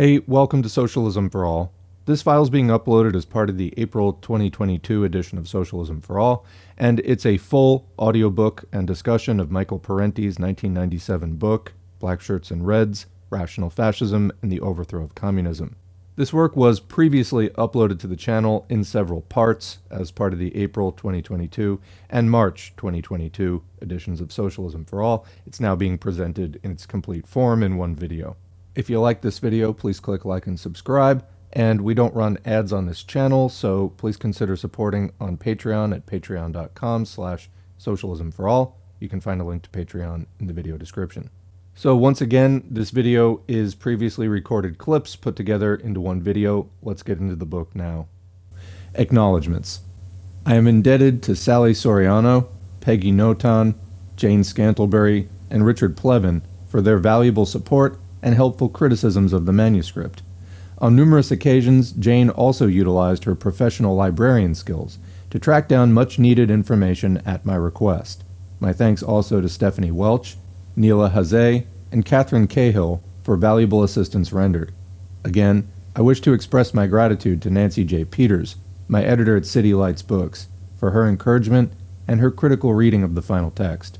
Hey, welcome to Socialism for All. This file is being uploaded as part of the April 2022 edition of Socialism for All, and it's a full audiobook and discussion of Michael Parenti's 1997 book, Black Shirts and Reds, Rational Fascism and the Overthrow of Communism. This work was previously uploaded to the channel in several parts as part of the April 2022 and March 2022 editions of Socialism for All. It's now being presented in its complete form in one video. If you like this video, please click like and subscribe. And we don't run ads on this channel, so please consider supporting on Patreon at patreon.com/socialismforall. You can find a link to Patreon in the video description. So once again, this video is previously recorded clips put together into one video. Let's get into the book now. Acknowledgements. I am indebted to Sally Soriano, Peggy Noton, Jane Scantlebury, and Richard Plevin for their valuable support and helpful criticisms of the manuscript. On numerous occasions, Jane also utilized her professional librarian skills to track down much-needed information at my request. My thanks also to Stephanie Welch, Neela Hazay, and Catherine Cahill for valuable assistance rendered. Again, I wish to express my gratitude to Nancy J. Peters, my editor at City Lights Books, for her encouragement and her critical reading of the final text.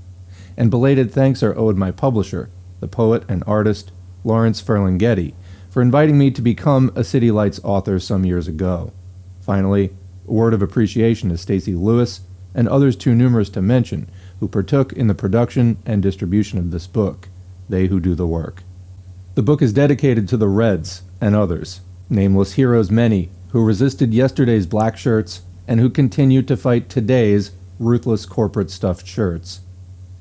And belated thanks are owed my publisher, the poet and artist Lawrence Ferlinghetti, for inviting me to become a City Lights author some years ago. Finally, a word of appreciation to Stacey Lewis and others too numerous to mention who partook in the production and distribution of this book, they who do the work. The book is dedicated to the Reds and others, nameless heroes many, who resisted yesterday's black shirts and who continue to fight today's ruthless corporate stuffed shirts,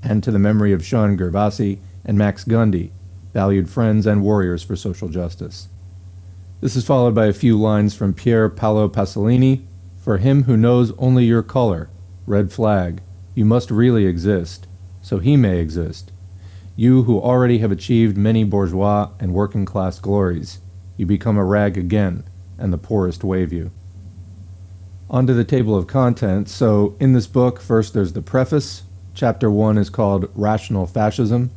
and to the memory of Sean Gervasi and Max Gundy, valued friends and warriors for social justice. This is followed by a few lines from Pier Paolo Pasolini. For him who knows only your color, red flag, you must really exist, so he may exist. You who already have achieved many bourgeois and working class glories, you become a rag again, and the poorest wave you. On to the table of contents. So in this book, first there's the preface. Chapter 1 is called Rational Fascism.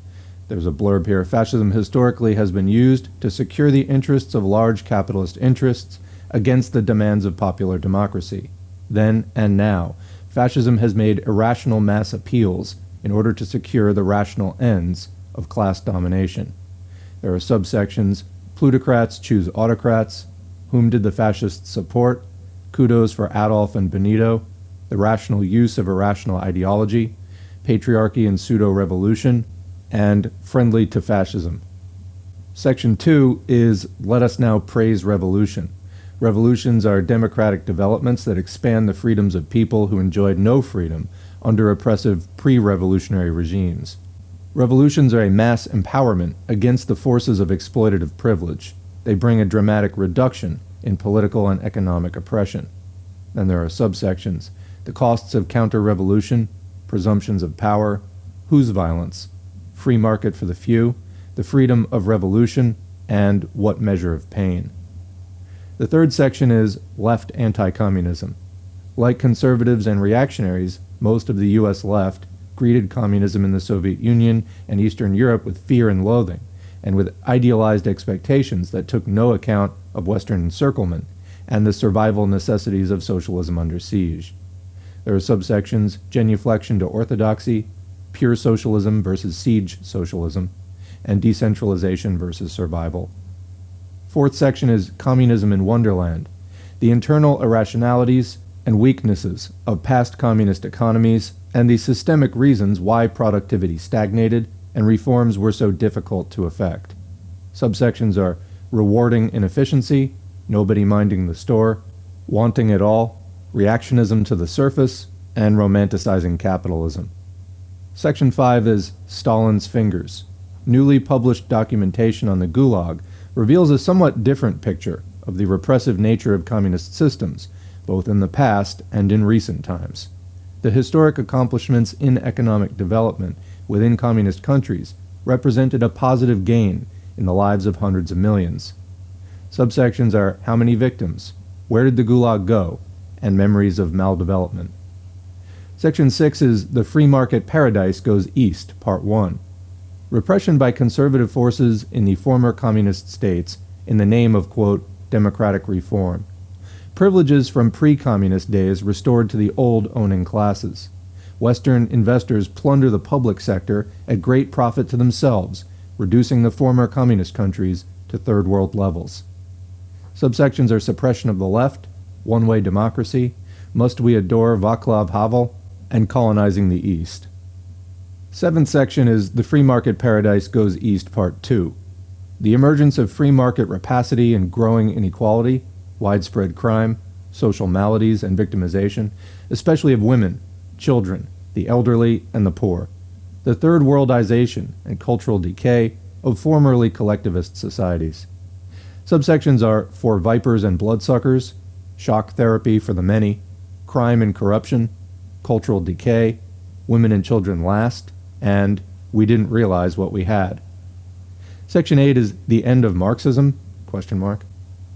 There's a blurb here. Fascism historically has been used to secure the interests of large capitalist interests against the demands of popular democracy. Then and now, fascism has made irrational mass appeals in order to secure the rational ends of class domination. There are subsections: Plutocrats choose Autocrats, whom did the fascists support, Kudos for Adolph and Benito, the rational use of irrational ideology, Patriarchy and Pseudo-revolution, and friendly to fascism. Section 2 is Let Us Now Praise Revolution. Revolutions are democratic developments that expand the freedoms of people who enjoyed no freedom under oppressive pre-revolutionary regimes. Revolutions are a mass empowerment against the forces of exploitative privilege. They bring a dramatic reduction in political and economic oppression. Then there are subsections: the costs of counter-revolution, presumptions of power, whose violence, free market for the few, the freedom of revolution, and what measure of pain. The third section is left anti-communism. Like conservatives and reactionaries, most of the U.S. left greeted communism in the Soviet Union and Eastern Europe with fear and loathing, and with idealized expectations that took no account of Western encirclement and the survival necessities of socialism under siege. There are subsections: genuflection to orthodoxy, pure socialism versus siege socialism, and decentralization versus survival. Fourth section is communism in Wonderland, the internal irrationalities and weaknesses of past communist economies and the systemic reasons why productivity stagnated and reforms were so difficult to effect. Subsections are rewarding inefficiency, nobody minding the store, wanting it all, reactionism to the surface, and romanticizing capitalism. Section 5 is Stalin's Fingers. Newly published documentation on the Gulag reveals a somewhat different picture of the repressive nature of communist systems, both in the past and in recent times. The historic accomplishments in economic development within communist countries represented a positive gain in the lives of hundreds of millions. Subsections are how many victims, where did the Gulag go, and memories of maldevelopment. Section 6 is The Free Market Paradise Goes East, Part 1. Repression by conservative forces in the former communist states in the name of, quote, democratic reform. Privileges from pre-communist days restored to the old owning classes. Western investors plunder the public sector at great profit to themselves, reducing the former communist countries to third world levels. Subsections are suppression of the left, one-way democracy, must we adore Václav Havel, and colonizing the East. Seventh section is the free market paradise goes east part 2. The emergence of free market rapacity and growing inequality, widespread crime, social maladies and victimization, especially of women, children, the elderly, and the poor. The third worldization and cultural decay of formerly collectivist societies. Subsections are for Vipers and Bloodsuckers, shock therapy for the many, crime and corruption, cultural decay, women and children last, and we didn't realize what we had. Section 8 is the end of Marxism, ?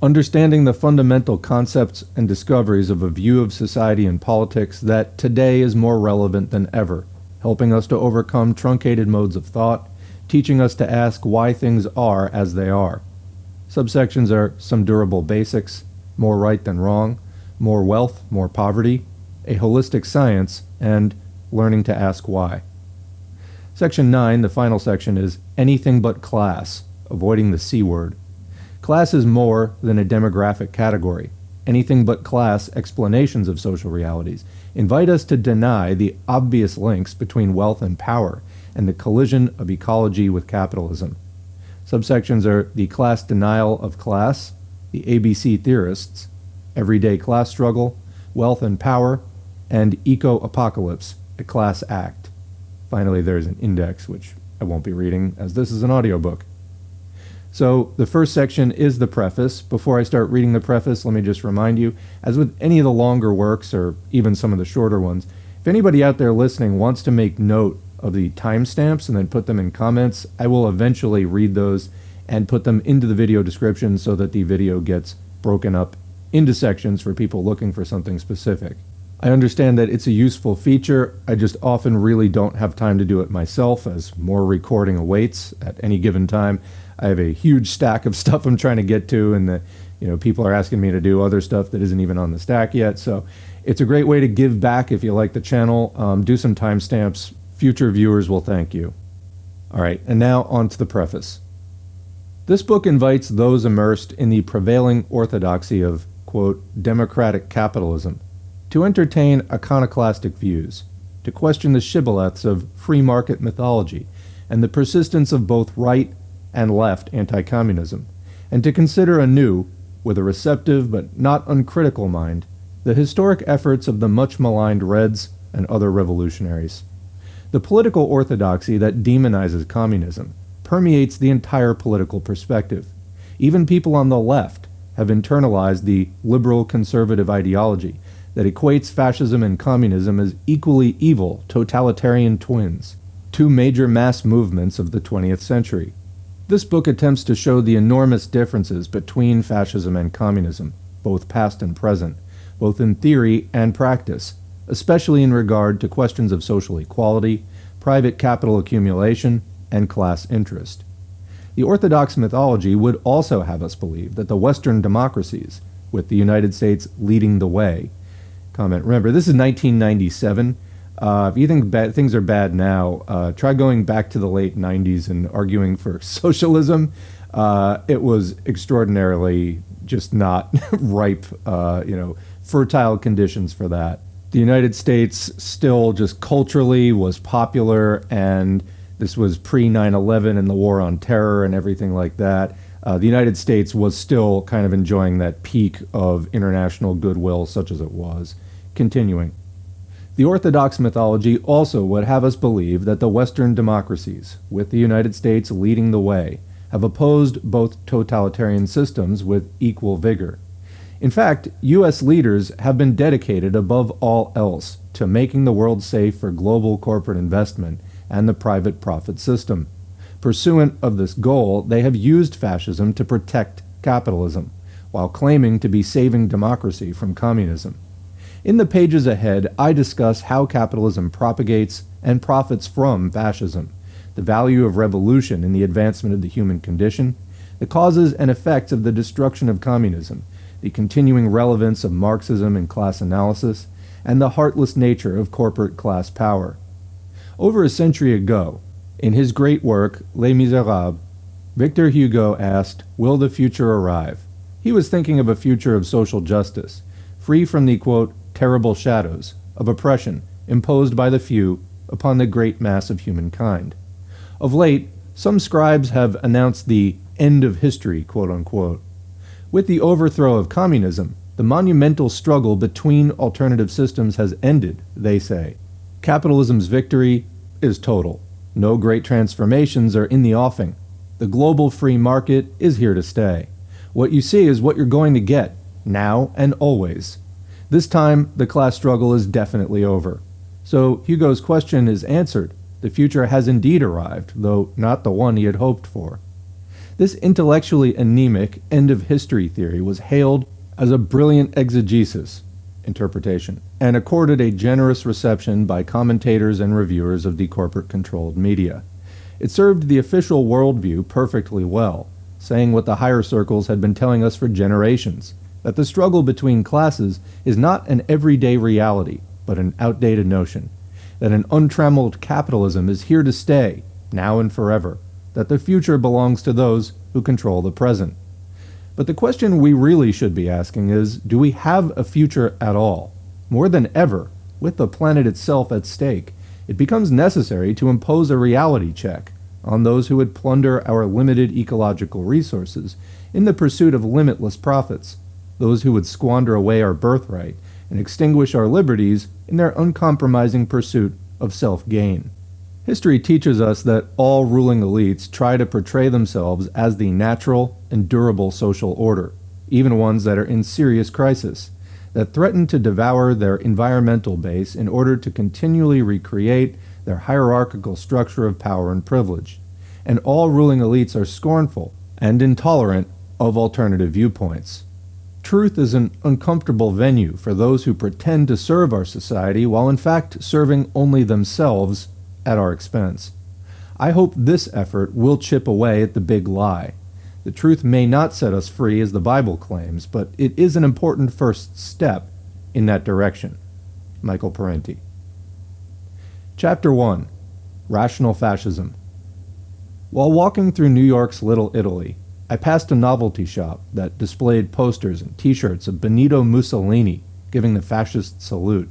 Understanding the fundamental concepts and discoveries of a view of society and politics that today is more relevant than ever, helping us to overcome truncated modes of thought, teaching us to ask why things are as they are. Subsections are some durable basics, more right than wrong, more wealth, more poverty, a holistic science, and learning to ask why. Section 9, the final section, is anything but class, avoiding the C word. Class is more than a demographic category. Anything but class explanations of social realities invite us to deny the obvious links between wealth and power and the collision of ecology with capitalism. Subsections are the class denial of class, the ABC theorists, everyday class struggle, wealth and power, and eco-apocalypse, a class act. Finally, there's an index, which I won't be reading, as this is an audiobook. So the first section is the preface. Before I start reading the preface, let me just remind you, as with any of the longer works, or even some of the shorter ones, if anybody out there listening wants to make note of the timestamps and then put them in comments, I will eventually read those and put them into the video description so that the video gets broken up into sections for people looking for something specific. I understand that it's a useful feature. I just often really don't have time to do it myself, as more recording awaits at any given time. I have a huge stack of stuff I'm trying to get to, and people are asking me to do other stuff that isn't even on the stack yet. So it's a great way to give back if you like the channel. Do some timestamps. Future viewers will thank you. All right, and now on to the preface. This book invites those immersed in the prevailing orthodoxy of, quote, democratic capitalism to entertain iconoclastic views, to question the shibboleths of free market mythology and the persistence of both right and left anti-communism, and to consider anew, with a receptive but not uncritical mind, the historic efforts of the much-maligned Reds and other revolutionaries. The political orthodoxy that demonizes communism permeates the entire political perspective. Even people on the left have internalized the liberal conservative ideology that equates fascism and communism as equally evil totalitarian twins, two major mass movements of the 20th century. This book attempts to show the enormous differences between fascism and communism, both past and present, both in theory and practice, especially in regard to questions of social equality, private capital accumulation, and class interest. The orthodox mythology would also have us believe that the Western democracies, with the United States leading the way, remember, this is 1997. If you think things are bad now, try going back to the late 90s and arguing for socialism. It was extraordinarily just not ripe, fertile conditions for that. The United States still just culturally was popular, and this was pre-9/11 and the war on terror and everything like that. The United States was still kind of enjoying that peak of international goodwill, such as it was. Continuing. The Orthodox mythology also would have us believe that the Western democracies, with the United States leading the way, have opposed both totalitarian systems with equal vigor. In fact, U.S. leaders have been dedicated above all else to making the world safe for global corporate investment and the private profit system. Pursuant of this goal, they have used fascism to protect capitalism, while claiming to be saving democracy from communism. In the pages ahead, I discuss how capitalism propagates and profits from fascism, the value of revolution in the advancement of the human condition, the causes and effects of the destruction of communism, the continuing relevance of Marxism in class analysis, and the heartless nature of corporate class power. Over a century ago, in his great work, Les Miserables, Victor Hugo asked, "Will the future arrive?" He was thinking of a future of social justice, free from the, quote, terrible shadows of oppression imposed by the few upon the great mass of humankind. Of late, some scribes have announced the end of history, quote unquote. With the overthrow of communism, the monumental struggle between alternative systems has ended, they say. Capitalism's victory is total. No great transformations are in the offing. The global free market is here to stay. What you see is what you're going to get, now and always. This time, the class struggle is definitely over. So Hugo's question is answered. The future has indeed arrived, though not the one he had hoped for. This intellectually anemic end-of-history theory was hailed as a brilliant exegesis interpretation, and accorded a generous reception by commentators and reviewers of the corporate-controlled media. It served the official worldview perfectly well, saying what the higher circles had been telling us for generations, that the struggle between classes is not an everyday reality, but an outdated notion, that an untrammeled capitalism is here to stay, now and forever, that the future belongs to those who control the present. But the question we really should be asking is, do we have a future at all? More than ever, with the planet itself at stake, it becomes necessary to impose a reality check on those who would plunder our limited ecological resources in the pursuit of limitless profits, those who would squander away our birthright and extinguish our liberties in their uncompromising pursuit of self-gain. History teaches us that all ruling elites try to portray themselves as the natural and durable social order, even ones that are in serious crisis, that threaten to devour their environmental base in order to continually recreate their hierarchical structure of power and privilege. And all ruling elites are scornful and intolerant of alternative viewpoints. Truth is an uncomfortable venue for those who pretend to serve our society while in fact serving only themselves at our expense. I hope this effort will chip away at the big lie. The truth may not set us free as the Bible claims, but it is an important first step in that direction. Michael Parenti. Chapter 1. Rational Fascism. While walking through New York's Little Italy, I passed a novelty shop that displayed posters and t-shirts of Benito Mussolini giving the fascist salute.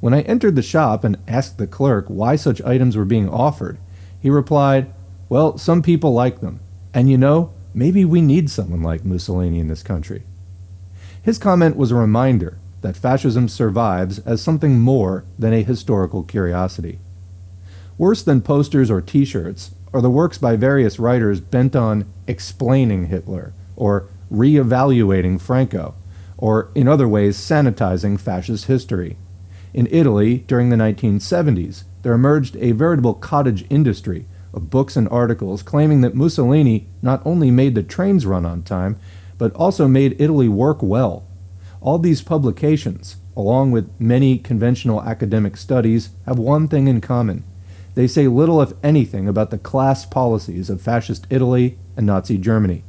When I entered the shop and asked the clerk why such items were being offered, he replied, "Well, some people like them, and you know, maybe we need someone like Mussolini in this country." His comment was a reminder that fascism survives as something more than a historical curiosity. Worse than posters or t-shirts are the works by various writers bent on explaining Hitler, or re-evaluating Franco, or in other ways sanitizing fascist history. In Italy, during the 1970s, there emerged a veritable cottage industry of books and articles claiming that Mussolini not only made the trains run on time, but also made Italy work well. All these publications, along with many conventional academic studies, have one thing in common. They say little, if anything, about the class policies of fascist Italy and Nazi Germany.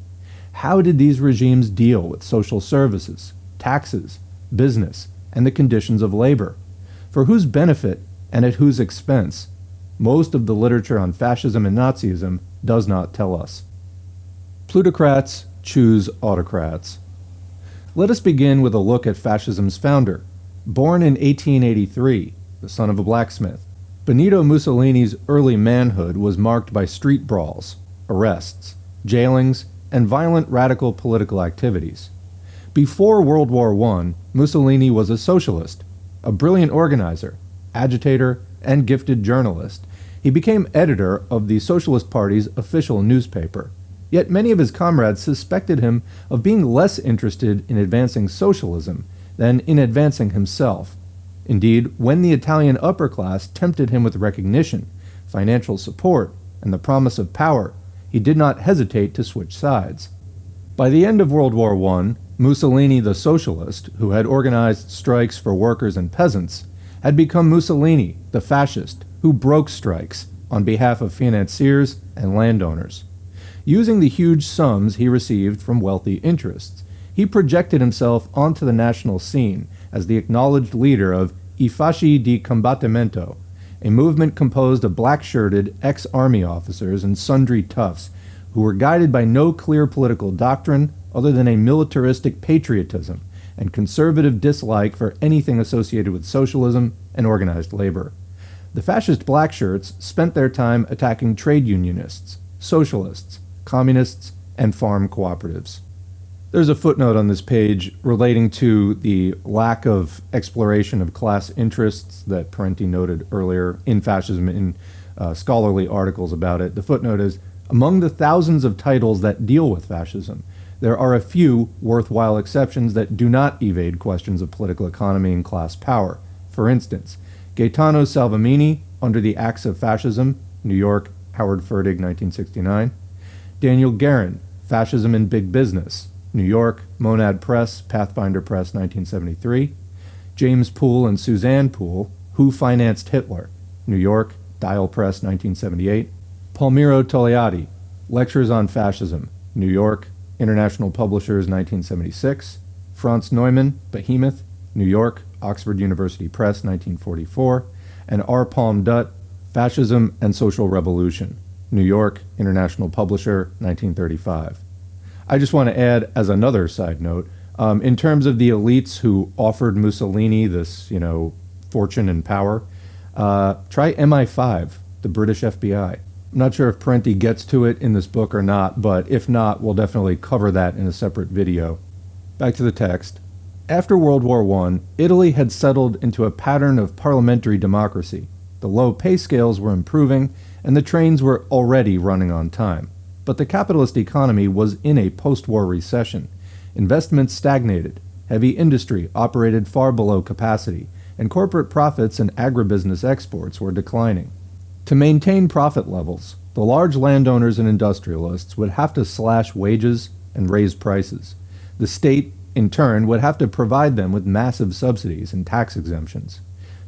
How did these regimes deal with social services, taxes, business, and the conditions of labor? For whose benefit and at whose expense? Most of the literature on fascism and Nazism does not tell us. Plutocrats choose autocrats. Let us begin with a look at fascism's founder. Born in 1883, the son of a blacksmith, Benito Mussolini's early manhood was marked by street brawls, arrests, jailings, and violent radical political activities. Before World War I, Mussolini was a socialist, a brilliant organizer, agitator, and gifted journalist. He became editor of the Socialist Party's official newspaper. Yet many of his comrades suspected him of being less interested in advancing socialism than in advancing himself. Indeed, when the Italian upper class tempted him with recognition, financial support, and the promise of power, he did not hesitate to switch sides. By the end of World War I, Mussolini the socialist, who had organized strikes for workers and peasants, had become Mussolini the fascist, who broke strikes on behalf of financiers and landowners. Using the huge sums he received from wealthy interests, he projected himself onto the national scene as the acknowledged leader of I Fasci di Combattimento, a movement composed of black-shirted ex-army officers and sundry toughs who were guided by no clear political doctrine other than a militaristic patriotism and conservative dislike for anything associated with socialism and organized labor. The fascist blackshirts spent their time attacking trade unionists, socialists, communists, and farm cooperatives. There's a footnote on this page relating to the lack of exploration of class interests that Parenti noted earlier in Fascism in scholarly articles about it. The footnote is, among the thousands of titles that deal with fascism, there are a few worthwhile exceptions that do not evade questions of political economy and class power. For instance, Gaetano Salvemini, Under the Acts of Fascism, New York, Howard Fertig, 1969. Daniel Guerin, Fascism in Big Business, New York, Monad Press, Pathfinder Press, 1973. James Poole and Suzanne Poole, Who Financed Hitler, New York, Dial Press, 1978. Palmiro Togliatti, Lectures on Fascism, New York, International Publishers, 1976. Franz Neumann, Behemoth, New York, Oxford University Press, 1944. And R. Palm Dutt, Fascism and Social Revolution, New York, International Publisher, 1935. I just want to add, as another side note, in terms of the elites who offered Mussolini this, fortune and power, try MI5, the British FBI. I'm not sure if Parenti gets to it in this book or not, but if not, we'll definitely cover that in a separate video. Back to the text. After World War I, Italy had settled into a pattern of parliamentary democracy. The low pay scales were improving, and the trains were already running on time. But the capitalist economy was in a post-war recession. Investments stagnated, heavy industry operated far below capacity, and corporate profits and agribusiness exports were declining. To maintain profit levels, the large landowners and industrialists would have to slash wages and raise prices. The state, in turn, would have to provide them with massive subsidies and tax exemptions.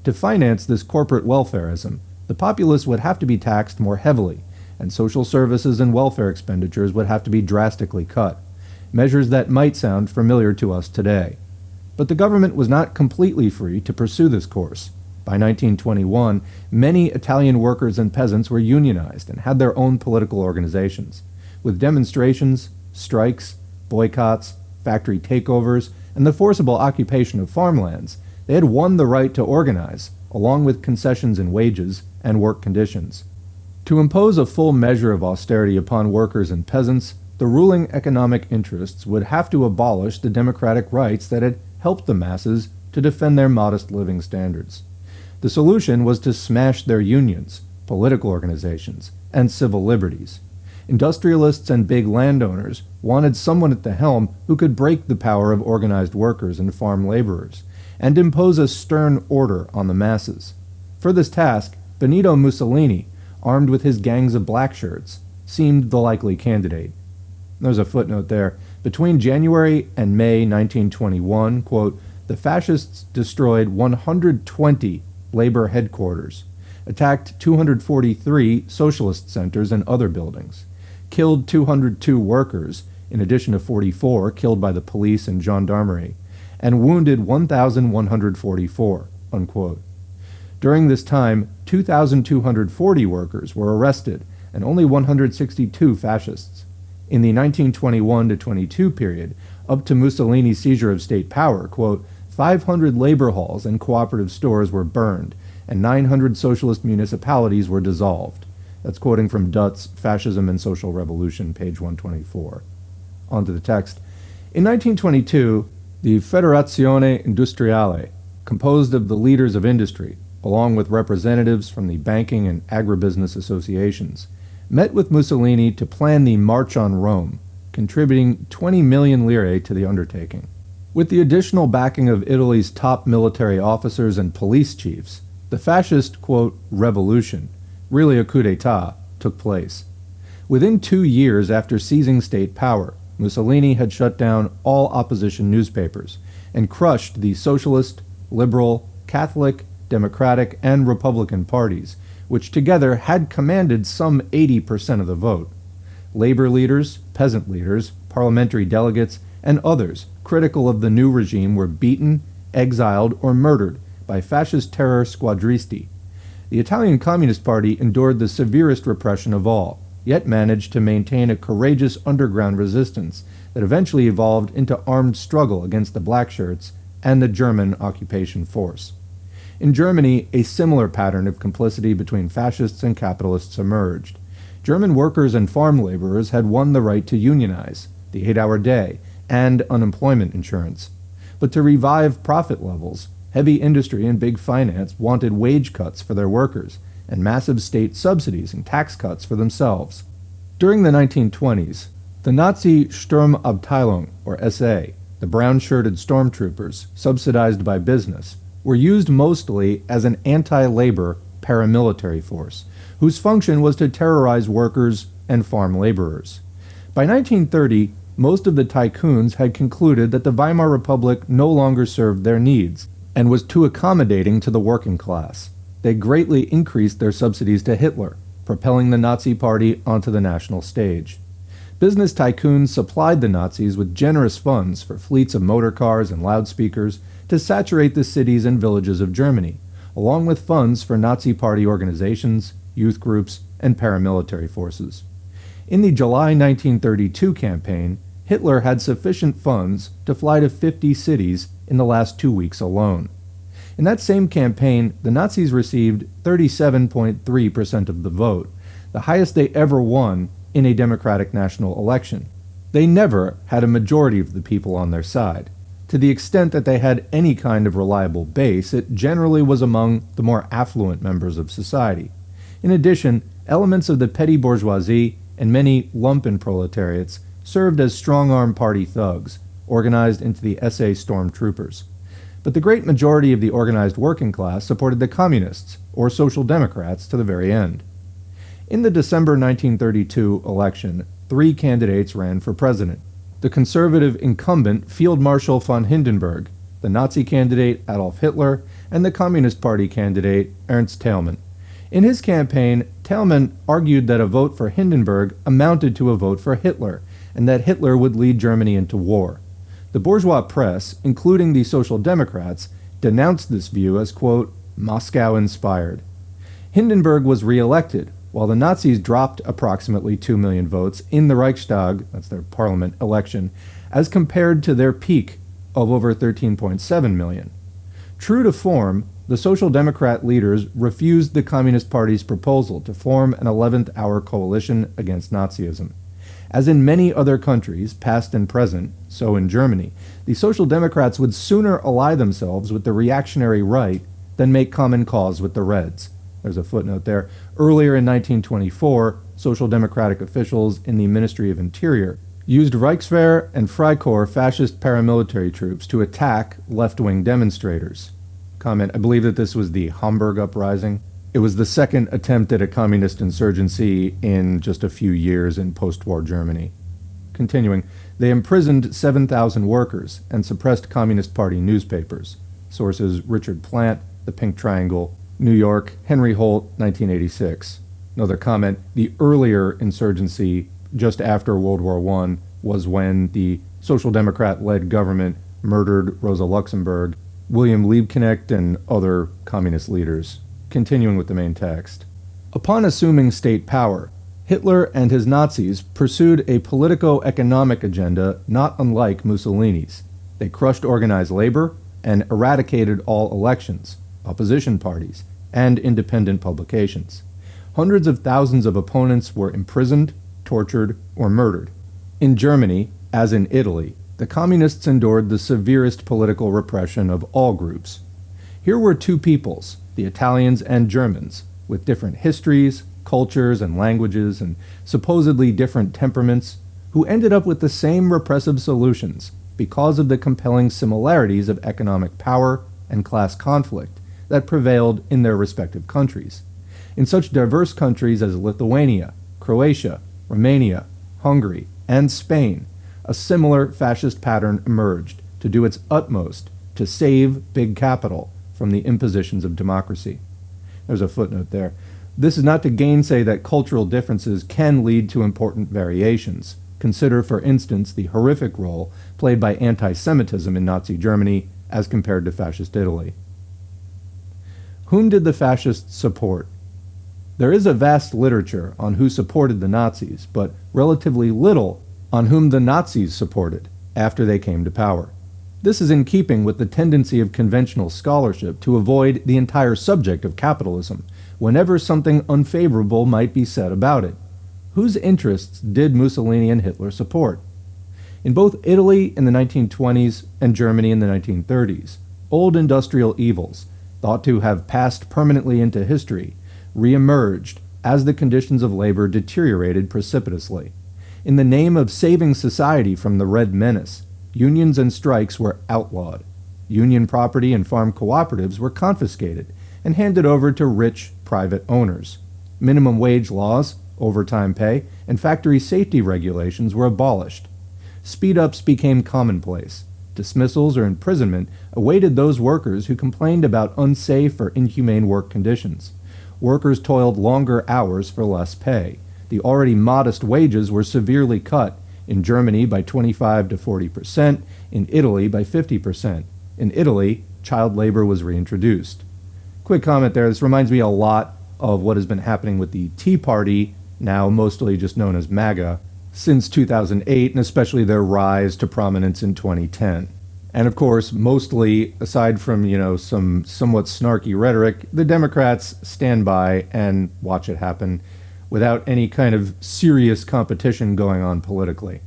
To finance this corporate welfarism, the populace would have to be taxed more heavily, and social services and welfare expenditures would have to be drastically cut, measures that might sound familiar to us today. But the government was not completely free to pursue this course. By 1921, many Italian workers and peasants were unionized and had their own political organizations. With demonstrations, strikes, boycotts, factory takeovers, and the forcible occupation of farmlands, they had won the right to organize, along with concessions in wages and work conditions. To impose a full measure of austerity upon workers and peasants, the ruling economic interests would have to abolish the democratic rights that had helped the masses to defend their modest living standards. The solution was to smash their unions, political organizations, and civil liberties. Industrialists and big landowners wanted someone at the helm who could break the power of organized workers and farm laborers, and impose a stern order on the masses. For this task, Benito Mussolini, armed with his gangs of blackshirts, seemed the likely candidate. There's a footnote there. Between January and May 1921, quote, the fascists destroyed 120 labor headquarters, attacked 243 socialist centers and other buildings, killed 202 workers, in addition to 44 killed by the police and gendarmerie, and wounded 1,144, unquote. During this time, 2,240 workers were arrested and only 162 fascists. In the 1921-22 period, up to Mussolini's seizure of state power, quote, 500 labor halls and cooperative stores were burned, and 900 socialist municipalities were dissolved. That's quoting from Dutt's Fascism and Social Revolution, page 124. On to the text. In 1922, the Federazione Industriale, composed of the leaders of industry, along with representatives from the banking and agribusiness associations, met with Mussolini to plan the March on Rome, contributing 20 million lire to the undertaking. With the additional backing of Italy's top military officers and police chiefs, the fascist, quote, revolution, really a coup d'etat, took place. Within 2 years after seizing state power, Mussolini had shut down all opposition newspapers and crushed the socialist, liberal, Catholic, Democratic, and Republican parties, which together had commanded some 80% of the vote. labor leaders, peasant leaders, parliamentary delegates, and others critical of the new regime were beaten, exiled, or murdered by fascist terror squadristi. The Italian Communist Party endured the severest repression of all, yet managed to maintain a courageous underground resistance that eventually evolved into armed struggle against the Blackshirts and the German occupation force. In Germany, a similar pattern of complicity between fascists and capitalists emerged. German workers and farm laborers had won the right to unionize, the 8-hour day, and unemployment insurance. But to revive profit levels, heavy industry and big finance wanted wage cuts for their workers and massive state subsidies and tax cuts for themselves. During the 1920s, the Nazi Sturmabteilung, or SA, the brown-shirted stormtroopers, subsidized by business, were used mostly as an anti-labor paramilitary force, whose function was to terrorize workers and farm laborers. By 1930, most of the tycoons had concluded that the Weimar Republic no longer served their needs and was too accommodating to the working class. They greatly increased their subsidies to Hitler, propelling the Nazi Party onto the national stage. Business tycoons supplied the Nazis with generous funds for fleets of motor cars and loudspeakers to saturate the cities and villages of Germany, along with funds for Nazi Party organizations, youth groups, and paramilitary forces. In the July 1932 campaign, Hitler had sufficient funds to fly to 50 cities in the last 2 weeks alone. In that same campaign, the Nazis received 37.3% of the vote, the highest they ever won in a democratic national election. They never had a majority of the people on their side. To the extent that they had any kind of reliable base, it generally was among the more affluent members of society. In addition, elements of the petty bourgeoisie and many lumpen proletariats served as strong-arm party thugs, organized into the SA stormtroopers. But the great majority of the organized working class supported the Communists, or Social Democrats, to the very end. In the December 1932 election, 3 candidates ran for president: the conservative incumbent Field Marshal von Hindenburg, the Nazi candidate Adolf Hitler, and the Communist Party candidate Ernst Thälmann. In his campaign, Thälmann argued that a vote for Hindenburg amounted to a vote for Hitler, and that Hitler would lead Germany into war. The bourgeois press, including the Social Democrats, denounced this view as, quote, Moscow-inspired. Hindenburg was re-elected, while the Nazis dropped approximately 2 million votes in the Reichstag, that's their parliament election, as compared to their peak of over 13.7 million. True to form, the Social Democrat leaders refused the Communist Party's proposal to form an 11th-hour coalition against Nazism. As in many other countries, past and present, so in Germany, the Social Democrats would sooner ally themselves with the reactionary right than make common cause with the Reds. There's a footnote there. Earlier in 1924, Social Democratic officials in the Ministry of Interior used Reichswehr and Freikorps fascist paramilitary troops to attack left-wing demonstrators. Comment, I believe that this was the Hamburg Uprising. It was the second attempt at a communist insurgency in just a few years in post-war Germany. Continuing, they imprisoned 7,000 workers and suppressed Communist Party newspapers. Sources Richard Plant, The Pink Triangle, New York, Henry Holt, 1986. Another comment, the earlier insurgency just after World War I was when the Social Democrat-led government murdered Rosa Luxemburg, William Liebknecht, and other communist leaders. Continuing with the main text. Upon assuming state power, Hitler and his Nazis pursued a politico-economic agenda not unlike Mussolini's. They crushed organized labor and eradicated all elections, opposition parties, and independent publications. Hundreds of thousands of opponents were imprisoned, tortured, or murdered. In Germany, as in Italy, the communists endured the severest political repression of all groups. Here were two peoples, the Italians and Germans, with different histories, cultures, and languages, and supposedly different temperaments, who ended up with the same repressive solutions because of the compelling similarities of economic power and class conflict that prevailed in their respective countries. In such diverse countries as Lithuania, Croatia, Romania, Hungary, and Spain, a similar fascist pattern emerged to do its utmost to save big capital from the impositions of democracy. There's a footnote there. This is not to gainsay that cultural differences can lead to important variations. Consider, for instance, the horrific role played by anti-Semitism in Nazi Germany as compared to Fascist Italy. Whom did the Fascists support? There is a vast literature on who supported the Nazis, but relatively little on whom the Nazis supported after they came to power. This is in keeping with the tendency of conventional scholarship to avoid the entire subject of capitalism whenever something unfavorable might be said about it. Whose interests did Mussolini and Hitler support? In both Italy in the 1920s and Germany in the 1930s, old industrial evils, thought to have passed permanently into history, re-emerged as the conditions of labor deteriorated precipitously. In the name of saving society from the Red Menace, unions and strikes were outlawed. Union property and farm cooperatives were confiscated and handed over to rich private owners. Minimum wage laws, overtime pay, and factory safety regulations were abolished. Speed-ups became commonplace. Dismissals or imprisonment awaited those workers who complained about unsafe or inhumane work conditions. Workers toiled longer hours for less pay. The already modest wages were severely cut, in Germany by 25 to 40%, in Italy by 50%. In Italy, child labor was reintroduced. Quick comment there, this reminds me a lot of what has been happening with the Tea Party, now mostly just known as MAGA, since 2008, and especially their rise to prominence in 2010. And of course, mostly, aside from, some somewhat snarky rhetoric, the Democrats stand by and watch it happen without any kind of serious competition going on politically.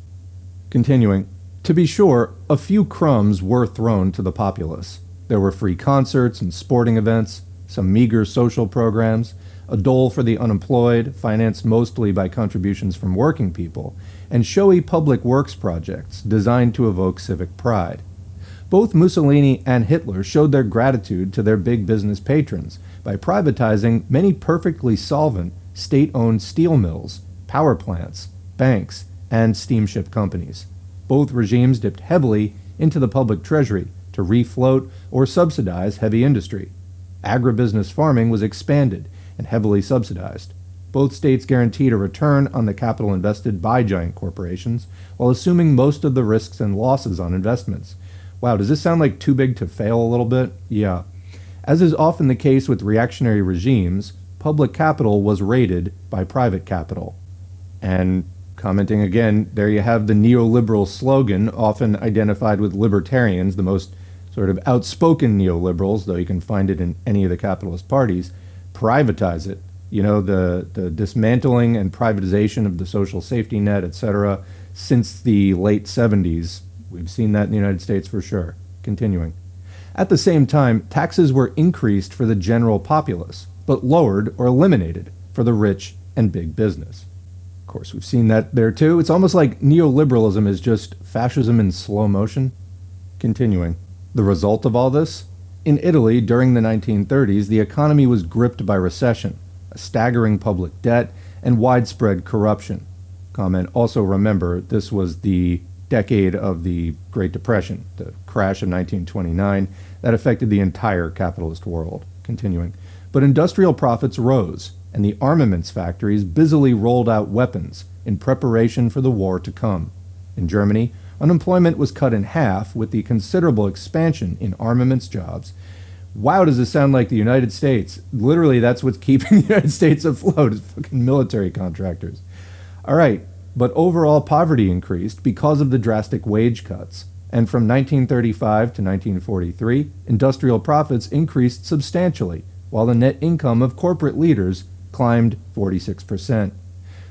Continuing, to be sure, a few crumbs were thrown to the populace. There were free concerts and sporting events, some meager social programs, a dole for the unemployed, financed mostly by contributions from working people, and showy public works projects designed to evoke civic pride. Both Mussolini and Hitler showed their gratitude to their big business patrons by privatizing many perfectly solvent state-owned steel mills, power plants, banks, and steamship companies. Both regimes dipped heavily into the public treasury to refloat or subsidize heavy industry. Agribusiness farming was expanded and heavily subsidized. Both states guaranteed a return on the capital invested by giant corporations while assuming most of the risks and losses on investments. Wow, does this sound like too big to fail a little bit? Yeah. As is often the case with reactionary regimes, public capital was raided by private capital. And commenting again, there you have the neoliberal slogan, often identified with libertarians, the most sort of outspoken neoliberals, though you can find it in any of the capitalist parties, privatize it. The dismantling and privatization of the social safety net, etc., since the late 70s. We've seen that in the United States for sure. Continuing. At the same time, taxes were increased for the general populace, but lowered or eliminated for the rich and big business. Of course, we've seen that there too. It's almost like neoliberalism is just fascism in slow motion. Continuing. The result of all this? In Italy, during the 1930s, the economy was gripped by recession, a staggering public debt, and widespread corruption. Comment, also remember, this was the decade of the Great Depression, the crash of 1929, that affected the entire capitalist world. Continuing. But industrial profits rose, and the armaments factories busily rolled out weapons in preparation for the war to come. In Germany, unemployment was cut in half with the considerable expansion in armaments jobs. Wow, does this sound like the United States? Literally, that's what's keeping the United States afloat, is fucking military contractors. All right, but overall poverty increased because of the drastic wage cuts. And from 1935 to 1943, industrial profits increased substantially, while the net income of corporate leaders climbed 46%.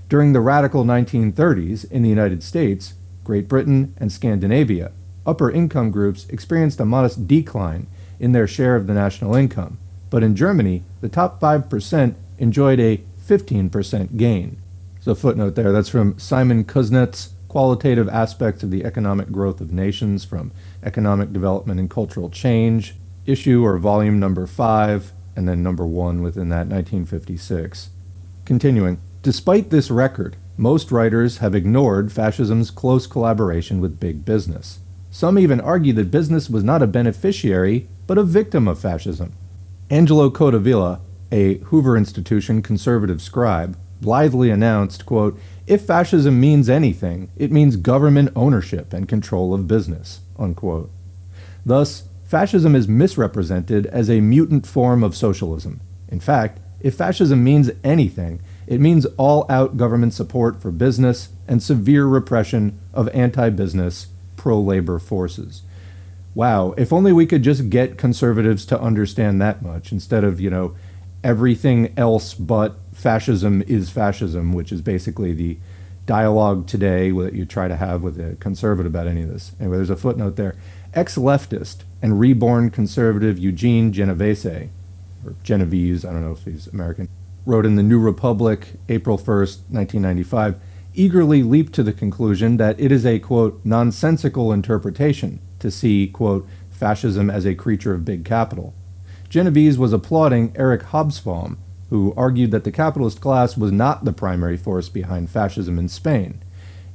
During the radical 1930s in the United States, Great Britain, and Scandinavia, upper income groups experienced a modest decline in their share of the national income, but in Germany, the top 5% enjoyed a 15% gain. So footnote there, that's from Simon Kuznets' Qualitative Aspects of the Economic Growth of Nations from Economic Development and Cultural Change, issue or volume number 5, and then number 1 within that, 1956. Continuing, despite this record, most writers have ignored fascism's close collaboration with big business. Some even argue that business was not a beneficiary, but a victim of fascism. Angelo Codevilla, a Hoover Institution conservative scribe, blithely announced, quote, "If fascism means anything, it means government ownership and control of business," unquote. Thus, fascism is misrepresented as a mutant form of socialism. In fact, if fascism means anything, it means all-out government support for business and severe repression of anti-business, pro-labor forces. Wow, if only we could just get conservatives to understand that much instead of, everything else but fascism is fascism, which is basically the dialogue today that you try to have with a conservative about any of this. Anyway, there's a footnote there. Ex-leftist and reborn conservative Eugene Genovese, or Genovese, I don't know if he's American, wrote in the New Republic, April 1st, 1995, eagerly leaped to the conclusion that it is a, quote, nonsensical interpretation to see, quote, fascism as a creature of big capital. Genovese was applauding Eric Hobsbawm, who argued that the capitalist class was not the primary force behind fascism in Spain.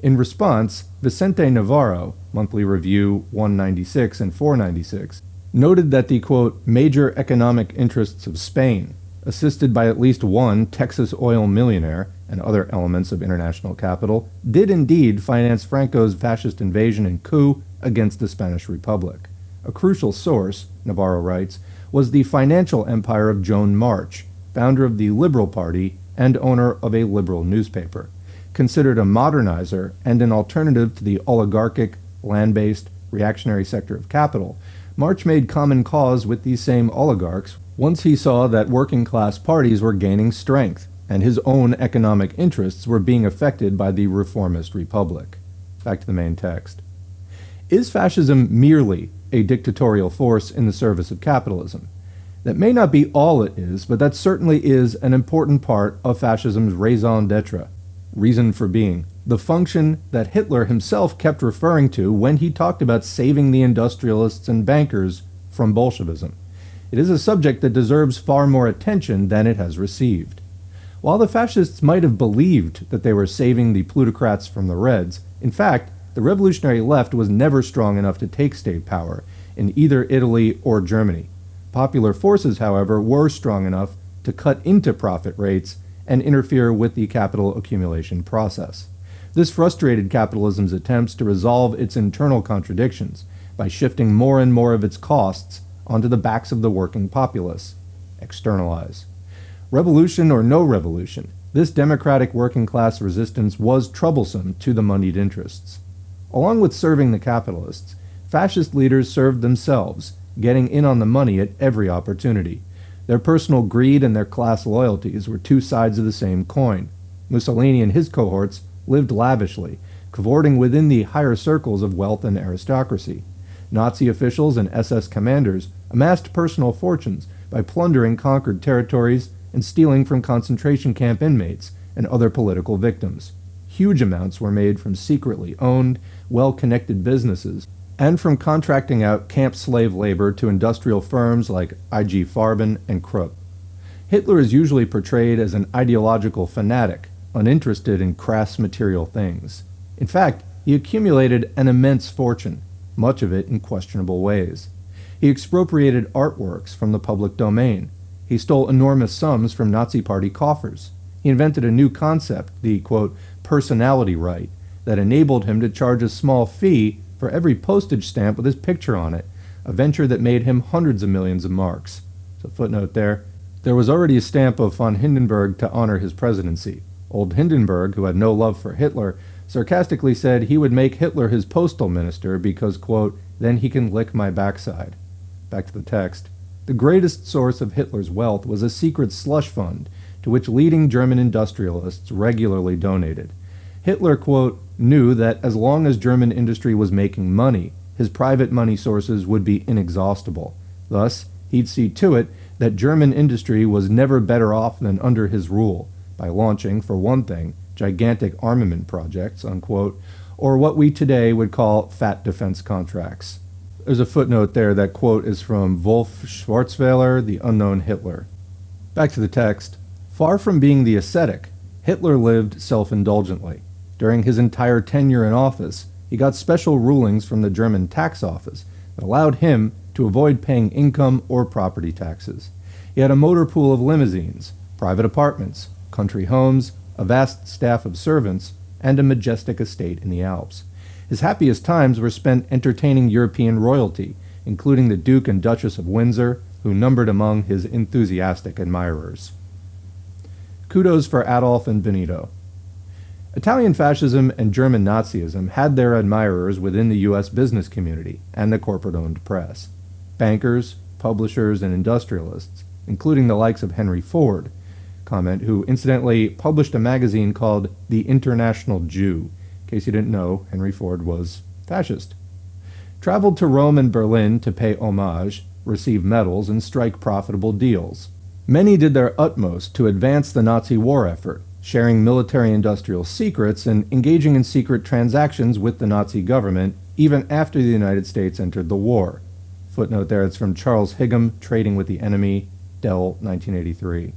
In response, Vicente Navarro, Monthly Review 196 and 496, noted that the, quote, major economic interests of Spain, assisted by at least one Texas oil millionaire and other elements of international capital, did indeed finance Franco's fascist invasion and coup against the Spanish Republic. A crucial source, Navarro writes, was the financial empire of Joan March, founder of the Liberal Party and owner of a liberal newspaper. Considered a modernizer and an alternative to the oligarchic, land-based, reactionary sector of capital, March made common cause with these same oligarchs once he saw that working-class parties were gaining strength and his own economic interests were being affected by the reformist republic. Back to the main text. Is fascism merely a dictatorial force in the service of capitalism? That may not be all it is, but that certainly is an important part of fascism's raison d'etre, reason for being, the function that Hitler himself kept referring to when he talked about saving the industrialists and bankers from Bolshevism. It is a subject that deserves far more attention than it has received. While the fascists might have believed that they were saving the plutocrats from the Reds, in fact, the revolutionary left was never strong enough to take state power in either Italy or Germany. Popular forces, however, were strong enough to cut into profit rates and interfere with the capital accumulation process. This frustrated capitalism's attempts to resolve its internal contradictions by shifting more and more of its costs onto the backs of the working populace. Externalize. Revolution or no revolution, this democratic working class resistance was troublesome to the moneyed interests. Along with serving the capitalists, fascist leaders served themselves, getting in on the money at every opportunity. Their personal greed and their class loyalties were two sides of the same coin. Mussolini and his cohorts lived lavishly, cavorting within the higher circles of wealth and aristocracy. Nazi officials and SS commanders amassed personal fortunes by plundering conquered territories and stealing from concentration camp inmates and other political victims. Huge amounts were made from secretly owned, well-connected businesses and from contracting out camp slave labor to industrial firms like IG Farben and Krupp. Hitler is usually portrayed as an ideological fanatic, uninterested in crass material things. In fact, he accumulated an immense fortune, much of it in questionable ways. He expropriated artworks from the public domain. He stole enormous sums from Nazi Party coffers. He invented a new concept, the, quote, personality right, that enabled him to charge a small fee for every postage stamp with his picture on it, a venture that made him hundreds of millions of marks. So footnote there. There was already a stamp of von Hindenburg to honor his presidency. Old Hindenburg, who had no love for Hitler, sarcastically said he would make Hitler his postal minister because, quote, then he can lick my backside. Back to the text. The greatest source of Hitler's wealth was a secret slush fund to which leading German industrialists regularly donated. Hitler, quote, knew that as long as German industry was making money, his private money sources would be inexhaustible. Thus, he'd see to it that German industry was never better off than under his rule, by launching, for one thing, gigantic armament projects, unquote, or what we today would call fat defense contracts. There's a footnote there. That quote is from Wolf Schwarzweiler, The Unknown Hitler. Back to the text. Far from being the ascetic, Hitler lived self-indulgently. During his entire tenure in office, he got special rulings from the German tax office that allowed him to avoid paying income or property taxes. He had a motor pool of limousines, private apartments, country homes, a vast staff of servants, and a majestic estate in the Alps. His happiest times were spent entertaining European royalty, including the Duke and Duchess of Windsor, who numbered among his enthusiastic admirers. Kudos for Adolph and Benito. Italian fascism and German Nazism had their admirers within the U.S. business community and the corporate-owned press. Bankers, publishers, and industrialists, including the likes of Henry Ford, who incidentally published a magazine called The International Jew. In case you didn't know, Henry Ford was fascist. Traveled to Rome and Berlin to pay homage, receive medals, and strike profitable deals. Many did their utmost to advance the Nazi war effort, sharing military-industrial secrets and engaging in secret transactions with the Nazi government even after the United States entered the war. Footnote there, it's from Charles Higham, Trading with the Enemy, Dell, 1983.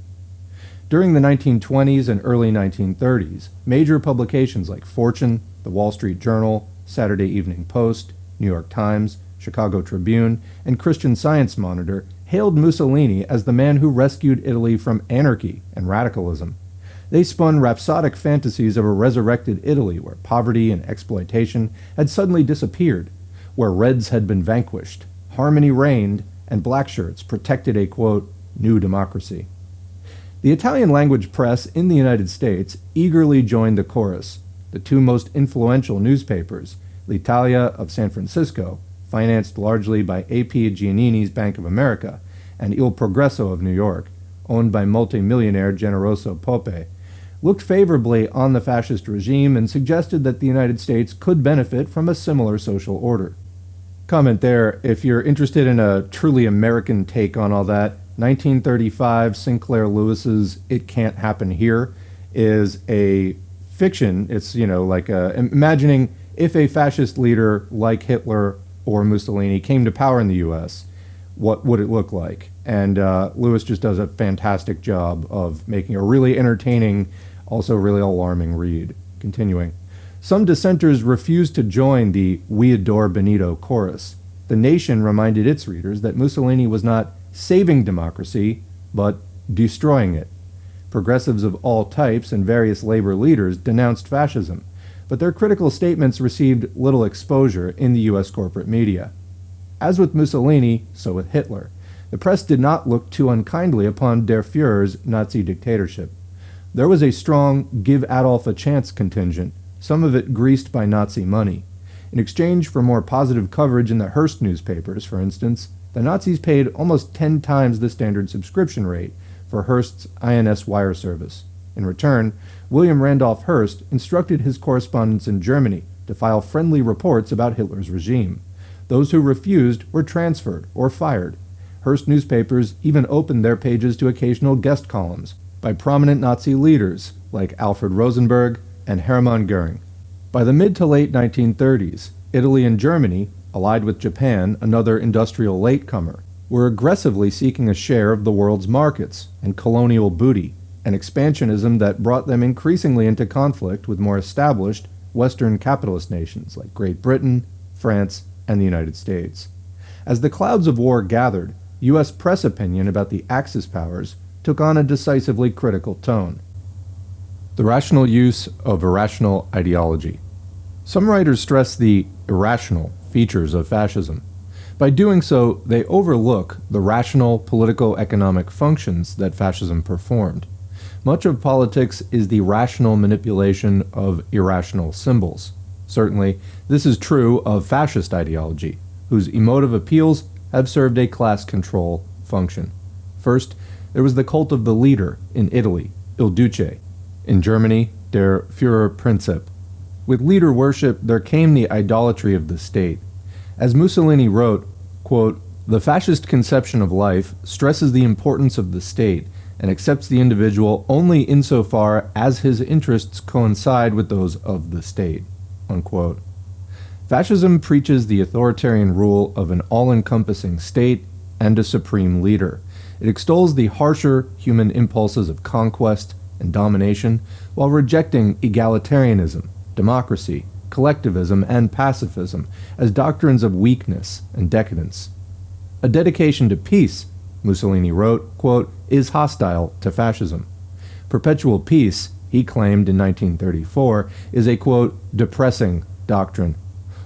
During the 1920s and early 1930s, major publications like Fortune, The Wall Street Journal, Saturday Evening Post, New York Times, Chicago Tribune, and Christian Science Monitor hailed Mussolini as the man who rescued Italy from anarchy and radicalism. They spun rhapsodic fantasies of a resurrected Italy where poverty and exploitation had suddenly disappeared, where Reds had been vanquished, harmony reigned, and black shirts protected a, quote, new democracy. The Italian-language press in the United States eagerly joined the chorus. The two most influential newspapers, L'Italia of San Francisco, financed largely by A.P. Giannini's Bank of America, and Il Progresso of New York, owned by multimillionaire Generoso Pope, looked favorably on the fascist regime and suggested that the United States could benefit from a similar social order. Comment there, if you're interested in a truly American take on all that, 1935 Sinclair Lewis's It Can't Happen Here is a fiction. It's, like imagining if a fascist leader like Hitler or Mussolini came to power in the U.S., what would it look like? And Lewis just does a fantastic job of making a really entertaining, also really alarming read. Continuing. Some dissenters refused to join the We Adore Benito chorus. The Nation reminded its readers that Mussolini was not saving democracy, but destroying it. Progressives of all types and various labor leaders denounced fascism, but their critical statements received little exposure in the U.S. corporate media. As with Mussolini, so with Hitler. The press did not look too unkindly upon Der Führer's Nazi dictatorship. There was a strong give Adolf a chance contingent, some of it greased by Nazi money. In exchange for more positive coverage in the Hearst newspapers, for instance, the Nazis paid almost 10 times the standard subscription rate for Hearst's INS wire service. In return, William Randolph Hearst instructed his correspondents in Germany to file friendly reports about Hitler's regime. Those who refused were transferred or fired. Hearst newspapers even opened their pages to occasional guest columns by prominent Nazi leaders like Alfred Rosenberg and Hermann Göring. By the mid to late 1930s, Italy and Germany, allied with Japan, another industrial latecomer, were aggressively seeking a share of the world's markets and colonial booty, an expansionism that brought them increasingly into conflict with more established Western capitalist nations like Great Britain, France, and the United States. As the clouds of war gathered, U.S. press opinion about the Axis powers took on a decisively critical tone. The rational use of irrational ideology. Some writers stress the irrational features of fascism. By doing so, they overlook the rational politico-economic functions that fascism performed. Much of politics is the rational manipulation of irrational symbols. Certainly, this is true of fascist ideology, whose emotive appeals have served a class control function. First, there was the cult of the leader in Italy, Il Duce. In Germany, Der Führerprinzip. With leader worship, there came the idolatry of the state. As Mussolini wrote, quote, "The fascist conception of life stresses the importance of the state and accepts the individual only insofar as his interests coincide with those of the state." Unquote. Fascism preaches the authoritarian rule of an all-encompassing state and a supreme leader. It extols the harsher human impulses of conquest and domination while rejecting egalitarianism, democracy, collectivism, and pacifism as doctrines of weakness and decadence. A dedication to peace, Mussolini wrote, quote, is hostile to fascism. Perpetual peace, he claimed in 1934, is a, quote, depressing doctrine.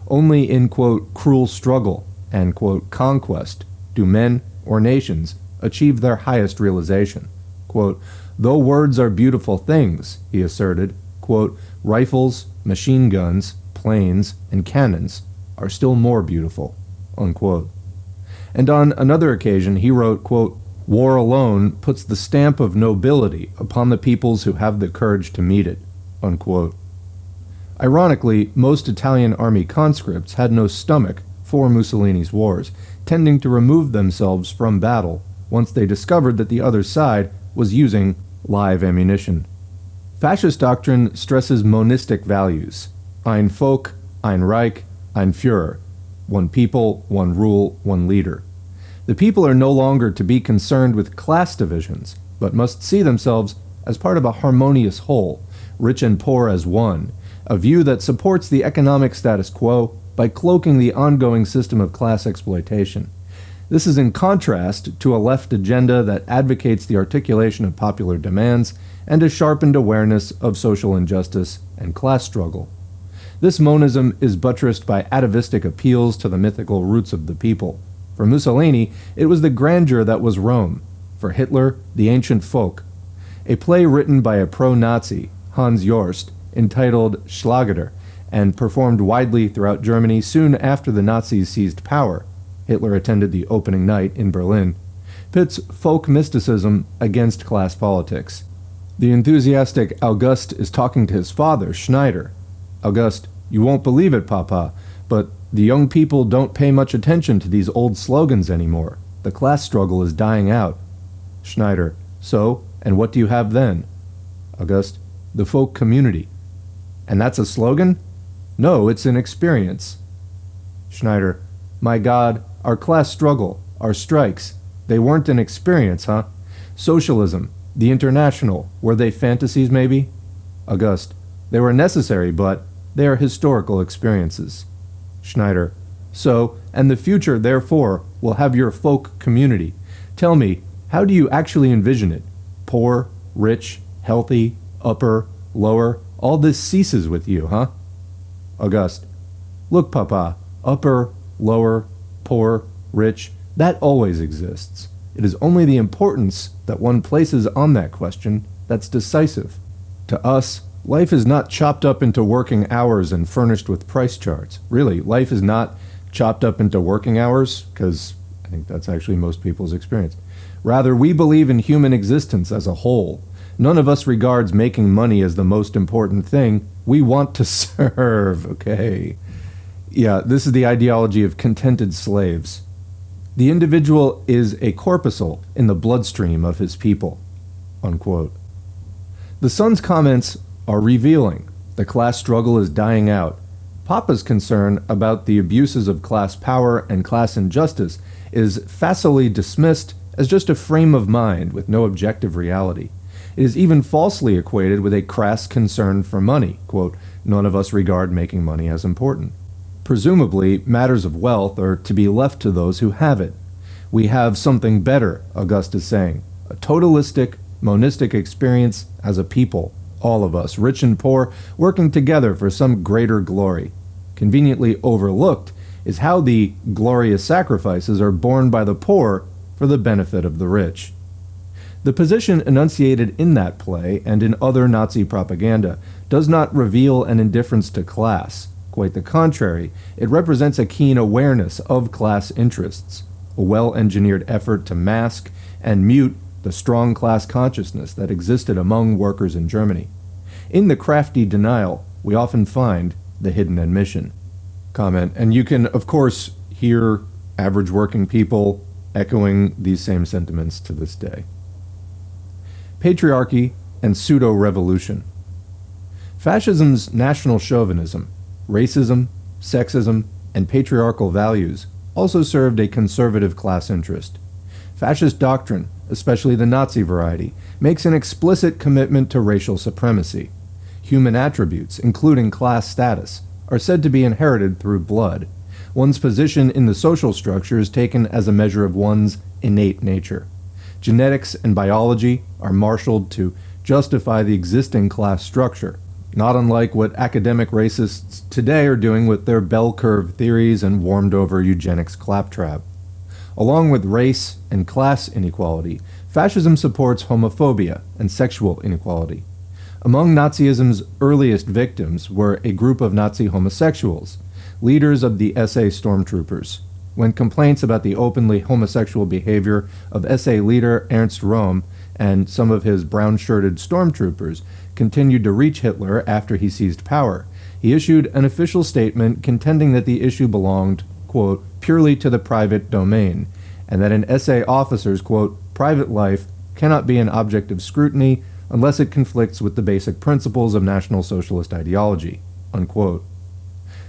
Only in, quote, cruel struggle and, quote, conquest do men or nations achieve their highest realization. Quote, though words are beautiful things, he asserted, quote, rifles, machine guns, planes, and cannons are still more beautiful, unquote. And on another occasion he wrote, quote, war alone puts the stamp of nobility upon the peoples who have the courage to meet it, unquote. Ironically, most Italian army conscripts had no stomach for Mussolini's wars, tending to remove themselves from battle once they discovered that the other side was using live ammunition. Fascist doctrine stresses monistic values: ein Volk, ein Reich, ein Führer, one people, one rule, one leader. The people are no longer to be concerned with class divisions, but must see themselves as part of a harmonious whole, rich and poor as one, a view that supports the economic status quo by cloaking the ongoing system of class exploitation. This is in contrast to a left agenda that advocates the articulation of popular demands and a sharpened awareness of social injustice and class struggle. This monism is buttressed by atavistic appeals to the mythical roots of the people. For Mussolini, it was the grandeur that was Rome. For Hitler, the ancient folk. A play written by a pro-Nazi, Hans Jost, entitled Schlageter, and performed widely throughout Germany soon after the Nazis seized power. Hitler attended the opening night in Berlin, pits folk mysticism against class politics. The enthusiastic August is talking to his father, Schneider. August, you won't believe it, Papa, but the young people don't pay much attention to these old slogans anymore. The class struggle is dying out. Schneider, so, and what do you have then? August, the folk community. And that's a slogan? No, it's an experience. Schneider, my God, our class struggle, our strikes, they weren't an experience, huh? Socialism, the International, were they fantasies maybe? August, they were necessary, but they are historical experiences. Schneider, so, and the future, therefore, will have your folk community. Tell me, how do you actually envision it? Poor, rich, healthy, upper, lower, all this ceases with you, huh? August, look, Papa, upper, lower, poor, rich, that always exists. It is only the importance that one places on that question that's decisive. To us, life is not chopped up into working hours and furnished with price charts. Really, life is not chopped up into working hours, because I think that's actually most people's experience. Rather, we believe in human existence as a whole. None of us regards making money as the most important thing. We want to serve, okay? Yeah, this is the ideology of contented slaves. The individual is a corpuscle in the bloodstream of his people, unquote. The son's comments are revealing. The class struggle is dying out. Papa's concern about the abuses of class power and class injustice is facilely dismissed as just a frame of mind with no objective reality. It is even falsely equated with a crass concern for money. Quote, none of us regard making money as important. Presumably, matters of wealth are to be left to those who have it. We have something better, August is saying, a totalistic, monistic experience as a people, all of us, rich and poor, working together for some greater glory. Conveniently overlooked is how the glorious sacrifices are borne by the poor for the benefit of the rich. The position enunciated in that play and in other Nazi propaganda does not reveal an indifference to class. Quite the contrary, it represents a keen awareness of class interests, a well-engineered effort to mask and mute the strong class consciousness that existed among workers in Germany. In the crafty denial, we often find the hidden admission. Comment, and you can, of course, hear average working people echoing these same sentiments to this day. Patriarchy and Pseudo-revolution. Fascism's national chauvinism, racism, sexism, and patriarchal values also served a conservative class interest. Fascist doctrine, especially the Nazi variety, makes an explicit commitment to racial supremacy. Human attributes, including class status, are said to be inherited through blood. One's position in the social structure is taken as a measure of one's innate nature. genetics and biology are marshaled to justify the existing class structure, not unlike what academic racists today are doing with their bell curve theories and warmed-over eugenics claptrap. Along with race and class inequality, fascism supports homophobia and sexual inequality. Among Nazism's earliest victims were a group of Nazi homosexuals, leaders of the SA stormtroopers. When complaints about the openly homosexual behavior of SA leader Ernst Röhm and some of his brown-shirted stormtroopers continued to reach Hitler after he seized power, he issued an official statement contending that the issue belonged, quote, purely to the private domain, and that an SA officer's, quote, private life cannot be an object of scrutiny unless it conflicts with the basic principles of National Socialist ideology, unquote.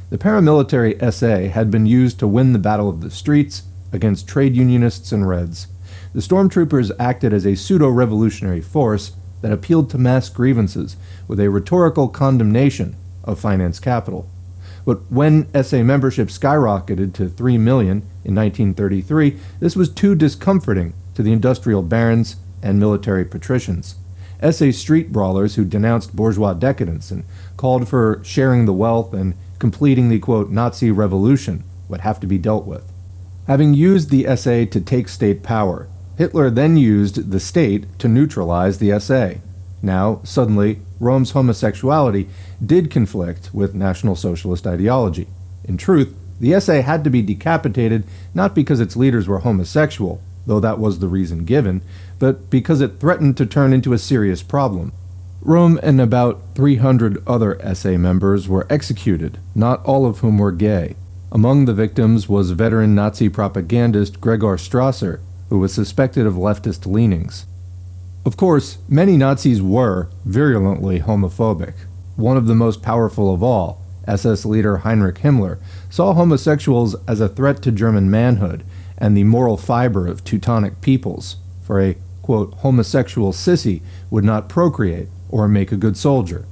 The paramilitary SA had been used to win the battle of the streets against trade unionists and Reds. The stormtroopers acted as a pseudo-revolutionary force that appealed to mass grievances with a rhetorical condemnation of finance capital. But when SA membership skyrocketed to 3 million in 1933, this was too discomforting to the industrial barons and military patricians. SA street brawlers who denounced bourgeois decadence and called for sharing the wealth and completing the, quote, Nazi revolution would have to be dealt with. Having used the SA to take state power, Hitler then used the state to neutralize the SA. Now, suddenly, Röhm's homosexuality did conflict with National Socialist ideology. In truth, the SA had to be decapitated not because its leaders were homosexual, though that was the reason given, but because it threatened to turn into a serious problem. Röhm and about 300 other SA members were executed, not all of whom were gay. Among the victims was veteran Nazi propagandist Gregor Strasser, who was suspected of leftist leanings. Of course, many Nazis were virulently homophobic. One of the most powerful of all, SS leader Heinrich Himmler, saw homosexuals as a threat to German manhood and the moral fiber of Teutonic peoples, for a, quote, homosexual sissy would not procreate or make a good soldier.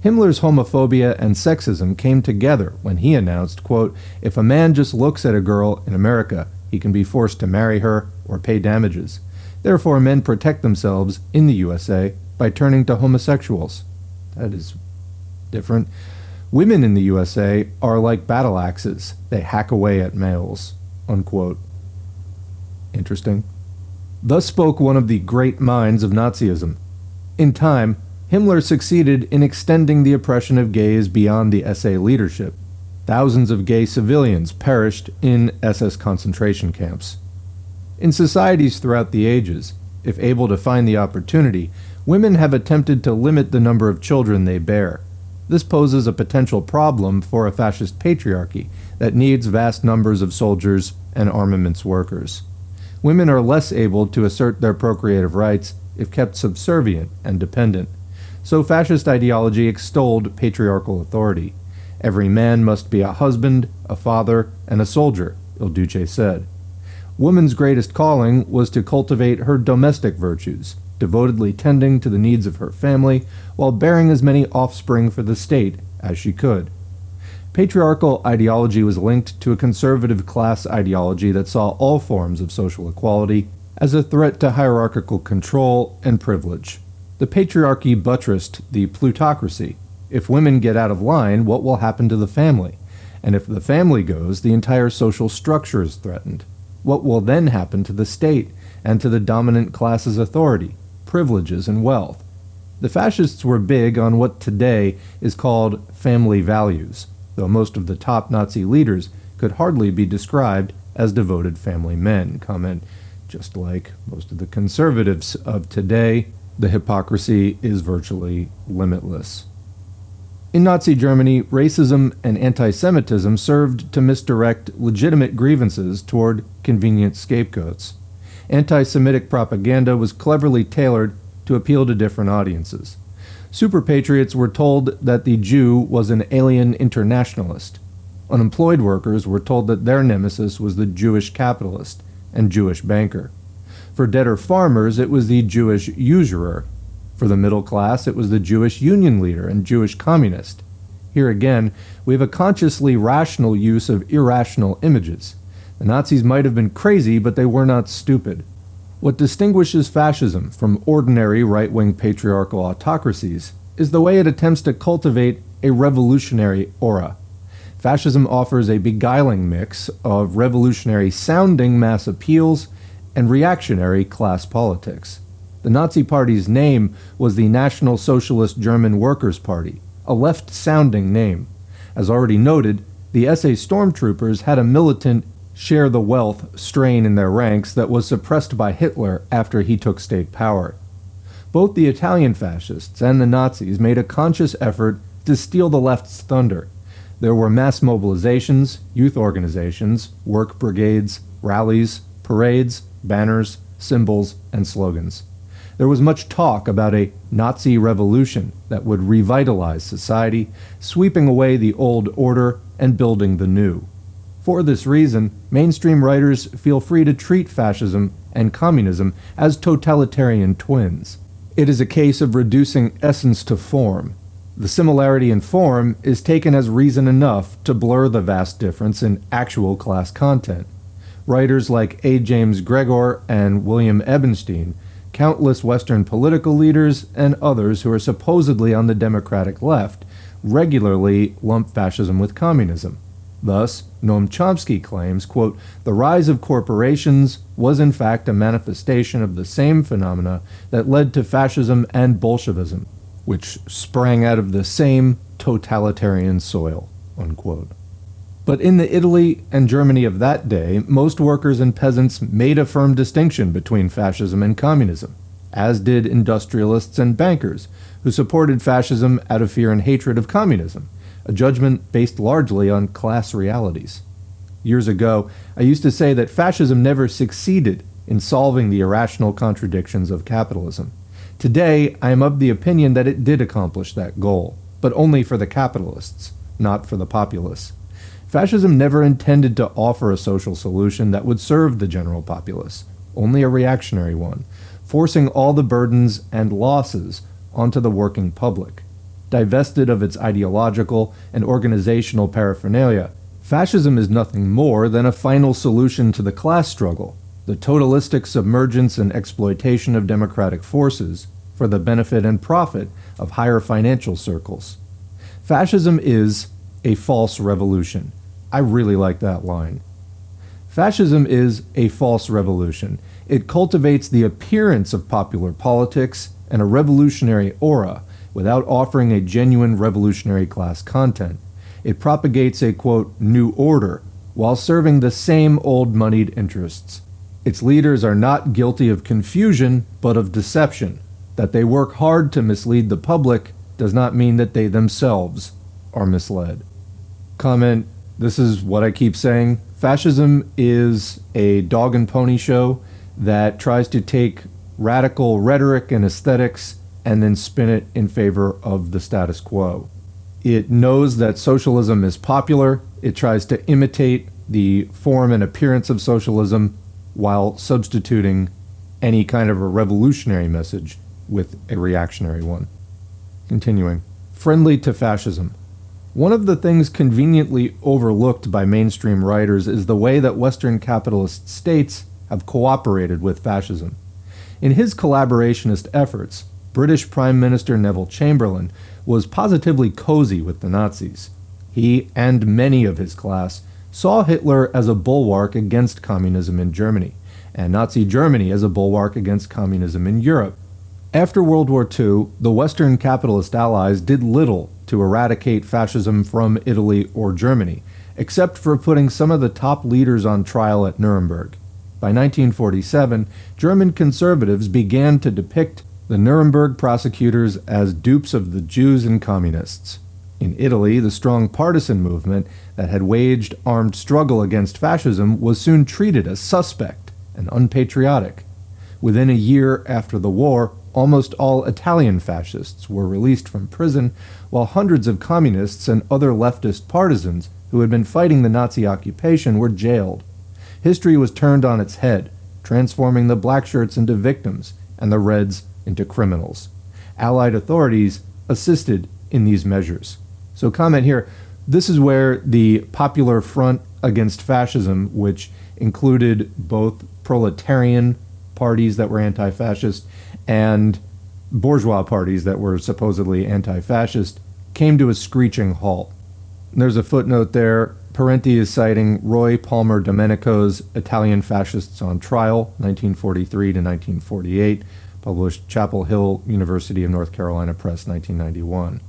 Himmler's homophobia and sexism came together when he announced, quote, if a man just looks at a girl in America, he can be forced to marry her or pay damages. Therefore, men protect themselves in the USA by turning to homosexuals. That is different. Women in the USA are like battle axes. They hack away at males, unquote. Interesting. Thus spoke one of the great minds of Nazism. In time, Himmler succeeded in extending the oppression of gays beyond the SA leadership. Thousands of gay civilians perished in SS concentration camps. In societies throughout the ages, if able to find the opportunity, women have attempted to limit the number of children they bear. This poses a potential problem for a fascist patriarchy that needs vast numbers of soldiers and armaments workers. Women are less able to assert their procreative rights if kept subservient and dependent. So fascist ideology extolled patriarchal authority. Every man must be a husband, a father, and a soldier, Il Duce said. Woman's greatest calling was to cultivate her domestic virtues, devotedly tending to the needs of her family while bearing as many offspring for the state as she could. Patriarchal ideology was linked to a conservative class ideology that saw all forms of social equality as a threat to hierarchical control and privilege. The patriarchy buttressed the plutocracy. If women get out of line, what will happen to the family? And if the family goes, the entire social structure is threatened. What will then happen to the state and to the dominant class's authority, privileges, and wealth? The fascists were big on what today is called family values, though most of the top Nazi leaders could hardly be described as devoted family men. Comment, just like most of the conservatives of today, the hypocrisy is virtually limitless. In Nazi Germany, racism and anti-Semitism served to misdirect legitimate grievances toward convenient scapegoats. Anti-Semitic propaganda was cleverly tailored to appeal to different audiences. Super-patriots were told that the Jew was an alien internationalist. Unemployed workers were told that their nemesis was the Jewish capitalist and Jewish banker. For debtor farmers, it was the Jewish usurer. For the middle class, it was the Jewish union leader and Jewish communist. Here again, we have a consciously rational use of irrational images. The Nazis might have been crazy, but they were not stupid. What distinguishes fascism from ordinary right-wing patriarchal autocracies is the way it attempts to cultivate a revolutionary aura. Fascism offers a beguiling mix of revolutionary-sounding mass appeals and reactionary class politics. The Nazi Party's name was the National Socialist German Workers' Party, a left-sounding name. As already noted, the SA stormtroopers had a militant share-the-wealth strain in their ranks that was suppressed by Hitler after he took state power. Both the Italian fascists and the Nazis made a conscious effort to steal the left's thunder. There were mass mobilizations, youth organizations, work brigades, rallies, parades, banners, symbols, and slogans. There was much talk about a Nazi revolution that would revitalize society, sweeping away the old order and building the new. For this reason, mainstream writers feel free to treat fascism and communism as totalitarian twins. It is a case of reducing essence to form. The similarity in form is taken as reason enough to blur the vast difference in actual class content. Writers like A. James Gregor and William Ebenstein, countless Western political leaders, and others who are supposedly on the democratic left regularly lump fascism with communism. Thus, Noam Chomsky claims, quote, "The rise of corporations was in fact a manifestation of the same phenomena that led to fascism and Bolshevism, which sprang out of the same totalitarian soil," unquote. But in the Italy and Germany of that day, most workers and peasants made a firm distinction between fascism and communism, as did industrialists and bankers, who supported fascism out of fear and hatred of communism, a judgment based largely on class realities. Years ago, I used to say that fascism never succeeded in solving the irrational contradictions of capitalism. Today, I am of the opinion that it did accomplish that goal, but only for the capitalists, not for the populace. Fascism never intended to offer a social solution that would serve the general populace, only a reactionary one, forcing all the burdens and losses onto the working public. Divested of its ideological and organizational paraphernalia, fascism is nothing more than a final solution to the class struggle, the totalistic submergence and exploitation of democratic forces for the benefit and profit of higher financial circles. Fascism is a false revolution. I really like that line. Fascism is a false revolution. It cultivates the appearance of popular politics and a revolutionary aura without offering a genuine revolutionary class content. It propagates a, quote, new order while serving the same old moneyed interests. Its leaders are not guilty of confusion, but of deception. That they work hard to mislead the public does not mean that they themselves are misled. Comment, this is what I keep saying. Fascism is a dog and pony show that tries to take radical rhetoric and aesthetics and then spin it in favor of the status quo. It knows that socialism is popular. It tries to imitate the form and appearance of socialism while substituting any kind of a revolutionary message with a reactionary one. Continuing. Friendly to fascism. One of the things conveniently overlooked by mainstream writers is the way that Western capitalist states have cooperated with fascism. In his collaborationist efforts, British Prime Minister Neville Chamberlain was positively cozy with the Nazis. He, and many of his class, saw Hitler as a bulwark against communism in Germany, and Nazi Germany as a bulwark against communism in Europe. After World War II, the Western capitalist allies did little to eradicate fascism from Italy or Germany, except for putting some of the top leaders on trial at Nuremberg. By 1947, German conservatives began to depict the Nuremberg prosecutors as dupes of the Jews and communists. In Italy, the strong partisan movement that had waged armed struggle against fascism was soon treated as suspect and unpatriotic. Within a year after the war, almost all Italian fascists were released from prison, while hundreds of communists and other leftist partisans who had been fighting the Nazi occupation were jailed. History was turned on its head, transforming the black shirts into victims and the reds into criminals. Allied authorities assisted in these measures. So comment here, this is where the Popular Front Against Fascism, which included both proletarian, parties that were anti-fascist and bourgeois parties that were supposedly anti-fascist came to a screeching halt. There's a footnote there. Parenti is citing Roy Palmer Domenico's Italian Fascists on Trial, 1943 to 1948, published Chapel Hill, University of North Carolina Press, 1991.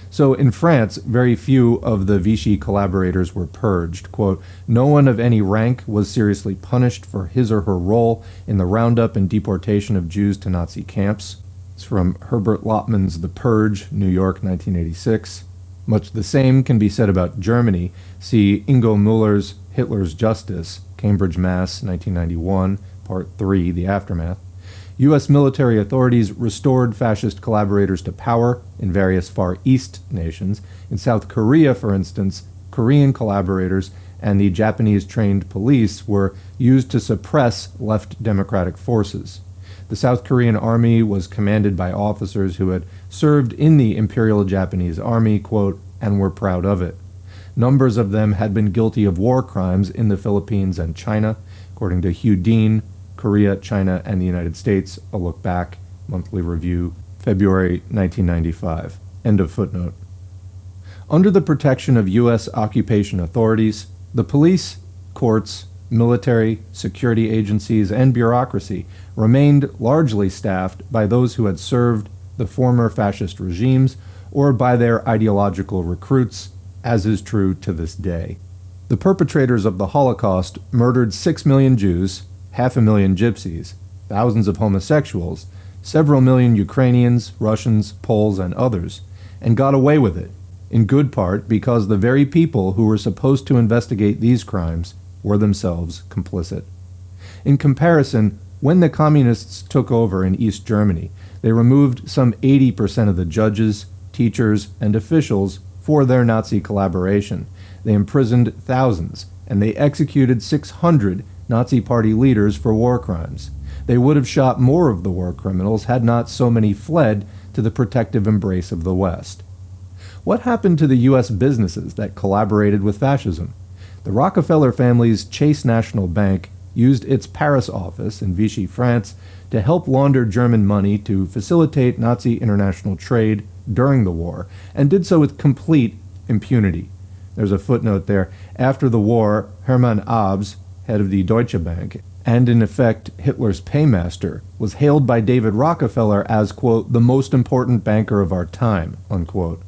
So in France, very few of the Vichy collaborators were purged. Quote, no one of any rank was seriously punished for his or her role in the roundup and deportation of Jews to Nazi camps. It's from Herbert Lotman's The Purge, New York, 1986. Much the same can be said about Germany. See Ingo Müller's Hitler's Justice, Cambridge, Mass., 1991, Part 3, The Aftermath. U.S. military authorities restored fascist collaborators to power in various Far East nations. In South Korea, for instance, Korean collaborators and the Japanese-trained police were used to suppress left democratic forces. The South Korean army was commanded by officers who had served in the Imperial Japanese Army, quote, and were proud of it. Numbers of them had been guilty of war crimes in the Philippines and China, according to Hugh Dean, Korea, China, and the United States, a look back, monthly review, February 1995. End of footnote. Under the protection of U.S. occupation authorities, the police, courts, military, security agencies, and bureaucracy remained largely staffed by those who had served the former fascist regimes or by their ideological recruits, as is true to this day. The perpetrators of the Holocaust murdered 6 million Jews, 500,000 gypsies, thousands of homosexuals, several million Ukrainians, Russians, Poles, and others, and got away with it, in good part because the very people who were supposed to investigate these crimes were themselves complicit. In comparison, when the communists took over in East Germany, they removed some 80% of the judges, teachers, and officials for their Nazi collaboration. They imprisoned thousands, and they executed 600 Nazi Party leaders for war crimes. They would have shot more of the war criminals had not so many fled to the protective embrace of the West. What happened to the U.S. businesses that collaborated with fascism? The Rockefeller family's Chase National Bank used its Paris office in Vichy, France, to help launder German money to facilitate Nazi international trade during the war, and did so with complete impunity. There's a footnote there. After the war, Hermann Abs, head of the Deutsche Bank, and in effect Hitler's paymaster, was hailed by David Rockefeller as, quote, the most important banker of our time, unquote.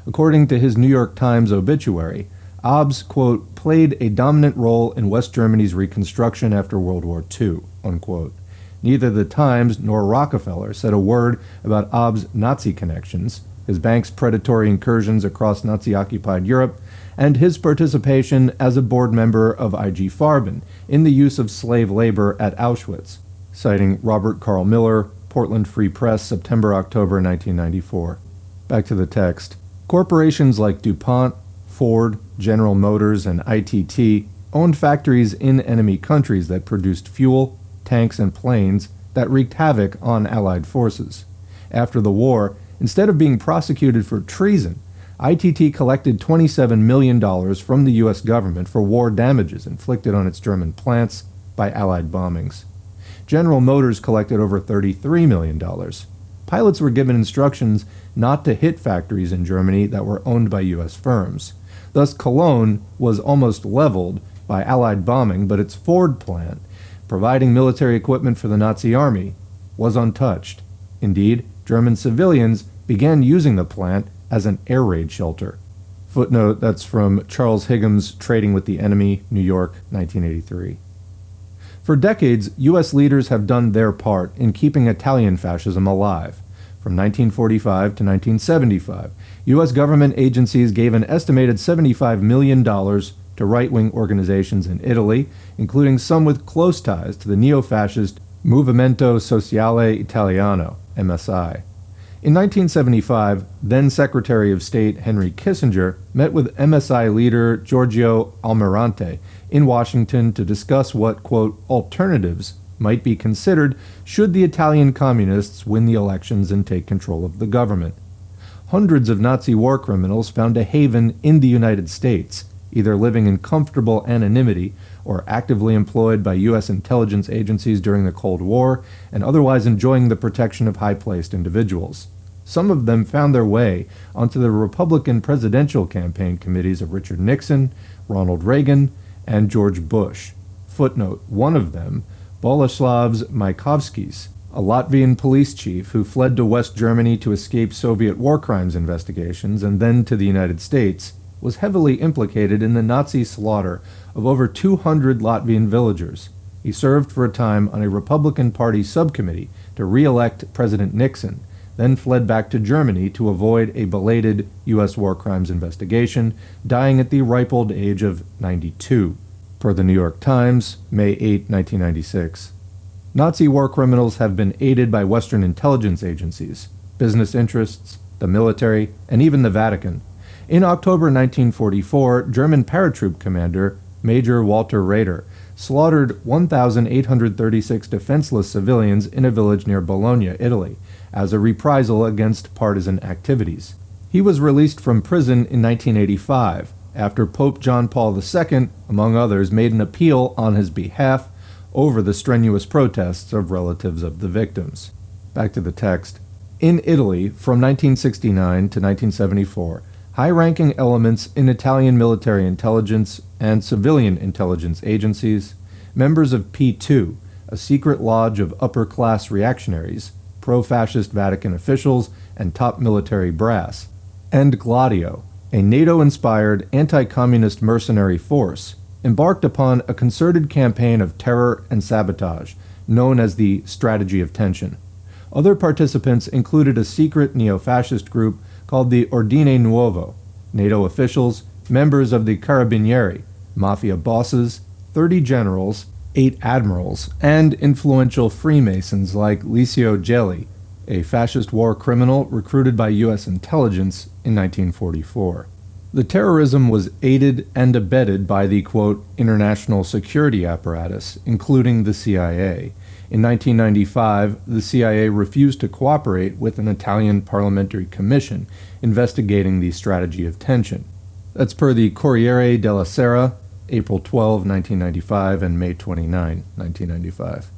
According to his New York Times obituary, Abs, quote, played a dominant role in West Germany's reconstruction after World War II, unquote. Neither the Times nor Rockefeller said a word about Abs' Nazi connections, his bank's predatory incursions across Nazi-occupied Europe, and his participation as a board member of IG Farben in the use of slave labor at Auschwitz, citing Robert Carl Miller, Portland Free Press, September-October 1994. Back to the text. Corporations like DuPont, Ford, General Motors, and ITT owned factories in enemy countries that produced fuel, tanks, and planes that wreaked havoc on Allied forces. After the war, instead of being prosecuted for treason, ITT collected $27 million from the U.S. government for war damages inflicted on its German plants by Allied bombings. General Motors collected over $33 million. Pilots were given instructions not to hit factories in Germany that were owned by U.S. firms. Thus, Cologne was almost leveled by Allied bombing, but its Ford plant, providing military equipment for the Nazi army, was untouched. Indeed, German civilians began using the plant as an air raid shelter. Footnote, that's from Charles Higgins's Trading with the Enemy, New York, 1983. For decades, U.S. leaders have done their part in keeping Italian fascism alive. From 1945 to 1975, U.S. government agencies gave an estimated $75 million to right-wing organizations in Italy, including some with close ties to the neo-fascist Movimento Sociale Italiano, MSI. In 1975, then-Secretary of State Henry Kissinger met with MSI leader Giorgio Almirante in Washington to discuss what, quote, alternatives might be considered should the Italian communists win the elections and take control of the government. Hundreds of Nazi war criminals found a haven in the United States, either living in comfortable anonymity or actively employed by U.S. intelligence agencies during the Cold War and otherwise enjoying the protection of high-placed individuals. Some of them found their way onto the Republican presidential campaign committees of Richard Nixon, Ronald Reagan, and George Bush. Footnote, one of them, Boleslavs Maikovskis, a Latvian police chief who fled to West Germany to escape Soviet war crimes investigations and then to the United States, was heavily implicated in the Nazi slaughter of over 200 Latvian villagers. He served for a time on a Republican Party subcommittee to re-elect President Nixon, then fled back to Germany to avoid a belated U.S. war crimes investigation, dying at the ripe old age of 92. Per the New York Times, May 8, 1996. Nazi war criminals have been aided by Western intelligence agencies, business interests, the military, and even the Vatican. In October 1944, German paratroop commander Major Walter Raeder slaughtered 1,836 defenseless civilians in a village near Bologna, Italy, as a reprisal against partisan activities. He was released from prison in 1985, after Pope John Paul II, among others, made an appeal on his behalf over the strenuous protests of relatives of the victims. Back to the text. In Italy, from 1969 to 1974, high-ranking elements in Italian military intelligence and civilian intelligence agencies, members of P2, a secret lodge of upper-class reactionaries, pro-fascist Vatican officials, and top military brass, and Gladio, a NATO-inspired anti-communist mercenary force, embarked upon a concerted campaign of terror and sabotage, known as the Strategy of Tension. Other participants included a secret neo-fascist group called the Ordine Nuovo, NATO officials, members of the Carabinieri, mafia bosses, 30 generals, 8 admirals, and influential Freemasons like Licio Gelli, a fascist war criminal recruited by U.S. intelligence in 1944. The terrorism was aided and abetted by the, quote, international security apparatus, including the CIA. In 1995, the CIA refused to cooperate with an Italian parliamentary commission investigating the Strategy of Tension. That's per the Corriere della Sera, April 12, 1995, and May 29, 1995.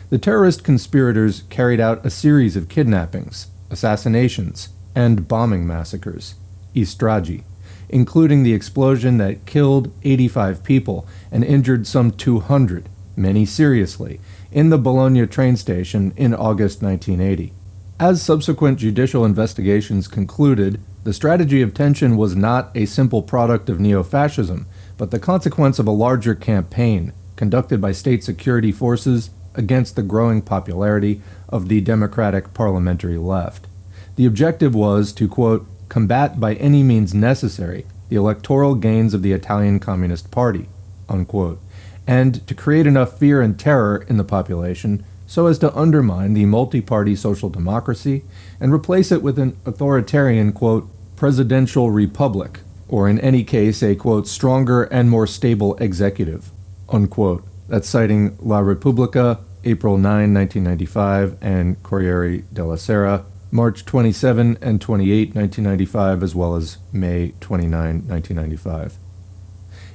The terrorist conspirators carried out a series of kidnappings, assassinations, and bombing massacres, stragi, including the explosion that killed 85 people and injured some 200, many seriously, in the Bologna train station in August 1980. As subsequent judicial investigations concluded, the Strategy of Tension was not a simple product of neo-fascism, but the consequence of a larger campaign conducted by state security forces against the growing popularity of the democratic parliamentary left. The objective was to, quote, combat by any means necessary the electoral gains of the Italian Communist Party, unquote, and to create enough fear and terror in the population so as to undermine the multi-party social democracy and replace it with an authoritarian, quote, presidential republic, or in any case a, quote, stronger and more stable executive, unquote. That's citing La Repubblica, April 9, 1995, and Corriere della Sera, March 27 and 28, 1995, as well as May 29, 1995.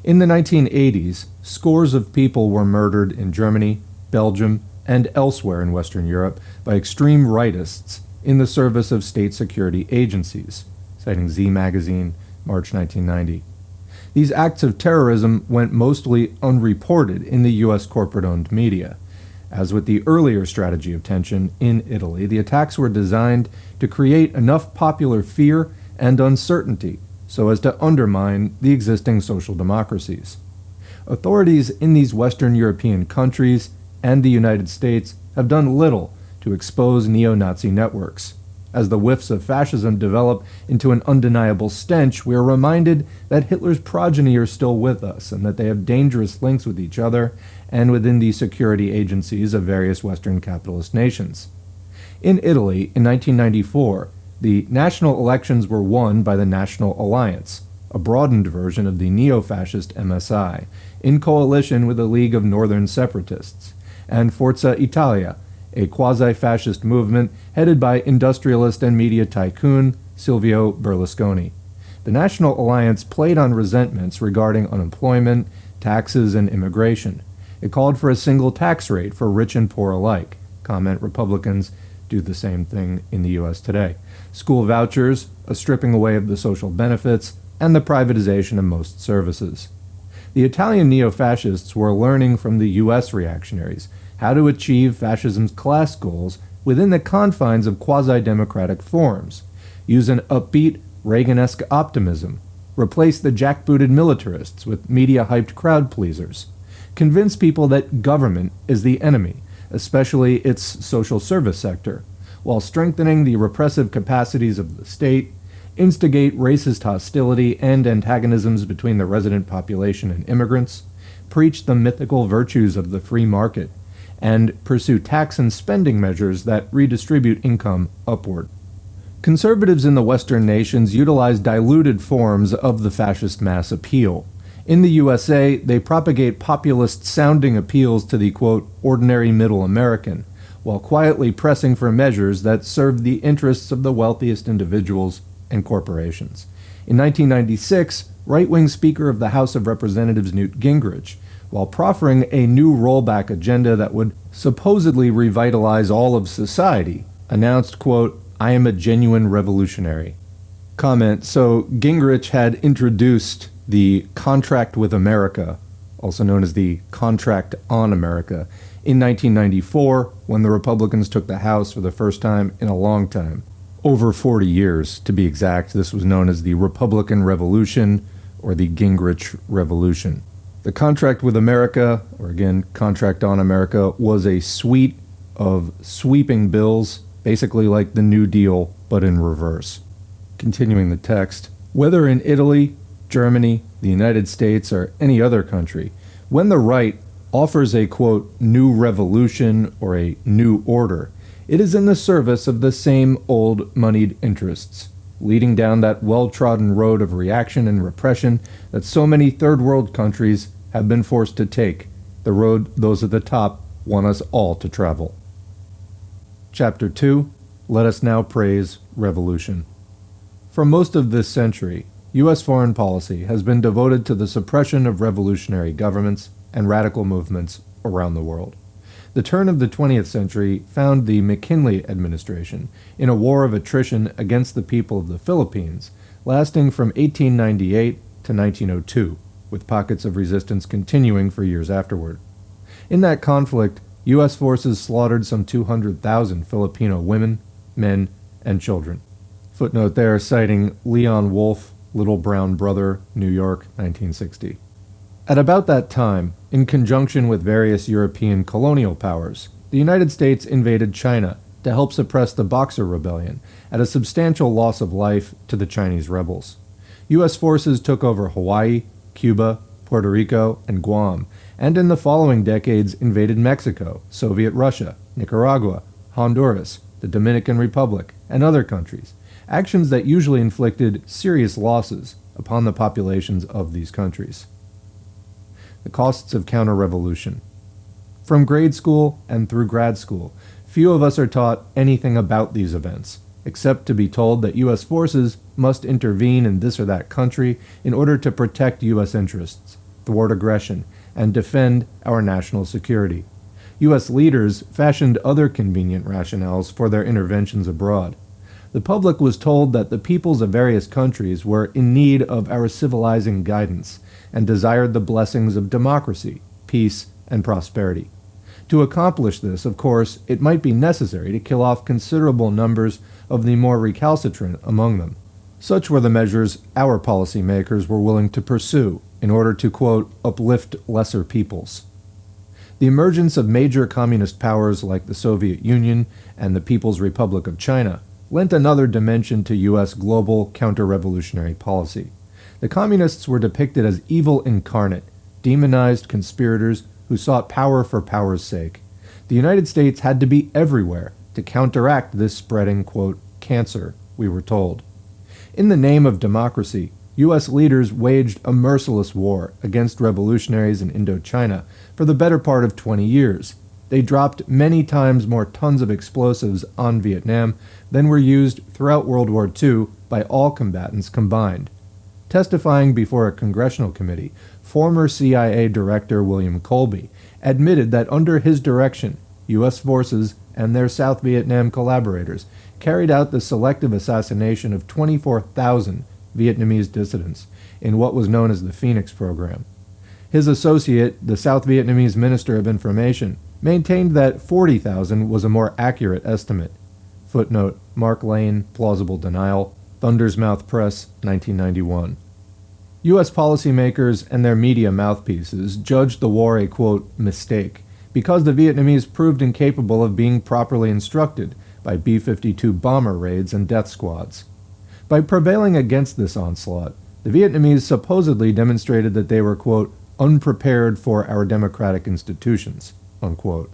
In the 1980s, scores of people were murdered in Germany, Belgium, and elsewhere in Western Europe by extreme rightists in the service of state security agencies, citing Z Magazine, March 1990. These acts of terrorism went mostly unreported in the U.S. corporate-owned media. As with the earlier Strategy of Tension in Italy, the attacks were designed to create enough popular fear and uncertainty so as to undermine the existing social democracies. Authorities in these Western European countries and the United States have done little to expose neo-Nazi networks. As the whiffs of fascism develop into an undeniable stench, we are reminded that Hitler's progeny are still with us and that they have dangerous links with each other and within the security agencies of various Western capitalist nations. In Italy, in 1994, the national elections were won by the National Alliance, a broadened version of the neo-fascist MSI, in coalition with the League of Northern Separatists, and Forza Italia, a quasi-fascist movement headed by industrialist and media tycoon Silvio Berlusconi. The National Alliance played on resentments regarding unemployment, taxes, and immigration. It called for a single tax rate for rich and poor alike. Comment Republicans do the same thing in the U.S. today. School vouchers, a stripping away of the social benefits, and the privatization of most services. The Italian neo-fascists were learning from the U.S. reactionaries how to achieve fascism's class goals within the confines of quasi-democratic forms, use an upbeat, Reagan-esque optimism, replace the jackbooted militarists with media-hyped crowd-pleasers, convince people that government is the enemy, especially its social service sector, while strengthening the repressive capacities of the state, instigate racist hostility and antagonisms between the resident population and immigrants, preach the mythical virtues of the free market, and pursue tax and spending measures that redistribute income upward. Conservatives in the Western nations utilize diluted forms of the fascist mass appeal. In the USA, they propagate populist-sounding appeals to the, quote, ordinary middle American, while quietly pressing for measures that serve the interests of the wealthiest individuals and corporations. In 1996, right-wing Speaker of the House of Representatives Newt Gingrich, while proffering a new rollback agenda that would supposedly revitalize all of society, announced, quote, I am a genuine revolutionary. Comment, so Gingrich had introduced the Contract with America, also known as the Contract on America, in 1994 when the Republicans took the House for the first time in a long time. Over 40 years, to be exact. This was known as the Republican Revolution or the Gingrich Revolution. The Contract with America, or again, Contract on America, was a suite of sweeping bills, basically like the New Deal, but in reverse. Continuing the text, whether in Italy, Germany, the United States, or any other country, when the right offers a, quote, new revolution or a new order, it is in the service of the same old moneyed interests, leading down that well-trodden road of reaction and repression that so many third world countries have been forced to take, the road those at the top want us all to travel. Chapter 2, Let Us Now Praise Revolution. For most of this century, U.S. foreign policy has been devoted to the suppression of revolutionary governments and radical movements around the world. The turn of the 20th century found the McKinley administration in a war of attrition against the people of the Philippines, lasting from 1898 to 1902, with pockets of resistance continuing for years afterward. In that conflict, U.S. forces slaughtered some 200,000 Filipino women, men, and children. Footnote there, citing Leon Wolfe, Little Brown Brother, New York, 1960. At about that time, in conjunction with various European colonial powers, the United States invaded China to help suppress the Boxer Rebellion at a substantial loss of life to the Chinese rebels. U.S. forces took over Hawaii, Cuba, Puerto Rico, and Guam, and in the following decades invaded Mexico, Soviet Russia, Nicaragua, Honduras, the Dominican Republic, and other countries, actions that usually inflicted serious losses upon the populations of these countries. The Costs of Counterrevolution. From grade school and through grad school, few of us are taught anything about these events, except to be told that U.S. forces must intervene in this or that country in order to protect U.S. interests, thwart aggression, and defend our national security. U.S. leaders fashioned other convenient rationales for their interventions abroad. The public was told that the peoples of various countries were in need of our civilizing guidance and desired the blessings of democracy, peace, and prosperity. To accomplish this, of course, it might be necessary to kill off considerable numbers of the more recalcitrant among them. Such were the measures our policymakers were willing to pursue in order to, quote, uplift lesser peoples. The emergence of major communist powers like the Soviet Union and the People's Republic of China lent another dimension to U.S. global counter-revolutionary policy. The communists were depicted as evil incarnate, demonized conspirators who sought power for power's sake. The United States had to be everywhere to counteract this spreading, quote, cancer, we were told. In the name of democracy, U.S. leaders waged a merciless war against revolutionaries in Indochina for the better part of 20 years. They dropped many times more tons of explosives on Vietnam than were used throughout World War II by all combatants combined. Testifying before a congressional committee, former CIA Director William Colby admitted that under his direction, U.S. forces and their South Vietnam collaborators carried out the selective assassination of 24,000 Vietnamese dissidents in what was known as the Phoenix Program. His associate, the South Vietnamese Minister of Information, maintained that 40,000 was a more accurate estimate. Footnote, Mark Lane, Plausible Denial, Thunder's Mouth Press, 1991. U.S. policymakers and their media mouthpieces judged the war a, quote, mistake, because the Vietnamese proved incapable of being properly instructed by B-52 bomber raids and death squads. By prevailing against this onslaught, the Vietnamese supposedly demonstrated that they were, quote, unprepared for our democratic institutions, unquote.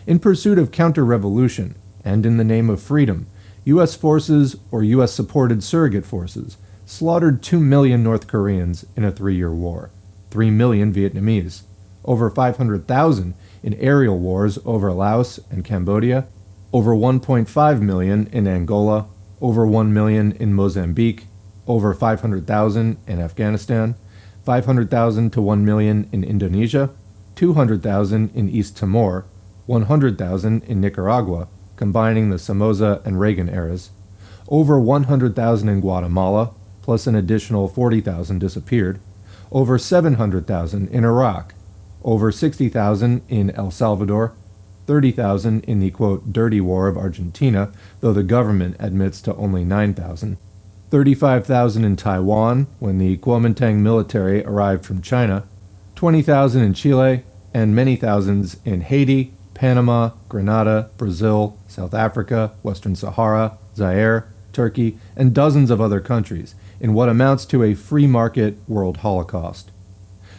In pursuit of counter-revolution, and in the name of freedom, U.S. forces or U.S.-supported surrogate forces slaughtered 2 million North Koreans in a 3-year war, 3 million Vietnamese, over 500,000 in aerial wars over Laos and Cambodia, over 1.5 million in Angola, over 1 million in Mozambique, over 500,000 in Afghanistan, 500,000 to 1 million in Indonesia, 200,000 in East Timor, 100,000 in Nicaragua, combining the Somoza and Reagan eras, over 100,000 in Guatemala, plus an additional 40,000 disappeared, over 700,000 in Iraq, over 60,000 in El Salvador, 30,000 in the, quote, dirty war of Argentina, though the government admits to only 9,000, 35,000 in Taiwan when the Kuomintang military arrived from China, 20,000 in Chile, and many thousands in Haiti, Panama, Grenada, Brazil, South Africa, Western Sahara, Zaire, Turkey, and dozens of other countries, in what amounts to a free market world holocaust.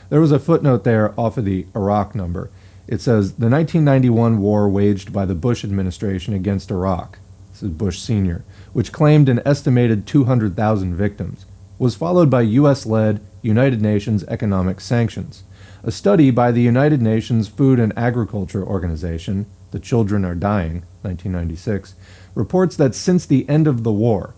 There was a footnote there off of the Iraq number. It says, the 1991 war waged by the Bush administration against Iraq, this is Bush Sr., which claimed an estimated 200,000 victims, was followed by U.S.-led United Nations economic sanctions. A study by the United Nations Food and Agriculture Organization, The Children Are Dying, 1996, reports that since the end of the war,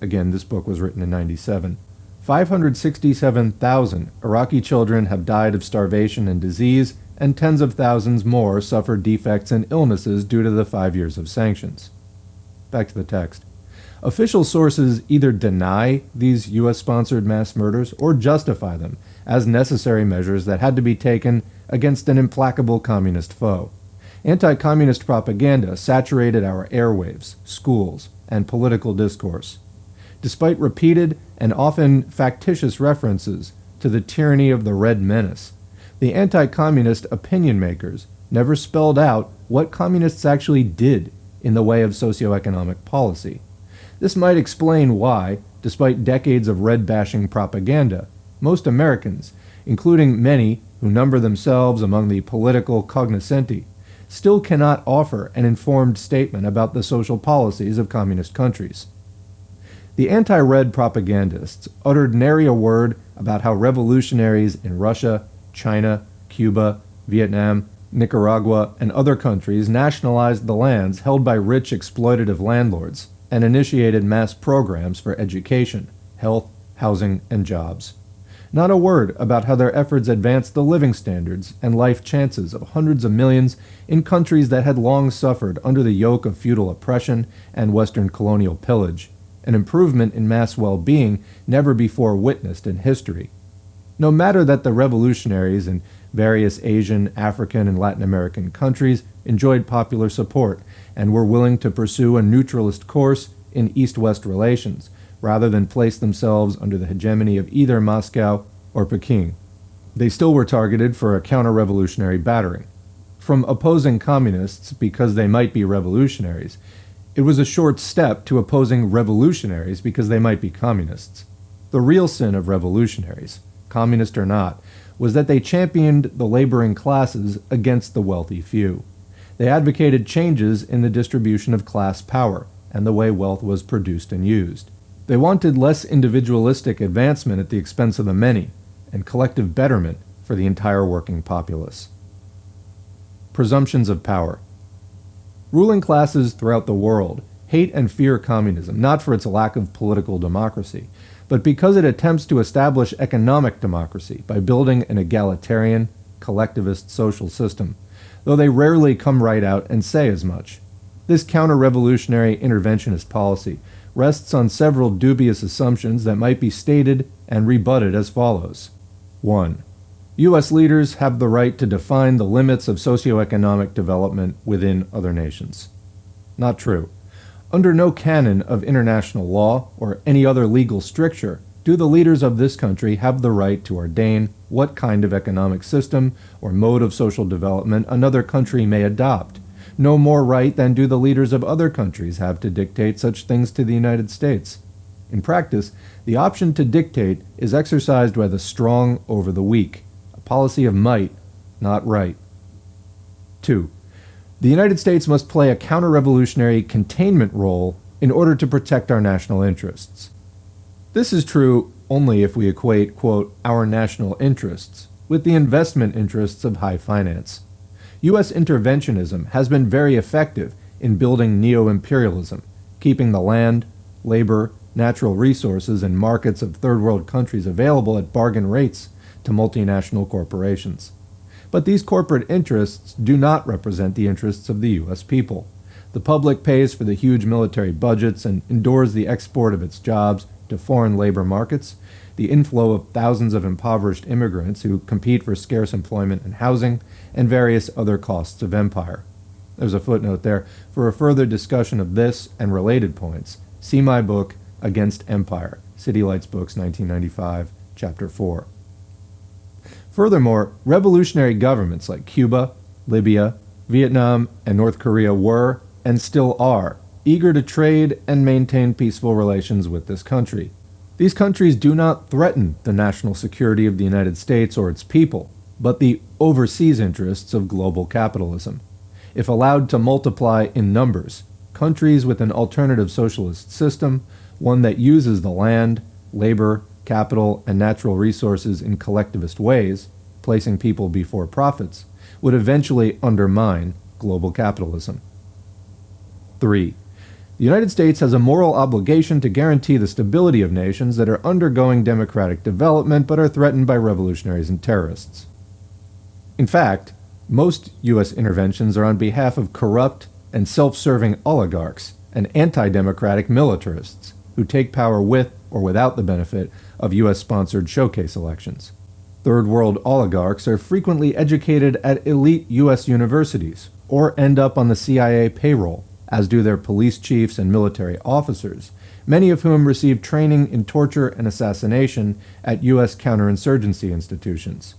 again, this book was written in 97, 567,000 Iraqi children have died of starvation and disease, and tens of thousands more suffered defects and illnesses due to the 5 years of sanctions. Back to the text. Official sources either deny these U.S.-sponsored mass murders or justify them as necessary measures that had to be taken against an implacable communist foe. Anti-communist propaganda saturated our airwaves, schools, and political discourse. Despite repeated and often factitious references to the tyranny of the Red Menace, the anti-communist opinion makers never spelled out what communists actually did in the way of socioeconomic policy. This might explain why, despite decades of red-bashing propaganda, most Americans, including many who number themselves among the political cognoscenti, still cannot offer an informed statement about the social policies of communist countries. The anti-red propagandists uttered nary a word about how revolutionaries in Russia, China, Cuba, Vietnam, Nicaragua, and other countries nationalized the lands held by rich exploitative landlords and initiated mass programs for education, health, housing, and jobs. Not a word about how their efforts advanced the living standards and life chances of hundreds of millions in countries that had long suffered under the yoke of feudal oppression and Western colonial pillage, an improvement in mass well-being never before witnessed in history. No matter that the revolutionaries in various Asian, African, and Latin American countries enjoyed popular support and were willing to pursue a neutralist course in East-West relations, rather than place themselves under the hegemony of either Moscow or Peking. They still were targeted for a counter-revolutionary battering. From opposing communists because they might be revolutionaries, it was a short step to opposing revolutionaries because they might be communists. The real sin of revolutionaries, communist or not, was that they championed the laboring classes against the wealthy few. They advocated changes in the distribution of class power and the way wealth was produced and used. They wanted less individualistic advancement at the expense of the many, and collective betterment for the entire working populace. Presumptions of Power. Ruling classes throughout the world hate and fear communism, not for its lack of political democracy, but because it attempts to establish economic democracy by building an egalitarian, collectivist social system, though they rarely come right out and say as much. This counter-revolutionary interventionist policy rests on several dubious assumptions that might be stated and rebutted as follows. 1. U.S. leaders have the right to define the limits of socioeconomic development within other nations. Not true. Under no canon of international law or any other legal stricture do the leaders of this country have the right to ordain what kind of economic system or mode of social development another country may adopt. No more right than do the leaders of other countries have to dictate such things to the United States. In practice, the option to dictate is exercised by the strong over the weak, a policy of might, not right. 2. The United States must play a counter-revolutionary containment role in order to protect our national interests. This is true only if we equate, quote, our national interests with the investment interests of high finance. U.S. interventionism has been very effective in building neo-imperialism, keeping the land, labor, natural resources, and markets of third-world countries available at bargain rates to multinational corporations. But these corporate interests do not represent the interests of the U.S. people. The public pays for the huge military budgets and endures the export of its jobs to foreign labor markets, the inflow of thousands of impoverished immigrants who compete for scarce employment and housing, and various other costs of empire. There's a footnote there. For a further discussion of this and related points, see my book, Against Empire, City Lights Books, 1995, Chapter 4. Furthermore, revolutionary governments like Cuba, Libya, Vietnam, and North Korea were, and still are, eager to trade and maintain peaceful relations with this country. These countries do not threaten the national security of the United States or its people, but the overseas interests of global capitalism. If allowed to multiply in numbers, countries with an alternative socialist system, one that uses the land, labor, capital, and natural resources in collectivist ways, placing people before profits, would eventually undermine global capitalism. 3. The United States has a moral obligation to guarantee the stability of nations that are undergoing democratic development but are threatened by revolutionaries and terrorists. In fact, most U.S. interventions are on behalf of corrupt and self-serving oligarchs and anti-democratic militarists who take power with or without the benefit of U.S.-sponsored showcase elections. Third world oligarchs are frequently educated at elite U.S. universities or end up on the CIA payroll, as do their police chiefs and military officers, many of whom receive training in torture and assassination at U.S. counterinsurgency institutions.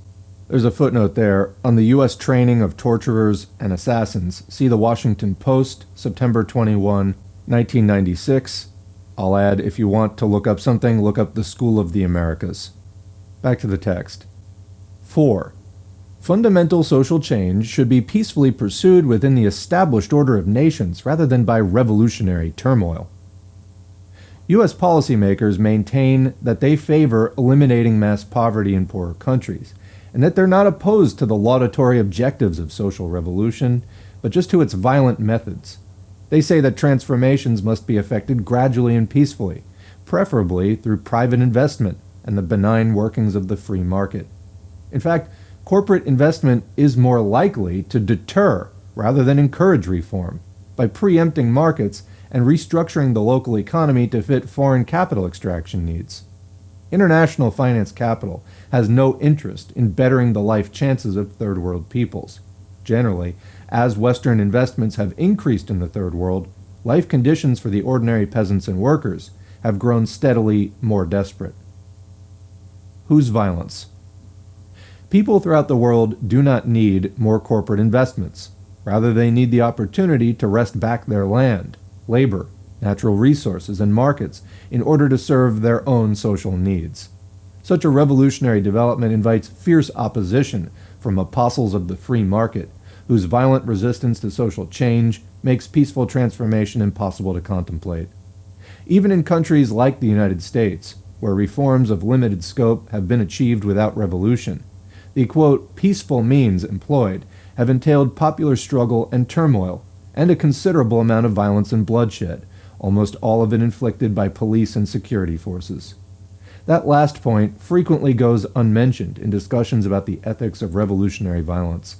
There's a footnote there. On the U.S. training of torturers and assassins, see the Washington Post, September 21, 1996. I'll add, if you want to look up something, look up the School of the Americas. Back to the text. 4. Fundamental social change should be peacefully pursued within the established order of nations rather than by revolutionary turmoil. U.S. policymakers maintain that they favor eliminating mass poverty in poorer countries, and that they're not opposed to the laudatory objectives of social revolution, but just to its violent methods. They say that transformations must be effected gradually and peacefully, preferably through private investment and the benign workings of the free market. In fact, corporate investment is more likely to deter rather than encourage reform by preempting markets and restructuring the local economy to fit foreign capital extraction needs. International finance capital has no interest in bettering the life chances of third world peoples. Generally, as Western investments have increased in the third world, life conditions for the ordinary peasants and workers have grown steadily more desperate. Whose violence? People throughout the world do not need more corporate investments. Rather, they need the opportunity to wrest back their land, labor, natural resources, and markets in order to serve their own social needs. Such a revolutionary development invites fierce opposition from apostles of the free market, whose violent resistance to social change makes peaceful transformation impossible to contemplate. Even in countries like the United States, where reforms of limited scope have been achieved without revolution, the, quote, peaceful means employed have entailed popular struggle and turmoil, and a considerable amount of violence and bloodshed, almost all of it inflicted by police and security forces. That last point frequently goes unmentioned in discussions about the ethics of revolutionary violence.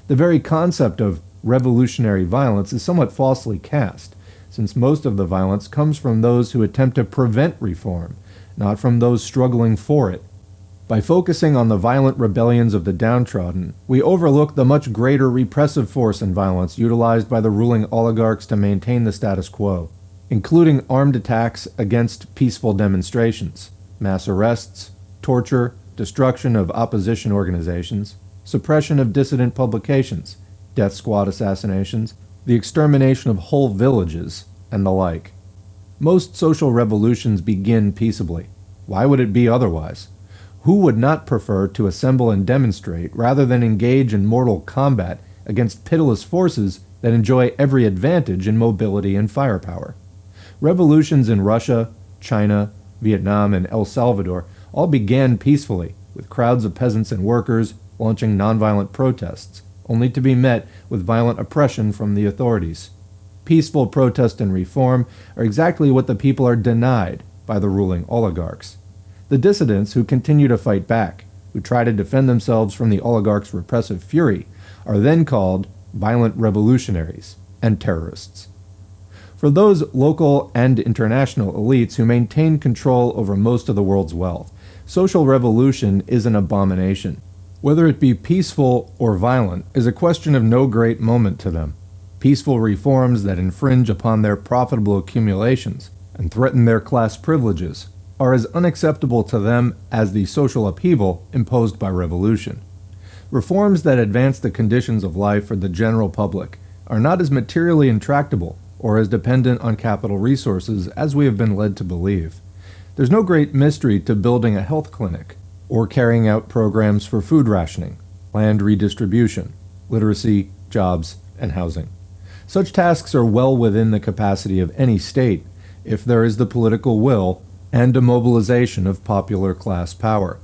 The very concept of revolutionary violence is somewhat falsely cast, since most of the violence comes from those who attempt to prevent reform, not from those struggling for it. By focusing on the violent rebellions of the downtrodden, we overlook the much greater repressive force and violence utilized by the ruling oligarchs to maintain the status quo, including armed attacks against peaceful demonstrations, mass arrests, torture, destruction of opposition organizations, suppression of dissident publications, death squad assassinations, the extermination of whole villages, and the like. Most social revolutions begin peaceably. Why would it be otherwise? Who would not prefer to assemble and demonstrate rather than engage in mortal combat against pitiless forces that enjoy every advantage in mobility and firepower? Revolutions in Russia, China, Vietnam, and El Salvador all began peacefully, with crowds of peasants and workers launching nonviolent protests, only to be met with violent oppression from the authorities. Peaceful protest and reform are exactly what the people are denied by the ruling oligarchs. The dissidents who continue to fight back, who try to defend themselves from the oligarchs' repressive fury, are then called violent revolutionaries and terrorists. For those local and international elites who maintain control over most of the world's wealth, social revolution is an abomination. Whether it be peaceful or violent is a question of no great moment to them. Peaceful reforms that infringe upon their profitable accumulations and threaten their class privileges are as unacceptable to them as the social upheaval imposed by revolution. Reforms that advance the conditions of life for the general public are not as materially intractable or as dependent on capital resources as we have been led to believe. There's no great mystery to building a health clinic, or carrying out programs for food rationing, land redistribution, literacy, jobs, and housing. Such tasks are well within the capacity of any state if there is the political will and a mobilization of popular class power.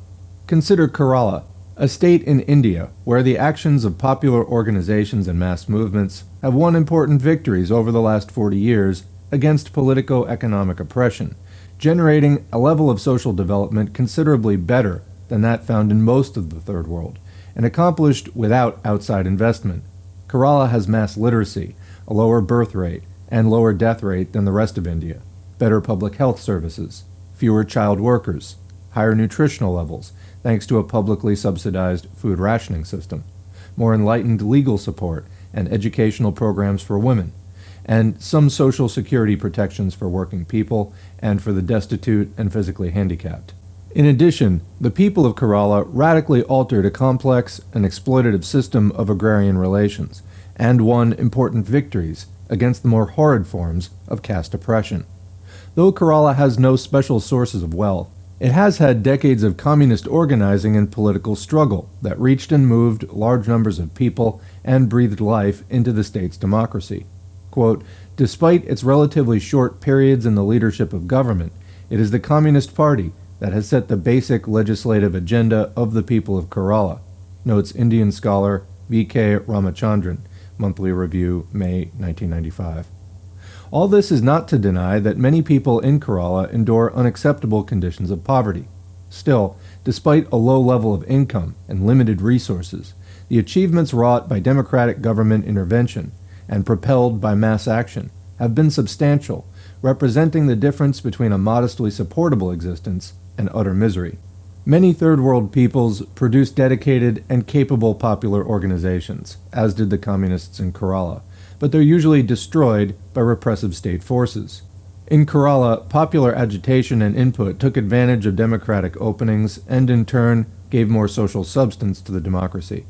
Consider Kerala, a state in India where the actions of popular organizations and mass movements have won important victories over the last 40 years against politico-economic oppression, generating a level of social development considerably better than that found in most of the Third World, and accomplished without outside investment. Kerala has mass literacy, a lower birth rate, and lower death rate than the rest of India, better public health services, fewer child workers, higher nutritional levels, thanks to a publicly subsidized food rationing system, more enlightened legal support and educational programs for women, and some social security protections for working people and for the destitute and physically handicapped. In addition, the people of Kerala radically altered a complex and exploitative system of agrarian relations, and won important victories against the more horrid forms of caste oppression. Though Kerala has no special sources of wealth, it has had decades of communist organizing and political struggle that reached and moved large numbers of people and breathed life into the state's democracy. Quote, "Despite its relatively short periods in the leadership of government, it is the Communist Party that has set the basic legislative agenda of the people of Kerala," notes Indian scholar V.K. Ramachandran, Monthly Review, May 1995. All this is not to deny that many people in Kerala endure unacceptable conditions of poverty. Still, despite a low level of income and limited resources, the achievements wrought by democratic government intervention and propelled by mass action have been substantial, representing the difference between a modestly supportable existence and utter misery. Many Third World peoples produce dedicated and capable popular organizations, as did the communists in Kerala, but they're usually destroyed by repressive state forces. In Kerala, popular agitation and input took advantage of democratic openings and in turn gave more social substance to the democracy.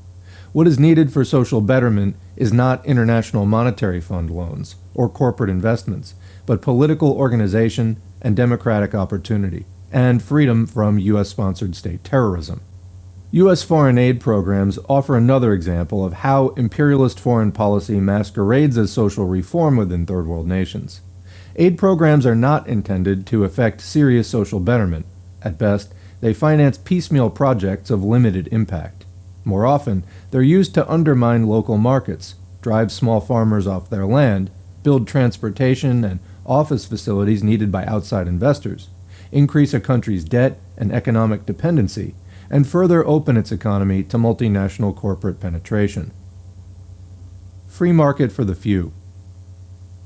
What is needed for social betterment is not International Monetary Fund loans or corporate investments, but political organization and democratic opportunity, and freedom from U.S.-sponsored state terrorism. U.S. foreign aid programs offer another example of how imperialist foreign policy masquerades as social reform within Third World nations. Aid programs are not intended to effect serious social betterment. At best, they finance piecemeal projects of limited impact. More often, they're used to undermine local markets, drive small farmers off their land, build transportation and office facilities needed by outside investors, increase a country's debt and economic dependency, and further open its economy to multinational corporate penetration. Free market for the few.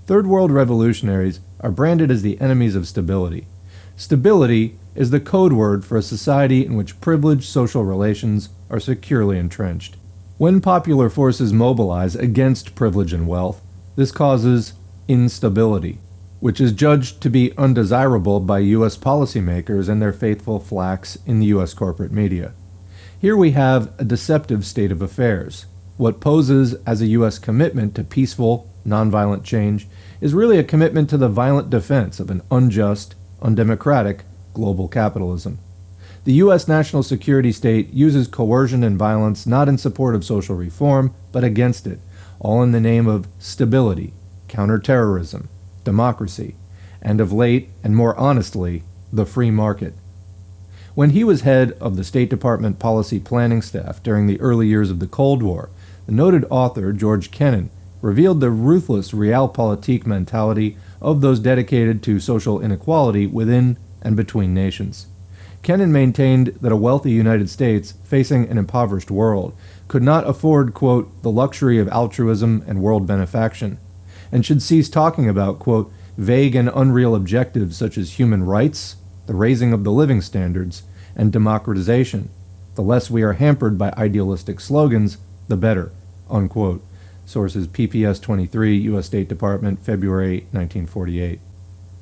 Third world revolutionaries are branded as the enemies of stability. Stability is the code word for a society in which privileged social relations are securely entrenched. When popular forces mobilize against privilege and wealth, this causes instability, which is judged to be undesirable by U.S. policymakers and their faithful flacks in the U.S. corporate media. Here we have a deceptive state of affairs. What poses as a U.S. commitment to peaceful, nonviolent change is really a commitment to the violent defense of an unjust, undemocratic global capitalism. The U.S. national security state uses coercion and violence not in support of social reform, but against it, all in the name of stability, counterterrorism, democracy, and of late, and more honestly, the free market. When he was head of the State Department policy planning staff during the early years of the Cold War, the noted author George Kennan revealed the ruthless realpolitik mentality of those dedicated to social inequality within and between nations. Kennan maintained that a wealthy United States facing an impoverished world could not afford, quote, the luxury of altruism and world benefaction, and should cease talking about, quote, vague and unreal objectives such as human rights, the raising of the living standards, and democratization. The less we are hampered by idealistic slogans, the better, unquote. Sources PPS 23, U.S. State Department, February 1948.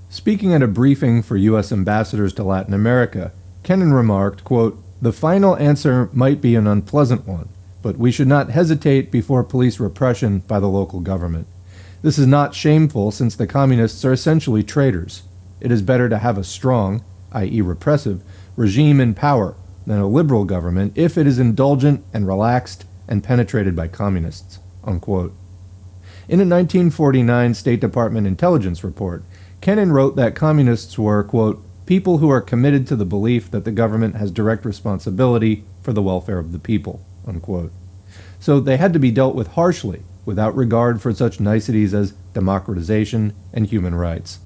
Speaking at a briefing for U.S. ambassadors to Latin America, Kennan remarked, quote, the final answer might be an unpleasant one, but we should not hesitate before police repression by the local government. This is not shameful since the communists are essentially traitors. It is better to have a strong, i.e. repressive, regime in power than a liberal government if it is indulgent and relaxed and penetrated by communists, unquote. In a 1949 State Department intelligence report, Kennan wrote that communists were, quote, people who are committed to the belief that the government has direct responsibility for the welfare of the people, unquote. So they had to be dealt with harshly, without regard for such niceties as democratization and human rights.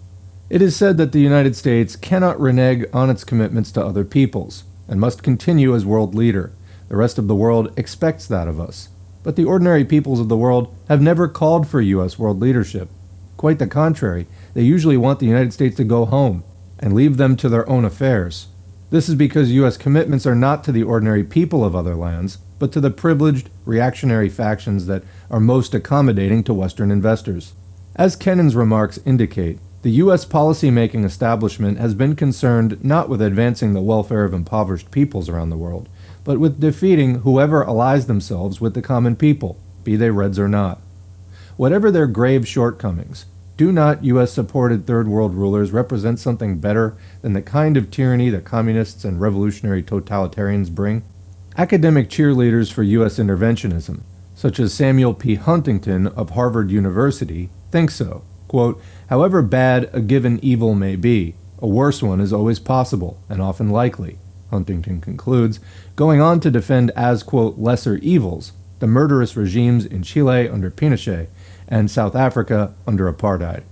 It is said that the United States cannot renege on its commitments to other peoples, and must continue as world leader. The rest of the world expects that of us. But the ordinary peoples of the world have never called for U.S. world leadership. Quite the contrary, they usually want the United States to go home and leave them to their own affairs. This is because U.S. commitments are not to the ordinary people of other lands, but to the privileged, reactionary factions that are most accommodating to Western investors. As Kennan's remarks indicate, the U.S. policy-making establishment has been concerned not with advancing the welfare of impoverished peoples around the world, but with defeating whoever allies themselves with the common people, be they Reds or not. Whatever their grave shortcomings, do not U.S.-supported Third World rulers represent something better than the kind of tyranny that communists and revolutionary totalitarians bring? Academic cheerleaders for U.S. interventionism, such as Samuel P. Huntington of Harvard University, think so. Quote, however bad a given evil may be, a worse one is always possible and often likely, Huntington concludes, going on to defend as, quote, lesser evils the murderous regimes in Chile under Pinochet and South Africa under apartheid.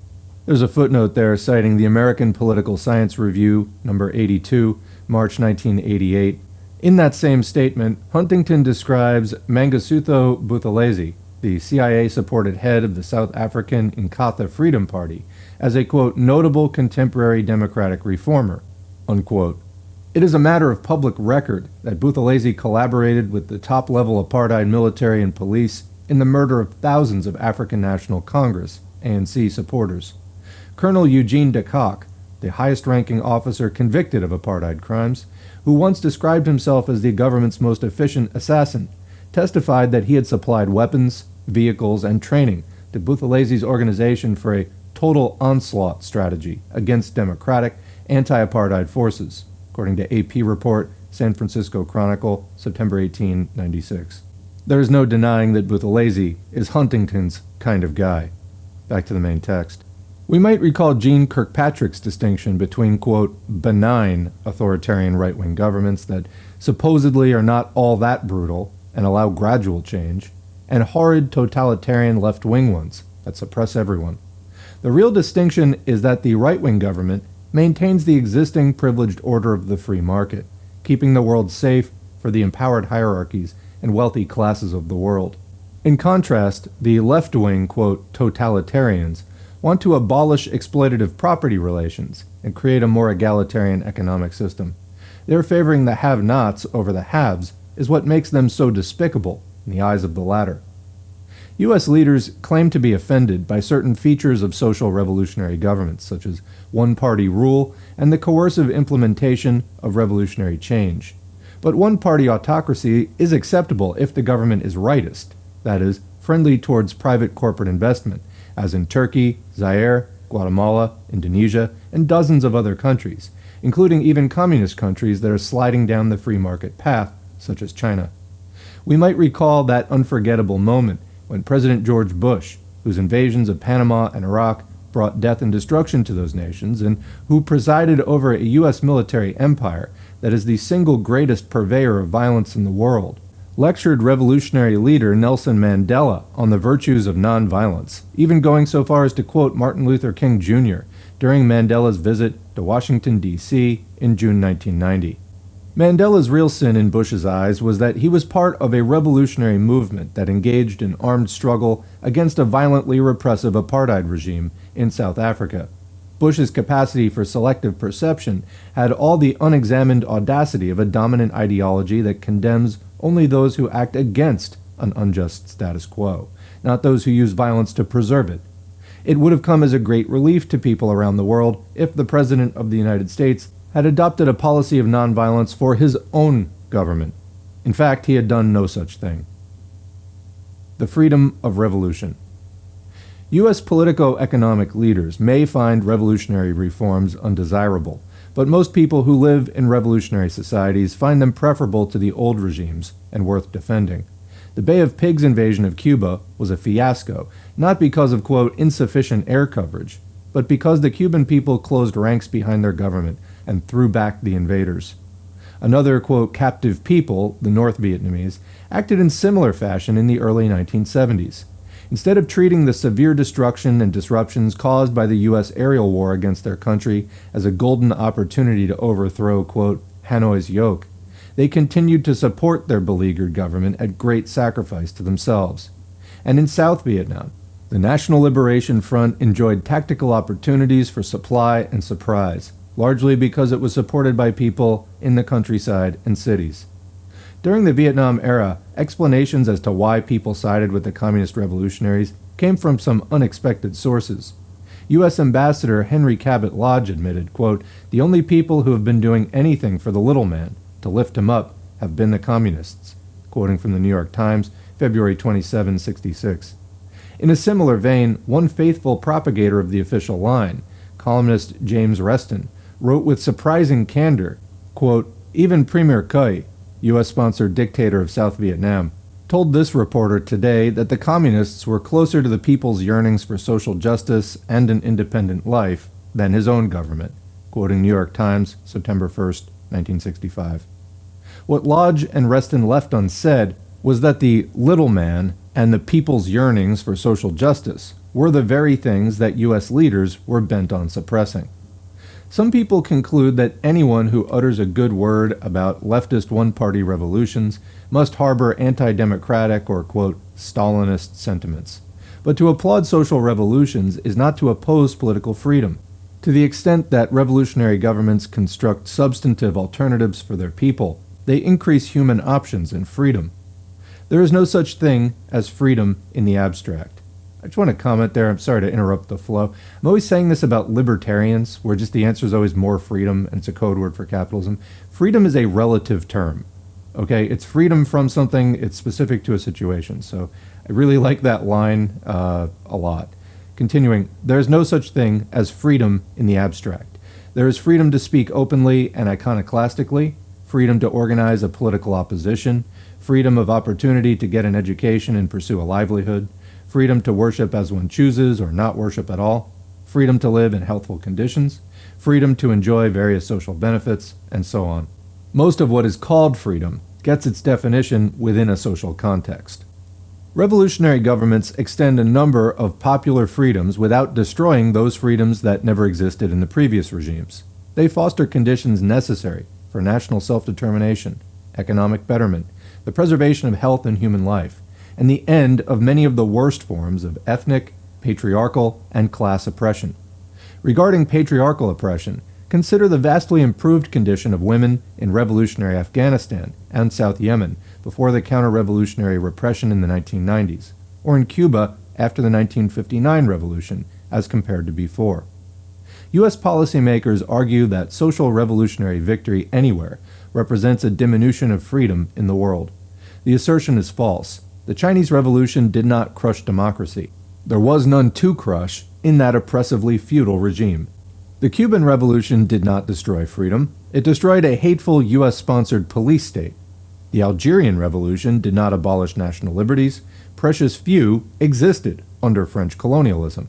There's a footnote there citing the American Political Science Review, number 82, March 1988. In that same statement, Huntington describes Mangosuthu Buthelezi, the CIA-supported head of the South African Inkatha Freedom Party, as a, quote, notable contemporary democratic reformer, unquote. It is a matter of public record that Buthelezi collaborated with the top-level apartheid military and police in the murder of thousands of African National Congress, ANC, supporters. Colonel Eugene de Kock, the highest-ranking officer convicted of apartheid crimes, who once described himself as the government's most efficient assassin, testified that he had supplied weapons, vehicles, and training to Buthelezi's organization for a total onslaught strategy against democratic, anti-apartheid forces, according to AP report, San Francisco Chronicle, September 1896. There is no denying that Buthelezi is Huntington's kind of guy. Back to the main text. We might recall Jeane Kirkpatrick's distinction between, quote, benign authoritarian right-wing governments that supposedly are not all that brutal and allow gradual change, and horrid totalitarian left-wing ones that suppress everyone. The real distinction is that the right-wing government maintains the existing privileged order of the free market, keeping the world safe for the empowered hierarchies and wealthy classes of the world. In contrast, the left-wing, quote, totalitarians want to abolish exploitative property relations and create a more egalitarian economic system. Their favoring the have-nots over the haves is what makes them so despicable in the eyes of the latter. U.S. leaders claim to be offended by certain features of social revolutionary governments, such as one-party rule and the coercive implementation of revolutionary change. But one-party autocracy is acceptable if the government is rightist, that is, friendly towards private corporate investment, as in Turkey, Zaire, Guatemala, Indonesia, and dozens of other countries, including even communist countries that are sliding down the free market path, such as China. We might recall that unforgettable moment when President George Bush, whose invasions of Panama and Iraq brought death and destruction to those nations, and who presided over a U.S. military empire that is the single greatest purveyor of violence in the world, lectured revolutionary leader Nelson Mandela on the virtues of nonviolence, even going so far as to quote Martin Luther King Jr. during Mandela's visit to Washington, D.C. in June 1990. Mandela's real sin in Bush's eyes was that he was part of a revolutionary movement that engaged in armed struggle against a violently repressive apartheid regime in South Africa. Bush's capacity for selective perception had all the unexamined audacity of a dominant ideology that condemns only those who act against an unjust status quo, not those who use violence to preserve it. It would have come as a great relief to people around the world if the President of the United States had adopted a policy of nonviolence for his own government. In fact, he had done no such thing. The freedom of revolution. U.S. politico-economic leaders may find revolutionary reforms undesirable, but most people who live in revolutionary societies find them preferable to the old regimes and worth defending. The Bay of Pigs invasion of Cuba was a fiasco, not because of, quote, insufficient air coverage, but because the Cuban people closed ranks behind their government and threw back the invaders. Another, quote, captive people, the North Vietnamese, acted in similar fashion in the early 1970s. Instead of treating the severe destruction and disruptions caused by the U.S. aerial war against their country as a golden opportunity to overthrow, quote, Hanoi's yoke, they continued to support their beleaguered government at great sacrifice to themselves. And in South Vietnam, the National Liberation Front enjoyed tactical opportunities for supply and surprise, largely because it was supported by people in the countryside and cities. During the Vietnam era, explanations as to why people sided with the communist revolutionaries came from some unexpected sources. U.S. Ambassador Henry Cabot Lodge admitted, quote, the only people who have been doing anything for the little man, to lift him up, have been the communists, quoting from the New York Times, February 27, 1966. In a similar vein, one faithful propagator of the official line, columnist James Reston, wrote with surprising candor, quote, even Premier Cui, U.S.-sponsored dictator of South Vietnam, told this reporter today that the communists were closer to the people's yearnings for social justice and an independent life than his own government, quoting New York Times, September 1, 1965. What Lodge and Reston left unsaid was that the little man and the people's yearnings for social justice were the very things that U.S. leaders were bent on suppressing. Some people conclude that anyone who utters a good word about leftist one-party revolutions must harbor anti-democratic or, quote, Stalinist sentiments. But to applaud social revolutions is not to oppose political freedom. To the extent that revolutionary governments construct substantive alternatives for their people, they increase human options and freedom. There is no such thing as freedom in the abstract. I just want to comment there, I'm sorry to interrupt the flow. I'm always saying this about libertarians, where just the answer is always more freedom, and it's a code word for capitalism. Freedom is a relative term, okay? It's freedom from something, it's specific to a situation. So I really like that line a lot. Continuing, there is no such thing as freedom in the abstract. There is freedom to speak openly and iconoclastically, freedom to organize a political opposition, freedom of opportunity to get an education and pursue a livelihood, freedom to worship as one chooses or not worship at all, freedom to live in healthful conditions, freedom to enjoy various social benefits, and so on. Most of what is called freedom gets its definition within a social context. Revolutionary governments extend a number of popular freedoms without destroying those freedoms that never existed in the previous regimes. They foster conditions necessary for national self-determination, economic betterment, the preservation of health and human life, and the end of many of the worst forms of ethnic, patriarchal, and class oppression. Regarding patriarchal oppression, consider the vastly improved condition of women in revolutionary Afghanistan and South Yemen before the counter-revolutionary repression in the 1990s, or in Cuba after the 1959 revolution, as compared to before. U.S. policymakers argue that social revolutionary victory anywhere represents a diminution of freedom in the world. The assertion is false. The Chinese Revolution did not crush democracy. There was none to crush in that oppressively feudal regime. The Cuban Revolution did not destroy freedom. It destroyed a hateful U.S.-sponsored police state. The Algerian Revolution did not abolish national liberties. Precious few existed under French colonialism.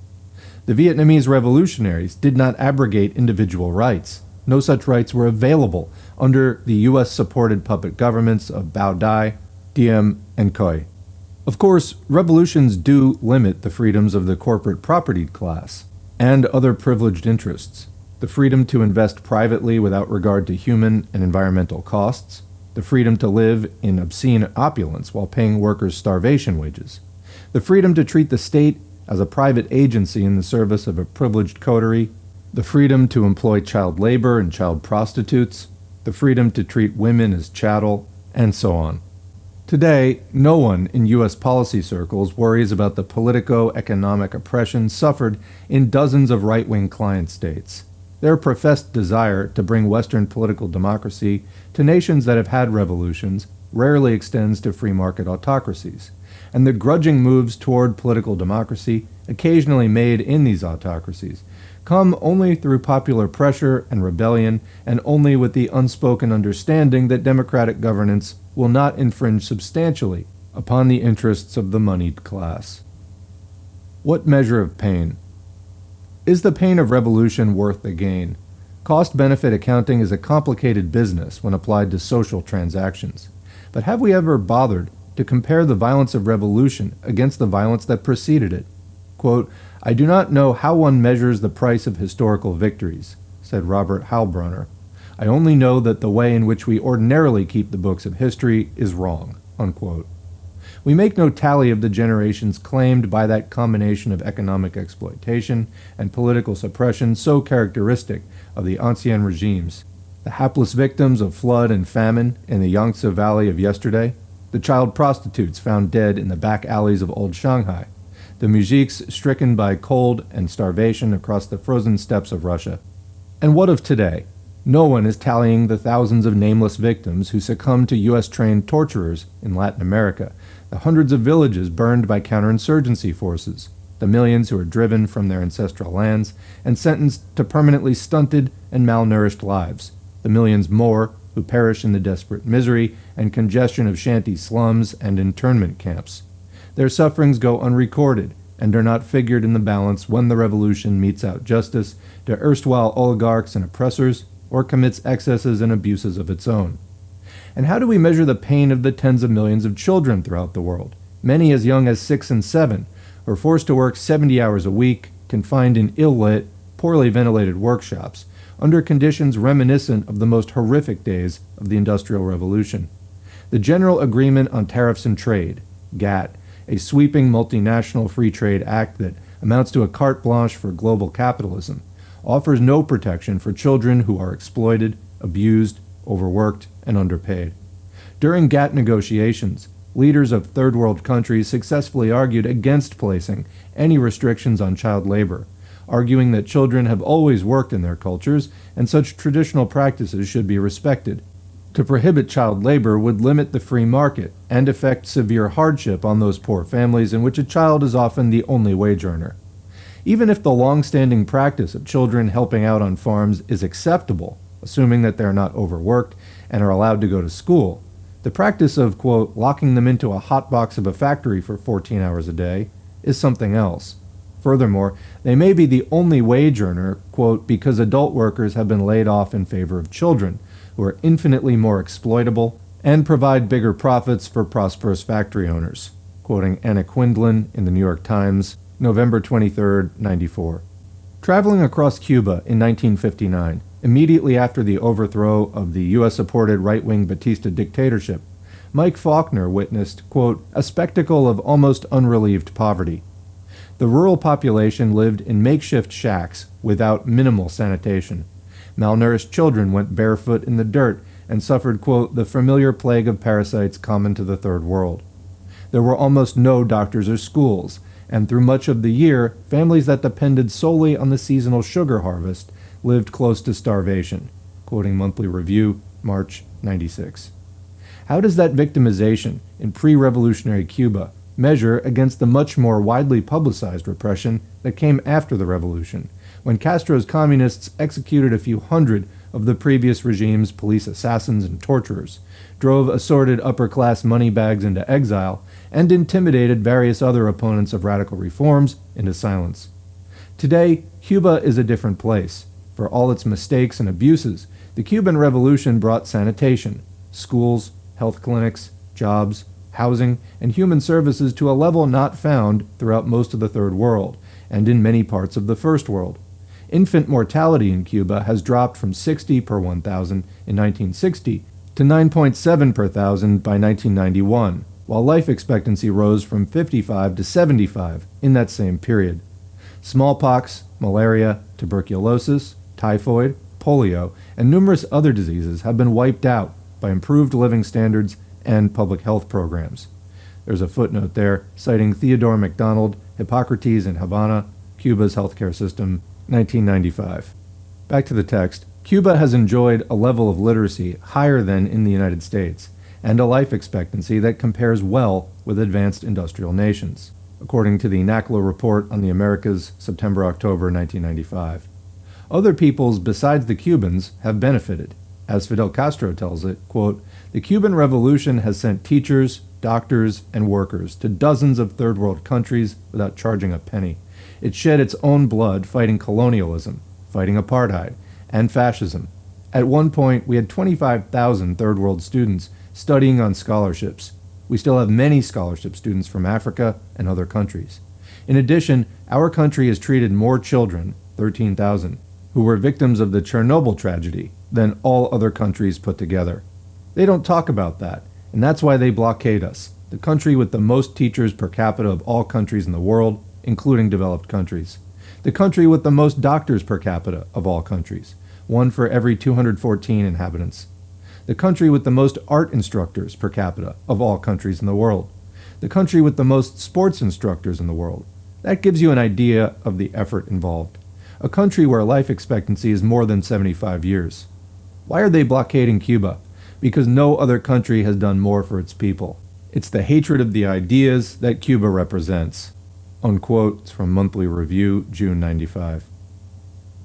The Vietnamese revolutionaries did not abrogate individual rights. No such rights were available under the U.S.-supported puppet governments of Bao Dai, Diem, and Khoi. Of course, revolutions do limit the freedoms of the corporate propertied class and other privileged interests. The freedom to invest privately without regard to human and environmental costs, the freedom to live in obscene opulence while paying workers starvation wages, the freedom to treat the state as a private agency in the service of a privileged coterie, the freedom to employ child labor and child prostitutes, the freedom to treat women as chattel, and so on. Today, no one in U.S. policy circles worries about the politico-economic oppression suffered in dozens of right-wing client states. Their professed desire to bring Western political democracy to nations that have had revolutions rarely extends to free market autocracies, and the grudging moves toward political democracy occasionally made in these autocracies come only through popular pressure and rebellion, and only with the unspoken understanding that democratic governance will not infringe substantially upon the interests of the moneyed class. What measure of pain? Is the pain of revolution worth the gain? Cost-benefit accounting is a complicated business when applied to social transactions. But have we ever bothered to compare the violence of revolution against the violence that preceded it? Quote, "I do not know how one measures the price of historical victories," said Robert Heilbronner. "I only know that the way in which we ordinarily keep the books of history is wrong." Unquote. We make no tally of the generations claimed by that combination of economic exploitation and political suppression so characteristic of the ancien regimes. The hapless victims of flood and famine in the Yangtze Valley of yesterday, the child prostitutes found dead in the back alleys of old Shanghai, the mujikes stricken by cold and starvation across the frozen steppes of Russia. And what of today? No one is tallying the thousands of nameless victims who succumbed to U.S.-trained torturers in Latin America, the hundreds of villages burned by counterinsurgency forces, the millions who are driven from their ancestral lands and sentenced to permanently stunted and malnourished lives, the millions more who perish in the desperate misery and congestion of shanty slums and internment camps. Their sufferings go unrecorded and are not figured in the balance when the revolution metes out justice to erstwhile oligarchs and oppressors, or commits excesses and abuses of its own. And how do we measure the pain of the tens of millions of children throughout the world, many as young as 6 and 7, who are forced to work 70 hours a week, confined in ill-lit, poorly ventilated workshops, under conditions reminiscent of the most horrific days of the Industrial Revolution? The General Agreement on Tariffs and Trade, GATT, a sweeping multinational free trade act that amounts to a carte blanche for global capitalism, offers no protection for children who are exploited, abused, overworked, and underpaid. During GATT negotiations, leaders of third world countries successfully argued against placing any restrictions on child labor, arguing that children have always worked in their cultures and such traditional practices should be respected. To prohibit child labor would limit the free market and effect severe hardship on those poor families in which a child is often the only wage earner. Even if the long-standing practice of children helping out on farms is acceptable, assuming that they are not overworked and are allowed to go to school, the practice of, quote, locking them into a hot box of a factory for 14 hours a day is something else. Furthermore, they may be the only wage earner, quote, because adult workers have been laid off in favor of children, who are infinitely more exploitable and provide bigger profits for prosperous factory owners. quoting Anna Quindlen in the New York Times, November 23, 94. Traveling across Cuba in 1959, immediately after the overthrow of the U.S.-supported right-wing Batista dictatorship, Mike Faulkner witnessed, quote, a spectacle of almost unrelieved poverty. The rural population lived in makeshift shacks without minimal sanitation. Malnourished children went barefoot in the dirt and suffered, quote, the familiar plague of parasites common to the Third World. There were almost no doctors or schools, and through much of the year, families that depended solely on the seasonal sugar harvest lived close to starvation, quoting Monthly Review, March 96. How does that victimization in pre-revolutionary Cuba measure against the much more widely publicized repression that came after the revolution, when Castro's communists executed a few hundred of the previous regime's police assassins and torturers, drove assorted upper-class moneybags into exile, and intimidated various other opponents of radical reforms into silence? Today, Cuba is a different place. For all its mistakes and abuses, the Cuban Revolution brought sanitation, schools, health clinics, jobs, housing, and human services to a level not found throughout most of the Third World, and in many parts of the First World. Infant mortality in Cuba has dropped from 60 per 1,000 in 1960 to 9.7 per 1,000 by 1991, while life expectancy rose from 55 to 75 in that same period. Smallpox, malaria, tuberculosis, typhoid, polio, and numerous other diseases have been wiped out by improved living standards and public health programs. There's a footnote there citing Theodore MacDonald, Hippocrates in Havana, Cuba's healthcare system, 1995. Back to the text. Cuba has enjoyed a level of literacy higher than in the United States, and a life expectancy that compares well with advanced industrial nations, according to the NACLA report on the Americas, September-October 1995. Other peoples besides the Cubans have benefited. As Fidel Castro tells it, quote, the Cuban Revolution has sent teachers, doctors, and workers to dozens of third world countries without charging a penny. It shed its own blood fighting colonialism, fighting apartheid, and fascism. At one point, we had 25,000 third world students studying on scholarships. We still have many scholarship students from Africa and other countries. In addition, our country has treated more children, 13,000, who were victims of the Chernobyl tragedy than all other countries put together. They don't talk about that, and that's why they blockade us, the country with the most teachers per capita of all countries in the world, including developed countries. The country with the most doctors per capita of all countries, one for every 214 inhabitants. The country with the most art instructors per capita of all countries in the world. The country with the most sports instructors in the world. That gives you an idea of the effort involved. A country where life expectancy is more than 75 years. Why are they blockading Cuba? Because no other country has done more for its people. It's the hatred of the ideas that Cuba represents. Unquote. It's from Monthly Review, June 95.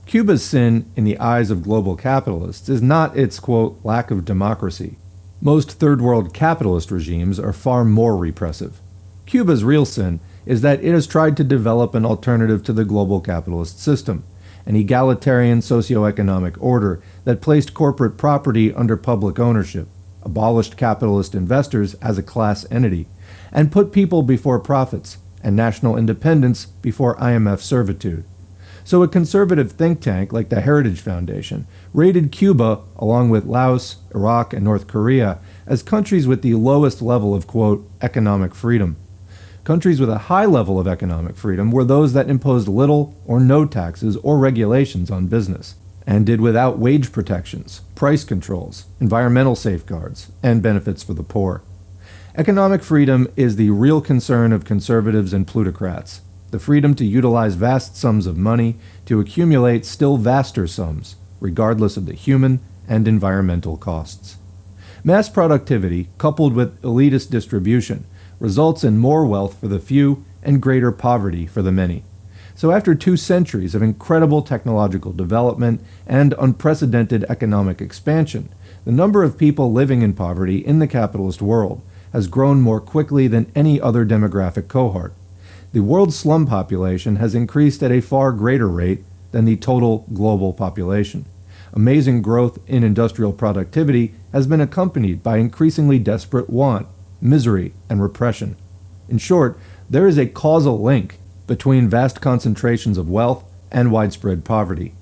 Cuba's sin in the eyes of global capitalists is not its, quote, lack of democracy. Most third world capitalist regimes are far more repressive. Cuba's real sin is that it has tried to develop an alternative to the global capitalist system, an egalitarian socio-economic order that placed corporate property under public ownership, abolished capitalist investors as a class entity, and put people before profits and national independence before IMF servitude. So a conservative think tank like the Heritage Foundation rated Cuba, along with Laos, Iraq, and North Korea, as countries with the lowest level of, quote, economic freedom. Countries with a high level of economic freedom were those that imposed little or no taxes or regulations on business, and did without wage protections, price controls, environmental safeguards, and benefits for the poor. Economic freedom is the real concern of conservatives and plutocrats, the freedom to utilize vast sums of money to accumulate still vaster sums, regardless of the human and environmental costs. Mass productivity, coupled with elitist distribution, results in more wealth for the few and greater poverty for the many. So after 2 centuries of incredible technological development and unprecedented economic expansion, the number of people living in poverty in the capitalist world has grown more quickly than any other demographic cohort. The world's slum population has increased at a far greater rate than the total global population. Amazing growth in industrial productivity has been accompanied by increasingly desperate want, misery, and repression. In short, there is a causal link between vast concentrations of wealth and widespread poverty.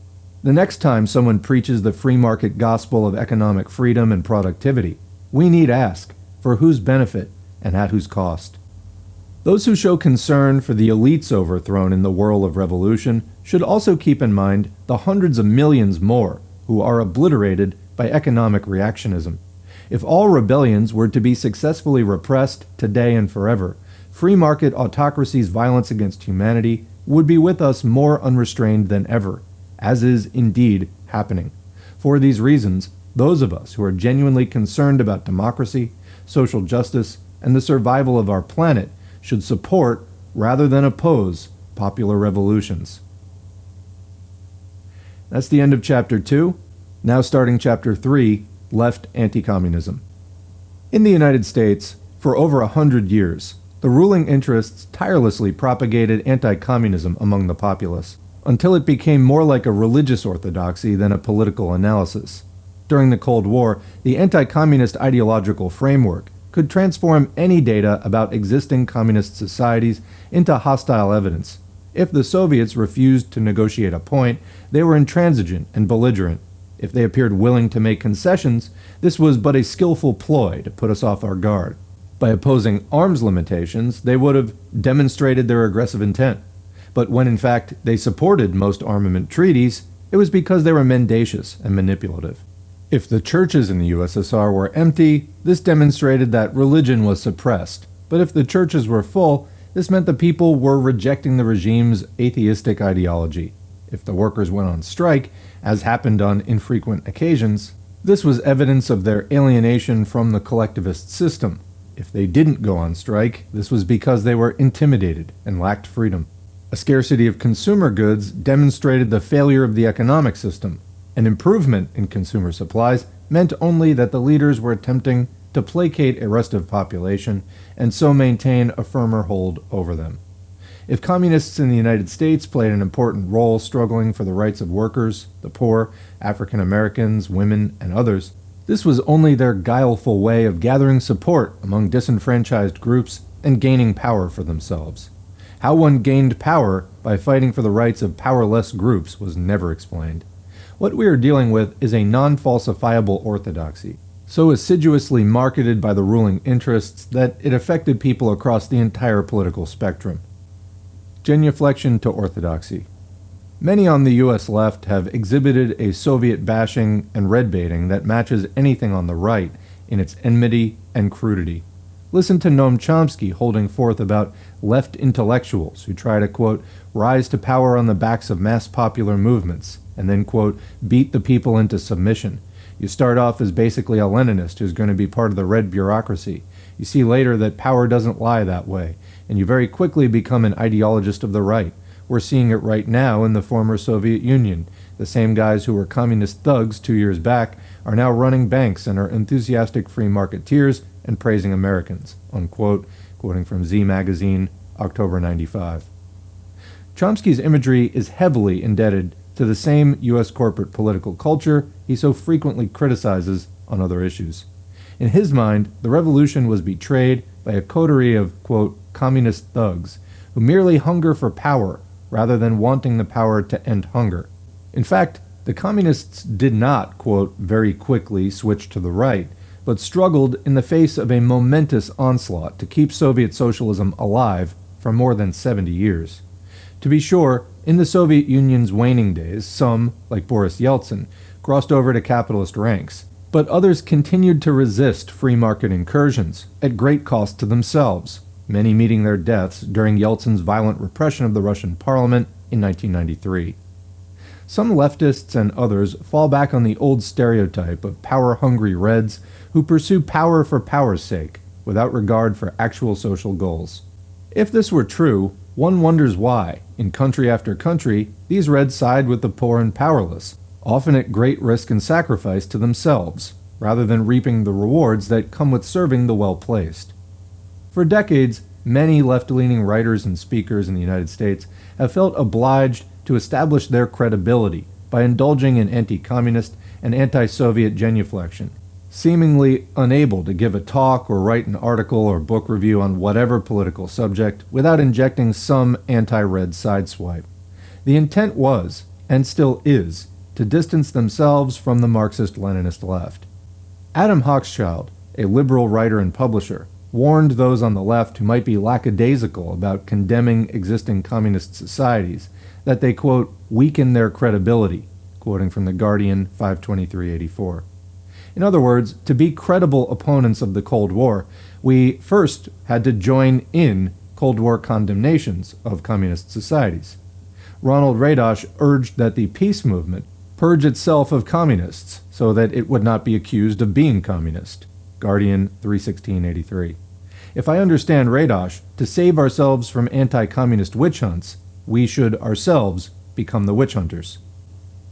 The next time someone preaches the free market gospel of economic freedom and productivity, we need ask, for whose benefit and at whose cost? Those who show concern for the elites overthrown in the whirl of revolution should also keep in mind the hundreds of millions more who are obliterated by economic reactionism. If all rebellions were to be successfully repressed today and forever, free market autocracy's violence against humanity would be with us more unrestrained than ever, as is indeed happening. For these reasons, those of us who are genuinely concerned about democracy, social justice, and the survival of our planet should support, rather than oppose, popular revolutions. That's the end of Chapter 2. Now starting Chapter 3, Left Anticommunism. In the United States, for over 100 years, the ruling interests tirelessly propagated anti-communism among the populace, until it became more like a religious orthodoxy than a political analysis. During the Cold War, the anti-communist ideological framework could transform any data about existing communist societies into hostile evidence. If the Soviets refused to negotiate a point, they were intransigent and belligerent. If they appeared willing to make concessions, this was but a skillful ploy to put us off our guard. By opposing arms limitations, they would have demonstrated their aggressive intent. But when in fact they supported most armament treaties, it was because they were mendacious and manipulative. If the churches in the USSR were empty, this demonstrated that religion was suppressed. But if the churches were full, this meant the people were rejecting the regime's atheistic ideology. If the workers went on strike, as happened on infrequent occasions, this was evidence of their alienation from the collectivist system. If they didn't go on strike, this was because they were intimidated and lacked freedom. A scarcity of consumer goods demonstrated the failure of the economic system. An improvement in consumer supplies meant only that the leaders were attempting to placate a restive population and so maintain a firmer hold over them. If communists in the United States played an important role struggling for the rights of workers, the poor, African Americans, women, and others, this was only their guileful way of gathering support among disenfranchised groups and gaining power for themselves. How one gained power by fighting for the rights of powerless groups was never explained. What we are dealing with is a non-falsifiable orthodoxy, so assiduously marketed by the ruling interests that it affected people across the entire political spectrum. Genuflection to orthodoxy. Many on the U.S. left have exhibited a Soviet bashing and red baiting that matches anything on the right in its enmity and crudity. Listen to Noam Chomsky holding forth about left intellectuals who try to, quote, rise to power on the backs of mass popular movements, and then, quote, beat the people into submission. You start off as basically a Leninist who's going to be part of the red bureaucracy. You see later that power doesn't lie that way, and you very quickly become an ideologist of the right. We're seeing it right now in the former Soviet Union. The same guys who were communist thugs 2 years back are now running banks and are enthusiastic free marketeers and praising Americans, unquote, quoting from Z Magazine, October 95. Chomsky's imagery is heavily indebted to the same U.S. corporate political culture he so frequently criticizes on other issues. In his mind, the revolution was betrayed by a coterie of, quote, communist thugs who merely hunger for power rather than wanting the power to end hunger. In fact, the communists did not, quote, very quickly switch to the right, but struggled in the face of a momentous onslaught to keep Soviet socialism alive for more than 70 years. To be sure, in the Soviet Union's waning days, some, like Boris Yeltsin, crossed over to capitalist ranks, but others continued to resist free market incursions, at great cost to themselves, many meeting their deaths during Yeltsin's violent repression of the Russian parliament in 1993. Some leftists and others fall back on the old stereotype of power-hungry Reds who pursue power for power's sake, without regard for actual social goals. If this were true, one wonders why, in country after country, these Reds side with the poor and powerless, often at great risk and sacrifice to themselves, rather than reaping the rewards that come with serving the well-placed. For decades, many left-leaning writers and speakers in the United States have felt obliged to establish their credibility by indulging in anti-communist and anti-Soviet genuflection, seemingly unable to give a talk or write an article or book review on whatever political subject without injecting some anti-red sideswipe. The intent was, and still is, to distance themselves from the Marxist-Leninist left. Adam Hochschild, a liberal writer and publisher, warned those on the left who might be lackadaisical about condemning existing communist societies that they, quote, weaken their credibility, quoting from The Guardian 5/23/84. In other words, to be credible opponents of the Cold War, we first had to join in Cold War condemnations of communist societies. Ronald Radosh urged that the peace movement purge itself of communists so that it would not be accused of being communist. Guardian 3/16/83. If I understand Radosh, to save ourselves from anti-communist witch hunts, we should ourselves become the witch hunters.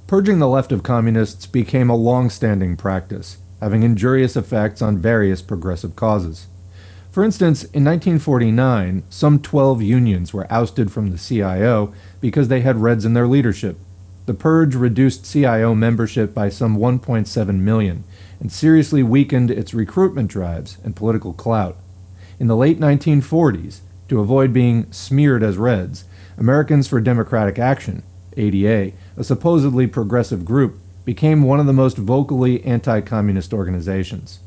Purging the left of communists became a long-standing practice, having injurious effects on various progressive causes. For instance, in 1949, some 12 unions were ousted from the CIO because they had Reds in their leadership. The purge reduced CIO membership by some 1.7 million and seriously weakened its recruitment drives and political clout. In the late 1940s, to avoid being smeared as Reds, Americans for Democratic Action, ADA, a supposedly progressive group, became one of the most vocally anti-communist organizations.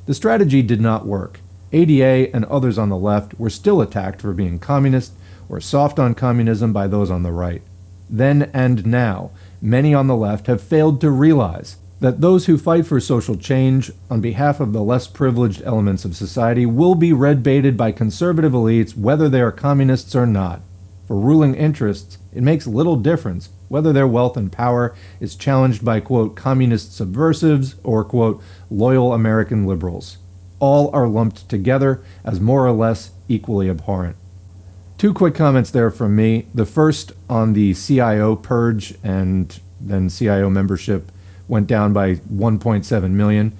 The strategy did not work. ADA and others on the left were still attacked for being communist or soft on communism by those on the right. Then and now, many on the left have failed to realize that those who fight for social change on behalf of the less privileged elements of society will be red-baited by conservative elites whether they are communists or not. For ruling interests, it makes little difference whether their wealth and power is challenged by, quote, communist subversives or, quote, loyal American liberals. All are lumped together as more or less equally abhorrent. Two quick comments there from me. The first on the CIO purge, and then CIO membership went down by 1.7 million.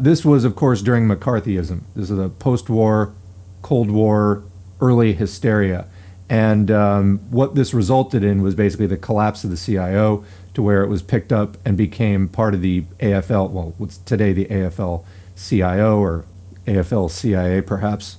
This was, of course, during McCarthyism. This is a post-war, Cold War, early hysteria. And what this resulted in was basically the collapse of the CIO to where it was picked up and became part of the AFL, well, what's today the AFL-CIO or AFL-CIA perhaps.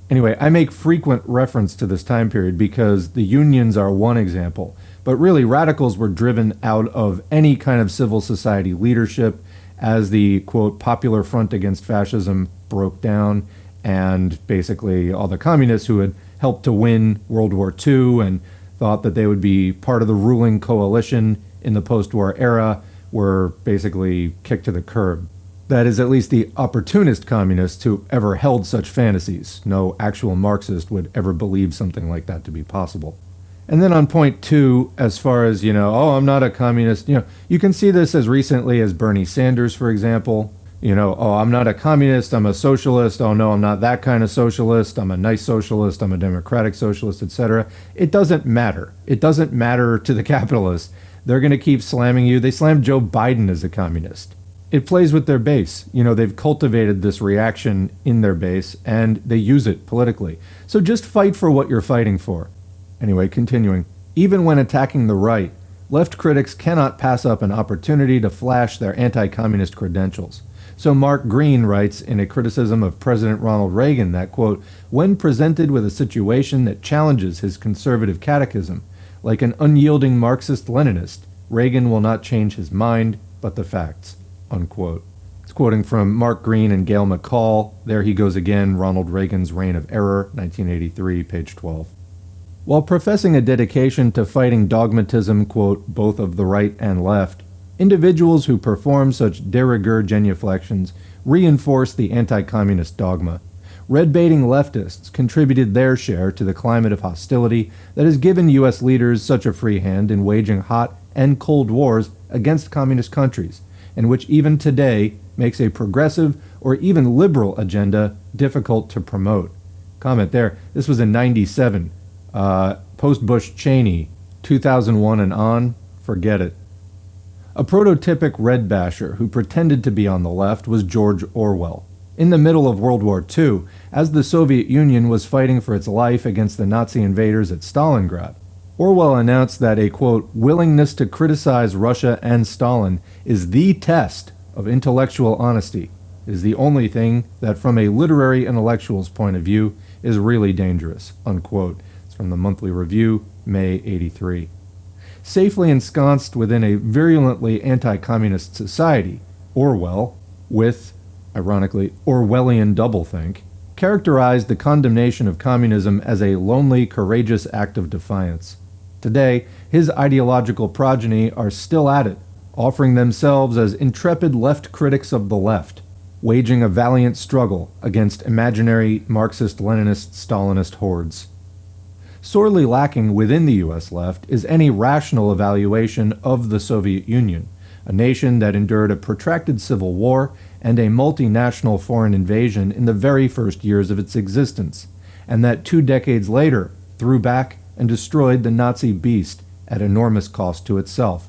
Anyway, I make frequent reference to this time period because the unions are one example, but really radicals were driven out of any kind of civil society leadership as the, quote, popular front against fascism broke down, and basically all the communists who had helped to win World War II and thought that they would be part of the ruling coalition in the post-war era were basically kicked to the curb. That is, at least the opportunist communists who ever held such fantasies. No actual Marxist would ever believe something like that to be possible. And then on point two, as far as, oh, I'm not a communist, you can see this as recently as Bernie Sanders, for example. Oh, I'm not a communist, I'm a socialist. Oh, no, I'm not that kind of socialist. I'm a nice socialist, I'm a democratic socialist, etc. It doesn't matter. It doesn't matter to the capitalists. They're going to keep slamming you. They slammed Joe Biden as a communist. It plays with their base. They've cultivated this reaction in their base, and they use it politically. So just fight for what you're fighting for. Anyway, continuing. Even when attacking the right, left critics cannot pass up an opportunity to flash their anti-communist credentials. So Mark Green writes in a criticism of President Ronald Reagan that, quote, when presented with a situation that challenges his conservative catechism, like an unyielding Marxist-Leninist, Reagan will not change his mind, but the facts, unquote. It's quoting from Mark Green and Gail McCall. There he goes again, Ronald Reagan's Reign of Error, 1983, page 12. While professing a dedication to fighting dogmatism, quote, both of the right and left, individuals who perform such de rigueur genuflections reinforce the anti-communist dogma. Red-baiting leftists contributed their share to the climate of hostility that has given U.S. leaders such a free hand in waging hot and cold wars against communist countries, and which even today makes a progressive or even liberal agenda difficult to promote. Comment there. This was in 97. Post-Bush Cheney, 2001 and on, forget it. A prototypic red basher who pretended to be on the left was George Orwell. In the middle of World War II, as the Soviet Union was fighting for its life against the Nazi invaders at Stalingrad, Orwell announced that a, quote, willingness to criticize Russia and Stalin is the test of intellectual honesty, is the only thing that from a literary intellectual's point of view is really dangerous, unquote. It's from the Monthly Review, May 83. Safely ensconced within a virulently anti-communist society, Orwell, with, ironically, Orwellian doublethink, characterized the condemnation of communism as a lonely, courageous act of defiance. Today, his ideological progeny are still at it, offering themselves as intrepid left critics of the left, waging a valiant struggle against imaginary Marxist-Leninist Stalinist hordes. Sorely lacking within the U.S. left is any rational evaluation of the Soviet Union, a nation that endured a protracted civil war and a multinational foreign invasion in the very first years of its existence, and that 2 decades later threw back and destroyed the Nazi beast at enormous cost to itself.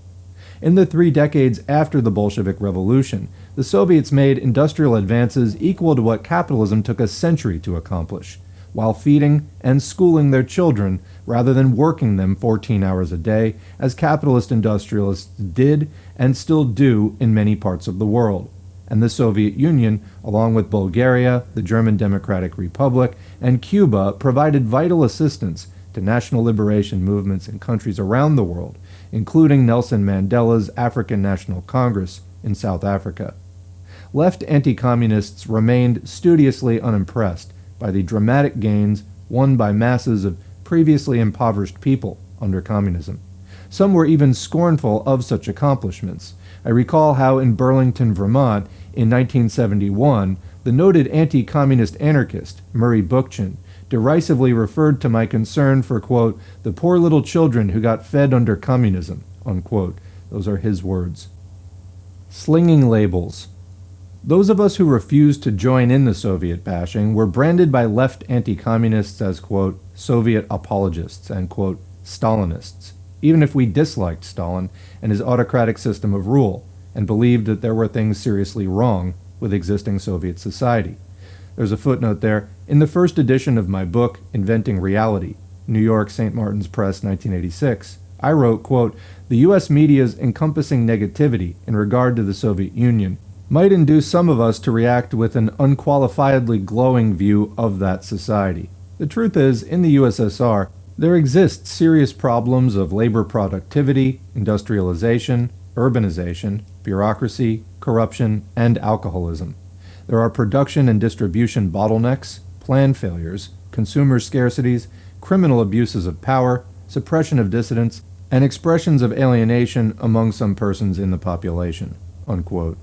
In the 3 decades after the Bolshevik Revolution, the Soviets made industrial advances equal to what capitalism took a century to accomplish, while feeding and schooling their children rather than working them 14 hours a day, as capitalist industrialists did and still do in many parts of the world. And the Soviet Union, along with Bulgaria, the German Democratic Republic, and Cuba, provided vital assistance to national liberation movements in countries around the world, including Nelson Mandela's African National Congress in South Africa. Left anti-communists remained studiously unimpressed by the dramatic gains won by masses of previously impoverished people under communism. Some were even scornful of such accomplishments. I recall how in Burlington, Vermont, in 1971, the noted anti-communist anarchist Murray Bookchin derisively referred to my concern for, quote, the poor little children who got fed under communism, unquote. Those are his words. Slinging labels. Those of us who refused to join in the Soviet bashing were branded by left anti-communists as, quote, Soviet apologists and, quote, Stalinists, even if we disliked Stalin and his autocratic system of rule and believed that there were things seriously wrong with existing Soviet society. There's a footnote there. In the first edition of my book, Inventing Reality, New York, St. Martin's Press, 1986, I wrote, quote, the U.S. media's encompassing negativity in regard to the Soviet Union might induce some of us to react with an unqualifiedly glowing view of that society. The truth is, in the USSR, there exist serious problems of labor productivity, industrialization, urbanization, bureaucracy, corruption, and alcoholism. There are production and distribution bottlenecks, plan failures, consumer scarcities, criminal abuses of power, suppression of dissidents, and expressions of alienation among some persons in the population, unquote.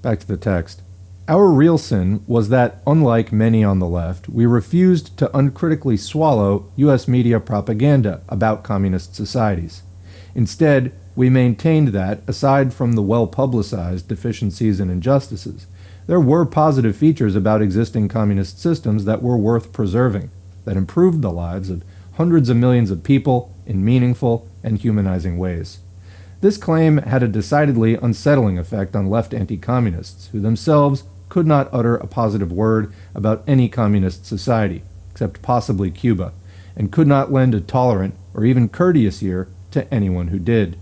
Back to the text. Our real sin was that, unlike many on the left, we refused to uncritically swallow U.S. media propaganda about communist societies. Instead, we maintained that, aside from the well-publicized deficiencies and injustices, there were positive features about existing communist systems that were worth preserving, that improved the lives of hundreds of millions of people in meaningful and humanizing ways. This claim had a decidedly unsettling effect on left anti-communists, who themselves could not utter a positive word about any communist society, except possibly Cuba, and could not lend a tolerant or even courteous ear to anyone who did.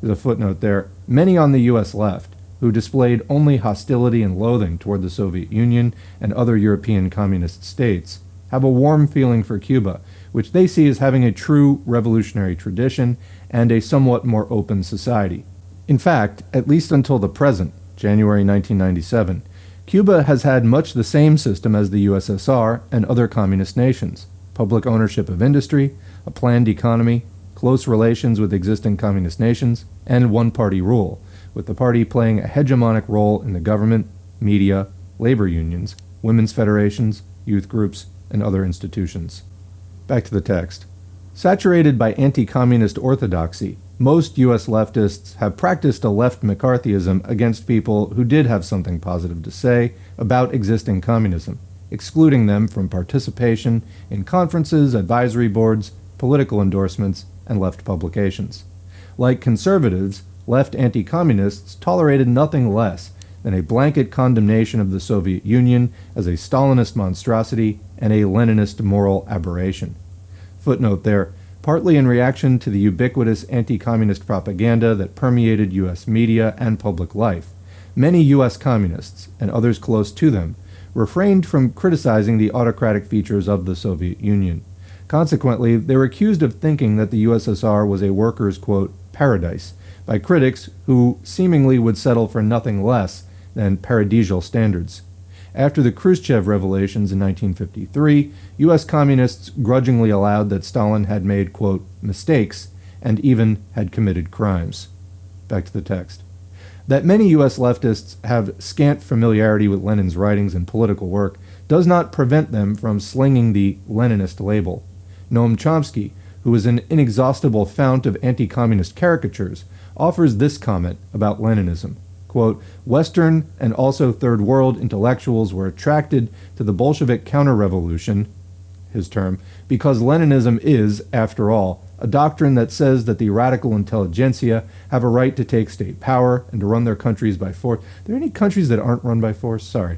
There's a footnote there. Many on the U.S. left, who displayed only hostility and loathing toward the Soviet Union and other European communist states, have a warm feeling for Cuba, which they see as having a true revolutionary tradition and a somewhat more open society. In fact, at least until the present, January 1997, Cuba has had much the same system as the USSR and other communist nations: public ownership of industry, a planned economy, close relations with existing communist nations, and one-party rule, with the party playing a hegemonic role in the government, media, labor unions, women's federations, youth groups, and other institutions. Back to the text. Saturated by anti-communist orthodoxy, most U.S. leftists have practiced a left McCarthyism against people who did have something positive to say about existing communism, excluding them from participation in conferences, advisory boards, political endorsements, and left publications. Like conservatives, left anti-communists tolerated nothing less than a blanket condemnation of the Soviet Union as a Stalinist monstrosity and a Leninist moral aberration. Footnote there, partly in reaction to the ubiquitous anti-communist propaganda that permeated U.S. media and public life, many U.S. communists, and others close to them, refrained from criticizing the autocratic features of the Soviet Union. Consequently, they were accused of thinking that the USSR was a workers', quote, paradise, by critics who seemingly would settle for nothing less than paradisial standards. After the Khrushchev revelations in 1953, U.S. communists grudgingly allowed that Stalin had made, quote, mistakes, and even had committed crimes. Back to the text. That many U.S. leftists have scant familiarity with Lenin's writings and political work does not prevent them from slinging the Leninist label. Noam Chomsky, who is an inexhaustible fount of anti-communist caricatures, offers this comment about Leninism. Quote, Western and also Third World intellectuals were attracted to the Bolshevik counter-revolution, his term, because Leninism is, after all, a doctrine that says that the radical intelligentsia have a right to take state power and to run their countries by force. Are there any countries that aren't run by force? Sorry.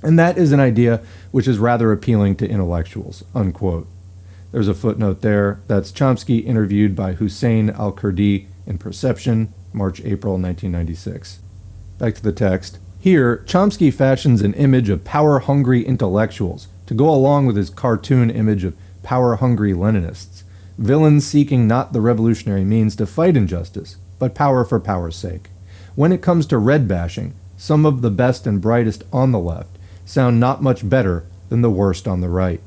And that is an idea which is rather appealing to intellectuals, unquote. There's a footnote there. That's Chomsky interviewed by Hussein al-Kurdi in Perception, March-April 1996. Back to the text. Here, Chomsky fashions an image of power-hungry intellectuals to go along with his cartoon image of power-hungry Leninists, villains seeking not the revolutionary means to fight injustice, but power for power's sake. When it comes to red bashing, some of the best and brightest on the left sound not much better than the worst on the right.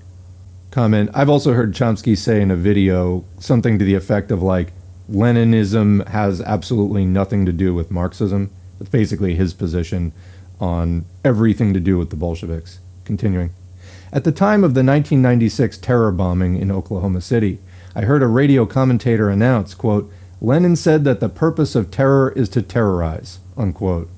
Comment, I've also heard Chomsky say in a video something to the effect of like, Leninism has absolutely nothing to do with Marxism. That's basically his position on everything to do with the Bolsheviks. Continuing. At the time of the 1996 terror bombing in Oklahoma City, I heard a radio commentator announce, quote, Lenin said that the purpose of terror is to terrorize, unquote.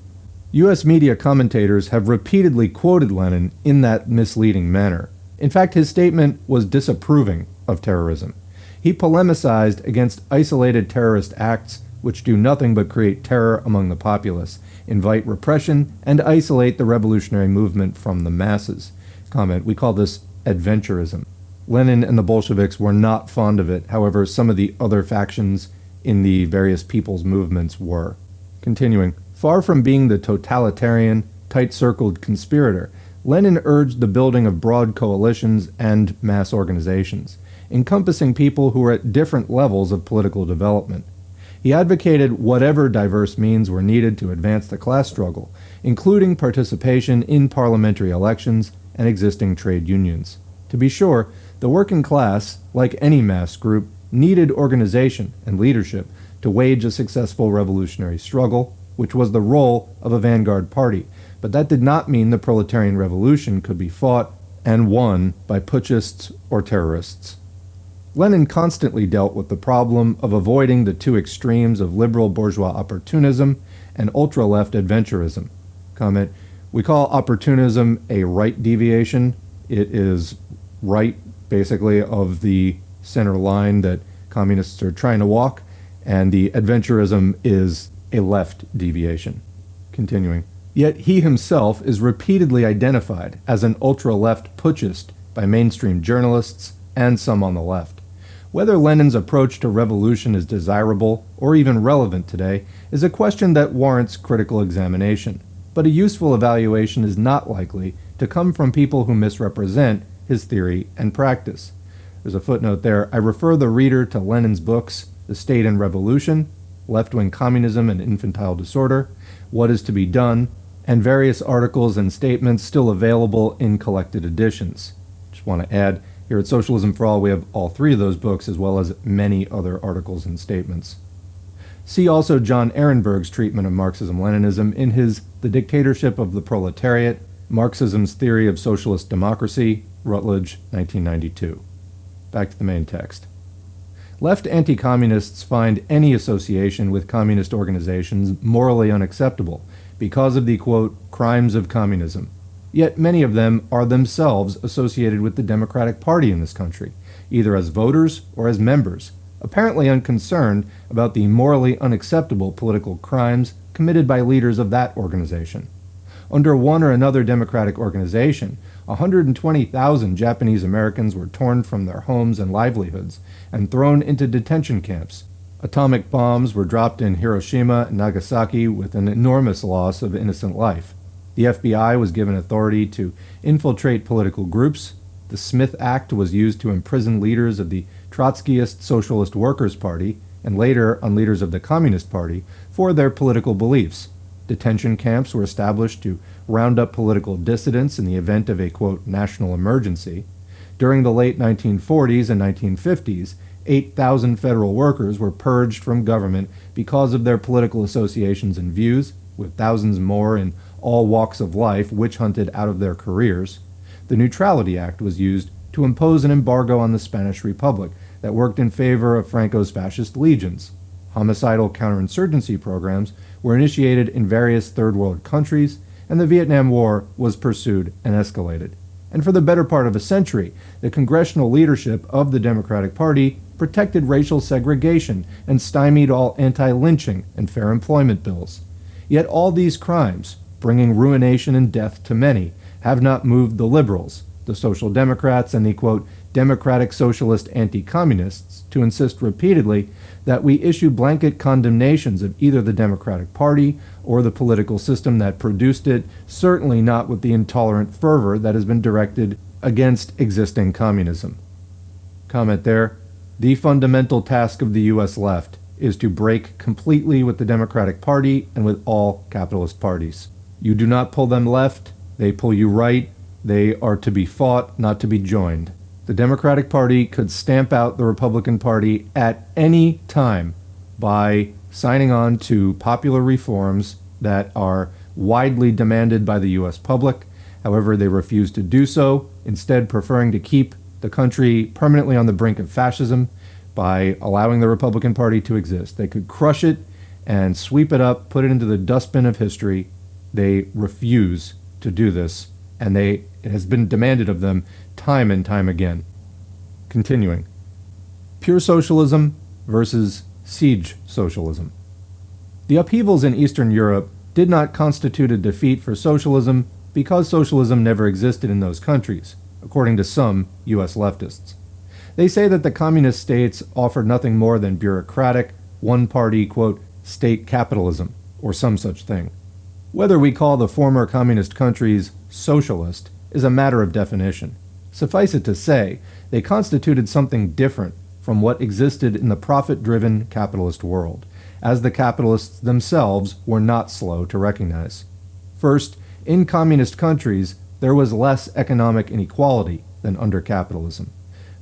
U.S. media commentators have repeatedly quoted Lenin in that misleading manner. In fact, his statement was disapproving of terrorism. He polemicized against isolated terrorist acts which do nothing but create terror among the populace, invite repression, and isolate the revolutionary movement from the masses. Comment, we call this adventurism. Lenin and the Bolsheviks were not fond of it. However, some of the other factions in the various people's movements were. Continuing, far from being the totalitarian, tight-circled conspirator, Lenin urged the building of broad coalitions and mass organizations, encompassing people who were at different levels of political development. He advocated whatever diverse means were needed to advance the class struggle, including participation in parliamentary elections and existing trade unions. To be sure, the working class, like any mass group, needed organization and leadership to wage a successful revolutionary struggle, which was the role of a vanguard party, but that did not mean the proletarian revolution could be fought and won by putschists or terrorists. Lenin constantly dealt with the problem of avoiding the two extremes of liberal bourgeois opportunism and ultra-left adventurism. Comment, we call opportunism a right deviation. It is right, basically, of the center line that communists are trying to walk, and the adventurism is a left deviation. Continuing. Yet he himself is repeatedly identified as an ultra-left putschist by mainstream journalists and some on the left. Whether Lenin's approach to revolution is desirable or even relevant today is a question that warrants critical examination, but a useful evaluation is not likely to come from people who misrepresent his theory and practice. There's a footnote there. I refer the reader to Lenin's books, The State and Revolution, Left-Wing Communism and Infantile Disorder, What is to be Done, and various articles and statements still available in collected editions. Just want to add, here at Socialism for All, we have all three of those books, as well as many other articles and statements. See also John Ehrenberg's treatment of Marxism-Leninism in his The Dictatorship of the Proletariat, Marxism's Theory of Socialist Democracy, Routledge, 1992. Back to the main text. Left anti-communists find any association with communist organizations morally unacceptable because of the, quote, crimes of communism. Yet many of them are themselves associated with the Democratic Party in this country, either as voters or as members, apparently unconcerned about the morally unacceptable political crimes committed by leaders of that organization. Under one or another democratic organization, 120,000 Japanese Americans were torn from their homes and livelihoods and thrown into detention camps, Atomic bombs were dropped in Hiroshima and Nagasaki with an enormous loss of innocent life. The FBI was given authority to infiltrate political groups. The Smith Act was used to imprison leaders of the Trotskyist Socialist Workers' Party and later on leaders of the Communist Party for their political beliefs. Detention camps were established to round up political dissidents in the event of a, quote, national emergency. During the late 1940s and 1950s, 8,000 federal workers were purged from government because of their political associations and views, with thousands more in all walks of life witch-hunted out of their careers. The Neutrality Act was used to impose an embargo on the Spanish Republic that worked in favor of Franco's fascist legions. Homicidal counterinsurgency programs were initiated in various Third World countries, and the Vietnam War was pursued and escalated. And for the better part of a century, the congressional leadership of the Democratic Party protected racial segregation and stymied all anti-lynching and fair employment bills. Yet all these crimes, bringing ruination and death to many, have not moved the liberals, the Social Democrats, and the, quote, Democratic Socialist Anti-Communists to insist repeatedly that we issue blanket condemnations of either the Democratic Party or the political system that produced it, certainly not with the intolerant fervor that has been directed against existing communism. Comment there. The fundamental task of the U.S. left is to break completely with the Democratic Party and with all capitalist parties. You do not pull them left, they pull you right. They are to be fought, not to be joined. The Democratic Party could stamp out the Republican Party at any time by signing on to popular reforms that are widely demanded by the U.S. public. However, they refuse to do so, instead preferring to keep the country permanently on the brink of fascism by allowing the Republican Party to exist. They could crush it and sweep it up, put it into the dustbin of history. They refuse to do this, and it has been demanded of them time and time again. Continuing. Pure socialism versus siege socialism. The upheavals in Eastern Europe did not constitute a defeat for socialism because socialism never existed in those countries, according to some U.S. leftists. They say that the communist states offered nothing more than bureaucratic, one-party, quote, state capitalism, or some such thing. Whether we call the former communist countries socialist is a matter of definition. Suffice it to say, they constituted something different from what existed in the profit-driven capitalist world, as the capitalists themselves were not slow to recognize. First, in communist countries, there was less economic inequality than under capitalism.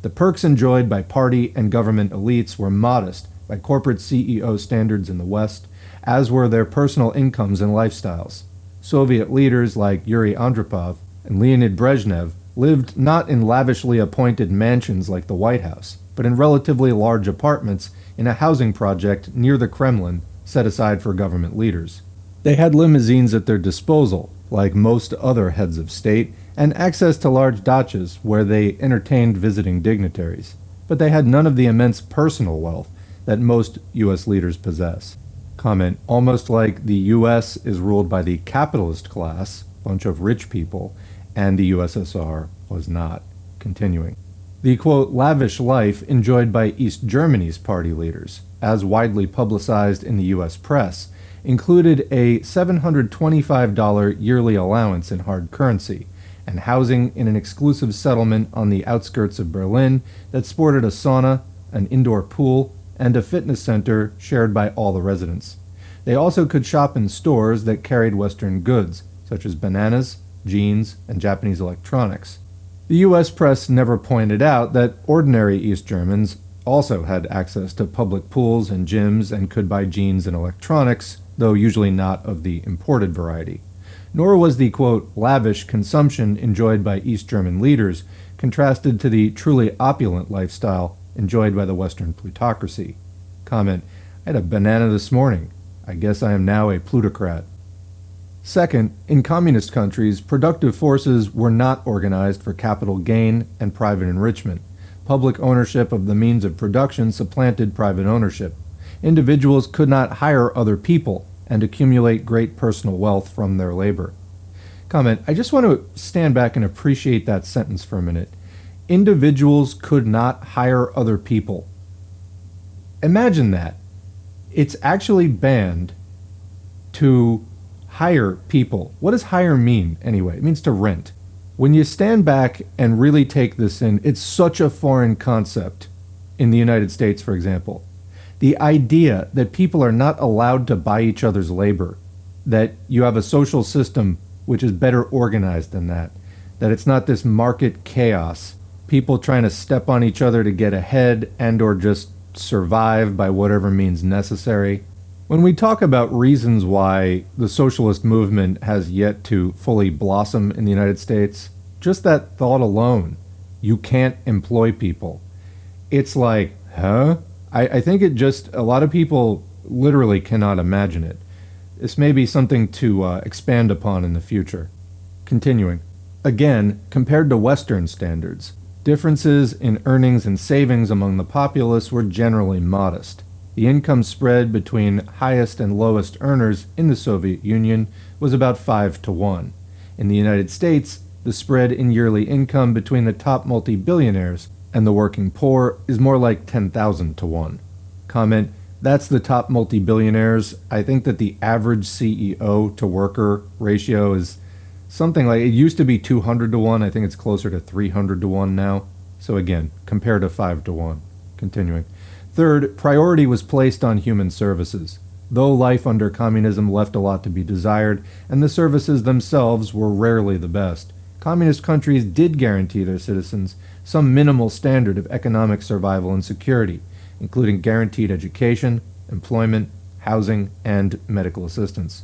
The perks enjoyed by party and government elites were modest by corporate CEO standards in the West, as were their personal incomes and lifestyles. Soviet leaders like Yuri Andropov and Leonid Brezhnev lived not in lavishly appointed mansions like the White House, but in relatively large apartments in a housing project near the Kremlin set aside for government leaders. They had limousines at their disposal, like most other heads of state, and access to large dachas where they entertained visiting dignitaries. But they had none of the immense personal wealth that most U.S. leaders possess. Comment, almost like the U.S. is ruled by the capitalist class, bunch of rich people, and the USSR was not. Continuing. The, quote, lavish life enjoyed by East Germany's party leaders, as widely publicized in the U.S. press, included a $725 yearly allowance in hard currency, and housing in an exclusive settlement on the outskirts of Berlin that sported a sauna, an indoor pool, and a fitness center shared by all the residents. They also could shop in stores that carried Western goods, such as bananas, jeans, and Japanese electronics. The U.S. press never pointed out that ordinary East Germans also had access to public pools and gyms and could buy jeans and electronics, though usually not of the imported variety. Nor was the, quote, lavish consumption enjoyed by East German leaders contrasted to the truly opulent lifestyle enjoyed by the Western plutocracy. Comment, I had a banana this morning. I guess I am now a plutocrat. Second, in communist countries, productive forces were not organized for capital gain and private enrichment. Public ownership of the means of production supplanted private ownership. Individuals could not hire other people and accumulate great personal wealth from their labor. Comment, I just want to stand back and appreciate that sentence for a minute. Individuals could not hire other people. Imagine that. it's actually banned to hire people. What does hire mean anyway? It means to rent. When you stand back and really take this in, it's such a foreign concept in the United States, for example. The idea that people are not allowed to buy each other's labor, that you have a social system which is better organized than that it's not this market chaos, people trying to step on each other to get ahead and or just survive by whatever means necessary. When we talk about reasons why the socialist movement has yet to fully blossom in the United States, just that thought alone, you can't employ people. It's like, huh? I think a lot of people literally cannot imagine it. This may be something to expand upon in the future. Continuing. Again, compared to Western standards, differences in earnings and savings among the populace were generally modest. The income spread between highest and lowest earners in the Soviet Union was about 5-1. In the United States, the spread in yearly income between the top multi-billionaires and the working poor is more like 10,000-1. Comment, that's the top multi-billionaires. I think that the average CEO to worker ratio is something like, it used to be 200-1. I think it's closer to 300-1 now. So again, compare to 5-1. Continuing. Third, priority was placed on human services. Though life under communism left a lot to be desired, and the services themselves were rarely the best, communist countries did guarantee their citizens some minimal standard of economic survival and security, including guaranteed education, employment, housing, and medical assistance.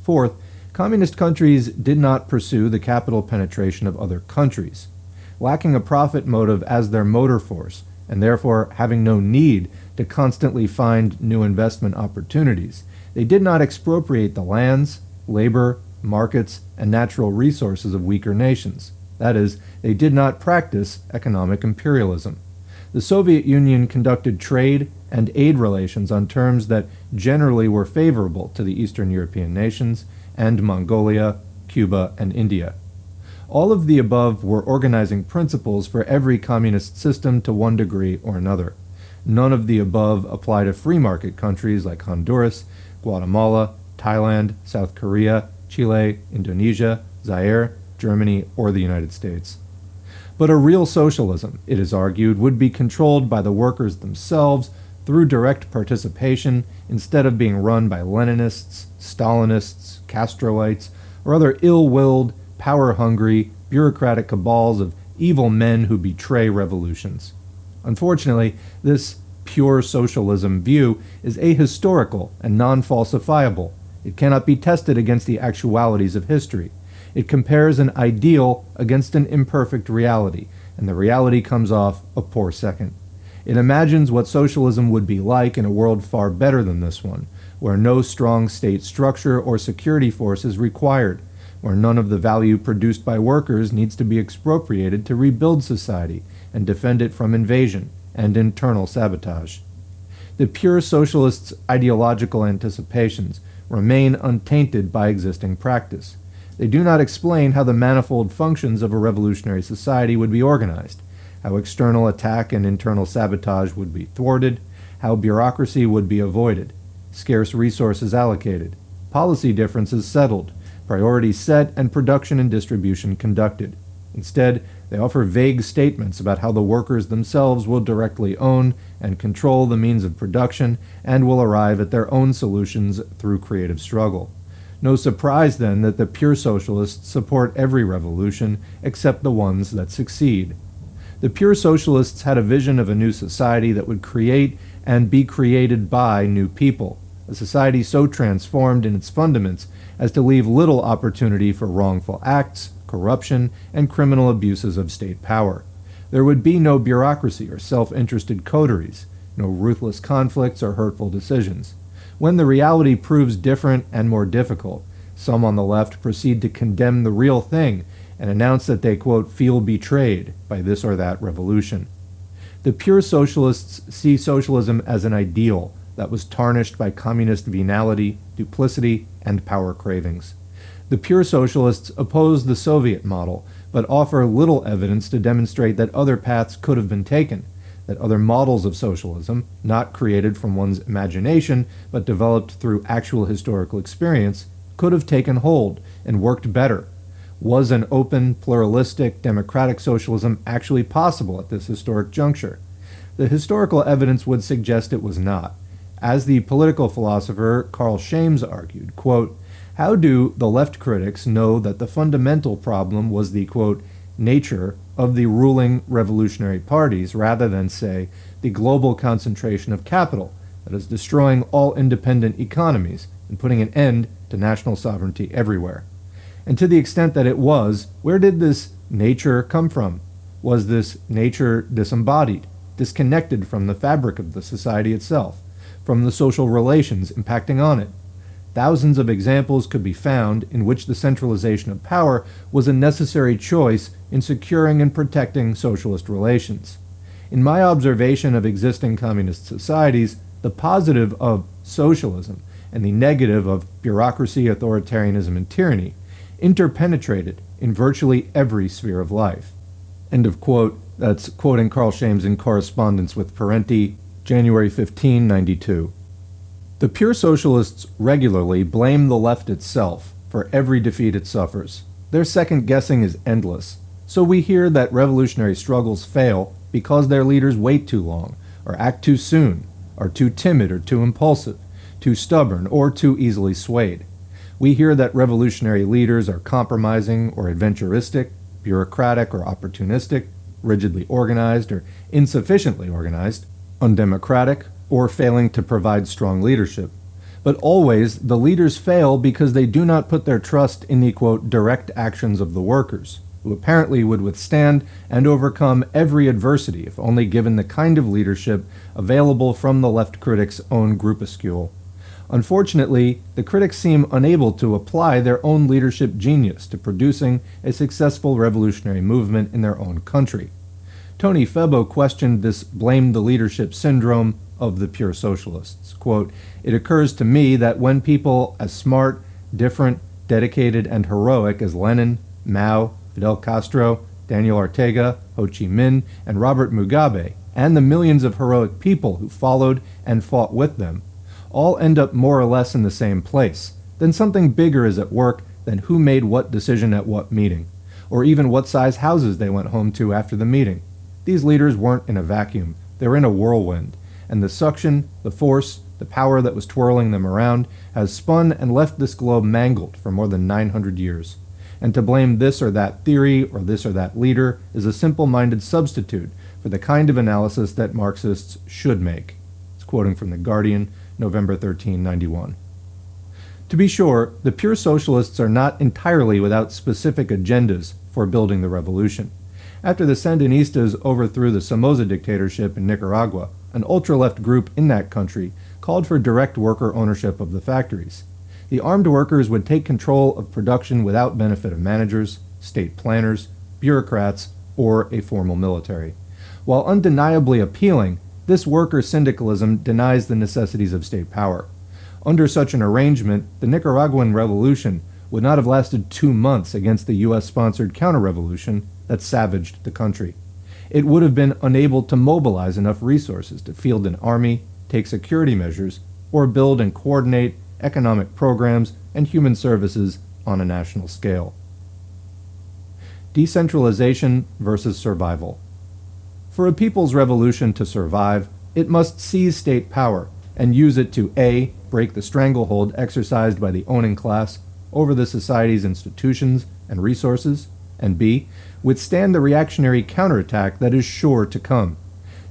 Fourth, communist countries did not pursue the capital penetration of other countries. Lacking a profit motive as their motor force, and therefore having no need to constantly find new investment opportunities, they did not expropriate the lands, labor, markets, and natural resources of weaker nations. That is, they did not practice economic imperialism. The Soviet Union conducted trade and aid relations on terms that generally were favorable to the Eastern European nations and Mongolia, Cuba, and India. All of the above were organizing principles for every communist system to one degree or another. None of the above apply to free market countries like Honduras, Guatemala, Thailand, South Korea, Chile, Indonesia, Zaire, Germany, or the United States. But a real socialism, it is argued, would be controlled by the workers themselves through direct participation instead of being run by Leninists, Stalinists, Castroites, or other ill-willed, power-hungry, bureaucratic cabals of evil men who betray revolutions. Unfortunately, this pure socialism view is ahistorical and non-falsifiable. It cannot be tested against the actualities of history. It compares an ideal against an imperfect reality, and the reality comes off a poor second. It imagines what socialism would be like in a world far better than this one, where no strong state structure or security force is required, where none of the value produced by workers needs to be expropriated to rebuild society and defend it from invasion and internal sabotage. The pure socialists' ideological anticipations remain untainted by existing practice. They do not explain how the manifold functions of a revolutionary society would be organized, how external attack and internal sabotage would be thwarted, how bureaucracy would be avoided, scarce resources allocated, policy differences settled, priorities set, and production and distribution conducted. Instead, they offer vague statements about how the workers themselves will directly own and control the means of production and will arrive at their own solutions through creative struggle. No surprise, then, that the pure socialists support every revolution except the ones that succeed. The pure socialists had a vision of a new society that would create and be created by new people, a society so transformed in its fundaments as to leave little opportunity for wrongful acts, corruption, and criminal abuses of state power. There would be no bureaucracy or self-interested coteries, no ruthless conflicts or hurtful decisions. When the reality proves different and more difficult, some on the left proceed to condemn the real thing and announce that they, quote, feel betrayed by this or that revolution. The pure socialists see socialism as an ideal that was tarnished by communist venality, duplicity, and power cravings. The pure socialists oppose the Soviet model, but offer little evidence to demonstrate that other paths could have been taken, that other models of socialism, not created from one's imagination but developed through actual historical experience, could have taken hold and worked better? Was an open, pluralistic, democratic socialism actually possible at this historic juncture? The historical evidence would suggest it was not. As the political philosopher Carl Shames argued, quote, "How do the left critics know that the fundamental problem was the, quote, nature of the ruling revolutionary parties rather than, say, the global concentration of capital that is destroying all independent economies and putting an end to national sovereignty everywhere? And to the extent that it was, where did this nature come from? Was this nature disembodied, disconnected from the fabric of the society itself, from the social relations impacting on it? Thousands of examples could be found in which the centralization of power was a necessary choice in securing and protecting socialist relations. In my observation of existing communist societies, the positive of socialism and the negative of bureaucracy, authoritarianism, and tyranny interpenetrated in virtually every sphere of life." End of quote. That's quoting Carl Shames in correspondence with Parenti, January 15, 92. The pure socialists regularly blame the left itself for every defeat it suffers. Their second guessing is endless. So we hear that revolutionary struggles fail because their leaders wait too long, or act too soon, are too timid or too impulsive, too stubborn or too easily swayed. We hear that revolutionary leaders are compromising or adventuristic, bureaucratic or opportunistic, rigidly organized or insufficiently organized, undemocratic, or failing to provide strong leadership. But always, the leaders fail because they do not put their trust in the, quote, direct actions of the workers, who apparently would withstand and overcome every adversity if only given the kind of leadership available from the left critics' own groupuscule. Unfortunately, the critics seem unable to apply their own leadership genius to producing a successful revolutionary movement in their own country. Tony Febo questioned this blame the leadership syndrome of the pure socialists. Quote, "It occurs to me that when people as smart, different, dedicated, and heroic as Lenin, Mao, Fidel Castro, Daniel Ortega, Ho Chi Minh, and Robert Mugabe, and the millions of heroic people who followed and fought with them, all end up more or less in the same place, then something bigger is at work than who made what decision at what meeting, or even what size houses they went home to after the meeting. These leaders weren't in a vacuum, they were in a whirlwind, and the suction, the force, the power that was twirling them around has spun and left this globe mangled for more than 900 years. And to blame this or that theory or this or that leader is a simple-minded substitute for the kind of analysis that Marxists should make." It's quoting from The Guardian, November 13, 91. To be sure, the pure socialists are not entirely without specific agendas for building the revolution. After the Sandinistas overthrew the Somoza dictatorship in Nicaragua, an ultra-left group in that country called for direct worker ownership of the factories. The armed workers would take control of production without benefit of managers, state planners, bureaucrats, or a formal military. While undeniably appealing, this worker syndicalism denies the necessities of state power. Under such an arrangement, the Nicaraguan revolution would not have lasted 2 months against the U.S.-sponsored counter-revolution that savaged the country. It would have been unable to mobilize enough resources to field an army, take security measures, or build and coordinate economic programs and human services on a national scale. Decentralization versus survival. For a people's revolution to survive, it must seize state power and use it to A. break the stranglehold exercised by the owning class over the society's institutions and resources, and B. withstand the reactionary counterattack that is sure to come.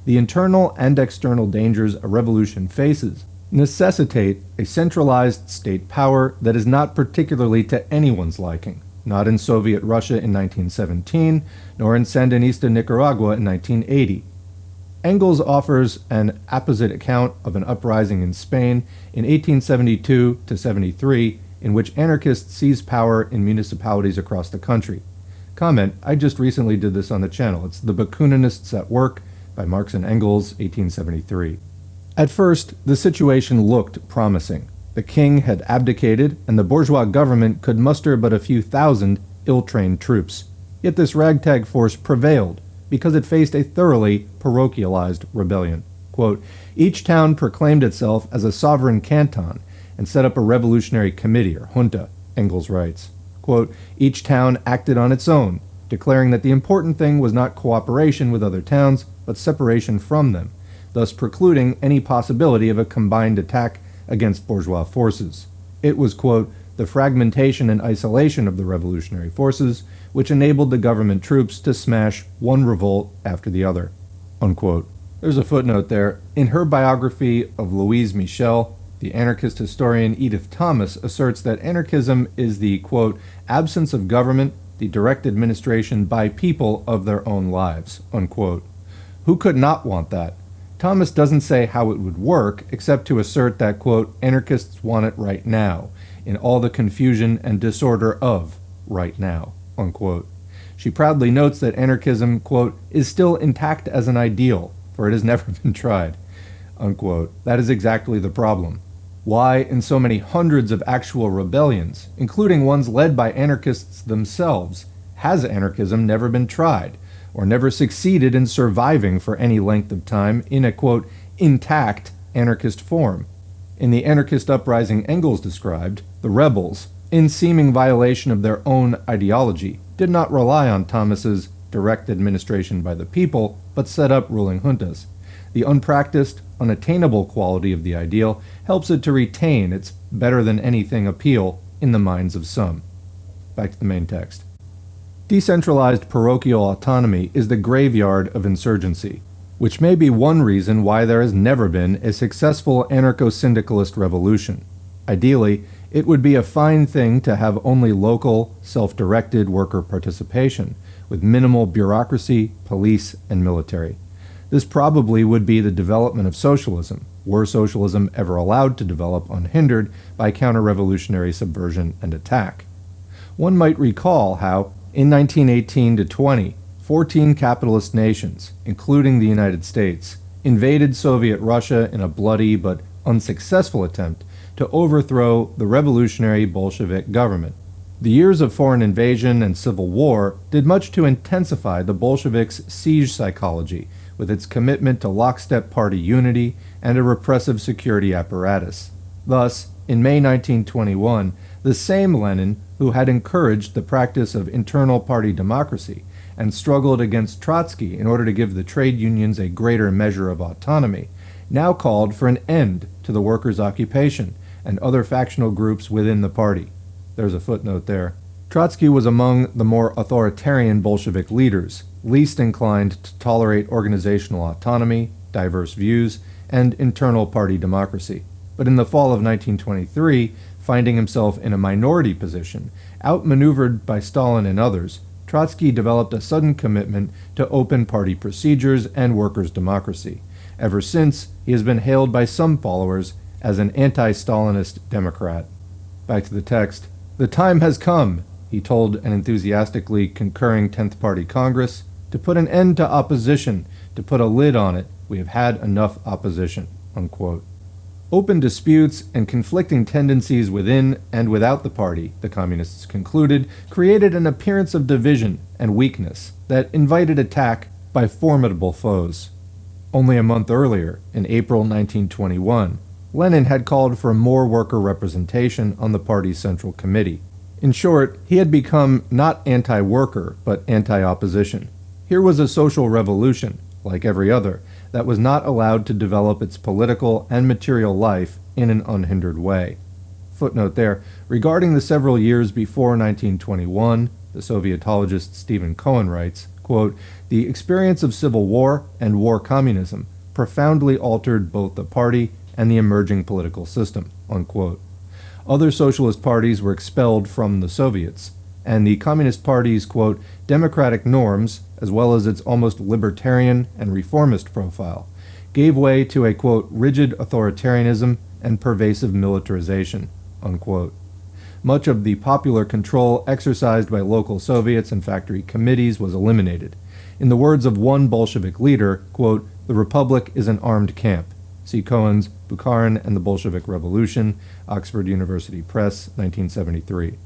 The internal and external dangers a revolution faces necessitate a centralized state power that is not particularly to anyone's liking, not in Soviet Russia in 1917, nor in Sandinista Nicaragua in 1980. Engels offers an apposite account of an uprising in Spain in 1872-73 in which anarchists seized power in municipalities across the country. Comment, I just recently did this on the channel. It's The Bakuninists at Work by Marx and Engels, 1873. At first, the situation looked promising. The king had abdicated, and the bourgeois government could muster but a few thousand ill-trained troops. Yet this ragtag force prevailed, because it faced a thoroughly parochialized rebellion. Quote, each town proclaimed itself as a sovereign canton and set up a revolutionary committee, or junta, Engels writes. Quote, each town acted on its own, declaring that the important thing was not cooperation with other towns, but separation from them, thus precluding any possibility of a combined attack against bourgeois forces. It was, quote, the fragmentation and isolation of the revolutionary forces which enabled the government troops to smash one revolt after the other, unquote. There's a footnote there. In her biography of Louise Michel, the anarchist historian Edith Thomas asserts that anarchism is the, quote, absence of government, the direct administration by people of their own lives, unquote. Who could not want that? Thomas doesn't say how it would work, except to assert that, quote, anarchists want it right now, in all the confusion and disorder of right now, unquote. She proudly notes that anarchism, quote, is still intact as an ideal, for it has never been tried, unquote. That is exactly the problem. Why, in so many hundreds of actual rebellions, including ones led by anarchists themselves, has anarchism never been tried, or never succeeded in surviving for any length of time in a, quote, intact anarchist form? In the anarchist uprising Engels described, the rebels, in seeming violation of their own ideology, did not rely on Thomas's direct administration by the people, but set up ruling juntas. The unpracticed, unattainable quality of the ideal helps it to retain its better-than-anything appeal in the minds of some. Back to the main text. Decentralized parochial autonomy is the graveyard of insurgency, which may be one reason why there has never been a successful anarcho-syndicalist revolution. Ideally, it would be a fine thing to have only local, self-directed worker participation, with minimal bureaucracy, police, and military. This probably would be the development of socialism, were socialism ever allowed to develop unhindered by counter-revolutionary subversion and attack. One might recall how, in 1918 to 20, 14 capitalist nations, including the United States, invaded Soviet Russia in a bloody but unsuccessful attempt to overthrow the revolutionary Bolshevik government. The years of foreign invasion and civil war did much to intensify the Bolsheviks' siege psychology, with its commitment to lockstep party unity and a repressive security apparatus. Thus, in May 1921, the same Lenin who had encouraged the practice of internal party democracy and struggled against Trotsky in order to give the trade unions a greater measure of autonomy, now called for an end to the workers' occupation and other factional groups within the party. There's a footnote there. Trotsky was among the more authoritarian Bolshevik leaders, least inclined to tolerate organizational autonomy, diverse views, and internal party democracy. But in the fall of 1923, finding himself in a minority position, outmaneuvered by Stalin and others, Trotsky developed a sudden commitment to open party procedures and workers' democracy. Ever since, he has been hailed by some followers as an anti-Stalinist Democrat. Back to the text. The time has come, he told an enthusiastically concurring 10th Party Congress, to put an end to opposition, to put a lid on it. We have had enough opposition, unquote. Open disputes and conflicting tendencies within and without the party, the communists concluded, created an appearance of division and weakness that invited attack by formidable foes. Only a month earlier, in April 1921, Lenin had called for more worker representation on the party's Central Committee. In short, he had become not anti-worker, but anti-opposition. Here was a social revolution, like every other, that was not allowed to develop its political and material life in an unhindered way. Footnote there, regarding the several years before 1921, the Sovietologist Stephen Cohen writes, quote, the experience of civil war and war communism profoundly altered both the party and the emerging political system, unquote. Other socialist parties were expelled from the Soviets, and the Communist Party's, quote, democratic norms, as well as its almost libertarian and reformist profile, gave way to a, quote, rigid authoritarianism and pervasive militarization, unquote. Much of the popular control exercised by local Soviets and factory committees was eliminated. In the words of one Bolshevik leader, quote, the Republic is an armed camp. See Cohen's Bukharin and the Bolshevik Revolution, Oxford University Press, 1973.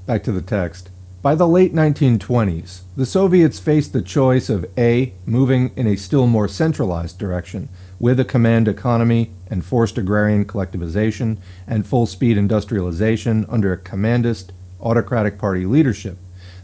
Back to the text. By the late 1920s, the Soviets faced the choice of A. moving in a still more centralized direction, with a command economy and forced agrarian collectivization and full-speed industrialization under a commandist, autocratic party leadership,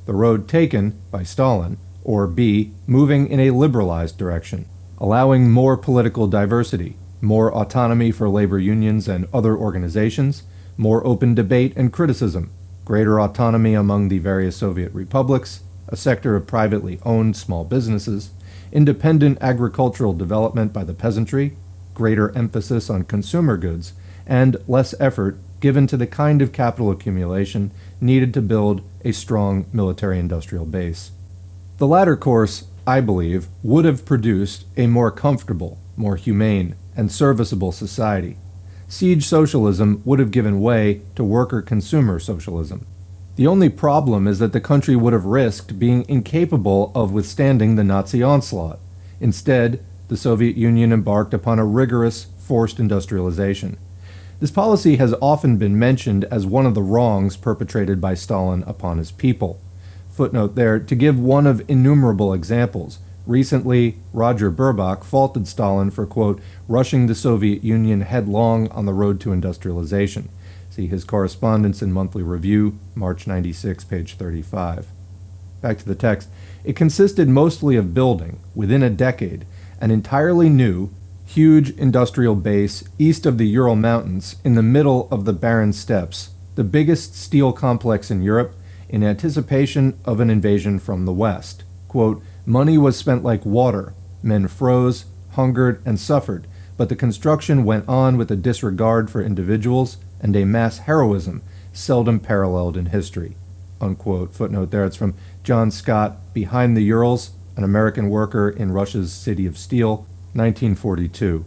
the road taken by Stalin, or B. moving in a liberalized direction, allowing more political diversity, more autonomy for labor unions and other organizations, more open debate and criticism, greater autonomy among the various Soviet republics, a sector of privately owned small businesses, independent agricultural development by the peasantry, greater emphasis on consumer goods, and less effort given to the kind of capital accumulation needed to build a strong military-industrial base. The latter course, I believe, would have produced a more comfortable, more humane, and serviceable society. Siege socialism would have given way to worker-consumer socialism. The only problem is that the country would have risked being incapable of withstanding the Nazi onslaught. Instead, the Soviet Union embarked upon a rigorous, forced industrialization. This policy has often been mentioned as one of the wrongs perpetrated by Stalin upon his people. Footnote there, to give one of innumerable examples. Recently, Roger Burbach faulted Stalin for, quote, rushing the Soviet Union headlong on the road to industrialization. See his correspondence in Monthly Review, March 96, page 35. Back to the text. It consisted mostly of building, within a decade, an entirely new, huge industrial base east of the Ural Mountains in the middle of the barren steppes, the biggest steel complex in Europe, in anticipation of an invasion from the West. Quote, money was spent like water, men froze, hungered, and suffered, but the construction went on with a disregard for individuals and a mass heroism seldom paralleled in history. Unquote. Footnote there, it's from John Scott, Behind the Urals, an American Worker in Russia's City of Steel, 1942.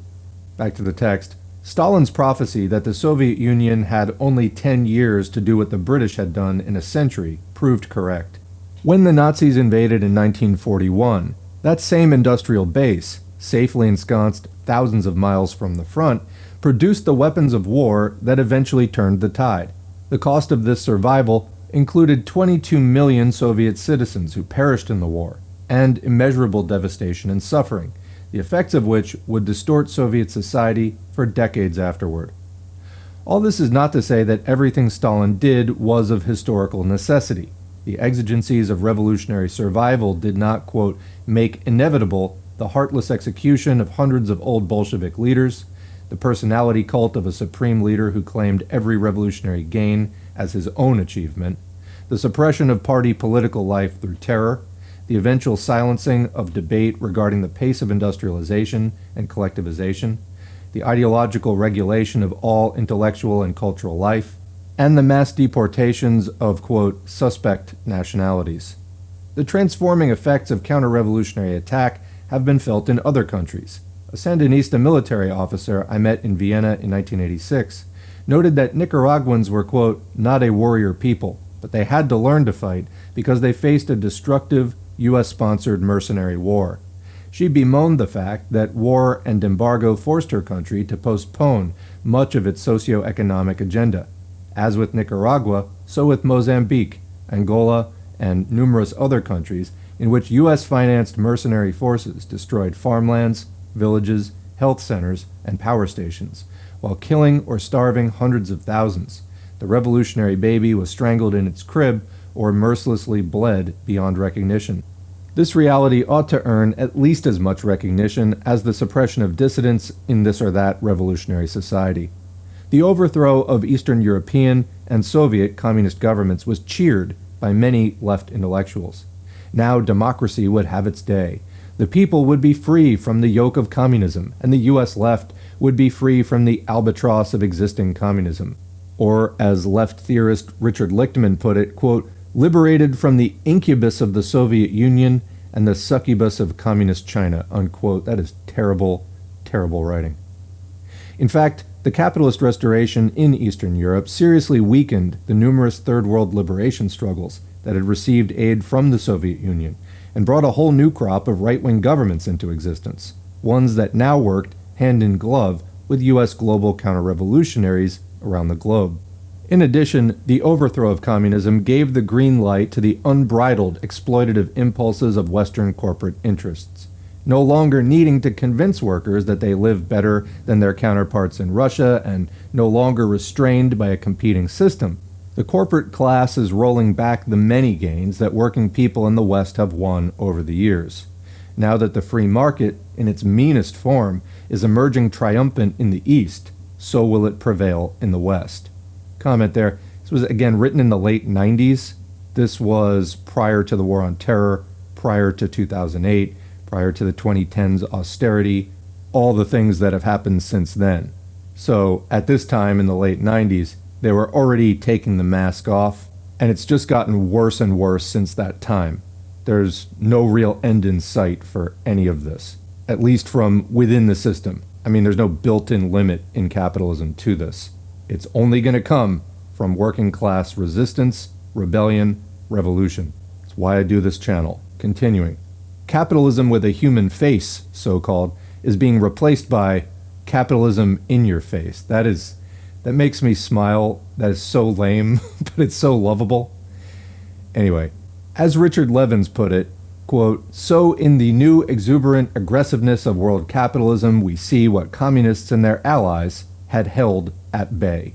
Back to the text. Stalin's prophecy that the Soviet Union had only 10 years to do what the British had done in a century proved correct. When the Nazis invaded in 1941, that same industrial base, safely ensconced thousands of miles from the front, produced the weapons of war that eventually turned the tide. The cost of this survival included 22 million Soviet citizens who perished in the war, and immeasurable devastation and suffering, the effects of which would distort Soviet society for decades afterward. All this is not to say that everything Stalin did was of historical necessity. The exigencies of revolutionary survival did not, quote, make inevitable the heartless execution of hundreds of old Bolshevik leaders, the personality cult of a supreme leader who claimed every revolutionary gain as his own achievement, the suppression of party political life through terror, the eventual silencing of debate regarding the pace of industrialization and collectivization, the ideological regulation of all intellectual and cultural life, and the mass deportations of, quote, suspect nationalities. The transforming effects of counter-revolutionary attack have been felt in other countries. A Sandinista military officer I met in Vienna in 1986 noted that Nicaraguans were, quote, not a warrior people, but they had to learn to fight because they faced a destructive, U.S.-sponsored mercenary war. She bemoaned the fact that war and embargo forced her country to postpone much of its socio-economic agenda. As with Nicaragua, so with Mozambique, Angola, and numerous other countries in which U.S.-financed mercenary forces destroyed farmlands, villages, health centers, and power stations, while killing or starving hundreds of thousands. The revolutionary baby was strangled in its crib or mercilessly bled beyond recognition. This reality ought to earn at least as much recognition as the suppression of dissidents in this or that revolutionary society. The overthrow of Eastern European and Soviet communist governments was cheered by many left intellectuals. Now democracy would have its day. The people would be free from the yoke of communism, and the U.S. left would be free from the albatross of existing communism. Or, as left theorist Richard Lichtman put it, quote, liberated from the incubus of the Soviet Union and the succubus of communist China, unquote. That is terrible, terrible writing. In fact, the capitalist restoration in Eastern Europe seriously weakened the numerous Third World liberation struggles that had received aid from the Soviet Union and brought a whole new crop of right-wing governments into existence, ones that now worked hand in glove with U.S. global counter-revolutionaries around the globe. In addition, the overthrow of communism gave the green light to the unbridled exploitative impulses of Western corporate interests, no longer needing to convince workers that they live better than their counterparts in Russia and no longer restrained by a competing system. The corporate class is rolling back the many gains that working people in the West have won over the years. Now that the free market, in its meanest form, is emerging triumphant in the East, so will it prevail in the West. Comment there. This was, again, written in the late 90s. This was prior to the War on Terror, prior to 2008, prior to the 2010s austerity, all the things that have happened since then. So at this time in the late 90s, they were already taking the mask off, and it's just gotten worse and worse since that time. There's no real end in sight for any of this, at least from within the system. I mean, there's no built-in limit in capitalism to this. It's only going to come from working class resistance, rebellion, revolution. That's why I do this channel. Continuing. Capitalism with a human face, so-called, is being replaced by capitalism in your face. That makes me smile. That is so lame, but it's so lovable. Anyway, as Richard Levins put it, quote, "So in the new exuberant aggressiveness of world capitalism, we see what communists and their allies had held at bay."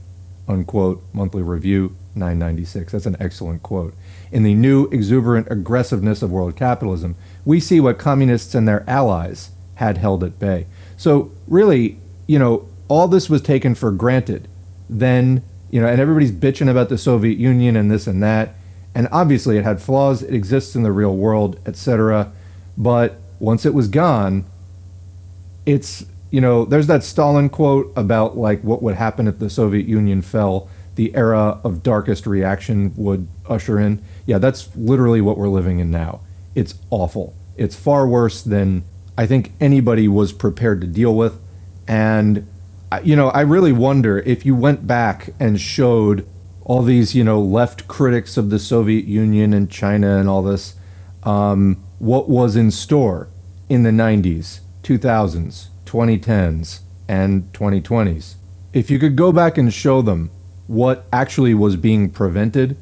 Unquote, Monthly Review, 996. That's an excellent quote. In the new exuberant aggressiveness of world capitalism, we see what communists and their allies had held at bay. So really, all this was taken for granted. Then, and everybody's bitching about the Soviet Union and this and that. And obviously it had flaws, it exists in the real world, etc. But once it was gone, it's, there's that Stalin quote about like what would happen if the Soviet Union fell, the era of darkest reaction would usher in. Yeah, that's literally what we're living in now. It's awful. It's far worse than I think anybody was prepared to deal with. And, I really wonder if you went back and showed all these, left critics of the Soviet Union and China and all this, what was in store in the 90s, 2000s, 2010s, and 2020s. If you could go back and show them what actually was being prevented,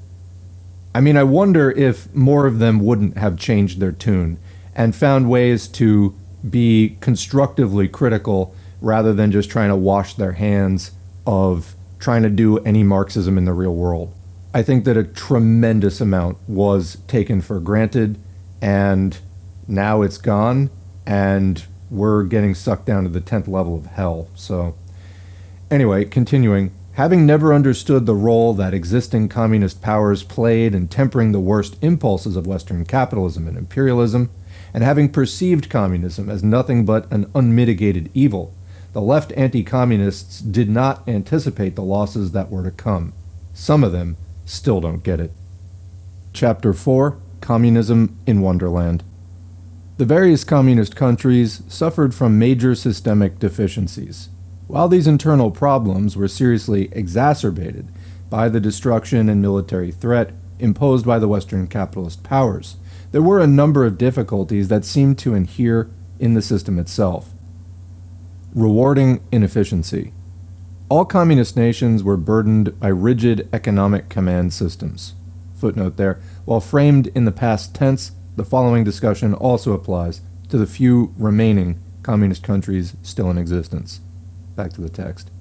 I wonder if more of them wouldn't have changed their tune and found ways to be constructively critical rather than just trying to wash their hands of trying to do any Marxism in the real world. I think that a tremendous amount was taken for granted, and now it's gone, and we're getting sucked down to the 10th level of hell. So anyway, continuing. Having never understood the role that existing communist powers played in tempering the worst impulses of Western capitalism and imperialism, and having perceived communism as nothing but an unmitigated evil, the left anti-communists did not anticipate the losses that were to come. Some of them still don't get it. Chapter 4, Communism in Wonderland. The various communist countries suffered from major systemic deficiencies. While these internal problems were seriously exacerbated by the destruction and military threat imposed by the Western capitalist powers, there were a number of difficulties that seemed to inhere in the system itself. Rewarding inefficiency. All communist nations were burdened by rigid economic command systems. Footnote there. While framed in the past tense, the following discussion also applies to the few remaining communist countries still in existence. Back to the text.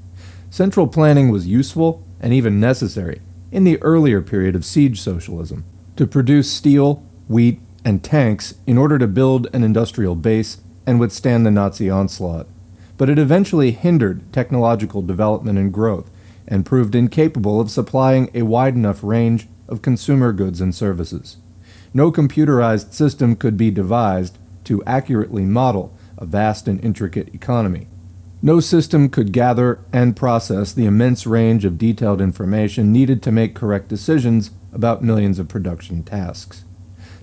Central planning was useful and even necessary in the earlier period of siege socialism to produce steel, wheat, and tanks in order to build an industrial base and withstand the Nazi onslaught. But it eventually hindered technological development and growth and proved incapable of supplying a wide enough range of consumer goods and services. No computerized system could be devised to accurately model a vast and intricate economy. No system could gather and process the immense range of detailed information needed to make correct decisions about millions of production tasks.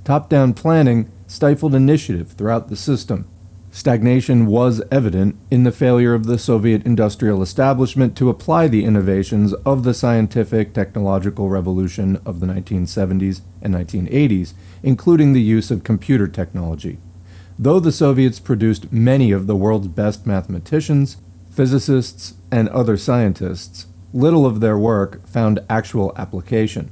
Top-down planning stifled initiative throughout the system. Stagnation was evident in the failure of the Soviet industrial establishment to apply the innovations of the scientific technological revolution of the 1970s and 1980s, including the use of computer technology. Though the Soviets produced many of the world's best mathematicians, physicists, and other scientists, little of their work found actual application.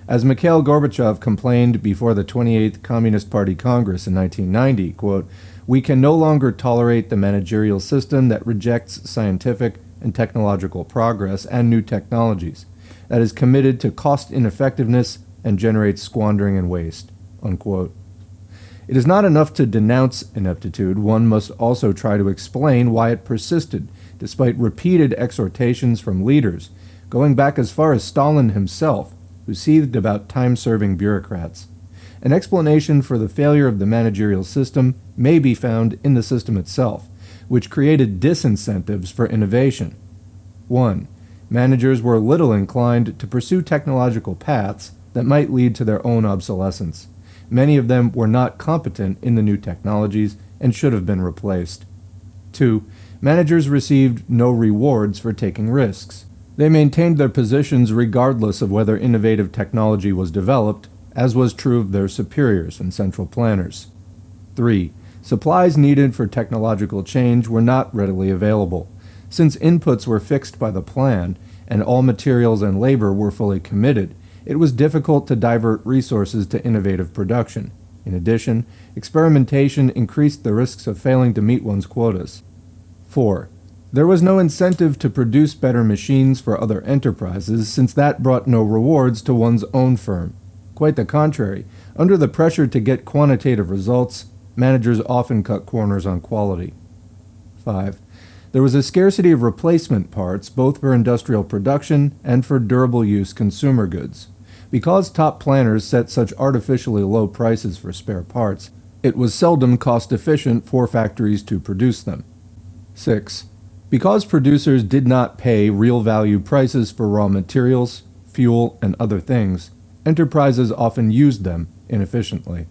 As Mikhail Gorbachev complained before the 28th Communist Party Congress in 1990, quote, "We can no longer tolerate the managerial system that rejects scientific and technological progress and new technologies, that is committed to cost ineffectiveness and generates squandering and waste," unquote. It is not enough to denounce ineptitude. One must also try to explain why it persisted, despite repeated exhortations from leaders, going back as far as Stalin himself, who seethed about time-serving bureaucrats. An explanation for the failure of the managerial system may be found in the system itself, which created disincentives for innovation. 1. Managers were little inclined to pursue technological paths that might lead to their own obsolescence. Many of them were not competent in the new technologies and should have been replaced. 2. Managers received no rewards for taking risks. They maintained their positions regardless of whether innovative technology was developed, as was true of their superiors and central planners. 3. Supplies needed for technological change were not readily available. Since inputs were fixed by the plan, and all materials and labor were fully committed, it was difficult to divert resources to innovative production. In addition, experimentation increased the risks of failing to meet one's quotas. 4. There was no incentive to produce better machines for other enterprises, since that brought no rewards to one's own firm. Quite the contrary. Under the pressure to get quantitative results, managers often cut corners on quality. 5. There was a scarcity of replacement parts, both for industrial production and for durable use consumer goods. Because top planners set such artificially low prices for spare parts, it was seldom cost-efficient for factories to produce them. 6. Because producers did not pay real value prices for raw materials, fuel, and other things, enterprises often used them inefficiently.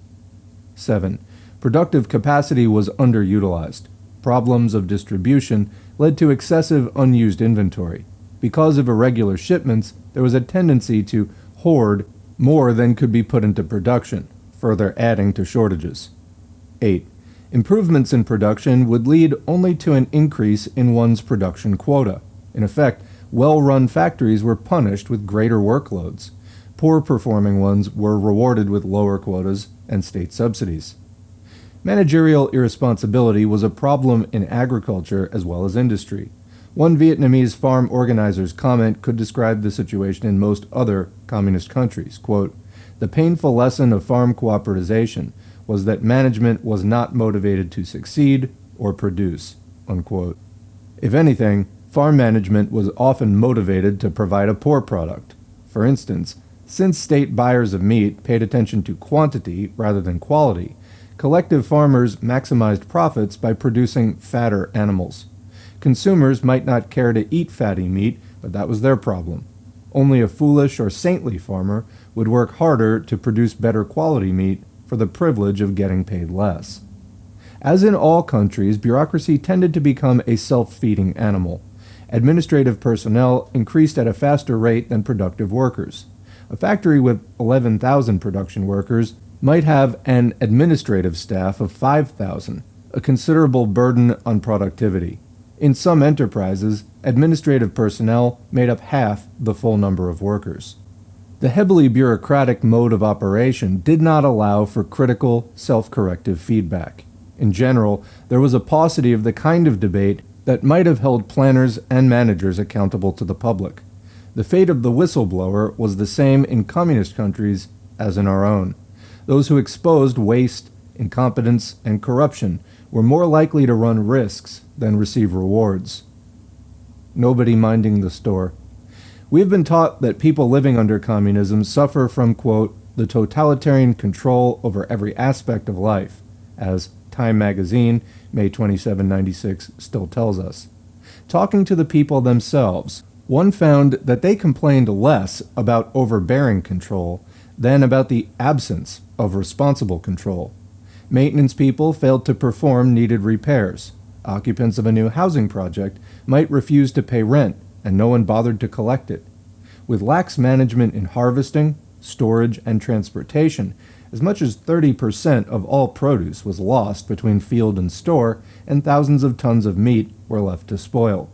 7. Productive capacity was underutilized. Problems of distribution led to excessive unused inventory. Because of irregular shipments, there was a tendency to hoard more than could be put into production, further adding to shortages. 8. Improvements in production would lead only to an increase in one's production quota. In effect, well-run factories were punished with greater workloads. Poor-performing ones were rewarded with lower quotas and state subsidies. Managerial irresponsibility was a problem in agriculture as well as industry. One Vietnamese farm organizer's comment could describe the situation in most other communist countries. Quote, "The painful lesson of farm cooperatization was that management was not motivated to succeed or produce," unquote. If anything, farm management was often motivated to provide a poor product. For instance, since state buyers of meat paid attention to quantity rather than quality, collective farmers maximized profits by producing fatter animals. Consumers might not care to eat fatty meat, but that was their problem. Only a foolish or saintly farmer would work harder to produce better quality meat for the privilege of getting paid less. As in all countries, bureaucracy tended to become a self-feeding animal. Administrative personnel increased at a faster rate than productive workers. A factory with 11,000 production workers might have an administrative staff of 5,000, a considerable burden on productivity. In some enterprises, administrative personnel made up half the full number of workers. The heavily bureaucratic mode of operation did not allow for critical, self-corrective feedback. In general, there was a paucity of the kind of debate that might have held planners and managers accountable to the public. The fate of the whistleblower was the same in communist countries as in our own. Those who exposed waste, incompetence, and corruption were more likely to run risks than receive rewards. Nobody minding the store. We have been taught that people living under communism suffer from, quote, "the totalitarian control over every aspect of life," as Time magazine, May 27, 96, still tells us. Talking to the people themselves, one found that they complained less about overbearing control than about the absence of responsible control. Maintenance people failed to perform needed repairs. Occupants of a new housing project might refuse to pay rent, and no one bothered to collect it. With lax management in harvesting, storage, and transportation, as much as 30% of all produce was lost between field and store, and thousands of tons of meat were left to spoil.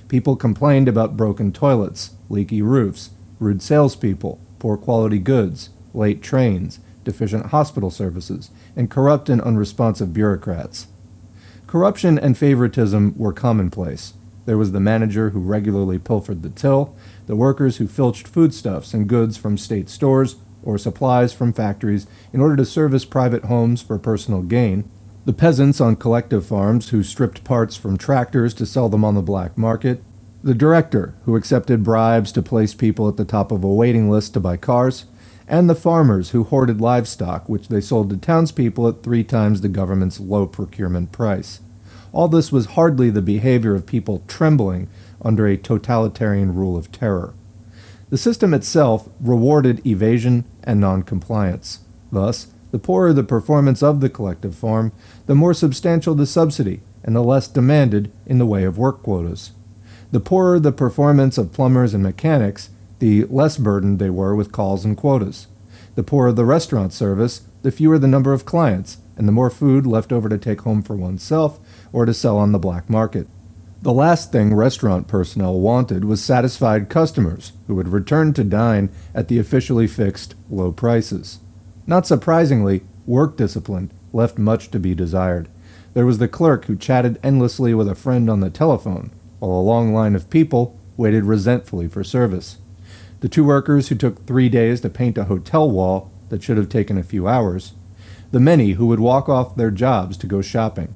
People complained about broken toilets, leaky roofs, rude salespeople, poor quality goods, late trains, deficient hospital services, and corrupt and unresponsive bureaucrats. Corruption and favoritism were commonplace. There was the manager who regularly pilfered the till, the workers who filched foodstuffs and goods from state stores or supplies from factories in order to service private homes for personal gain, the peasants on collective farms who stripped parts from tractors to sell them on the black market, the director who accepted bribes to place people at the top of a waiting list to buy cars, and the farmers who hoarded livestock which they sold to townspeople at 3 times the government's low procurement price. All this was hardly the behavior of people trembling under a totalitarian rule of terror. The system itself rewarded evasion and non-compliance. Thus, the poorer the performance of the collective farm, the more substantial the subsidy and the less demanded in the way of work quotas. The poorer the performance of plumbers and mechanics, the less burdened they were with calls and quotas. The poorer the restaurant service, the fewer the number of clients, and the more food left over to take home for oneself or to sell on the black market. The last thing restaurant personnel wanted was satisfied customers who would return to dine at the officially fixed low prices. Not surprisingly, work discipline left much to be desired. There was the clerk who chatted endlessly with a friend on the telephone, while a long line of people waited resentfully for service. The 2 workers who took 3 days to paint a hotel wall that should have taken a few hours. The many who would walk off their jobs to go shopping.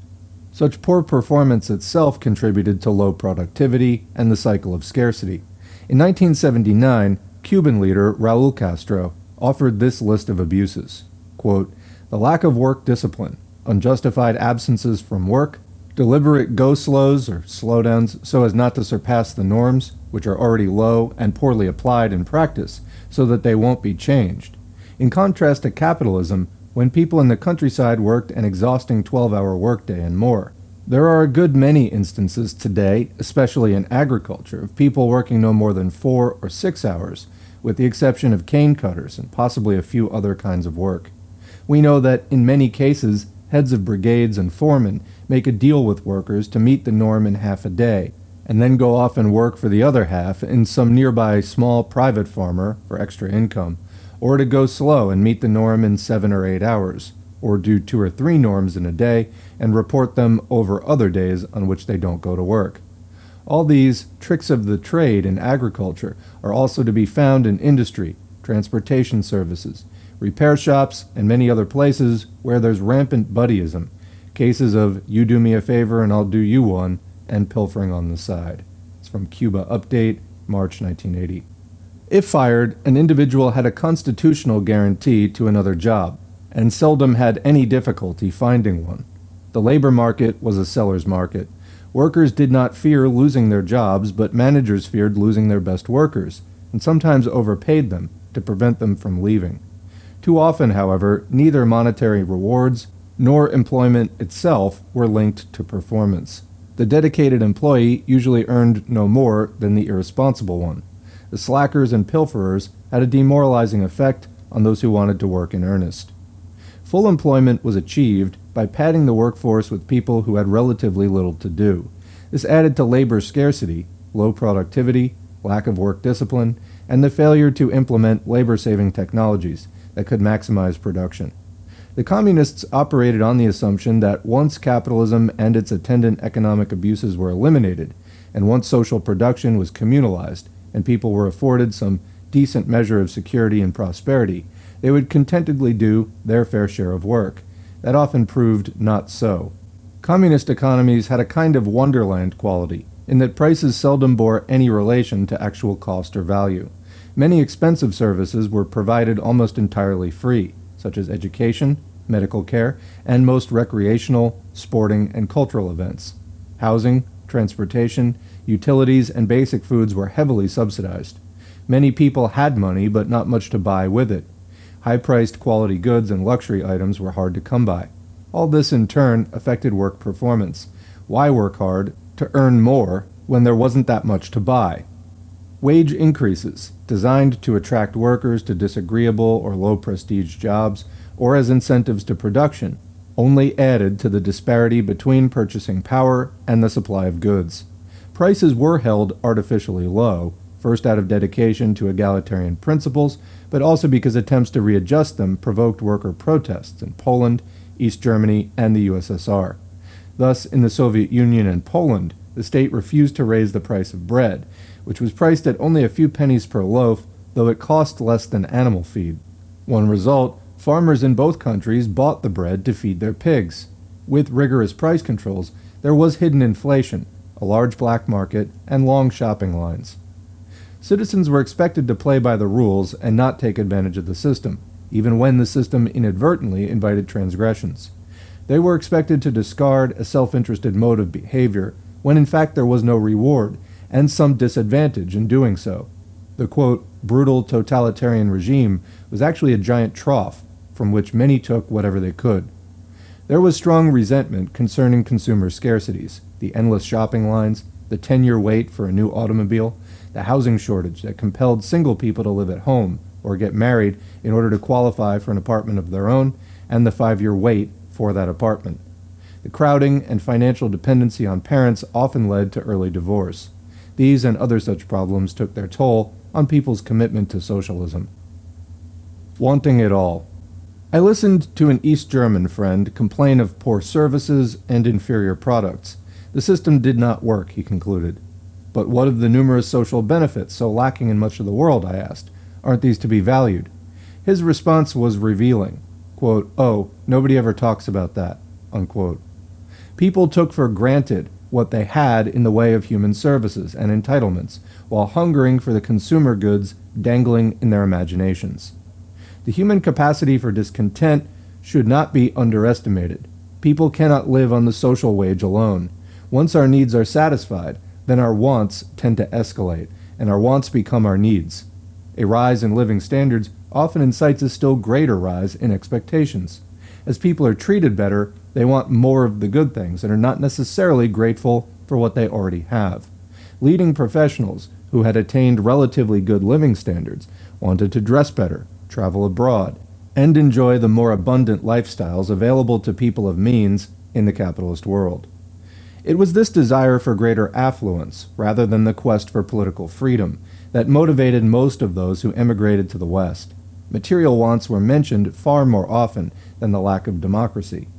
Such poor performance itself contributed to low productivity and the cycle of scarcity. In 1979, Cuban leader Raúl Castro offered this list of abuses. Quote, the lack of work discipline, unjustified absences from work, deliberate go-slows or slowdowns so as not to surpass the norms, which are already low and poorly applied in practice, so that they won't be changed. In contrast to capitalism, when people in the countryside worked an exhausting 12-hour workday and more. There are a good many instances today, especially in agriculture, of people working no more than 4 or 6 hours, with the exception of cane cutters and possibly a few other kinds of work. We know that in many cases, heads of brigades and foremen make a deal with workers to meet the norm in half a day, and then go off and work for the other half in some nearby small private farmer for extra income, or to go slow and meet the norm in 7 or 8 hours, or do 2 or 3 norms in a day and report them over other days on which they don't go to work. All these tricks of the trade in agriculture are also to be found in industry, transportation services, repair shops, and many other places where there's rampant buddyism, cases of you do me a favor and I'll do you one, and pilfering on the side. It's from Cuba Update, March 1980. If fired, an individual had a constitutional guarantee to another job, and seldom had any difficulty finding one. The labor market was a seller's market. Workers did not fear losing their jobs, but managers feared losing their best workers, and sometimes overpaid them to prevent them from leaving. Too often, however, neither monetary rewards nor employment itself were linked to performance. The dedicated employee usually earned no more than the irresponsible one. The slackers and pilferers had a demoralizing effect on those who wanted to work in earnest. Full employment was achieved by padding the workforce with people who had relatively little to do. This added to labor scarcity, low productivity, lack of work discipline, and the failure to implement labor-saving technologies that could maximize production. The communists operated on the assumption that once capitalism and its attendant economic abuses were eliminated, and once social production was communalized, and people were afforded some decent measure of security and prosperity, they would contentedly do their fair share of work. That often proved not so. Communist economies had a kind of Wonderland quality, in that prices seldom bore any relation to actual cost or value. Many expensive services were provided almost entirely free, such as education, medical care, and most recreational, sporting, and cultural events. Housing, transportation, utilities, and basic foods were heavily subsidized. Many people had money, but not much to buy with it. High-priced quality goods and luxury items were hard to come by. All this, in turn, affected work performance. Why work hard? To earn more when there wasn't that much to buy. Wage increases, designed to attract workers to disagreeable or low-prestige jobs, or as incentives to production, only added to the disparity between purchasing power and the supply of goods. Prices were held artificially low, first out of dedication to egalitarian principles, but also because attempts to readjust them provoked worker protests in Poland, East Germany, and the USSR. Thus, in the Soviet Union and Poland, the state refused to raise the price of bread, which was priced at only a few pennies per loaf, though it cost less than animal feed. One result, farmers in both countries bought the bread to feed their pigs. With rigorous price controls, there was hidden inflation, a large black market, and long shopping lines. Citizens were expected to play by the rules and not take advantage of the system, even when the system inadvertently invited transgressions. They were expected to discard a self-interested mode of behavior when in fact there was no reward, and some disadvantage in doing so. The quote, brutal totalitarian regime was actually a giant trough from which many took whatever they could. There was strong resentment concerning consumer scarcities, the endless shopping lines, the 10-year wait for a new automobile, the housing shortage that compelled single people to live at home or get married in order to qualify for an apartment of their own, and the 5-year wait for that apartment. The crowding and financial dependency on parents often led to early divorce. These and other such problems took their toll on people's commitment to socialism. Wanting it all. I listened to an East German friend complain of poor services and inferior products. The system did not work, he concluded. But what of the numerous social benefits so lacking in much of the world, I asked. Aren't these to be valued? His response was revealing. Quote, oh, nobody ever talks about that, unquote. People took for granted what they had in the way of human services and entitlements, while hungering for the consumer goods dangling in their imaginations. The human capacity for discontent should not be underestimated. People cannot live on the social wage alone. Once our needs are satisfied, then our wants tend to escalate, and our wants become our needs. A rise in living standards often incites a still greater rise in expectations. As people are treated better, they want more of the good things and are not necessarily grateful for what they already have. Leading professionals who had attained relatively good living standards wanted to dress better, travel abroad, and enjoy the more abundant lifestyles available to people of means in the capitalist world. It was this desire for greater affluence, rather than the quest for political freedom, that motivated most of those who emigrated to the West. Material wants were mentioned far more often than the lack of democracy.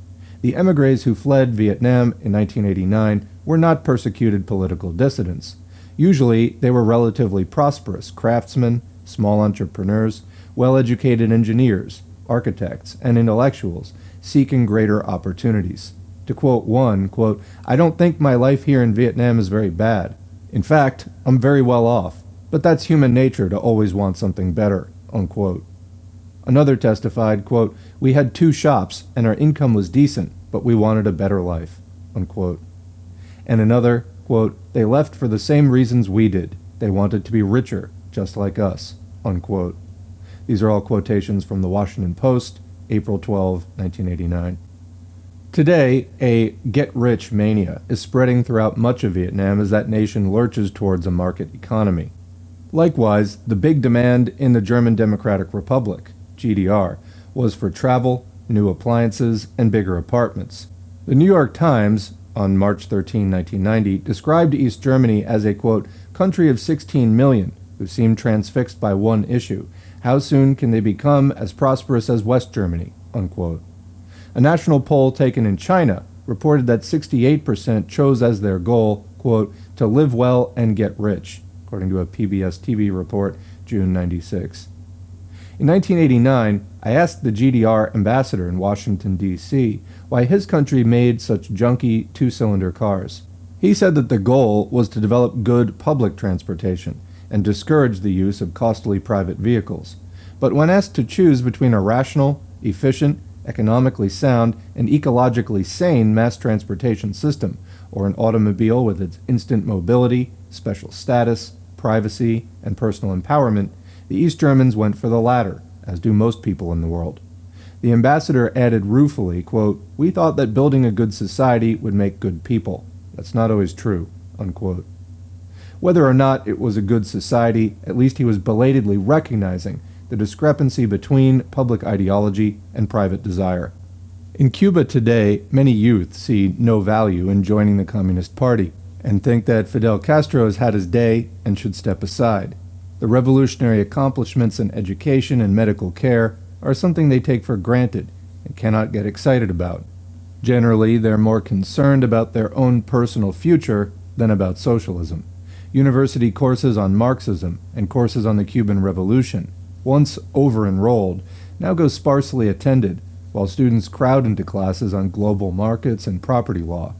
The émigrés who fled Vietnam in 1989 were not persecuted political dissidents. Usually, they were relatively prosperous craftsmen, small entrepreneurs, well-educated engineers, architects, and intellectuals seeking greater opportunities. To quote one, quote, I don't think my life here in Vietnam is very bad. In fact, I'm very well off, but that's human nature to always want something better, unquote. Another testified, quote, we had 2 shops and our income was decent, but we wanted a better life, unquote. And another, quote, they left for the same reasons we did. They wanted to be richer, just like us, unquote. These are all quotations from the Washington Post, April 12, 1989. Today, a get-rich mania is spreading throughout much of Vietnam as that nation lurches towards a market economy. Likewise, the big demand in the German Democratic Republic, GDR, was for travel, new appliances, and bigger apartments. The New York Times, on March 13, 1990, described East Germany as a, quote, country of 16 million who seem transfixed by one issue. How soon can they become as prosperous as West Germany, unquote. A national poll taken in China reported that 68% chose as their goal, quote, to live well and get rich, according to a PBS TV report, June 96. In 1989, I asked the GDR ambassador in Washington, D.C., why his country made such junky 2-cylinder cars. He said that the goal was to develop good public transportation and discourage the use of costly private vehicles. But when asked to choose between a rational, efficient, economically sound, and ecologically sane mass transportation system, or an automobile with its instant mobility, special status, privacy, and personal empowerment, the East Germans went for the latter, as do most people in the world. The ambassador added ruefully, quote, we thought that building a good society would make good people. That's not always true, unquote. Whether or not it was a good society, at least he was belatedly recognizing the discrepancy between public ideology and private desire. In Cuba today, many youth see no value in joining the Communist Party. and think that Fidel Castro has had his day and should step aside. The revolutionary accomplishments in education and medical care are something they take for granted and cannot get excited about. Generally, they're more concerned about their own personal future than about socialism. University courses on Marxism and courses on the Cuban Revolution, once over-enrolled, now go sparsely attended, while students crowd into classes on global markets and property law.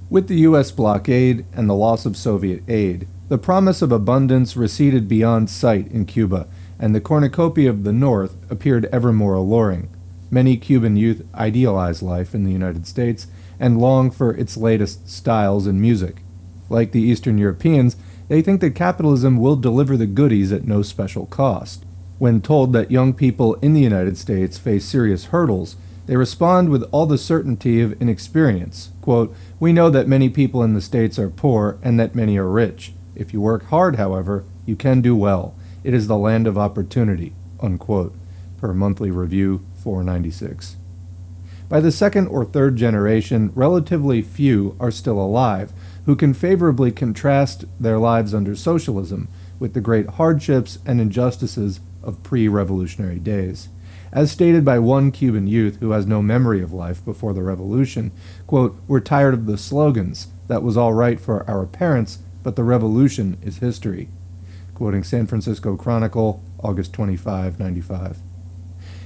With the U.S. blockade and the loss of Soviet aid, the promise of abundance receded beyond sight in Cuba, and the cornucopia of the North appeared ever more alluring. Many Cuban youth idealize life in the United States and long for its latest styles and music. Like the Eastern Europeans, they think that capitalism will deliver the goodies at no special cost. When told that young people in the United States face serious hurdles, they respond with all the certainty of inexperience. Quote, "We know that many people in the States are poor and that many are rich. If you work hard, however, you can do well. It is the land of opportunity," unquote, per Monthly Review 496. By the second or third generation, relatively few are still alive who can favorably contrast their lives under socialism with the great hardships and injustices of pre-revolutionary days. As stated by one Cuban youth who has no memory of life before the revolution, quote, "We're tired of the slogans. That was all right for our parents, but the revolution is history," quoting San Francisco Chronicle, August 25, 95.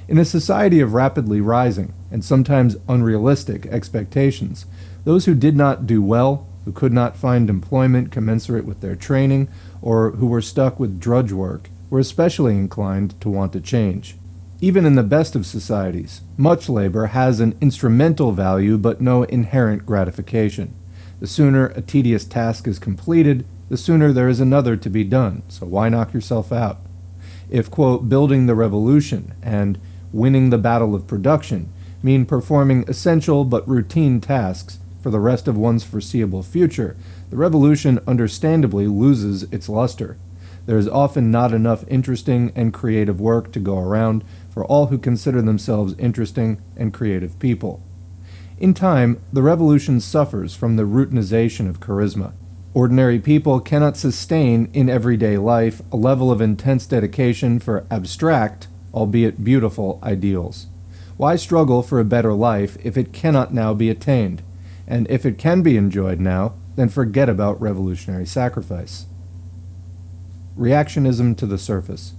In a society of rapidly rising and sometimes unrealistic expectations, those who did not do well, who could not find employment commensurate with their training, or who were stuck with drudge work, were especially inclined to want to change. Even in the best of societies, much labor has an instrumental value but no inherent gratification. The sooner a tedious task is completed, the sooner there is another to be done, so why knock yourself out? If, quote, "building the revolution" and "winning the battle of production" mean performing essential but routine tasks for the rest of one's foreseeable future, the revolution understandably loses its luster. There is often not enough interesting and creative work to go around for all who consider themselves interesting and creative people. In time, the revolution suffers from the routinization of charisma. Ordinary people cannot sustain in everyday life a level of intense dedication for abstract, albeit beautiful, ideals. Why struggle for a better life if it cannot now be attained? And if it can be enjoyed now, then forget about revolutionary sacrifice. Reactionism to the surface.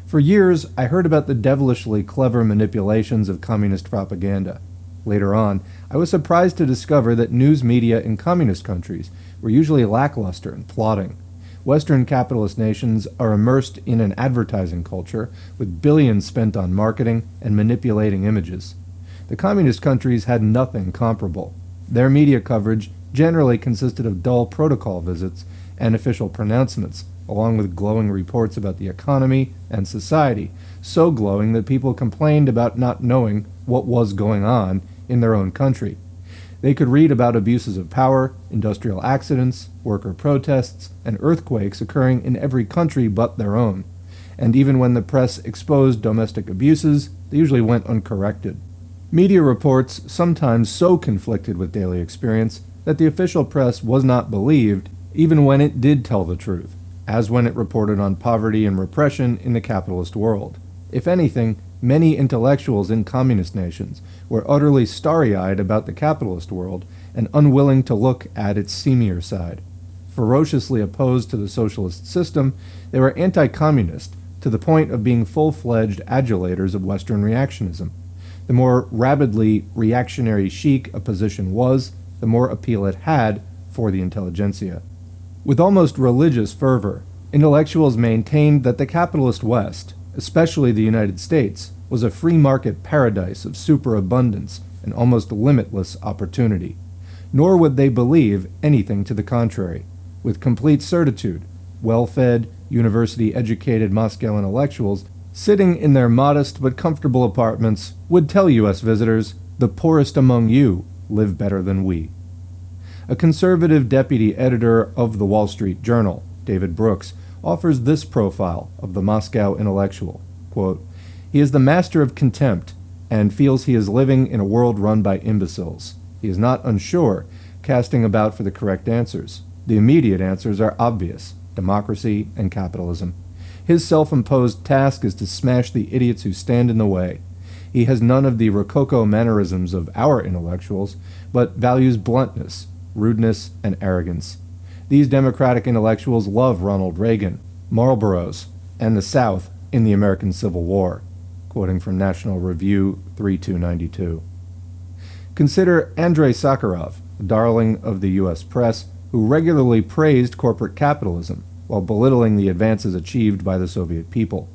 For years, I heard about the devilishly clever manipulations of communist propaganda. Later on, I was surprised to discover that news media in communist countries were usually lackluster and plodding. Western capitalist nations are immersed in an advertising culture with billions spent on marketing and manipulating images. The communist countries had nothing comparable. Their media coverage generally consisted of dull protocol visits and official pronouncements, along with glowing reports about the economy and society, so glowing that people complained about not knowing what was going on in their own country. They could read about abuses of power, industrial accidents, worker protests, and earthquakes occurring in every country but their own. And even when the press exposed domestic abuses, they usually went uncorrected. Media reports sometimes so conflicted with daily experience that the official press was not believed even when it did tell the truth, as when it reported on poverty and repression in the capitalist world. If anything, many intellectuals in communist nations were utterly starry-eyed about the capitalist world and unwilling to look at its seamier side. Ferociously opposed to the socialist system, they were anti-communist to the point of being full-fledged adulators of Western reactionism. The more rabidly reactionary chic a position was, the more appeal it had for the intelligentsia. With almost religious fervor, intellectuals maintained that the capitalist West, especially the United States, was a free market paradise of superabundance and almost limitless opportunity. Nor would they believe anything to the contrary. With complete certitude, well-fed, university-educated Moscow intellectuals sitting in their modest but comfortable apartments would tell U.S. visitors, "The poorest among you live better than we." A conservative deputy editor of the Wall Street Journal, David Brooks, offers this profile of the Moscow intellectual. Quote, "He is the master of contempt and feels he is living in a world run by imbeciles. He is not unsure, casting about for the correct answers. The immediate answers are obvious: democracy and capitalism. His self-imposed task is to smash the idiots who stand in the way. He has none of the rococo mannerisms of our intellectuals, but values bluntness, rudeness, and arrogance. These democratic intellectuals love Ronald Reagan, Marlboros, and the South in the American Civil War, quoting from National Review 3292. Consider Andrei Sakharov, a darling of the U.S. press, who regularly praised corporate capitalism while belittling the advances achieved by the Soviet people.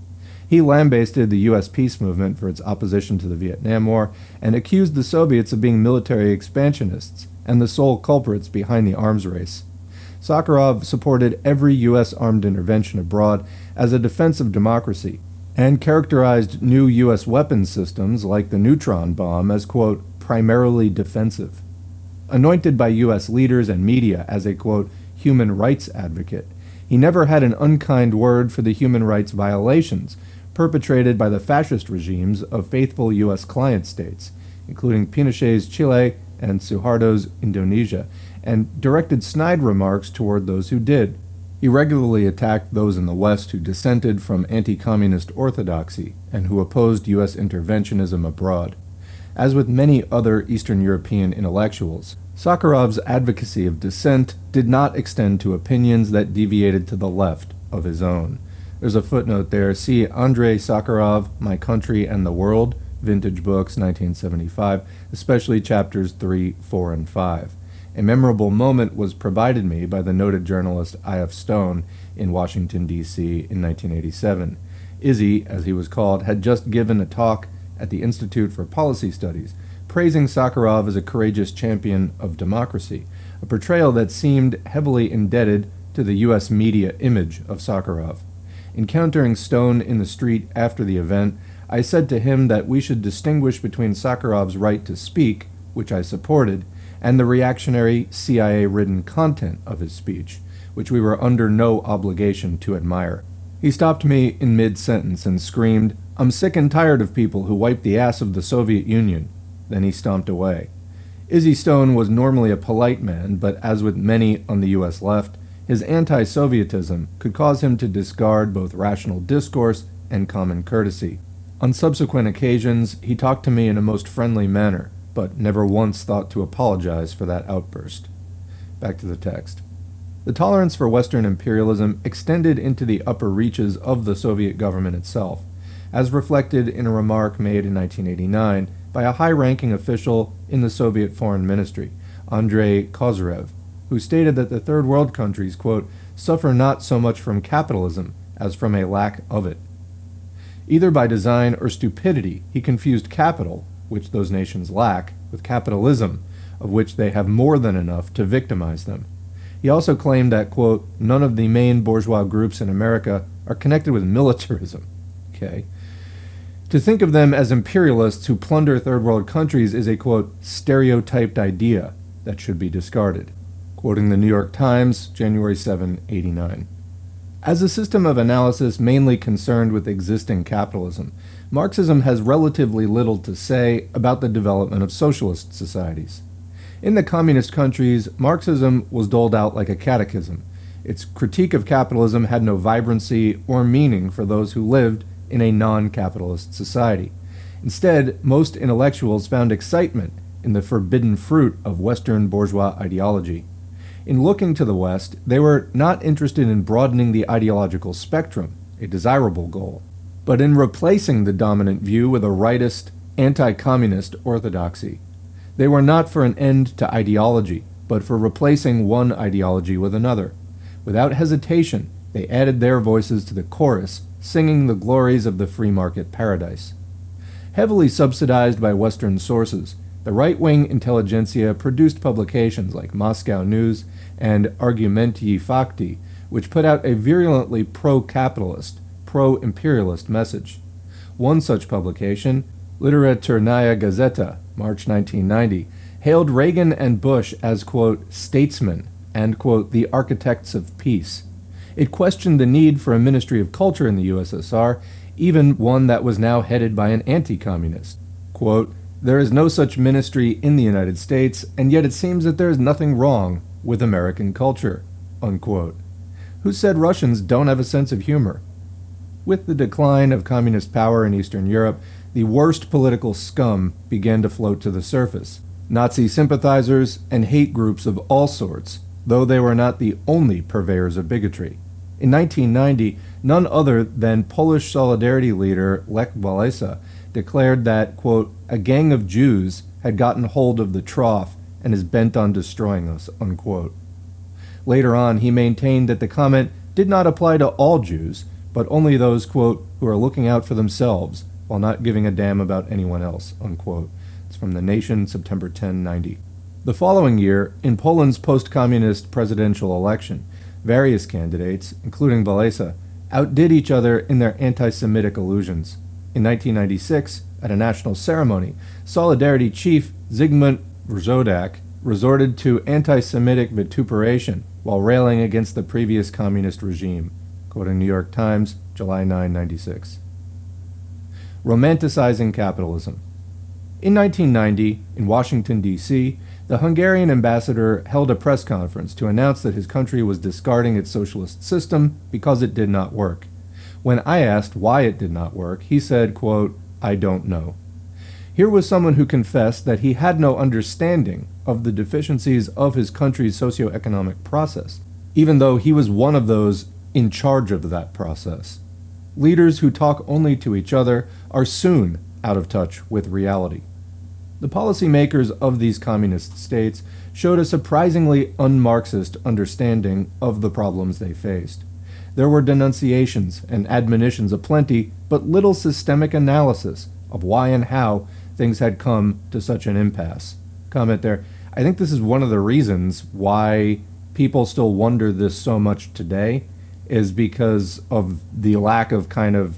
He lambasted the U.S. peace movement for its opposition to the Vietnam War and accused the Soviets of being military expansionists and the sole culprits behind the arms race. Sakharov supported every U.S. armed intervention abroad as a defense of democracy and characterized new U.S. weapons systems like the neutron bomb as, quote, primarily defensive. Anointed by U.S. leaders and media as a, quote, human rights advocate, he never had an unkind word for the human rights violations perpetrated by the fascist regimes of faithful U.S. client states, including Pinochet's Chile and Suharto's Indonesia, and directed snide remarks toward those who did. He regularly attacked those in the West who dissented from anti-communist orthodoxy and who opposed U.S. interventionism abroad. As with many other Eastern European intellectuals, Sakharov's advocacy of dissent did not extend to opinions that deviated to the left of his own. There's a footnote there. See Andrei Sakharov, My Country and the World, Vintage Books, 1975, especially chapters 3, 4, and 5. A memorable moment was provided me by the noted journalist I.F. Stone in Washington, D.C. in 1987. Izzy, as he was called, had just given a talk at the Institute for Policy Studies, praising Sakharov as a courageous champion of democracy, a portrayal that seemed heavily indebted to the U.S. media image of Sakharov. Encountering Stone in the street after the event, I said to him that we should distinguish between Sakharov's right to speak, which I supported, and the reactionary, CIA-ridden content of his speech, which we were under no obligation to admire. He stopped me in mid-sentence and screamed, "I'm sick and tired of people who wipe the ass of the Soviet Union." Then he stomped away. Izzy Stone was normally a polite man, but as with many on the U.S. left, his anti-Sovietism could cause him to discard both rational discourse and common courtesy. On subsequent occasions, he talked to me in a most friendly manner, but never once thought to apologize for that outburst. Back to the text. The tolerance for Western imperialism extended into the upper reaches of the Soviet government itself, as reflected in a remark made in 1989 by a high-ranking official in the Soviet Foreign Ministry, Andrei Kozyrev, who stated that the Third World countries, quote, suffer not so much from capitalism as from a lack of it. Either by design or stupidity, he confused capital, which those nations lack, with capitalism, of which they have more than enough to victimize them. He also claimed that, quote, none of the main bourgeois groups in America are connected with militarism. Okay. To think of them as imperialists who plunder third world countries is a, quote, stereotyped idea that should be discarded. Quoting the New York Times, January 7, 89. As a system of analysis mainly concerned with existing capitalism, Marxism has relatively little to say about the development of socialist societies. In the communist countries, Marxism was doled out like a catechism. Its critique of capitalism had no vibrancy or meaning for those who lived in a non-capitalist society. Instead, most intellectuals found excitement in the forbidden fruit of Western bourgeois ideology. In looking to the West, they were not interested in broadening the ideological spectrum, a desirable goal, but in replacing the dominant view with a rightist, anti-communist orthodoxy. They were not for an end to ideology, but for replacing one ideology with another. Without hesitation, they added their voices to the chorus, singing the glories of the free market paradise. Heavily subsidized by Western sources, the right-wing intelligentsia produced publications like Moscow News and Argumentii Fakti, which put out a virulently pro-capitalist, pro-imperialist message. One such publication, Literaturnaya Gazeta, March 1990, hailed Reagan and Bush as, quote, statesmen and, quote, the architects of peace. It questioned the need for a ministry of culture in the USSR, even one that was now headed by an anti-communist. Quote, there is no such ministry in the United States, and yet it seems that there is nothing wrong with American culture. unquote. Who said Russians don't have a sense of humor? With the decline of communist power in Eastern Europe, the worst political scum began to float to the surface. Nazi sympathizers and hate groups of all sorts, though they were not the only purveyors of bigotry. In 1990, none other than Polish Solidarity leader Lech Walesa declared that, quote, a gang of Jews had gotten hold of the trough and is bent on destroying us, unquote. Later on, he maintained that the comment did not apply to all Jews, but only those, quote, who are looking out for themselves while not giving a damn about anyone else, unquote. It's from The Nation, September 10, 90. The following year, in Poland's post-communist presidential election, various candidates, including Walesa, outdid each other in their anti-Semitic illusions. In 1996, at a national ceremony, Solidarity chief Zygmunt Wrzodak resorted to anti-Semitic vituperation while railing against the previous communist regime. Quoting New York Times, July 9, 96. Romanticizing Capitalism. In 1990, in Washington, D.C., the Hungarian ambassador held a press conference to announce that his country was discarding its socialist system because it did not work. When I asked why it did not work, he said, quote, I don't know. Here was someone who confessed that he had no understanding of the deficiencies of his country's socioeconomic process, even though he was one of those in charge of that process. Leaders who talk only to each other are soon out of touch with reality. The policymakers of these communist states showed a surprisingly un-Marxist understanding of the problems they faced. There were denunciations and admonitions aplenty, but little systemic analysis of why and how things had come to such an impasse. Comment there. I think this is one of the reasons why people still wonder this so much today, is because of the lack of kind of,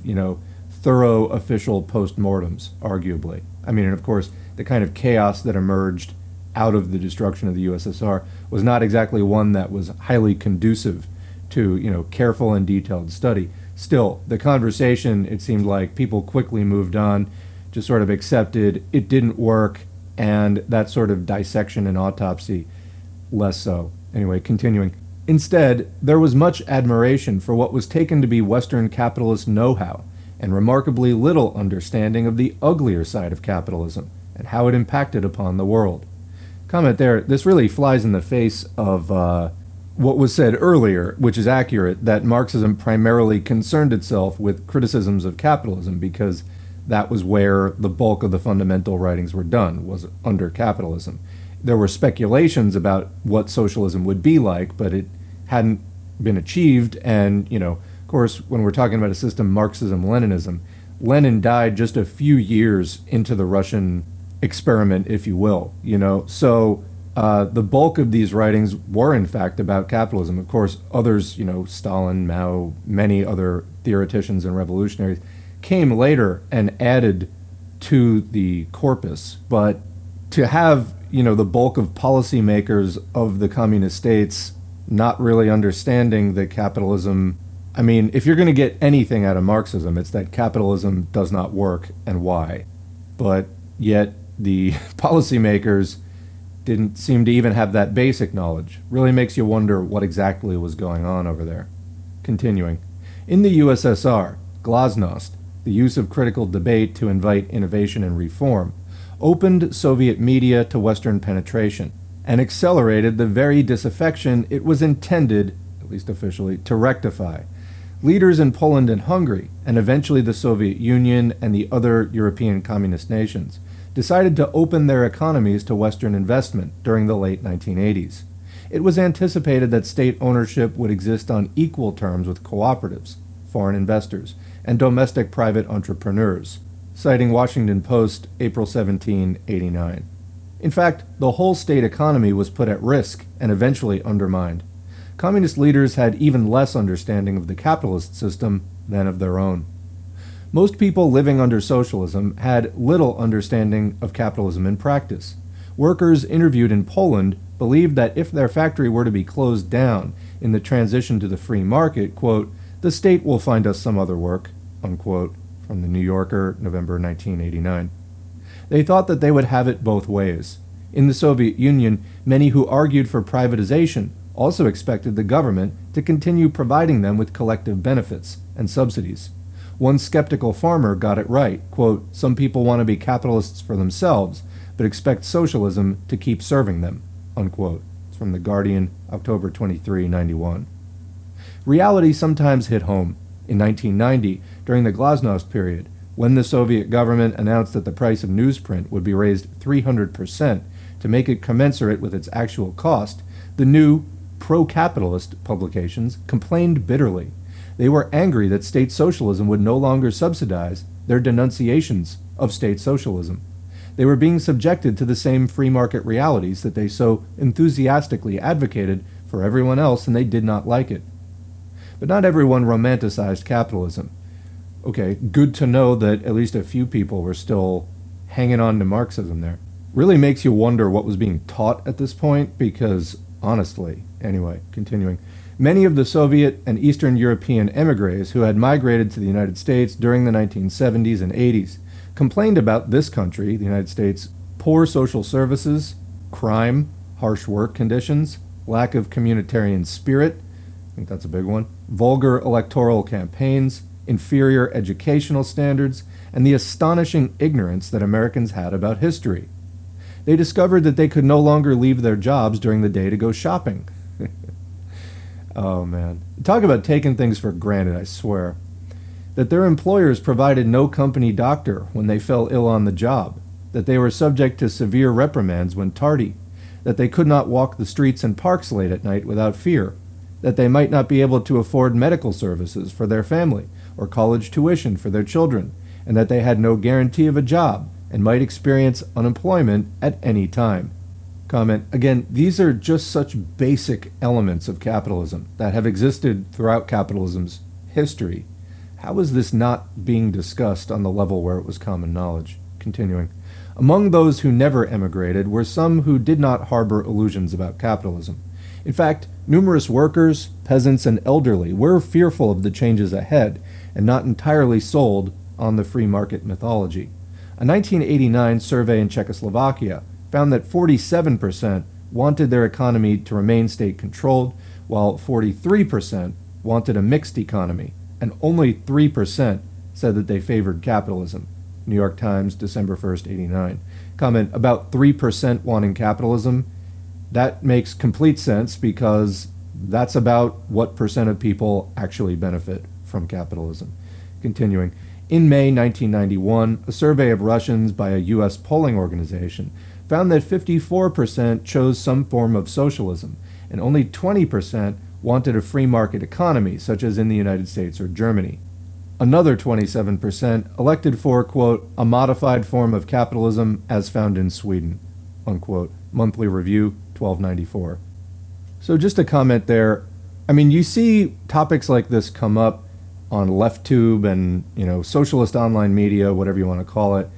thorough official postmortems, arguably. I mean, and of course, the kind of chaos that emerged out of the destruction of the USSR was not exactly one that was highly conducive to, careful and detailed study. Still, the conversation, it seemed like people quickly moved on, just sort of accepted it didn't work, and that sort of dissection and autopsy, less so. Anyway, continuing. Instead, there was much admiration for what was taken to be Western capitalist know-how, and remarkably little understanding of the uglier side of capitalism, and how it impacted upon the world. Comment there, this really flies in the face of what was said earlier, which is accurate, that Marxism primarily concerned itself with criticisms of capitalism, because that was where the bulk of the fundamental writings were done, was under capitalism. There were speculations about what socialism would be like, but it hadn't been achieved, and, of course, when we're talking about a system, Marxism-Leninism, Lenin died just a few years into the Russian experiment, if you will, So the bulk of these writings were, in fact, about capitalism. Of course, others, Stalin, Mao, many other theoreticians and revolutionaries came later and added to the corpus. But to have, the bulk of policymakers of the communist states not really understanding that capitalism, I mean, if you're going to get anything out of Marxism, it's that capitalism does not work and why. But yet the policymakers didn't seem to even have that basic knowledge. Really makes you wonder what exactly was going on over there. Continuing. In the USSR, glasnost, the use of critical debate to invite innovation and reform, opened Soviet media to Western penetration, and accelerated the very disaffection it was intended, at least officially, to rectify. Leaders in Poland and Hungary, and eventually the Soviet Union and the other European communist nations, decided to open their economies to Western investment during the late 1980s. It was anticipated that state ownership would exist on equal terms with cooperatives, foreign investors, and domestic private entrepreneurs, citing Washington Post, April 17, 89. In fact, the whole state economy was put at risk and eventually undermined. Communist leaders had even less understanding of the capitalist system than of their own. Most people living under socialism had little understanding of capitalism in practice. Workers interviewed in Poland believed that if their factory were to be closed down in the transition to the free market, quote, the state will find us some other work, unquote, from the New Yorker, November 1989. They thought that they would have it both ways. In the Soviet Union, many who argued for privatization also expected the government to continue providing them with collective benefits and subsidies. One skeptical farmer got it right, quote, "Some people want to be capitalists for themselves, but expect socialism to keep serving them," unquote. It's from The Guardian, October 23, 91. Reality sometimes hit home. In 1990, during the Glasnost period, when the Soviet government announced that the price of newsprint would be raised 300% to make it commensurate with its actual cost, the new pro-capitalist publications complained bitterly. They were angry that state socialism would no longer subsidize their denunciations of state socialism. They were being subjected to the same free market realities that they so enthusiastically advocated for everyone else, and they did not like it. But not everyone romanticized capitalism. Okay, good to know that at least a few people were still hanging on to Marxism there. Really makes you wonder what was being taught at this point, because honestly, anyway, continuing, many of the Soviet and Eastern European emigres who had migrated to the United States during the 1970s and 80s complained about this country, the United States, poor social services, crime, harsh work conditions, lack of communitarian spirit, I think that's a big one, vulgar electoral campaigns, inferior educational standards, and the astonishing ignorance that Americans had about history. They discovered that they could no longer leave their jobs during the day to go shopping. Oh man. Talk about taking things for granted, I swear. That their employers provided no company doctor when they fell ill on the job, that they were subject to severe reprimands when tardy, that they could not walk the streets and parks late at night without fear, that they might not be able to afford medical services for their family or college tuition for their children, and that they had no guarantee of a job and might experience unemployment at any time. Comment, again, these are just such basic elements of capitalism that have existed throughout capitalism's history. How is this not being discussed on the level where it was common knowledge? Continuing, among those who never emigrated were some who did not harbor illusions about capitalism. In fact, numerous workers, peasants, and elderly were fearful of the changes ahead and not entirely sold on the free market mythology. A 1989 survey in Czechoslovakia found that 47% wanted their economy to remain state-controlled, while 43% wanted a mixed economy, and only 3% said that they favored capitalism. New York Times, December 1st, 89. Comment, about 3% wanting capitalism. That makes complete sense because that's about what percent of people actually benefit from capitalism. Continuing, in May 1991, a survey of Russians by a U.S. polling organization found that 54% chose some form of socialism, and only 20% wanted a free market economy, such as in the United States or Germany. Another 27% elected for, quote, a modified form of capitalism as found in Sweden, unquote. Monthly Review, 1294. So just a comment there. I mean, you see topics like this come up on LeftTube and, socialist online media, whatever you want to call it.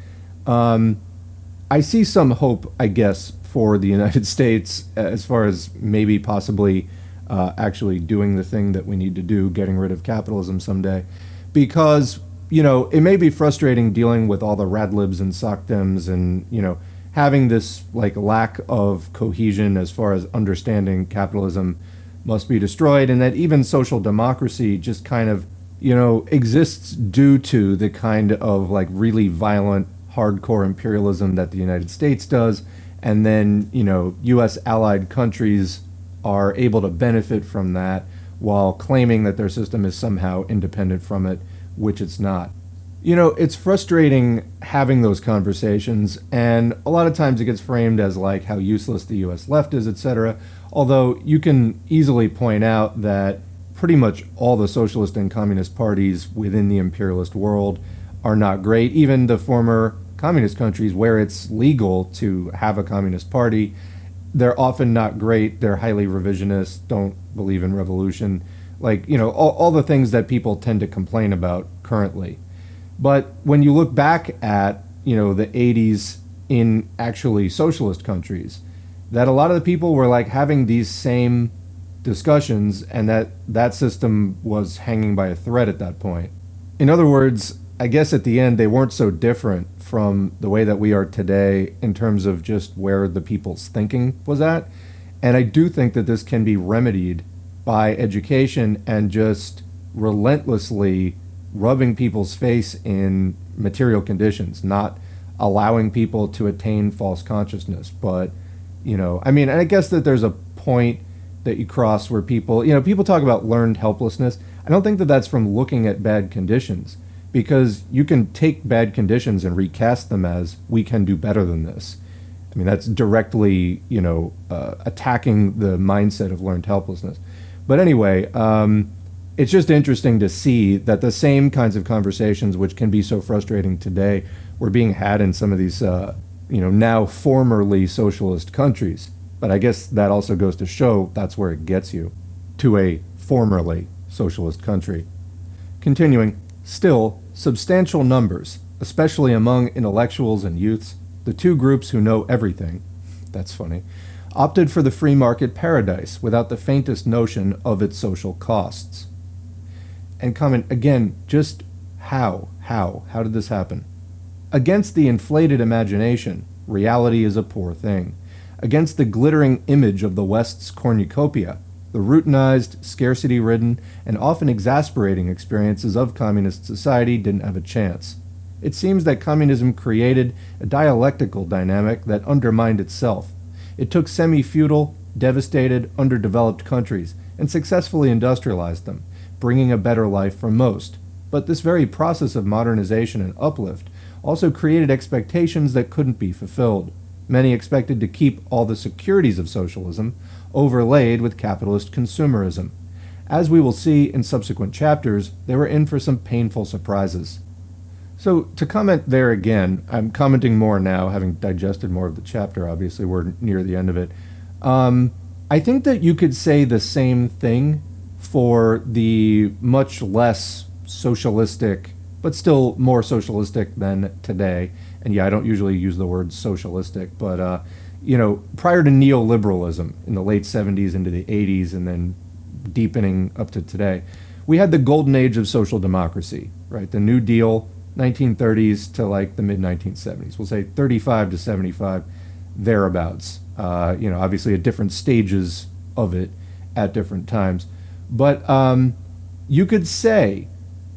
I see some hope, I guess, for the United States as far as maybe possibly actually doing the thing that we need to do, getting rid of capitalism someday. Because, it may be frustrating dealing with all the radlibs and sockdems and, having this lack of cohesion as far as understanding capitalism must be destroyed, and that even social democracy just kind of, exists due to the kind of really violent, hardcore imperialism that the United States does, and then, U.S. allied countries are able to benefit from that while claiming that their system is somehow independent from it, which it's not. It's frustrating having those conversations, and a lot of times it gets framed as how useless the U.S. left is, etc. Although you can easily point out that pretty much all the socialist and communist parties within the imperialist world are not great. Even the former communist countries where it's legal to have a communist party, they're often not great. They're highly revisionist, don't believe in revolution, all the things that people tend to complain about currently. But when you look back at, the 80s in actually socialist countries, that a lot of the people were having these same discussions, and that system was hanging by a thread at that point. In other words, I guess at the end they weren't so different from the way that we are today in terms of just where the people's thinking was at. And I do think that this can be remedied by education and just relentlessly rubbing people's face in material conditions, not allowing people to attain false consciousness. But, I mean, and I guess that there's a point that you cross where people, people talk about learned helplessness. I don't think that that's from looking at bad conditions, because you can take bad conditions and recast them as, we can do better than this. I mean, that's directly, attacking the mindset of learned helplessness. But anyway, it's just interesting to see that the same kinds of conversations, which can be so frustrating today, were being had in some of these, now formerly socialist countries. But I guess that also goes to show that's where it gets you, to a formerly socialist country. Continuing, still, substantial numbers, especially among intellectuals and youths, the two groups who know everything, that's funny, opted for the free market paradise without the faintest notion of its social costs. And comment, again, just how did this happen? Against the inflated imagination, reality is a poor thing. Against the glittering image of the West's cornucopia, the routinized, scarcity-ridden, and often exasperating experiences of communist society didn't have a chance. It seems that communism created a dialectical dynamic that undermined itself. It took semi-feudal, devastated, underdeveloped countries and successfully industrialized them, bringing a better life for most. But this very process of modernization and uplift also created expectations that couldn't be fulfilled. Many expected to keep all the securities of socialism, overlaid with capitalist consumerism. As we will see in subsequent chapters, they were in for some painful surprises. So, to comment there again, I'm commenting more now, having digested more of the chapter. Obviously, we're near the end of it. I think that you could say the same thing for the much less socialistic, but still more socialistic than today. And yeah, I don't usually use the word socialistic, but, prior to neoliberalism in the late 70s into the 80s and then deepening up to today, we had the golden age of social democracy, right? The New Deal, 1930s to like the mid-1970s. We'll say 35 to 75, thereabouts. Obviously at different stages of it at different times. But you could say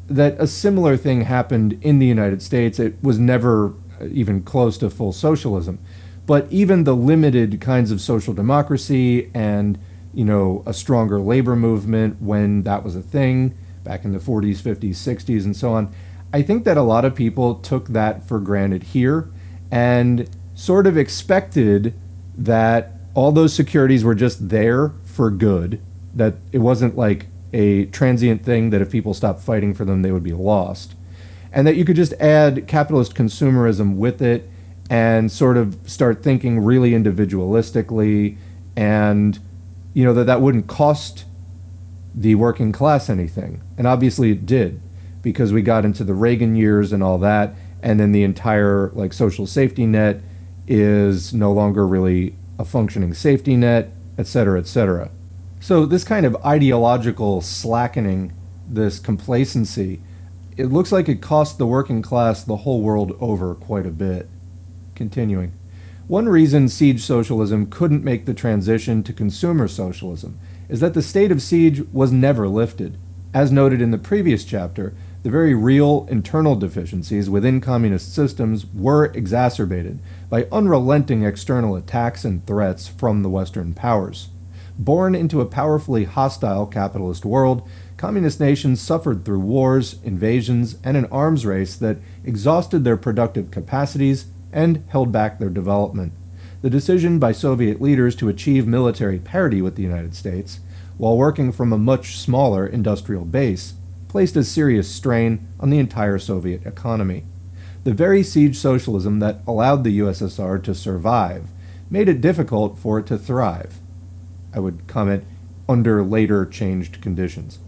that a similar thing happened in the United States. It was never even close to full socialism. But even the limited kinds of social democracy and, a stronger labor movement when that was a thing back in the 40s, 50s, 60s, and so on, I think that a lot of people took that for granted here and sort of expected that all those securities were just there for good, that it wasn't like a transient thing that if people stopped fighting for them, they would be lost, and that you could just add capitalist consumerism with it and sort of start thinking really individualistically, and, that wouldn't cost the working class anything. And obviously it did, because we got into the Reagan years and all that, and then the entire social safety net is no longer really a functioning safety net, etc., etc. So this kind of ideological slackening, this complacency, it looks like it cost the working class the whole world over quite a bit. Continuing. One reason siege socialism couldn't make the transition to consumer socialism is that the state of siege was never lifted. As noted in the previous chapter, the very real internal deficiencies within communist systems were exacerbated by unrelenting external attacks and threats from the Western powers. Born into a powerfully hostile capitalist world, communist nations suffered through wars, invasions, and an arms race that exhausted their productive capacities and held back their development. The decision by Soviet leaders to achieve military parity with the United States, while working from a much smaller industrial base, placed a serious strain on the entire Soviet economy. The very siege socialism that allowed the USSR to survive made it difficult for it to thrive. I would comment, under later changed conditions.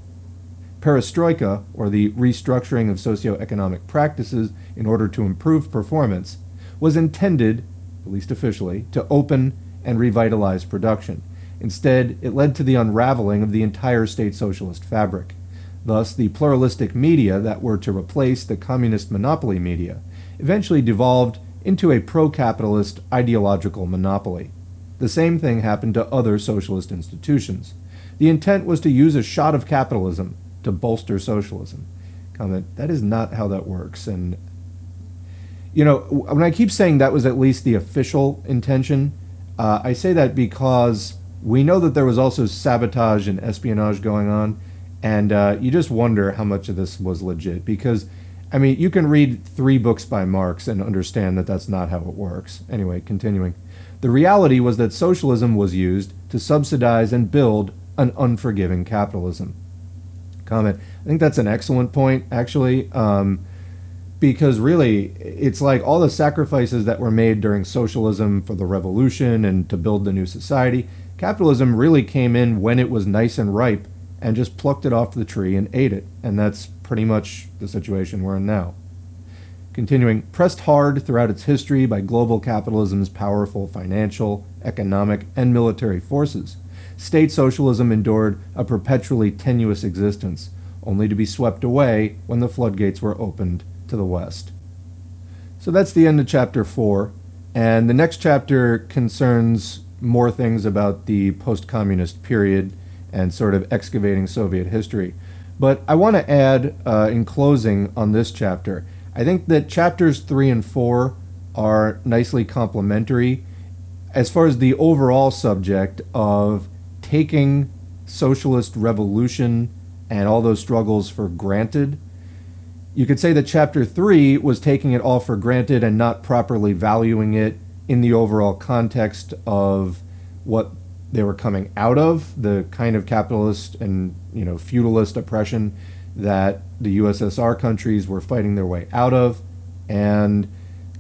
Perestroika, or the restructuring of socioeconomic practices in order to improve performance, was intended, at least officially, to open and revitalize production. Instead, it led to the unraveling of the entire state socialist fabric. Thus, the pluralistic media that were to replace the communist monopoly media eventually devolved into a pro-capitalist ideological monopoly. The same thing happened to other socialist institutions. The intent was to use a shot of capitalism to bolster socialism. Comment, that is not how that works. And, you know, when I keep saying that was at least the official intention, I say that because we know that there was also sabotage and espionage going on, and you just wonder how much of this was legit. Because, I mean, you can read 3 books by Marx and understand that that's not how it works. Anyway, continuing. The reality was that socialism was used to subsidize and build an unforgiving capitalism. Comment. I think that's an excellent point, actually, because really, it's like all the sacrifices that were made during socialism for the revolution and to build the new society, capitalism really came in when it was nice and ripe and just plucked it off the tree and ate it. And that's pretty much the situation we're in now. Continuing, pressed hard throughout its history by global capitalism's powerful financial, economic, and military forces, state socialism endured a perpetually tenuous existence, only to be swept away when the floodgates were opened to the West. So that's the end of chapter 4, and the next chapter concerns more things about the post-communist period and sort of excavating Soviet history. But I want to add, in closing on this chapter, I think that chapters 3 and 4 are nicely complementary as far as the overall subject of taking socialist revolution and all those struggles for granted. You could say that chapter 3 was taking it all for granted and not properly valuing it in the overall context of what they were coming out of, the kind of capitalist and, you know, feudalist oppression that the USSR countries were fighting their way out of, and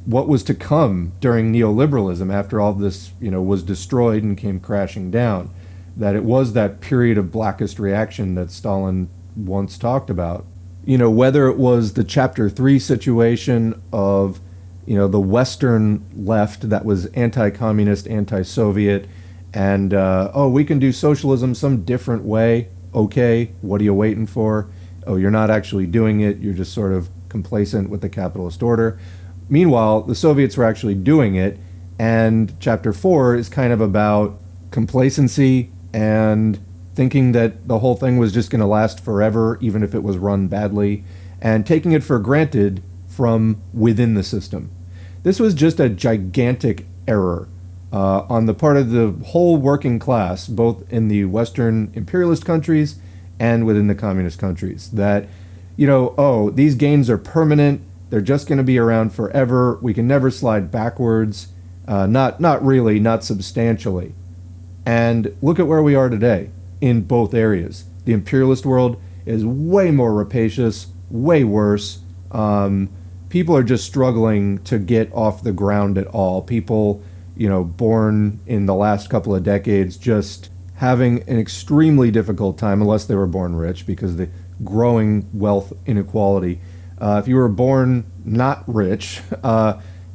what was to come during neoliberalism after all this, you know, was destroyed and came crashing down. That it was that period of blackest reaction that Stalin once talked about. You know, whether it was the chapter 3 situation of, you know, the Western left that was anti-communist, anti-Soviet, and, oh, we can do socialism some different way. Okay, what are you waiting for? Oh, you're not actually doing it. You're just sort of complacent with the capitalist order. Meanwhile, the Soviets were actually doing it, and chapter 4 is kind of about complacency and thinking that the whole thing was just going to last forever, even if it was run badly, and taking it for granted from within the system. This was just a gigantic error on the part of the whole working class, both in the Western imperialist countries and within the communist countries, that, you know, oh, these gains are permanent, they're just going to be around forever, we can never slide backwards, not really, not substantially. And look at where we are today in both areas. The imperialist world is way more rapacious, way worse. People are just struggling to get off the ground at all. People, you know, born in the last couple of decades just having an extremely difficult time, unless they were born rich, because the growing wealth inequality. If you were born not rich,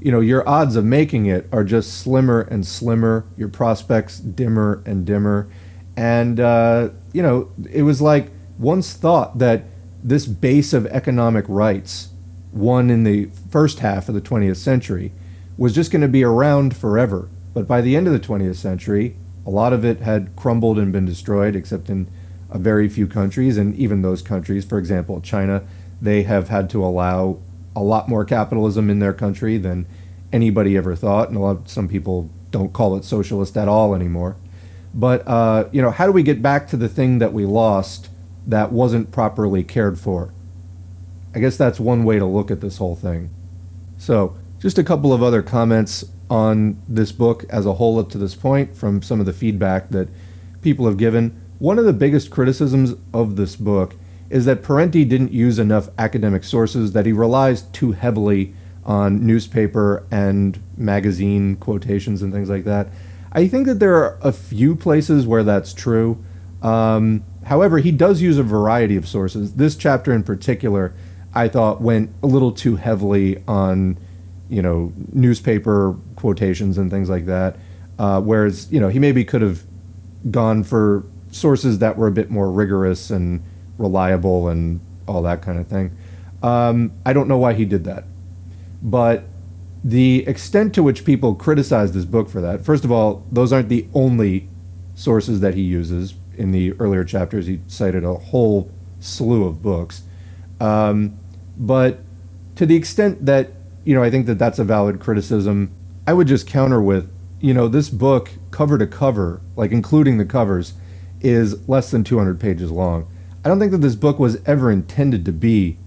you know, your odds of making it are just slimmer and slimmer, your prospects dimmer and dimmer. And, you know, it was like once thought that this base of economic rights, won in the first half of the 20th century, was just going to be around forever. But by the end of the 20th century, a lot of it had crumbled and been destroyed, except in a very few countries, and even those countries, for example, China, they have had to allow a lot more capitalism in their country than anybody ever thought, and some people don't call it socialist at all anymore. But, you know, how do we get back to the thing that we lost that wasn't properly cared for? I guess that's one way to look at this whole thing. So, just a couple of other comments on this book as a whole up to this point from some of the feedback that people have given. One of the biggest criticisms of this book is that Parenti didn't use enough academic sources, that he relies too heavily on newspaper and magazine quotations and things like that. I think that there are a few places where that's true. However, he does use a variety of sources. This chapter in particular, I thought, went a little too heavily on, you know, newspaper quotations and things like that. Whereas, you know, he maybe could have gone for sources that were a bit more rigorous and reliable and all that kind of thing. I don't know why he did that. But the extent to which people criticize this book for that, first of all, those aren't the only sources that he uses. In the earlier chapters, he cited a whole slew of books. But to the extent that, I think that that's a valid criticism, I would just counter with, this book, cover to cover, like including the covers, is less than 200 pages long. I don't think that this book was ever intended to be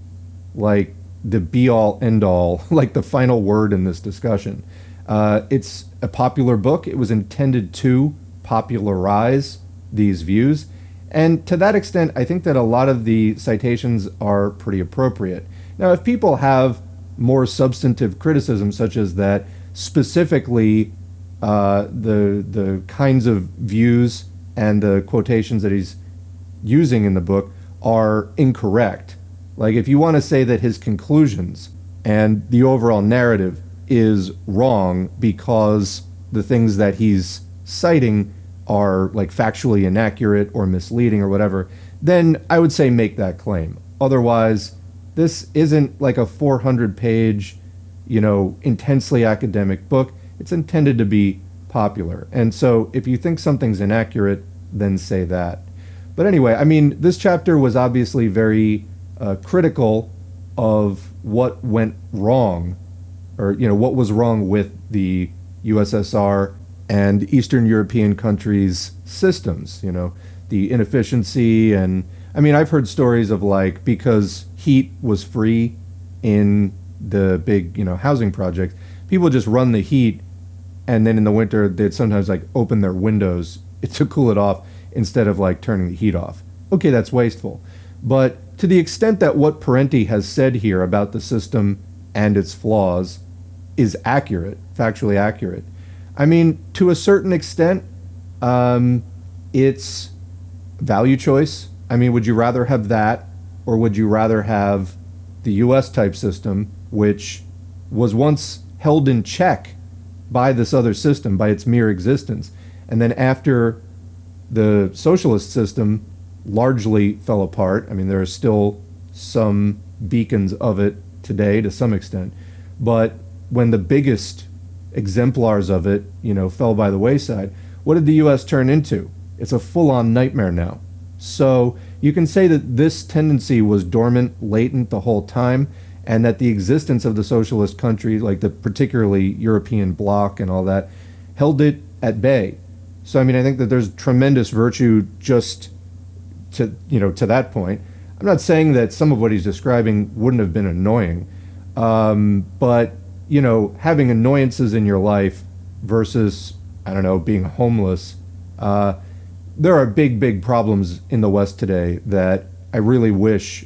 like the be-all, end-all, like the final word in this discussion. It's a popular book. It was intended to popularize these views. And to that extent, I think that a lot of the citations are pretty appropriate. Now, if people have more substantive criticism, such as that specifically the kinds of views and the quotations that he's using in the book are incorrect. Like if you want to say that his conclusions and the overall narrative is wrong because the things that he's citing are like factually inaccurate or misleading or whatever, then I would say make that claim. Otherwise, this isn't like a 400-page, intensely academic book. It's intended to be popular. And so if you think something's inaccurate, then say that. But anyway, I mean, this chapter was obviously very critical of what went wrong, or, what was wrong with the USSR and Eastern European countries' systems, the inefficiency. And I mean, I've heard stories of like, because heat was free in the big, housing projects, people just run the heat, and then in the winter, they'd sometimes like open their windows to cool it off instead of like turning the heat off. Okay, that's wasteful. But to the extent that what Parenti has said here about the system and its flaws is accurate, factually accurate, I mean, to a certain extent, it's value choice. I mean, would you rather have that, or would you rather have the US type system, which was once held in check by this other system, by its mere existence, and then after the socialist system largely fell apart? I mean, there are still some beacons of it today to some extent, but when the biggest exemplars of it, fell by the wayside, what did the US turn into? It's a full-on nightmare now. So you can say that this tendency was dormant, latent the whole time, and that the existence of the socialist country, like the particularly European bloc and all that, held it at bay. So I mean, I think that there's tremendous virtue just to that point. I'm not saying that some of what he's describing wouldn't have been annoying, but having annoyances in your life versus, I don't know, being homeless, there are big problems in the West today that I really wish,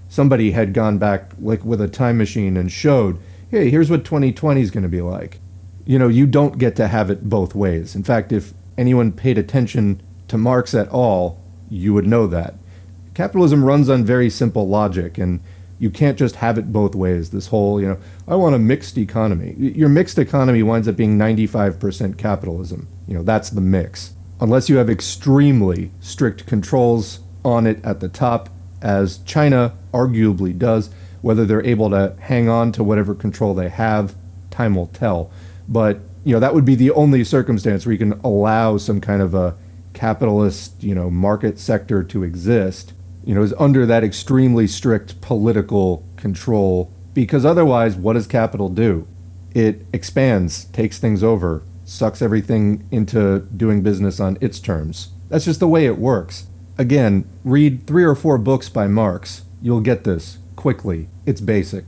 somebody had gone back like with a time machine and showed, hey, here's what 2020 is going to be like. You don't get to have it both ways. In fact, if anyone paid attention to Marx at all, you would know that. Capitalism runs on very simple logic, and you can't just have it both ways. This whole, I want a mixed economy. Your mixed economy winds up being 95% capitalism. That's the mix. Unless you have extremely strict controls on it at the top, as China arguably does. Whether they're able to hang on to whatever control they have, time will tell. But, that would be the only circumstance where you can allow some kind of a capitalist, market sector to exist, is under that extremely strict political control. Because otherwise, what does capital do? It expands, takes things over, sucks everything into doing business on its terms. That's just the way it works. Again, read 3 or 4 books by Marx. You'll get this quickly. It's basic.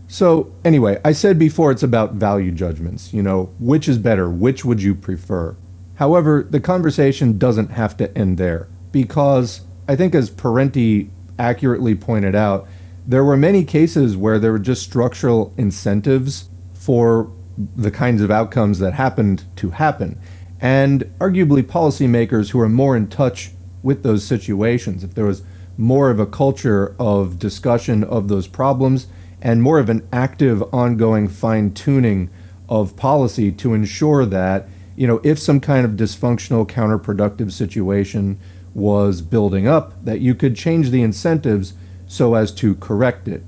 So anyway, I said before it's about value judgments. Which is better? Which would you prefer? However, the conversation doesn't have to end there, because I think, as Parenti accurately pointed out, there were many cases where there were just structural incentives for the kinds of outcomes that happened to happen. And arguably policymakers who are more in touch with those situations, if there was more of a culture of discussion of those problems and more of an active, ongoing fine-tuning of policy to ensure that, if some kind of dysfunctional, counterproductive situation was building up, that you could change the incentives so as to correct it.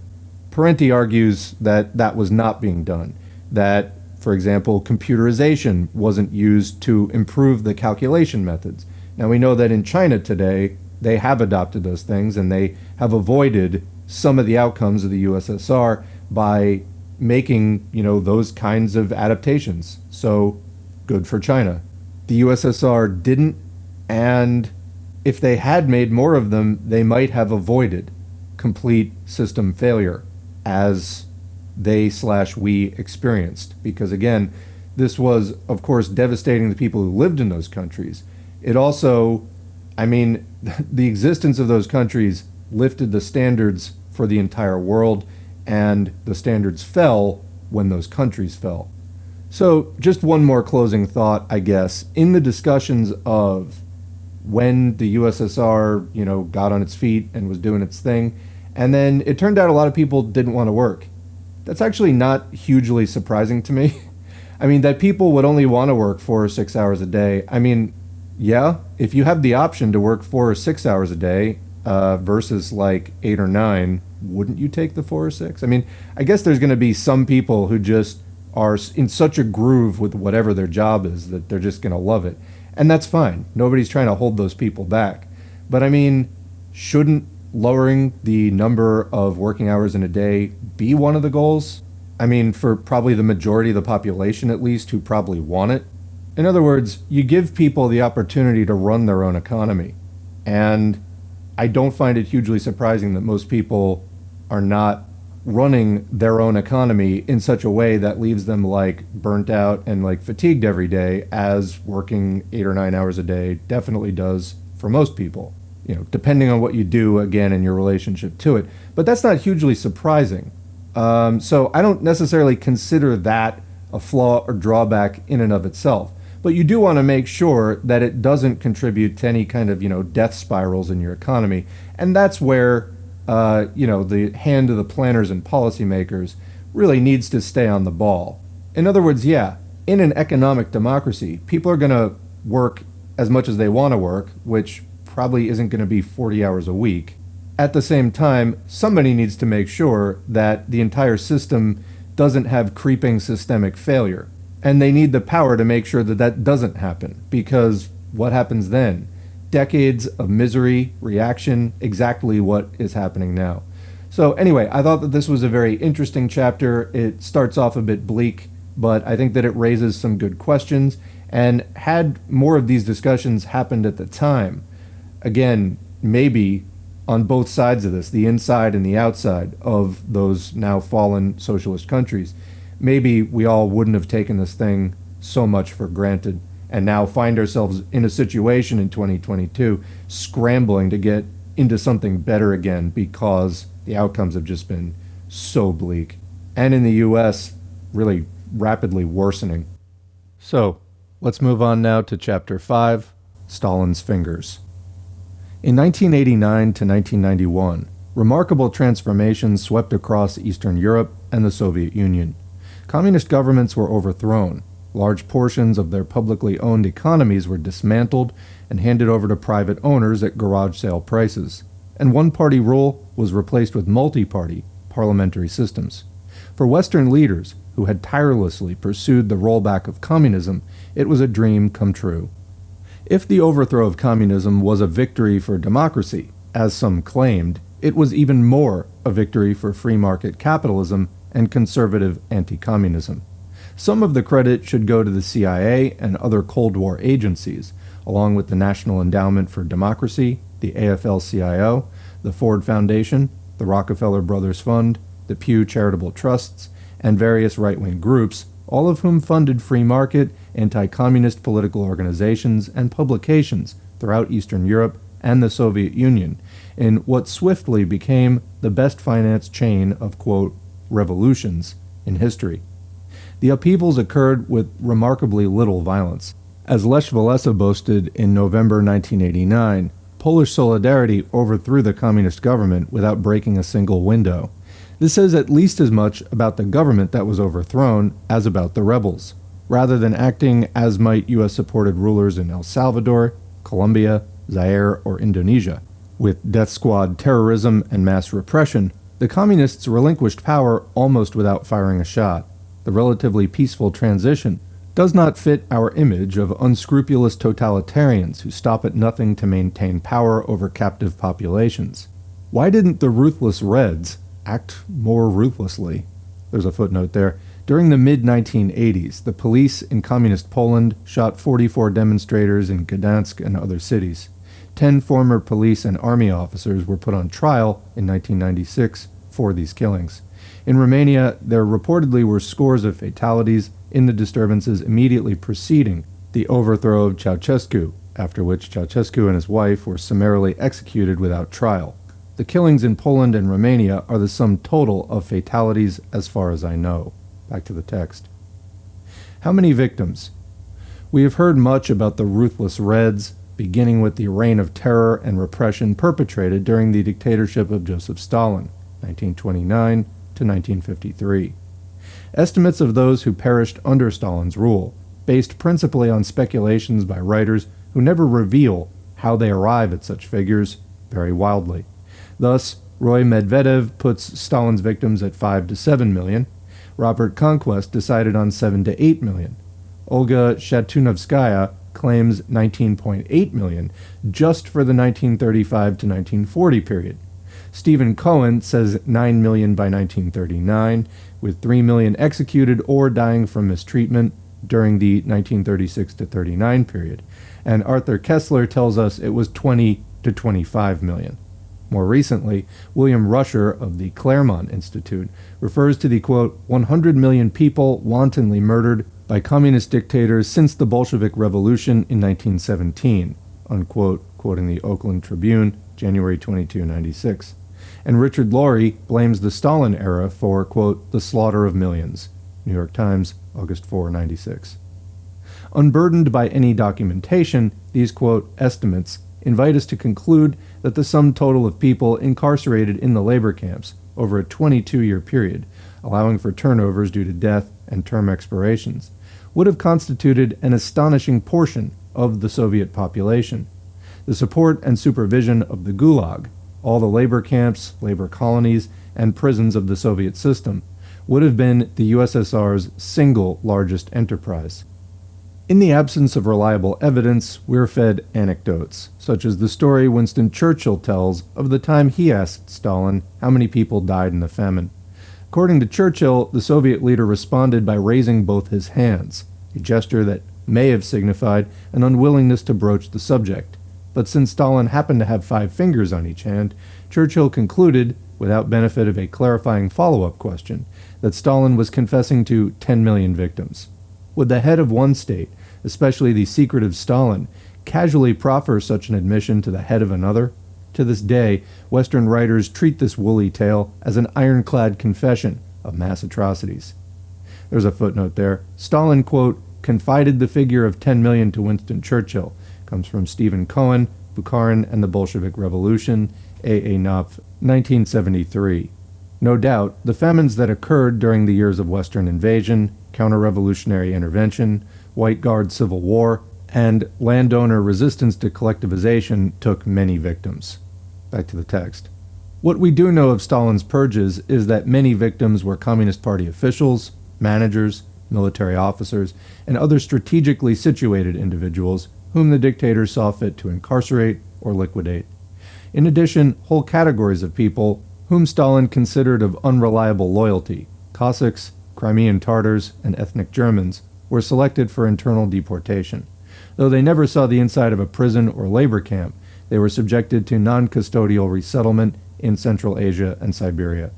Parenti argues that that was not being done, that, for example, computerization wasn't used to improve the calculation methods. Now, we know that in China today, they have adopted those things, and they have avoided some of the outcomes of the USSR by making, those kinds of adaptations. So, good for China. The USSR didn't, and if they had made more of them, they might have avoided complete system failure, as we experienced. Because again, this was, of course, devastating the people who lived in those countries. It also, the existence of those countries lifted the standards for the entire world, and the standards fell when those countries fell. So just one more closing thought, I guess. In the discussions of when the USSR, got on its feet and was doing its thing, and then it turned out a lot of people didn't want to work. That's actually not hugely surprising to me. That people would only want to work 4 or 6 hours a day. Yeah, if you have the option to work 4 or 6 hours a day versus like 8 or 9, wouldn't you take the 4 or 6? I guess there's going to be some people who just are in such a groove with whatever their job is that they're just going to love it. And that's fine. Nobody's trying to hold those people back. But shouldn't lowering the number of working hours in a day be one of the goals? For probably the majority of the population, at least, who probably want it. In other words, you give people the opportunity to run their own economy. And I don't find it hugely surprising that most people are not running their own economy in such a way that leaves them burnt out and fatigued every day, as working 8 or 9 hours a day definitely does for most people, depending on what you do, again, in your relationship to it. But that's not hugely surprising. So I don't necessarily consider that a flaw or drawback in and of itself. But you do want to make sure that it doesn't contribute to any kind of, death spirals in your economy. And that's where, the hand of the planners and policymakers really needs to stay on the ball. In other words, yeah, in an economic democracy, people are going to work as much as they want to work, which probably isn't going to be 40 hours a week. At the same time, somebody needs to make sure that the entire system doesn't have creeping systemic failure. And they need the power to make sure that that doesn't happen, because what happens then? Decades of misery, reaction, exactly what is happening now. So anyway, I thought that this was a very interesting chapter. It starts off a bit bleak, but I think that it raises some good questions, and had more of these discussions happened at the time, again, maybe on both sides of this, the inside and the outside of those now fallen socialist countries, maybe we all wouldn't have taken this thing so much for granted, and now find ourselves in a situation in 2022 scrambling to get into something better again, because the outcomes have just been so bleak. And in the US, really rapidly worsening. So, let's move on now to Chapter 5, Stalin's Fingers. In 1989 to 1991, remarkable transformations swept across Eastern Europe and the Soviet Union. Communist governments were overthrown. Large portions of their publicly owned economies were dismantled and handed over to private owners at garage sale prices. And one-party rule was replaced with multi-party parliamentary systems. For Western leaders who had tirelessly pursued the rollback of communism, it was a dream come true. If the overthrow of communism was a victory for democracy, as some claimed, it was even more a victory for free market capitalism and conservative anti-communism. Some of the credit should go to the CIA and other Cold War agencies, along with the National Endowment for Democracy, the AFL-CIO, the Ford Foundation, the Rockefeller Brothers Fund, the Pew Charitable Trusts, and various right-wing groups, all of whom funded free market, anti-communist political organizations and publications throughout Eastern Europe and the Soviet Union, in what swiftly became the best-financed chain of, quote, revolutions in history. The upheavals occurred with remarkably little violence. As Lech Walesa boasted in November 1989, Polish Solidarity overthrew the communist government without breaking a single window. This says at least as much about the government that was overthrown as about the rebels. Rather than acting as might U.S.-supported rulers in El Salvador, Colombia, Zaire, or Indonesia, with death squad terrorism and mass repression, The communists relinquished power almost without firing a shot. The relatively peaceful transition does not fit our image of unscrupulous totalitarians who stop at nothing to maintain power over captive populations. Why didn't the ruthless Reds act more ruthlessly? There's a footnote there. During the mid-1980s, the police in communist Poland shot 44 demonstrators in Gdansk and other cities. 10 former police and army officers were put on trial in 1996 for these killings. In Romania, there reportedly were scores of fatalities in the disturbances immediately preceding the overthrow of Ceausescu, after which Ceausescu and his wife were summarily executed without trial. The killings in Poland and Romania are the sum total of fatalities as far as I know. Back to the text. How many victims? We have heard much about the ruthless Reds, beginning with the reign of terror and repression perpetrated during the dictatorship of Joseph Stalin, 1929 to 1953. Estimates of those who perished under Stalin's rule, based principally on speculations by writers who never reveal how they arrive at such figures, vary wildly. Thus, Roy Medvedev puts Stalin's victims at 5 to 7 million. Robert Conquest decided on 7 to 8 million. Olga Shatunovskaya claims 19.8 million just for the 1935 to 1940 period. Stephen Cohen says 9 million by 1939, with 3 million executed or dying from mistreatment during the 1936 to 39 period. And Arthur Kessler tells us it was 20 to 25 million. More recently, William Rusher of the Claremont Institute refers to the, quote, 100 million people wantonly murdered by communist dictators since the Bolshevik Revolution in 1917, unquote, quoting the Oakland Tribune, January 22, 1996. And Richard Laurie blames the Stalin era for, quote, the slaughter of millions, New York Times, August 4, 1996. Unburdened by any documentation, these, quote, estimates invite us to conclude that the sum total of people incarcerated in the labor camps over a 22-year period, allowing for turnovers due to death and term expirations, would have constituted an astonishing portion of the Soviet population. The support and supervision of the Gulag, all the labor camps, labor colonies, and prisons of the Soviet system, would have been the USSR's single largest enterprise. In the absence of reliable evidence, we're fed anecdotes, such as the story Winston Churchill tells of the time he asked Stalin how many people died in the famine. According to Churchill, the Soviet leader responded by raising both his hands, a gesture that may have signified an unwillingness to broach the subject. But since Stalin happened to have 5 fingers on each hand, Churchill concluded, without benefit of a clarifying follow-up question, that Stalin was confessing to 10 million victims. Would the head of one state, especially the secretive Stalin, casually proffer such an admission to the head of another? To this day, Western writers treat this woolly tale as an ironclad confession of mass atrocities. There's a footnote there. Stalin, quote, confided the figure of 10 million to Winston Churchill. Comes from Stephen Cohen, Bukharin and the Bolshevik Revolution, A. Knopf, 1973. No doubt, the famines that occurred during the years of Western invasion, counter-revolutionary intervention, White Guard civil war, and landowner resistance to collectivization took many victims. Back to the text. What we do know of Stalin's purges is that many victims were Communist Party officials, managers, military officers, and other strategically situated individuals whom the dictator saw fit to incarcerate or liquidate. In addition, whole categories of people whom Stalin considered of unreliable loyalty, Cossacks, Crimean Tatars, and ethnic Germans, were selected for internal deportation. Though they never saw the inside of a prison or labor camp, they were subjected to non-custodial resettlement in Central Asia and Siberia.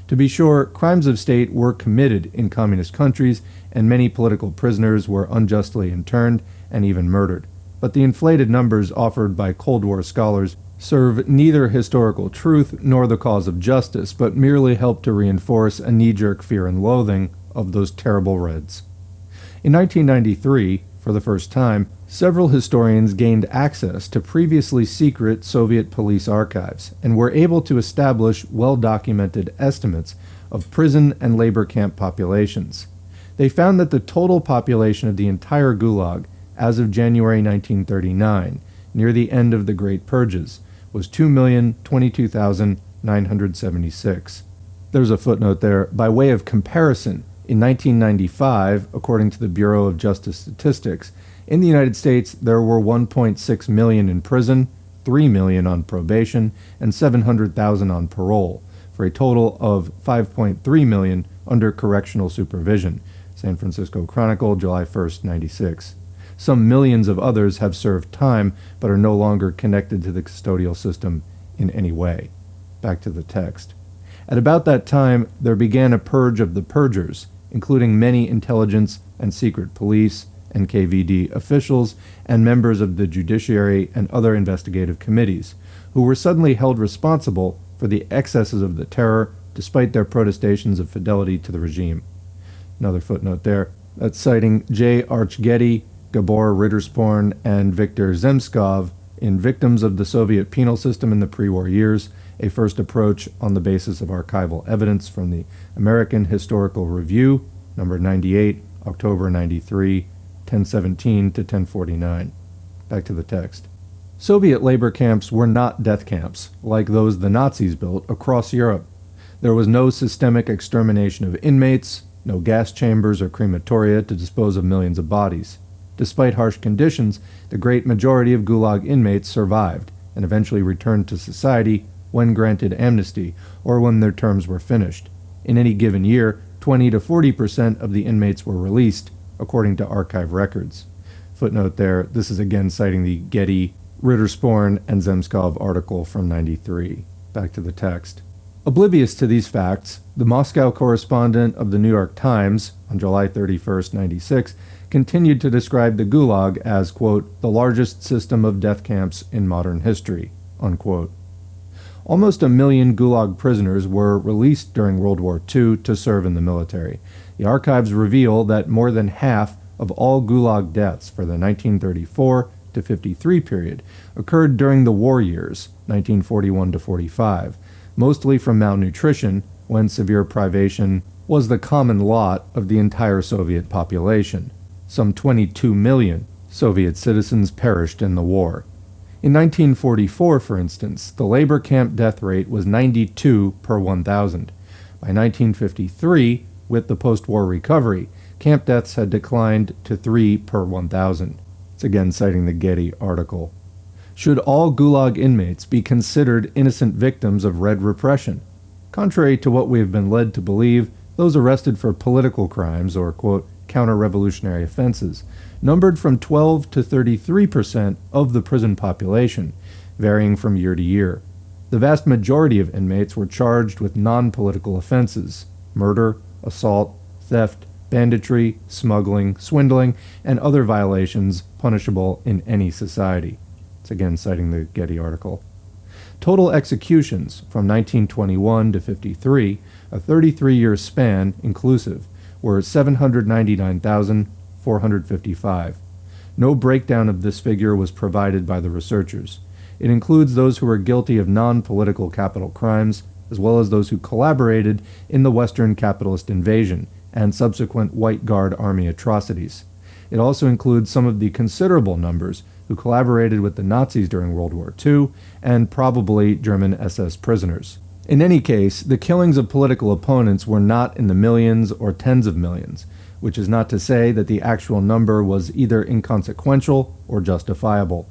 To be sure, crimes of state were committed in communist countries, and many political prisoners were unjustly interned and even murdered. But the inflated numbers offered by Cold War scholars serve neither historical truth nor the cause of justice, but merely help to reinforce a knee-jerk fear and loathing of those terrible Reds. In 1993, for the first time, several historians gained access to previously secret Soviet police archives and were able to establish well-documented estimates of prison and labor camp populations. They found that the total population of the entire Gulag as of January 1939, near the end of the Great Purges, was 2,022,900 976. There's a footnote there. By way of comparison, in 1995, according to the Bureau of Justice Statistics, in the United States there were 1.6 million in prison, 3 million on probation, and 700,000 on parole, for a total of 5.3 million under correctional supervision. San Francisco Chronicle, July 1st, 96. Some millions of others have served time, but are no longer connected to the custodial system in any way. Back to the text. At about that time, there began a purge of the purgers, including many intelligence and secret police, NKVD officials, and members of the judiciary and other investigative committees, who were suddenly held responsible for the excesses of the terror, despite their protestations of fidelity to the regime. Another footnote there. That's citing J. Archgetty, Gabor Rittersporn, and Viktor Zemskov in Victims of the Soviet Penal System in the Pre-War Years, a first approach on the basis of archival evidence from the American Historical Review, number 98, October 93, 1017 to 1049. Back to the text. Soviet labor camps were not death camps, like those the Nazis built across Europe. There was no systemic extermination of inmates, no gas chambers or crematoria to dispose of millions of bodies. Despite harsh conditions, the great majority of Gulag inmates survived and eventually returned to society when granted amnesty or when their terms were finished. In any given year, 20 to 40% of the inmates were released, according to archive records. Footnote there, this is again citing the Getty, Rittersporn, and Zemskov article from 93. Back to the text. Oblivious to these facts, the Moscow correspondent of the New York Times, on July 31st, 96, continued to describe the Gulag as, quote, the largest system of death camps in modern history, unquote. Almost 1 million Gulag prisoners were released during World War II to serve in the military. The archives reveal that more than half of all Gulag deaths for the 1934 to 53 period occurred during the war years, 1941 to 45, mostly from malnutrition, when severe privation was the common lot of the entire Soviet population. Some 22 million Soviet citizens perished in the war. In 1944, for instance, the labor camp death rate was 92 per 1,000. By 1953, with the post-war recovery, camp deaths had declined to 3 per 1,000. It's again citing the Getty article. Should all Gulag inmates be considered innocent victims of Red repression? Contrary to what we have been led to believe, those arrested for political crimes or, quote, counter-revolutionary offenses numbered from 12 to 33% of the prison population, varying from year to year. The vast majority of inmates were charged with non-political offenses: murder, assault, theft, banditry, smuggling, swindling, and other violations punishable in any society. It's again citing the Getty article. Total executions from 1921 to 53, a 33-year span inclusive, were 799,455. No breakdown of this figure was provided by the researchers. It includes those who were guilty of non-political capital crimes, as well as those who collaborated in the Western capitalist invasion and subsequent White Guard army atrocities. It also includes some of the considerable numbers who collaborated with the Nazis during World War II and probably German SS prisoners. In any case, the killings of political opponents were not in the millions or tens of millions, which is not to say that the actual number was either inconsequential or justifiable.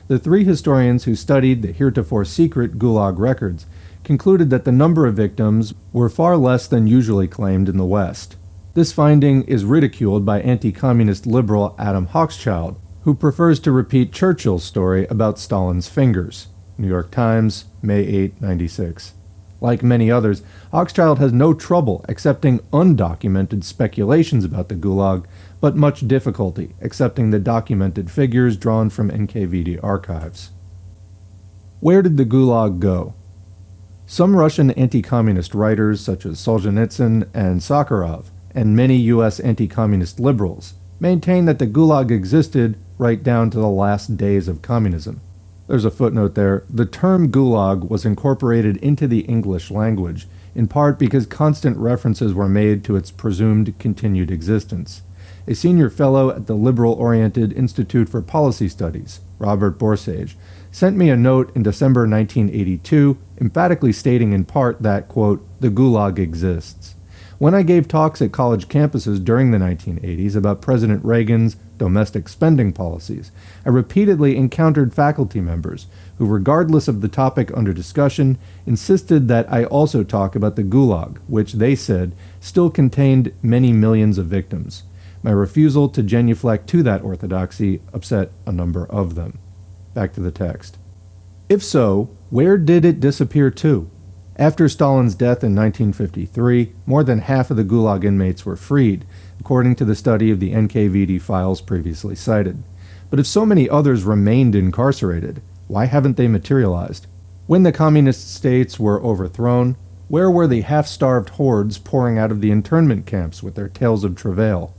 The three historians who studied the heretofore secret Gulag records concluded that the number of victims were far less than usually claimed in the West. This finding is ridiculed by anti-communist liberal Adam Hochschild, who prefers to repeat Churchill's story about Stalin's fingers. New York Times, May 8, 96. Like many others, Hochschild has no trouble accepting undocumented speculations about the Gulag, but much difficulty accepting the documented figures drawn from NKVD archives. Where did the Gulag go? Some Russian anti-communist writers, such as Solzhenitsyn and Sakharov, and many U.S. anti-communist liberals, maintain that the Gulag existed right down to the last days of communism. There's a footnote there. The term Gulag was incorporated into the English language, in part because constant references were made to its presumed continued existence. A senior fellow at the liberal-oriented Institute for Policy Studies, Robert Borsage, sent me a note in December 1982, emphatically stating in part that, quote, the Gulag exists. When I gave talks at college campuses during the 1980s about President Reagan's domestic spending policies, I repeatedly encountered faculty members who, regardless of the topic under discussion, insisted that I also talk about the Gulag, which they said still contained many millions of victims. My refusal to genuflect to that orthodoxy upset a number of them. Back to the text. If so, where did it disappear to? After Stalin's death in 1953, more than half of the Gulag inmates were freed, according to the study of the NKVD files previously cited. But if so many others remained incarcerated, why haven't they materialized? When the communist states were overthrown, where were the half-starved hordes pouring out of the internment camps with their tales of travail?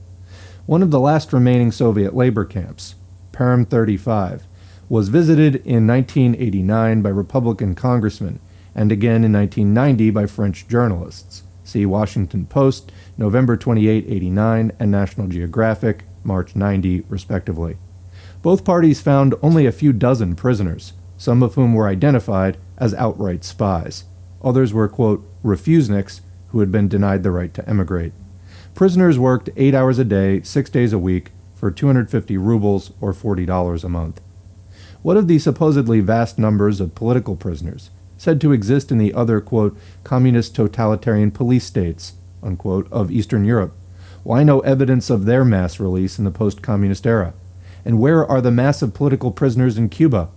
One of the last remaining Soviet labor camps, Perm 35, was visited in 1989 by Republican congressmen, and again in 1990 by French journalists. See Washington Post, November 28, 89, and National Geographic, March 90, respectively. Both parties found only a few dozen prisoners, some of whom were identified as outright spies. Others were, quote, refuseniks who had been denied the right to emigrate. Prisoners worked 8 hours a day, 6 days a week, for 250 rubles or $40 a month. What of the supposedly vast numbers of political prisoners, said to exist in the other, quote, communist totalitarian police states, unquote, of Eastern Europe? Why no evidence of their mass release in the post-communist era? And where are the massive political prisoners in Cuba?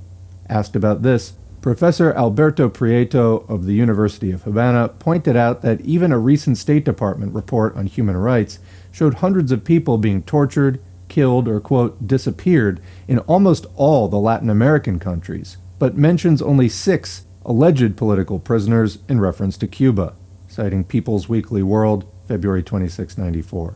Asked about this, Professor Alberto Prieto of the University of Havana pointed out that even a recent State Department report on human rights showed hundreds of people being tortured, killed, or, quote, disappeared in almost all the Latin American countries, but mentions only 6 alleged political prisoners in reference to Cuba, citing People's Weekly World, February 26, 94.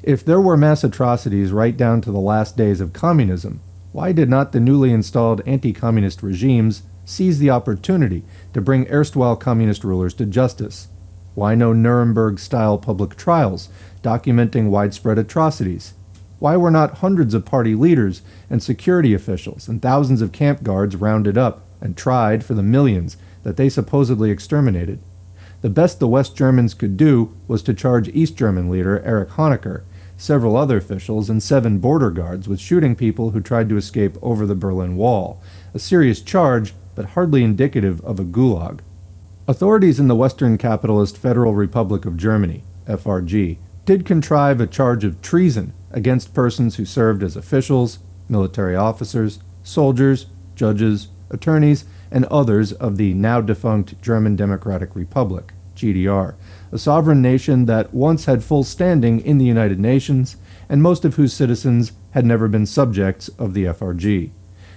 If there were mass atrocities right down to the last days of communism, why did not the newly installed anti-communist regimes seize the opportunity to bring erstwhile communist rulers to justice? Why no Nuremberg-style public trials documenting widespread atrocities? Why were not hundreds of party leaders and security officials and thousands of camp guards rounded up and tried for the millions that they supposedly exterminated? The best the West Germans could do was to charge East German leader Erich Honecker, several other officials, and 7 border guards with shooting people who tried to escape over the Berlin Wall, a serious charge but hardly indicative of a gulag. Authorities in the Western Capitalist Federal Republic of Germany, FRG, did contrive a charge of treason against persons who served as officials, military officers, soldiers, judges, attorneys, and others of the now-defunct German Democratic Republic, GDR, a sovereign nation that once had full standing in the United Nations, and most of whose citizens had never been subjects of the FRG.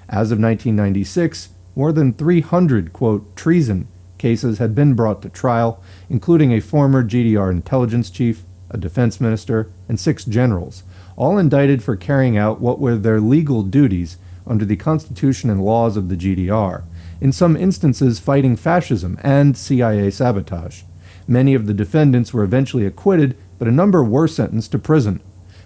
As of 1996, more than 300, quote, treason cases had been brought to trial, including a former GDR intelligence chief, a defense minister, and 6 generals, all indicted for carrying out what were their legal duties under the constitution and laws of the GDR, in some instances fighting fascism and CIA sabotage. Many of the defendants were eventually acquitted, but a number were sentenced to prison.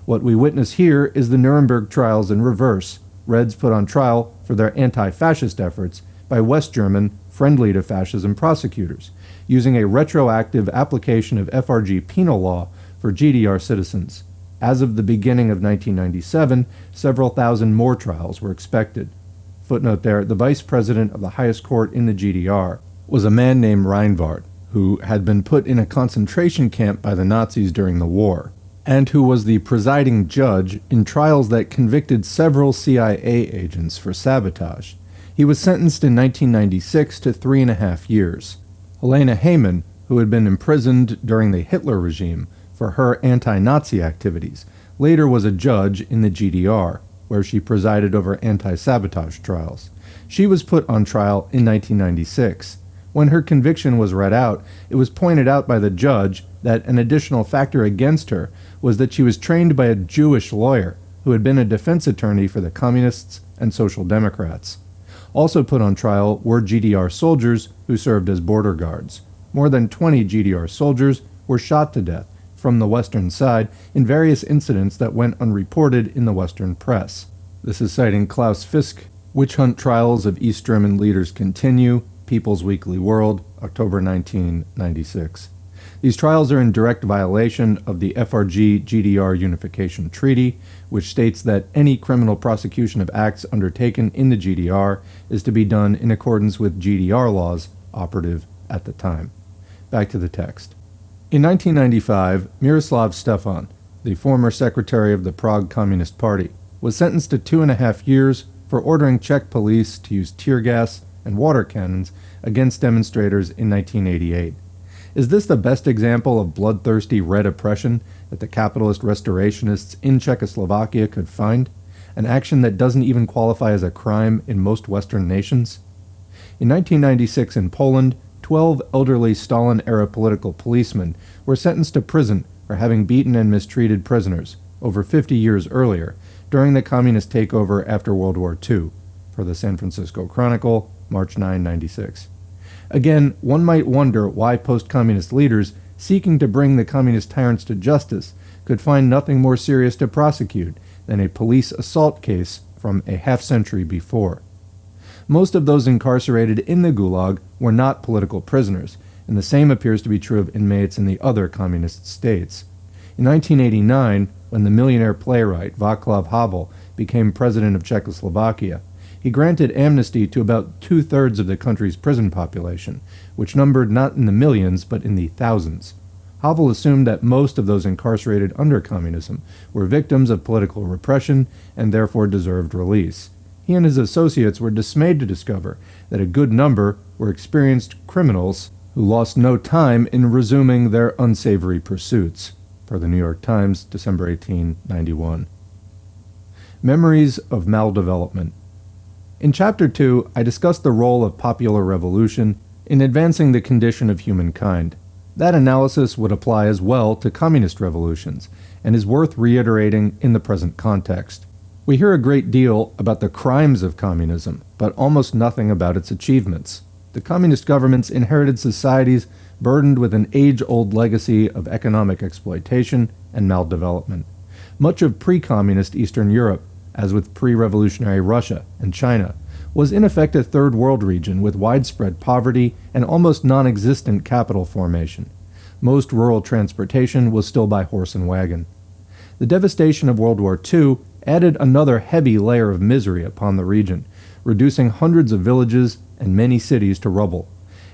What we witness here is the Nuremberg trials in reverse, Reds put on trial for their anti-fascist efforts by West German, friendly to fascism prosecutors, using a retroactive application of FRG penal law for GDR citizens. As of the beginning of 1997, several thousand more trials were expected. Footnote there, the vice president of the highest court in the GDR was a man named Reinvard, who had been put in a concentration camp by the Nazis during the war, and who was the presiding judge in trials that convicted several CIA agents for sabotage. He was sentenced in 1996 to 3.5 years. Helena Heyman, who had been imprisoned during the Hitler regime for her anti-Nazi activities, later was a judge in the GDR, where she presided over anti-sabotage trials. She was put on trial in 1996. When her conviction was read out, it was pointed out by the judge that an additional factor against her was that she was trained by a Jewish lawyer who had been a defense attorney for the Communists and Social Democrats. Also put on trial were GDR soldiers who served as border guards. More than 20 GDR soldiers were shot to death from the Western side in various incidents that went unreported in the Western press. This is citing Klaus Fisk Witch Hunt Trials of East German Leaders Continue, People's Weekly World, October 1996. These trials are in direct violation of the FRG-GDR Unification Treaty, which states that any criminal prosecution of acts undertaken in the GDR is to be done in accordance with GDR laws operative at the time. Back to the text. In 1995, Miroslav Stefan, the former secretary of the Prague Communist Party, was sentenced to 2.5 years for ordering Czech police to use tear gas and water cannons against demonstrators in 1988. Is this the best example of bloodthirsty red oppression that the capitalist restorationists in Czechoslovakia could find? An action that doesn't even qualify as a crime in most Western nations? In 1996 in Poland, 12 elderly Stalin-era political policemen were sentenced to prison for having beaten and mistreated prisoners over 50 years earlier during the communist takeover after World War II, per the San Francisco Chronicle, March 9, 96. Again, one might wonder why post-communist leaders seeking to bring the communist tyrants to justice could find nothing more serious to prosecute than a police assault case from a half-century before. Most of those incarcerated in the Gulag were not political prisoners, and the same appears to be true of inmates in the other communist states. In 1989, when the millionaire playwright Václav Havel became president of Czechoslovakia, he granted amnesty to about 2/3 of the country's prison population, which numbered not in the millions but in the thousands. Havel assumed that most of those incarcerated under communism were victims of political repression and therefore deserved release. He and his associates were dismayed to discover that a good number were experienced criminals who lost no time in resuming their unsavory pursuits, per the New York Times, December 18, 91. Memories of Maldevelopment. In Chapter 2, I discussed the role of popular revolution in advancing the condition of humankind. That analysis would apply as well to communist revolutions, and is worth reiterating in the present context. We hear a great deal about the crimes of communism, but almost nothing about its achievements. The communist governments inherited societies burdened with an age-old legacy of economic exploitation and maldevelopment. Much of pre-communist Eastern Europe, as with pre-revolutionary Russia and China, was in effect a third world region with widespread poverty and almost non-existent capital formation. Most rural transportation was still by horse and wagon. The devastation of World War II added another heavy layer of misery upon the region, reducing hundreds of villages and many cities to rubble.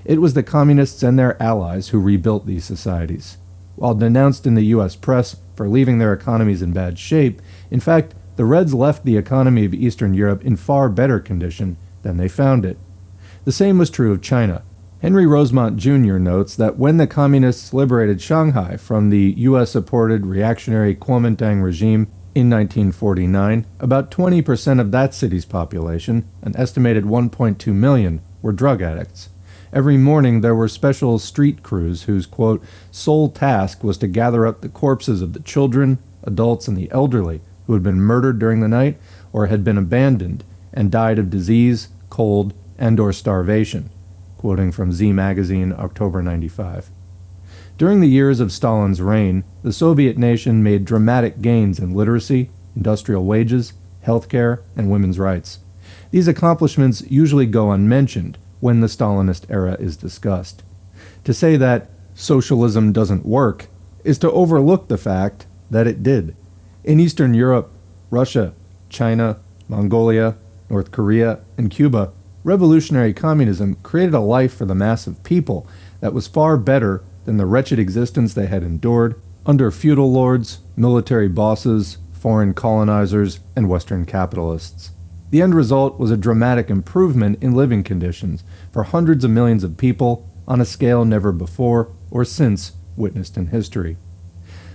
It was the communists and their allies who rebuilt these societies. While denounced in the U.S. press for leaving their economies in bad shape, in fact, the Reds left the economy of Eastern Europe in far better condition than they found it. The same was true of China. Henry Rosemont Jr. notes that when the communists liberated Shanghai from the U.S.-supported reactionary Kuomintang regime in 1949, about 20% of that city's population, an estimated 1.2 million, were drug addicts. Every morning there were special street crews whose, quote, sole task was to gather up the corpses of the children, adults, and the elderly who had been murdered during the night or had been abandoned and died of disease, cold, and/or starvation, quoting from Z Magazine, October 95. During the years of Stalin's reign, the Soviet nation made dramatic gains in literacy, industrial wages, healthcare, and women's rights. These accomplishments usually go unmentioned when the Stalinist era is discussed. To say that socialism doesn't work is to overlook the fact that it did. In Eastern Europe, Russia, China, Mongolia, North Korea, and Cuba, revolutionary communism created a life for the mass of people that was far better than the wretched existence they had endured under feudal lords, military bosses, foreign colonizers, and Western capitalists. The end result was a dramatic improvement in living conditions for hundreds of millions of people on a scale never before or since witnessed in history.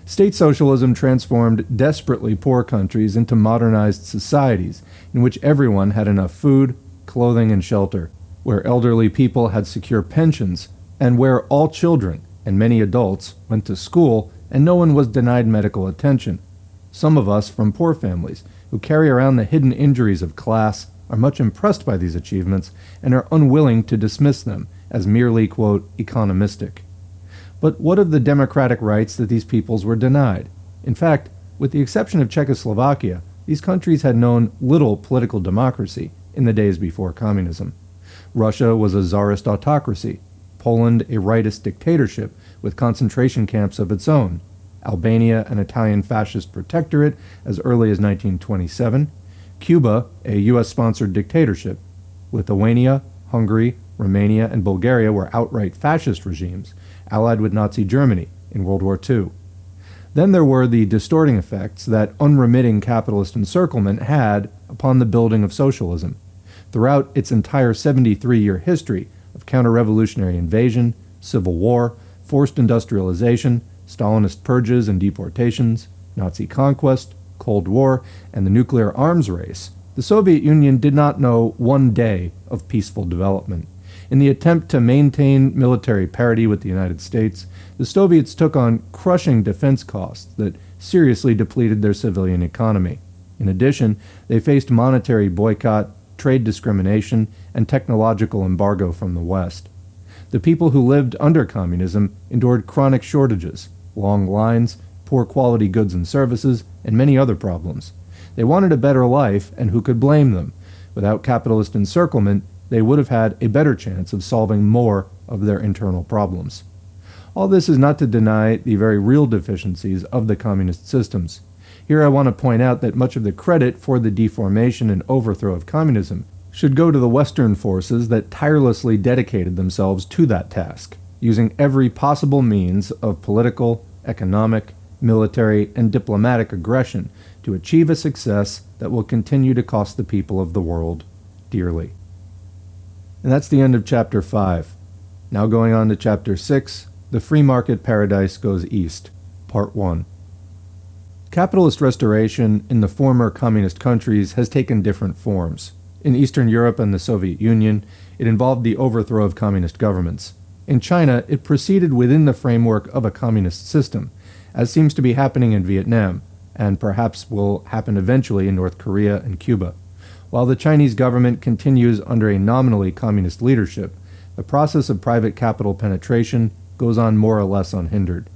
State socialism transformed desperately poor countries into modernized societies in which everyone had enough food, clothing, and shelter, where elderly people had secure pensions, and where all children and many adults went to school and no one was denied medical attention. Some of us from poor families who carry around the hidden injuries of class are much impressed by these achievements and are unwilling to dismiss them as merely, quote, economistic. But what of the democratic rights that these peoples were denied? In fact, with the exception of Czechoslovakia, these countries had known little political democracy in the days before communism. Russia was a czarist autocracy, Poland a rightist dictatorship with concentration camps of its own, Albania an Italian fascist protectorate as early as 1927, Cuba a U.S.-sponsored dictatorship, Lithuania, Hungary, Romania, and Bulgaria were outright fascist regimes, allied with Nazi Germany in World War II. Then there were the distorting effects that unremitting capitalist encirclement had upon the building of socialism. Throughout its entire 73-year history of counter-revolutionary invasion, civil war, forced industrialization, Stalinist purges and deportations, Nazi conquest, Cold War, and the nuclear arms race, the Soviet Union did not know one day of peaceful development. In the attempt to maintain military parity with the United States, the Soviets took on crushing defense costs that seriously depleted their civilian economy. In addition, they faced monetary boycott, trade discrimination, and technological embargo from the West. The people who lived under communism endured chronic shortages, long lines, poor quality goods and services, and many other problems. They wanted a better life, and who could blame them? Without capitalist encirclement, they would have had a better chance of solving more of their internal problems. All this is not to deny the very real deficiencies of the communist systems. Here I want to point out that much of the credit for the deformation and overthrow of communism should go to the Western forces that tirelessly dedicated themselves to that task, using every possible means of political, economic, military, and diplomatic aggression to achieve a success that will continue to cost the people of the world dearly. And that's the end of Chapter 5. Now going on to Chapter 6, The Free Market Paradise Goes East, Part 1. Capitalist restoration in the former communist countries has taken different forms. In Eastern Europe and the Soviet Union, it involved the overthrow of communist governments. In China, it proceeded within the framework of a communist system, as seems to be happening in Vietnam, and perhaps will happen eventually in North Korea and Cuba. While the Chinese government continues under a nominally communist leadership, the process of private capital penetration goes on more or less unhindered.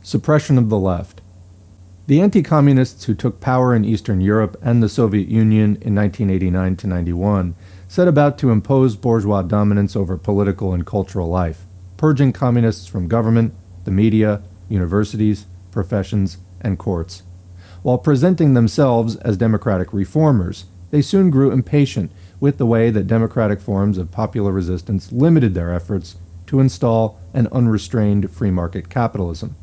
Suppression of the left. The anti-communists who took power in Eastern Europe and the Soviet Union in 1989-91 set about to impose bourgeois dominance over political and cultural life, purging communists from government, the media, universities, professions, and courts. While presenting themselves as democratic reformers, they soon grew impatient with the way that democratic forms of popular resistance limited their efforts to install an unrestrained free market capitalism.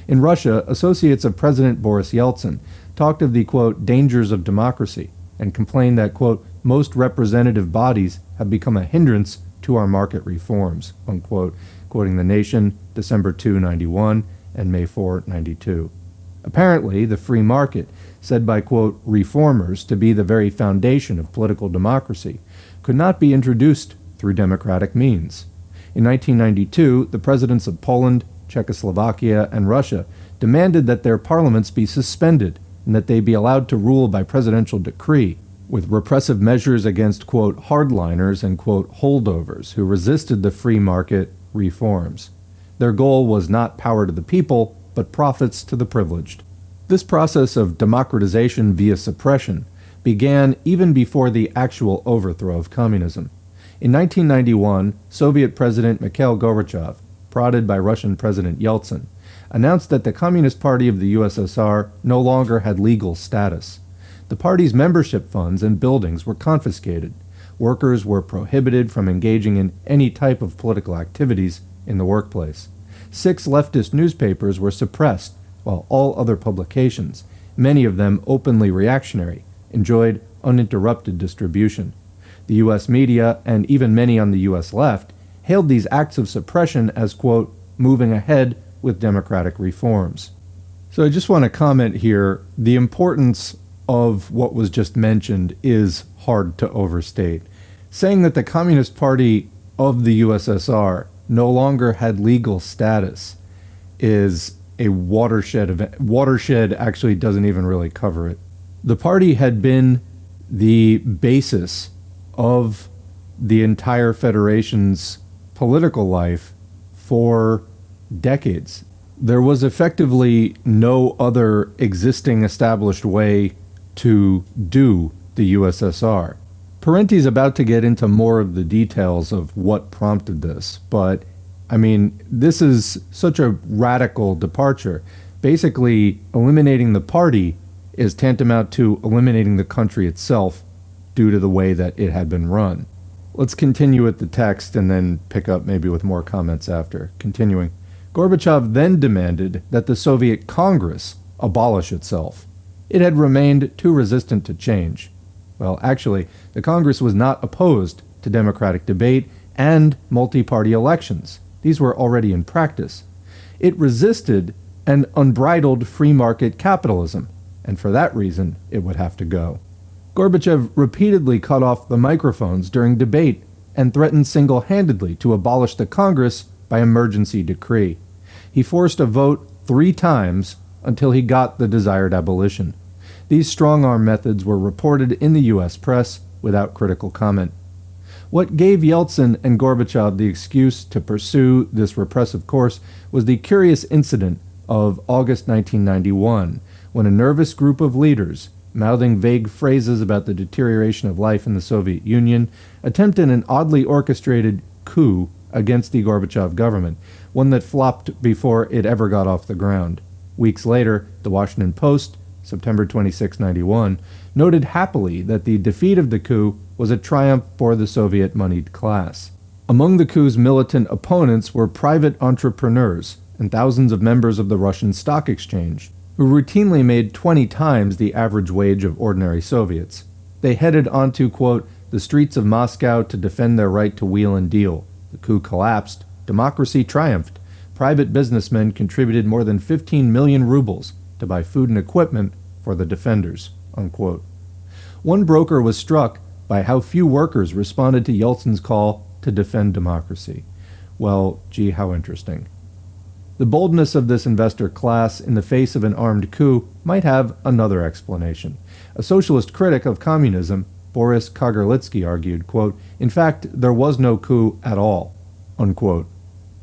In Russia, associates of President Boris Yeltsin talked of the, quote, dangers of democracy and complained that, quote, most representative bodies have become a hindrance to our market reforms, unquote, quoting The Nation, December 2, 91, and May 4, 92. Apparently, the free market, said by, quote, reformers to be the very foundation of political democracy, could not be introduced through democratic means. In 1992, the presidents of Poland, Czechoslovakia, and Russia demanded that their parliaments be suspended and that they be allowed to rule by presidential decree, with repressive measures against, quote, hardliners and, quote, holdovers who resisted the free market reforms. Their goal was not power to the people, but profits to the privileged. This process of democratization via suppression began even before the actual overthrow of communism. In 1991, Soviet President Mikhail Gorbachev, prodded by Russian President Yeltsin, announced that the Communist Party of the USSR no longer had legal status. The party's membership funds and buildings were confiscated. Workers were prohibited from engaging in any type of political activities in the workplace. 6 leftist newspapers were suppressed, while all other publications, many of them openly reactionary, enjoyed uninterrupted distribution. The U.S. media, and even many on the U.S. left, hailed these acts of suppression as, quote, moving ahead with democratic reforms. So I just want to comment here, the importance of what was just mentioned is hard to overstate. Saying that the Communist Party of the USSR no longer had legal status is a watershed event. Watershed actually doesn't even really cover it. The party had been the basis of the entire Federation's political life for decades. There was effectively no other existing established way to do the USSR. Parenti's about to get into more of the details of what prompted this, but I mean, this is such a radical departure. Basically, eliminating the party is tantamount to eliminating the country itself due to the way that it had been run. Let's continue with the text and then pick up maybe with more comments after. Continuing. Gorbachev then demanded that the Soviet Congress abolish itself. It had remained too resistant to change. Well, actually, the Congress was not opposed to democratic debate and multi-party elections. These were already in practice. It resisted an unbridled free market capitalism, and for that reason, it would have to go. Gorbachev repeatedly cut off the microphones during debate and threatened single-handedly to abolish the Congress by emergency decree. He forced a vote 3 times until he got the desired abolition. These strong-arm methods were reported in the U.S. press without critical comment. What gave Yeltsin and Gorbachev the excuse to pursue this repressive course was the curious incident of August 1991, when a nervous group of leaders, mouthing vague phrases about the deterioration of life in the Soviet Union, attempted an oddly orchestrated coup against the Gorbachev government, one that flopped before it ever got off the ground. Weeks later, the Washington Post, September 26, 1991, noted happily that the defeat of the coup was a triumph for the Soviet-moneyed class. Among the coup's militant opponents were private entrepreneurs and thousands of members of the Russian stock exchange, who routinely made 20 times the average wage of ordinary Soviets. They headed onto, quote, the streets of Moscow to defend their right to wheel and deal. The coup collapsed. Democracy triumphed. Private businessmen contributed more than 15 million rubles to buy food and equipment for the defenders, unquote. One broker was struck by how few workers responded to Yeltsin's call to defend democracy. Well, gee, how interesting. The boldness of this investor class in the face of an armed coup might have another explanation. A socialist critic of communism, Boris Kagarlitsky, argued, quote, in fact, there was no coup at all, unquote.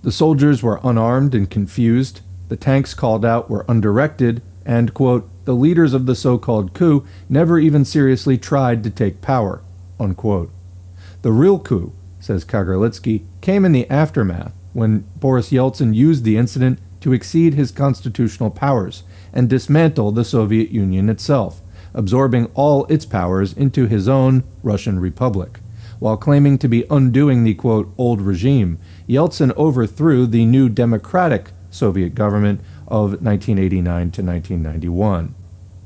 The soldiers were unarmed and confused, the tanks called out were undirected, and, quote, the leaders of the so-called coup never even seriously tried to take power, unquote. The real coup, says Kagarlitsky, came in the aftermath, when Boris Yeltsin used the incident to exceed his constitutional powers and dismantle the Soviet Union itself, absorbing all its powers into his own Russian Republic. While claiming to be undoing the, quote, old regime, Yeltsin overthrew the new democratic Soviet government of 1989 to 1991.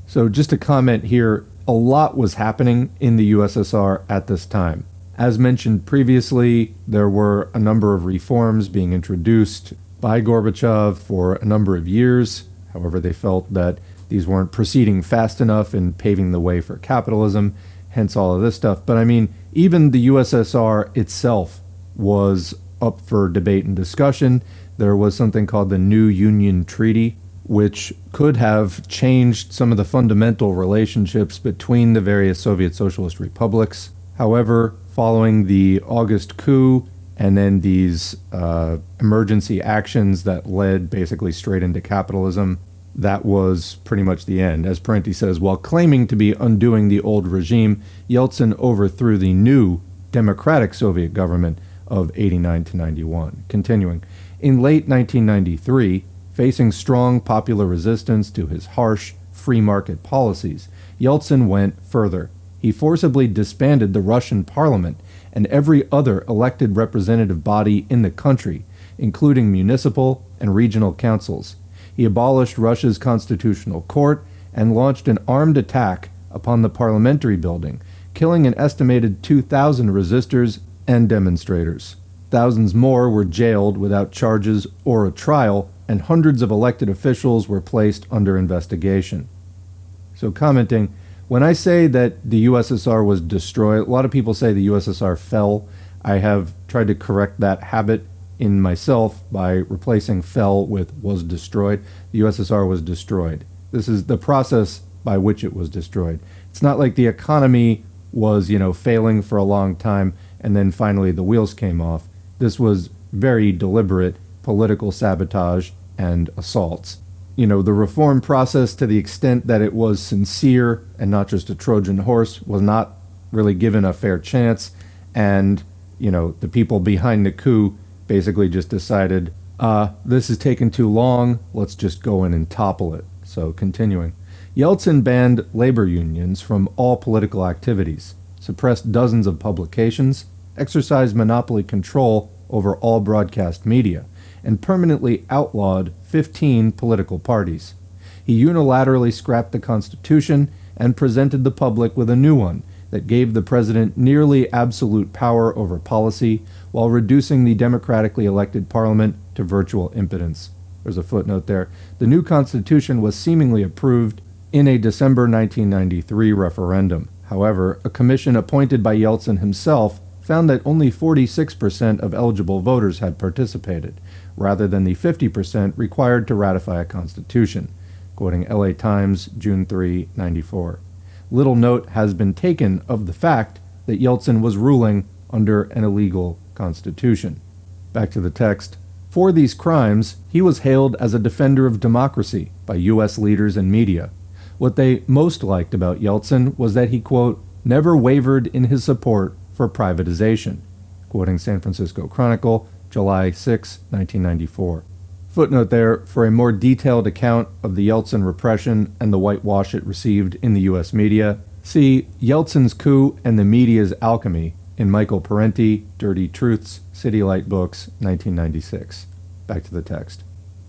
So just to comment here, a lot was happening in the USSR at this time. As mentioned previously, there were a number of reforms being introduced by Gorbachev for a number of years. However, they felt that these weren't proceeding fast enough in paving the way for capitalism, hence all of this stuff. But I mean, even the USSR itself was up for debate and discussion. There was something called the New Union Treaty, which could have changed some of the fundamental relationships between the various Soviet socialist republics. However, following the August coup and then these emergency actions that led basically straight into capitalism, that was pretty much the end. As Parenti says, while claiming to be undoing the old regime, Yeltsin overthrew the new democratic Soviet government of 89 to 91. Continuing, in late 1993, facing strong popular resistance to his harsh free market policies, Yeltsin went further. He forcibly disbanded the Russian parliament and every other elected representative body in the country, including municipal and regional councils. He abolished Russia's constitutional court and launched an armed attack upon the parliamentary building, killing an estimated 2,000 resistors and demonstrators. Thousands more were jailed without charges or a trial, and hundreds of elected officials were placed under investigation. So commenting, when I say that the USSR was destroyed, a lot of people say the USSR fell. I have tried to correct that habit in myself by replacing fell with was destroyed. The USSR was destroyed. This is the process by which it was destroyed. It's not like the economy was, failing for a long time and then finally the wheels came off. This was very deliberate political sabotage and assaults. The reform process, to the extent that it was sincere and not just a Trojan horse, was not really given a fair chance, and, the people behind the coup basically just decided, this is taking too long, let's just go in and topple it. So, continuing. Yeltsin banned labor unions from all political activities, suppressed dozens of publications, exercised monopoly control over all broadcast media, and permanently outlawed 15 political parties. He unilaterally scrapped the Constitution and presented the public with a new one that gave the president nearly absolute power over policy while reducing the democratically elected parliament to virtual impotence. There's a footnote there. The new Constitution was seemingly approved in a December 1993 referendum. However, a commission appointed by Yeltsin himself found that only 46% of eligible voters had participated, rather than the 50% required to ratify a constitution, quoting LA Times, June 3, 94. Little note has been taken of the fact that Yeltsin was ruling under an illegal constitution. Back to the text. For these crimes, he was hailed as a defender of democracy by U.S. leaders and media. What they most liked about Yeltsin was that he, quote, never wavered in his support for privatization, quoting San Francisco Chronicle, July 6, 1994. Footnote there, for a more detailed account of the Yeltsin repression and the whitewash it received in the U.S. media, see Yeltsin's Coup and the Media's Alchemy in Michael Parenti, Dirty Truths, City Light Books, 1996. Back to the text.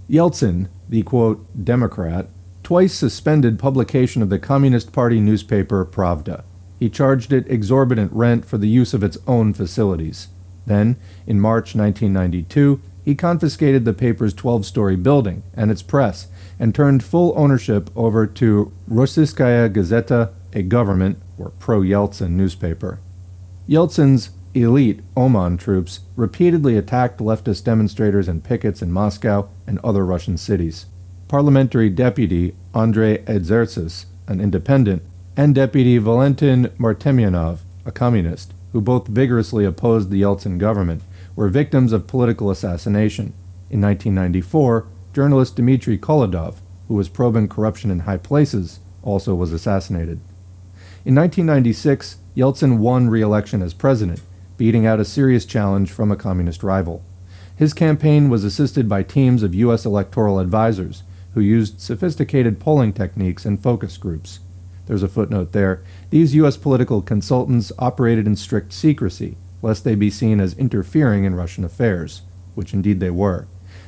Yeltsin, the, quote, Democrat, twice suspended publication of the Communist Party newspaper Pravda. He charged it exorbitant rent for the use of its own facilities. Then, in March 1992, he confiscated the paper's 12-story building and its press and turned full ownership over to Rossiyskaya Gazeta, a government, or pro-Yeltsin newspaper. Yeltsin's elite Oman troops repeatedly attacked leftist demonstrators and pickets in Moscow and other Russian cities. Parliamentary deputy Andrei Edzertsis, an independent, and Deputy Valentin Martemyanov, a communist, who both vigorously opposed the Yeltsin government, were victims of political assassination. In 1994, journalist Dmitry Kolodov, who was probing corruption in high places, also was assassinated. In 1996, Yeltsin won re-election as president, beating out a serious challenge from a communist rival. His campaign was assisted by teams of U.S. electoral advisors, who used sophisticated polling techniques and focus groups. There's a footnote there. These U.S. political consultants operated in strict secrecy, lest they be seen as interfering in Russian affairs, which indeed they were.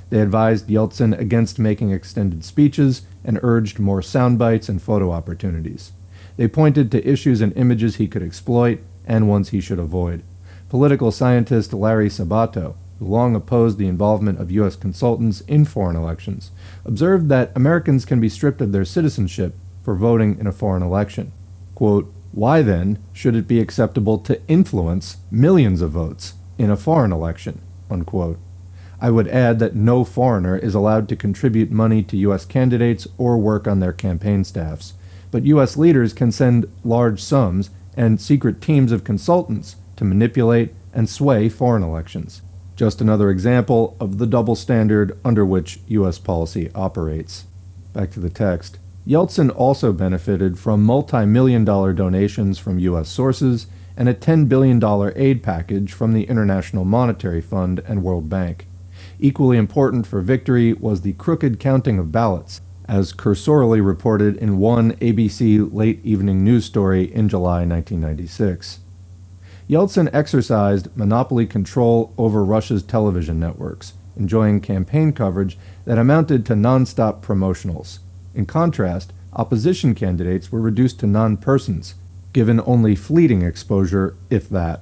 They advised Yeltsin against making extended speeches and urged more sound bites and photo opportunities. They pointed to issues and images he could exploit and ones he should avoid. Political scientist Larry Sabato, who long opposed the involvement of U.S. consultants in foreign elections, observed that Americans can be stripped of their citizenship for voting in a foreign election. Quote, why then should it be acceptable to influence millions of votes in a foreign election? Unquote. I would add that no foreigner is allowed to contribute money to U.S. candidates or work on their campaign staffs, but U.S. leaders can send large sums and secret teams of consultants to manipulate and sway foreign elections. Just another example of the double standard under which U.S. policy operates. Back to the text. Yeltsin also benefited from multi-million-dollar donations from U.S. sources and a $10 billion aid package from the International Monetary Fund and World Bank. Equally important for victory was the crooked counting of ballots, as cursorily reported in one ABC late evening news story in July 1996. Yeltsin exercised monopoly control over Russia's television networks, enjoying campaign coverage that amounted to non-stop promotionals. In contrast, opposition candidates were reduced to non-persons, given only fleeting exposure, if that.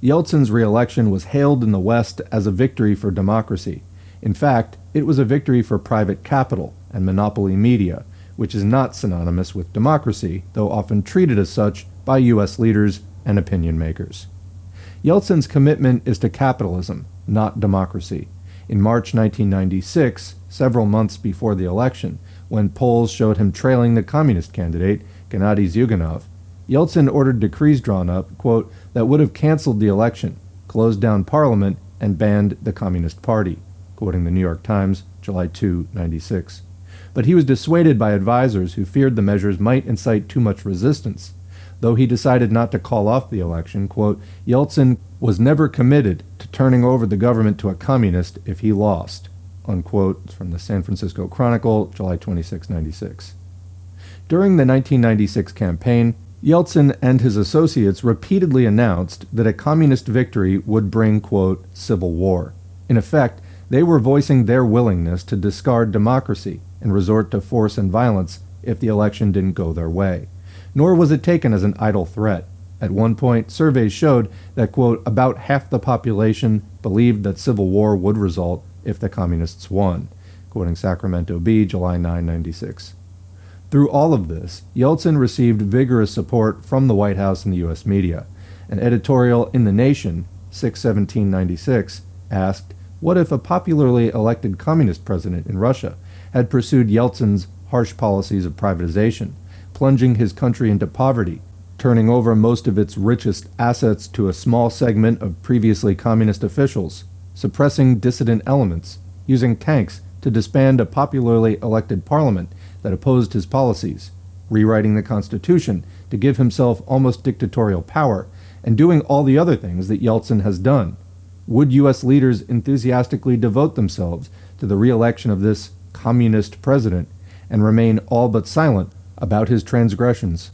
Yeltsin's re-election was hailed in the West as a victory for democracy. In fact, it was a victory for private capital and monopoly media, which is not synonymous with democracy, though often treated as such by U.S. leaders and opinion makers. Yeltsin's commitment is to capitalism, not democracy. In March 1996, several months before the election, when polls showed him trailing the communist candidate, Gennady Zyuganov, Yeltsin ordered decrees drawn up, quote, that would have canceled the election, closed down parliament, and banned the Communist Party, quoting the New York Times, July 2, 96. But he was dissuaded by advisors who feared the measures might incite too much resistance. though he decided not to call off the election, quote, Yeltsin was never committed to turning over the government to a communist if he lost, unquote. It's from the San Francisco Chronicle, July 26, 96. During the 1996 campaign, Yeltsin and his associates repeatedly announced that a communist victory would bring, quote, civil war. In effect, they were voicing their willingness to discard democracy and resort to force and violence if the election didn't go their way. Nor was it taken as an idle threat. At one point, surveys showed that, quote, about half the population believed that civil war would result if the communists won, quoting Sacramento Bee, July 9, 96. Through all of this, Yeltsin received vigorous support from the White House and the U.S. media. An editorial in The Nation, 6/17/96, asked, what if a popularly elected communist president in Russia had pursued Yeltsin's harsh policies of privatization, plunging his country into poverty, turning over most of its richest assets to a small segment of previously communist officials, suppressing dissident elements, using tanks to disband a popularly elected parliament that opposed his policies, rewriting the Constitution to give himself almost dictatorial power, and doing all the other things that Yeltsin has done? Would U.S. leaders enthusiastically devote themselves to the re-election of this communist president and remain all but silent about his transgressions?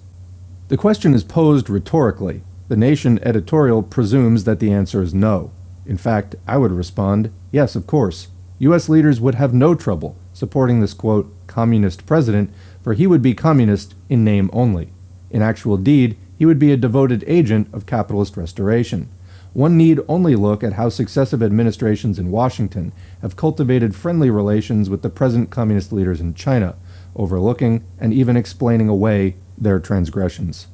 The question is posed rhetorically. The Nation editorial presumes that the answer is no. In fact, I would respond, yes, of course. U.S. leaders would have no trouble supporting this, quote, communist president, for he would be communist in name only. In actual deed, he would be a devoted agent of capitalist restoration. One need only look at how successive administrations in Washington have cultivated friendly relations with the present communist leaders in China, overlooking and even explaining away their transgressions.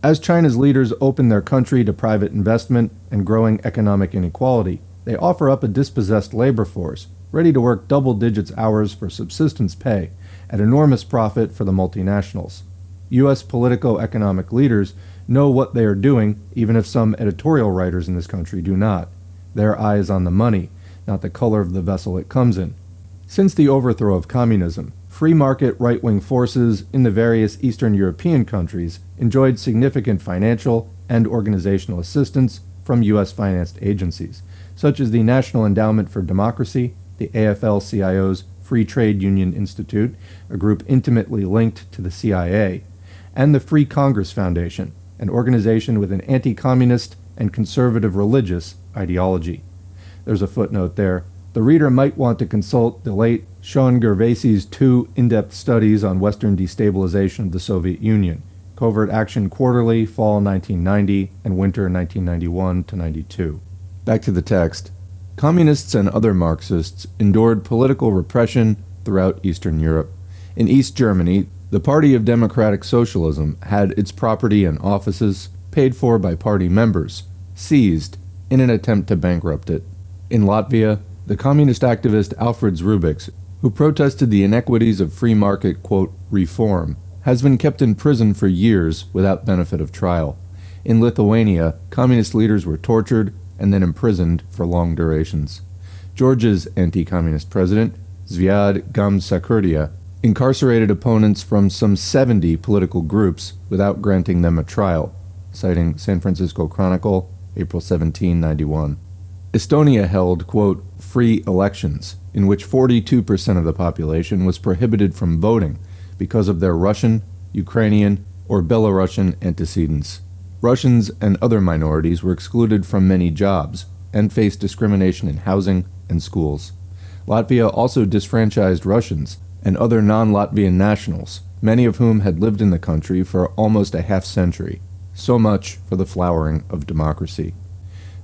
As China's leaders open their country to private investment and growing economic inequality, they offer up a dispossessed labor force, ready to work double digits hours for subsistence pay, at enormous profit for the multinationals. U.S. politico-economic leaders know what they are doing, even if some editorial writers in this country do not. Their eye is on the money, not the color of the vessel it comes in. Since the overthrow of communism, free market right-wing forces in the various Eastern European countries enjoyed significant financial and organizational assistance from U.S.-financed agencies, such as the National Endowment for Democracy, the AFL-CIO's Free Trade Union Institute, a group intimately linked to the CIA, and the Free Congress Foundation, an organization with an anti-communist and conservative religious ideology. There's a footnote there. The reader might want to consult the late Sean Gervasi's two in-depth studies on Western destabilization of the Soviet Union, Covert Action Quarterly, Fall 1990, and Winter 1991-92. Back to the text. Communists and other Marxists endured political repression throughout Eastern Europe. In East Germany, the Party of Democratic Socialism had its property and offices, paid for by party members, seized in an attempt to bankrupt it. In Latvia, the communist activist Alfreds Rubiks, who protested the inequities of free market, quote, reform, has been kept in prison for years without benefit of trial. In Lithuania, communist leaders were tortured and then imprisoned for long durations. Georgia's anti-communist president, Zviad Gamsakhurdia, incarcerated opponents from some 70 political groups without granting them a trial, citing San Francisco Chronicle, April 17, 91. Estonia held, quote, free elections, in which 42% of the population was prohibited from voting because of their Russian, Ukrainian, or Belarusian antecedents. Russians and other minorities were excluded from many jobs and faced discrimination in housing and schools. Latvia also disfranchised Russians and other non-Latvian nationals, many of whom had lived in the country for almost a half-century. So much for the flowering of democracy.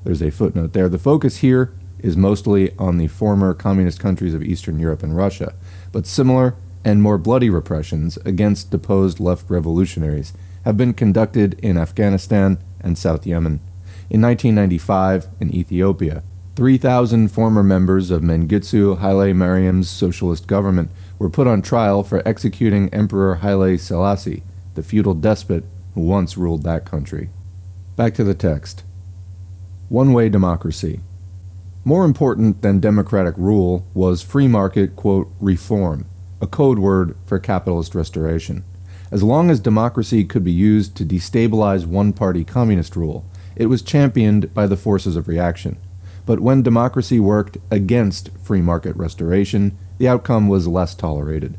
There's a footnote there. The focus here is mostly on the former communist countries of Eastern Europe and Russia, but similar and more bloody repressions against deposed left revolutionaries have been conducted in Afghanistan and South Yemen. In 1995, in Ethiopia, 3,000 former members of Mengistu Haile Mariam's socialist government were put on trial for executing Emperor Haile Selassie, the feudal despot who once ruled that country. Back to the text. One-way democracy. More important than democratic rule was free market, quote, reform, a code word for capitalist restoration. As long as democracy could be used to destabilize one-party communist rule, it was championed by the forces of reaction. But when democracy worked against free market restoration, the outcome was less tolerated.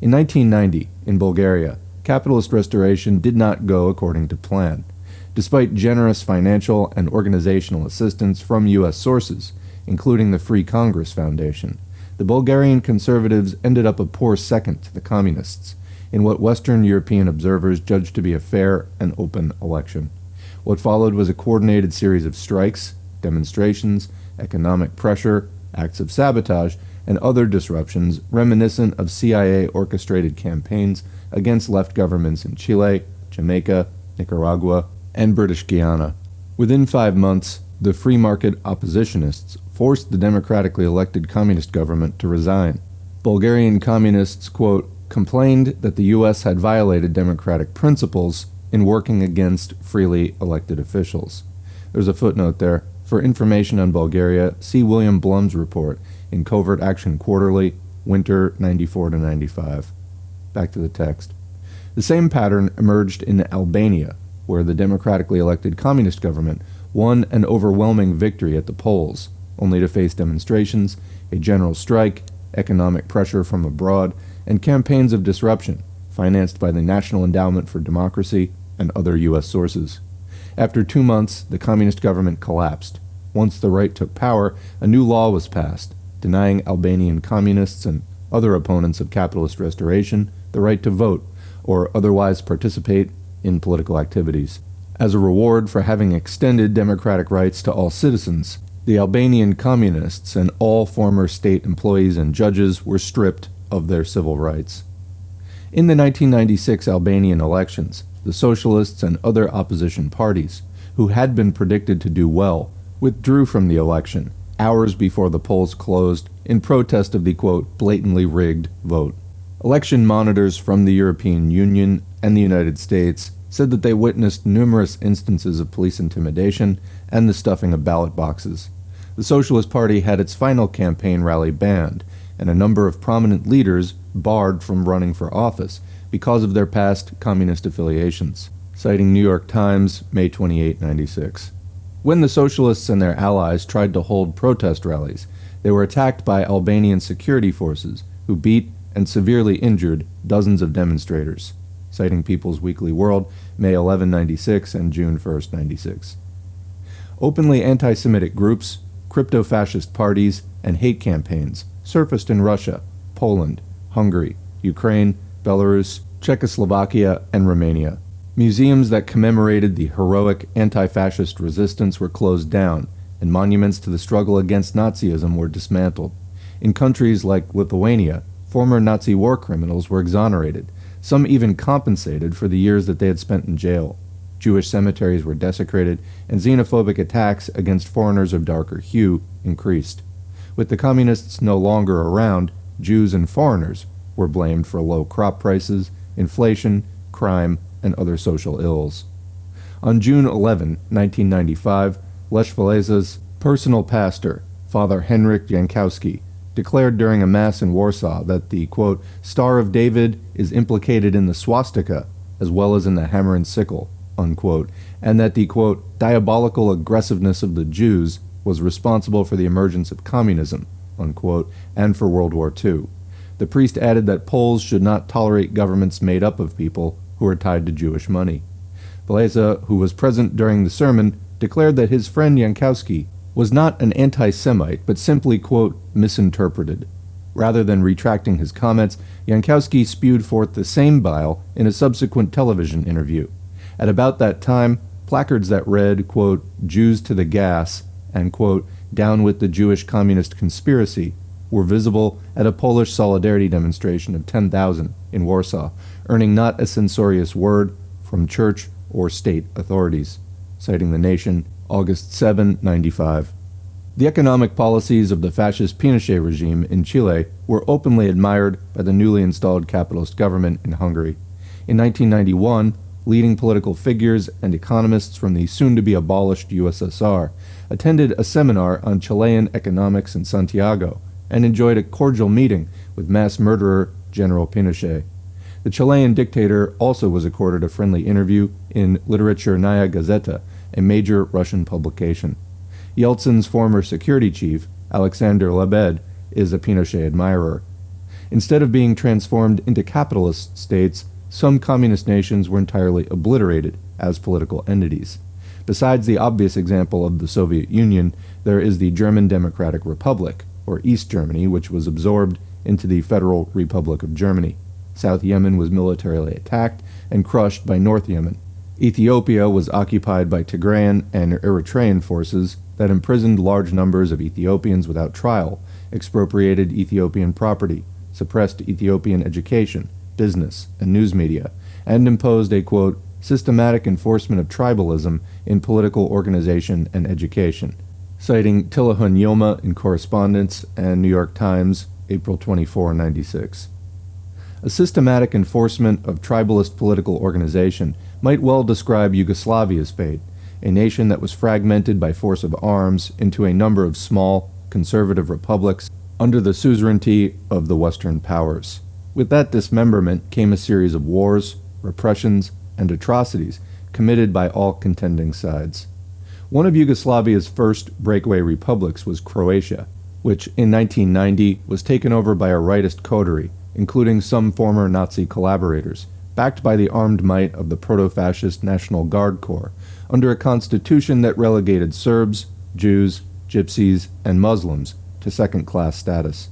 In 1990, in Bulgaria, capitalist restoration did not go according to plan. Despite generous financial and organizational assistance from U.S. sources, including the Free Congress Foundation, the Bulgarian conservatives ended up a poor second to the communists, in what Western European observers judged to be a fair and open election. What followed was a coordinated series of strikes, demonstrations, economic pressure, acts of sabotage, and other disruptions reminiscent of CIA-orchestrated campaigns against left governments in Chile, Jamaica, Nicaragua, and British Guiana. Within 5 months, the free market oppositionists forced the democratically elected communist government to resign. Bulgarian communists, quote, complained that the U.S. had violated democratic principles in working against freely elected officials. There's a footnote there. For information on Bulgaria, see William Blum's report in Covert Action Quarterly, Winter 94-95. Back to the text. The same pattern emerged in Albania, where the democratically elected communist government won an overwhelming victory at the polls, only to face demonstrations, a general strike, economic pressure from abroad, and campaigns of disruption, financed by the National Endowment for Democracy and other U.S. sources. After 2 months, the communist government collapsed. Once the right took power, a new law was passed, denying Albanian communists and other opponents of capitalist restoration the right to vote or otherwise participate in political activities. As a reward for having extended democratic rights to all citizens, the Albanian communists and all former state employees and judges were stripped of their civil rights. In the 1996 Albanian elections, the Socialists and other opposition parties, who had been predicted to do well, withdrew from the election hours before the polls closed in protest of the, quote, blatantly rigged vote. Election monitors from the European Union and the United States said that they witnessed numerous instances of police intimidation and the stuffing of ballot boxes. The Socialist Party had its final campaign rally banned, and a number of prominent leaders barred from running for office because of their past communist affiliations, citing New York Times, May 28, 96. When the Socialists and their allies tried to hold protest rallies, they were attacked by Albanian security forces, who beat and severely injured dozens of demonstrators, citing People's Weekly World, May 11, 96 and June 1, 96. Openly anti-Semitic groups, crypto-fascist parties, and hate campaigns surfaced in Russia, Poland, Hungary, Ukraine, Belarus, Czechoslovakia, and Romania. Museums that commemorated the heroic anti-fascist resistance were closed down, and monuments to the struggle against Nazism were dismantled. In countries like Lithuania, former Nazi war criminals were exonerated, some even compensated for the years that they had spent in jail. Jewish cemeteries were desecrated, and xenophobic attacks against foreigners of darker hue increased. With the communists no longer around, Jews and foreigners were blamed for low crop prices, inflation, crime, and other social ills. On June 11, 1995, Lech Walesa's personal pastor, Father Henryk Jankowski, declared during a mass in Warsaw that the, quote, Star of David is implicated in the swastika as well as in the hammer and sickle, unquote, and that the, quote, diabolical aggressiveness of the Jews was responsible for the emergence of communism, unquote, and for World War II. The priest added that Poles should not tolerate governments made up of people who are tied to Jewish money. Walesa, who was present during the sermon, declared that his friend Jankowski was not an anti-Semite, but simply, quote, misinterpreted. Rather than retracting his comments, Jankowski spewed forth the same bile in a subsequent television interview. At about that time, placards that read, quote, Jews to the gas, and, quote, down with the Jewish communist conspiracy, were visible at a Polish solidarity demonstration of 10,000 in Warsaw, earning not a censorious word from church or state authorities, citing The Nation, August 7, 95. The economic policies of the fascist Pinochet regime in Chile were openly admired by the newly installed capitalist government in Hungary. In 1991, leading political figures and economists from the soon-to-be-abolished USSR attended a seminar on Chilean economics in Santiago and enjoyed a cordial meeting with mass murderer General Pinochet. The Chilean dictator also was accorded a friendly interview in Literaturная Gazeta, a major Russian publication. Yeltsin's former security chief, Alexander Lebed, is a Pinochet admirer. Instead of being transformed into capitalist states, some communist nations were entirely obliterated as political entities. Besides the obvious example of the Soviet Union, there is the German Democratic Republic, or East Germany, which was absorbed into the Federal Republic of Germany. South Yemen was militarily attacked and crushed by North Yemen. Ethiopia was occupied by Tigrayan and Eritrean forces that imprisoned large numbers of Ethiopians without trial, expropriated Ethiopian property, suppressed Ethiopian education, business, and news media, and imposed a, quote, systematic enforcement of tribalism in political organization and education, citing Tilahun Yilma in Correspondence and New York Times, April 24, 96. A systematic enforcement of tribalist political organization might well describe Yugoslavia's fate, a nation that was fragmented by force of arms into a number of small, conservative republics under the suzerainty of the Western powers. With that dismemberment came a series of wars, repressions, and atrocities committed by all contending sides. One of Yugoslavia's first breakaway republics was Croatia, which in 1990 was taken over by a rightist coterie, including some former Nazi collaborators, backed by the armed might of the proto-fascist National Guard Corps, under a constitution that relegated Serbs, Jews, Gypsies, and Muslims to second-class status.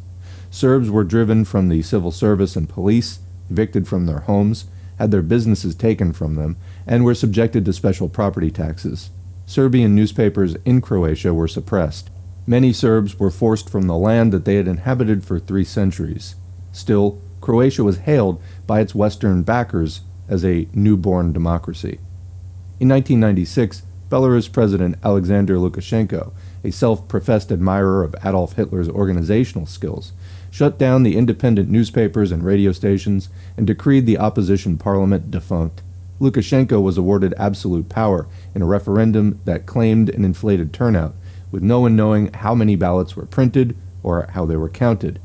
Serbs were driven from the civil service and police, evicted from their homes, had their businesses taken from them, and were subjected to special property taxes. Serbian newspapers in Croatia were suppressed. Many Serbs were forced from the land that they had inhabited for 3 centuries. Still, Croatia was hailed by its Western backers as a newborn democracy. In 1996, Belarus President Alexander Lukashenko, a self-professed admirer of Adolf Hitler's organizational skills, shut down the independent newspapers and radio stations and decreed the opposition parliament defunct. Lukashenko was awarded absolute power in a referendum that claimed an inflated turnout, with no one knowing how many ballots were printed or how they were counted.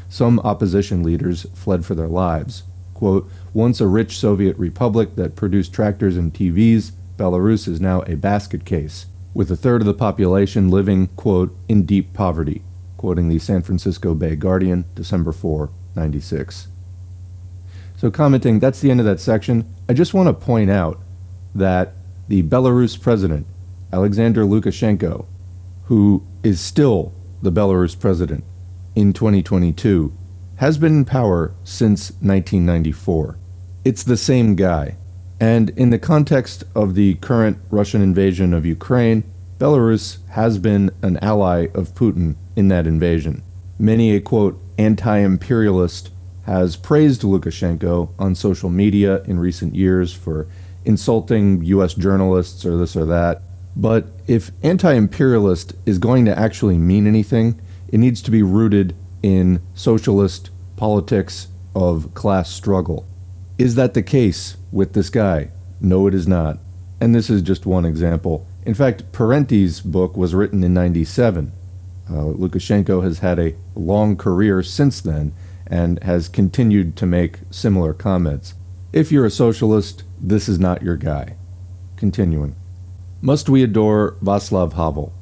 Some opposition leaders fled for their lives. Quote, once a rich Soviet republic that produced tractors and TVs, Belarus is now a basket case, with a third of the population living, quote, in deep poverty, quoting the San Francisco Bay Guardian, December 4, 96. So commenting, that's the end of that section. I just want to point out that the Belarus president, Alexander Lukashenko, who is still the Belarus president in 2022, has been in power since 1994. It's the same guy. And in the context of the current Russian invasion of Ukraine, Belarus has been an ally of Putin in that invasion. Many a, quote, anti-imperialist has praised Lukashenko on social media in recent years for insulting U.S. journalists or this or that. But if anti-imperialist is going to actually mean anything, it needs to be rooted in socialist politics of class struggle. Is that the case with this guy? No, it is not. And this is just one example. In fact, Parenti's book was written in 97. Lukashenko has had a long career since then and has continued to make similar comments. If you're a socialist, this is not your guy. Continuing. Must we adore Václav Havel?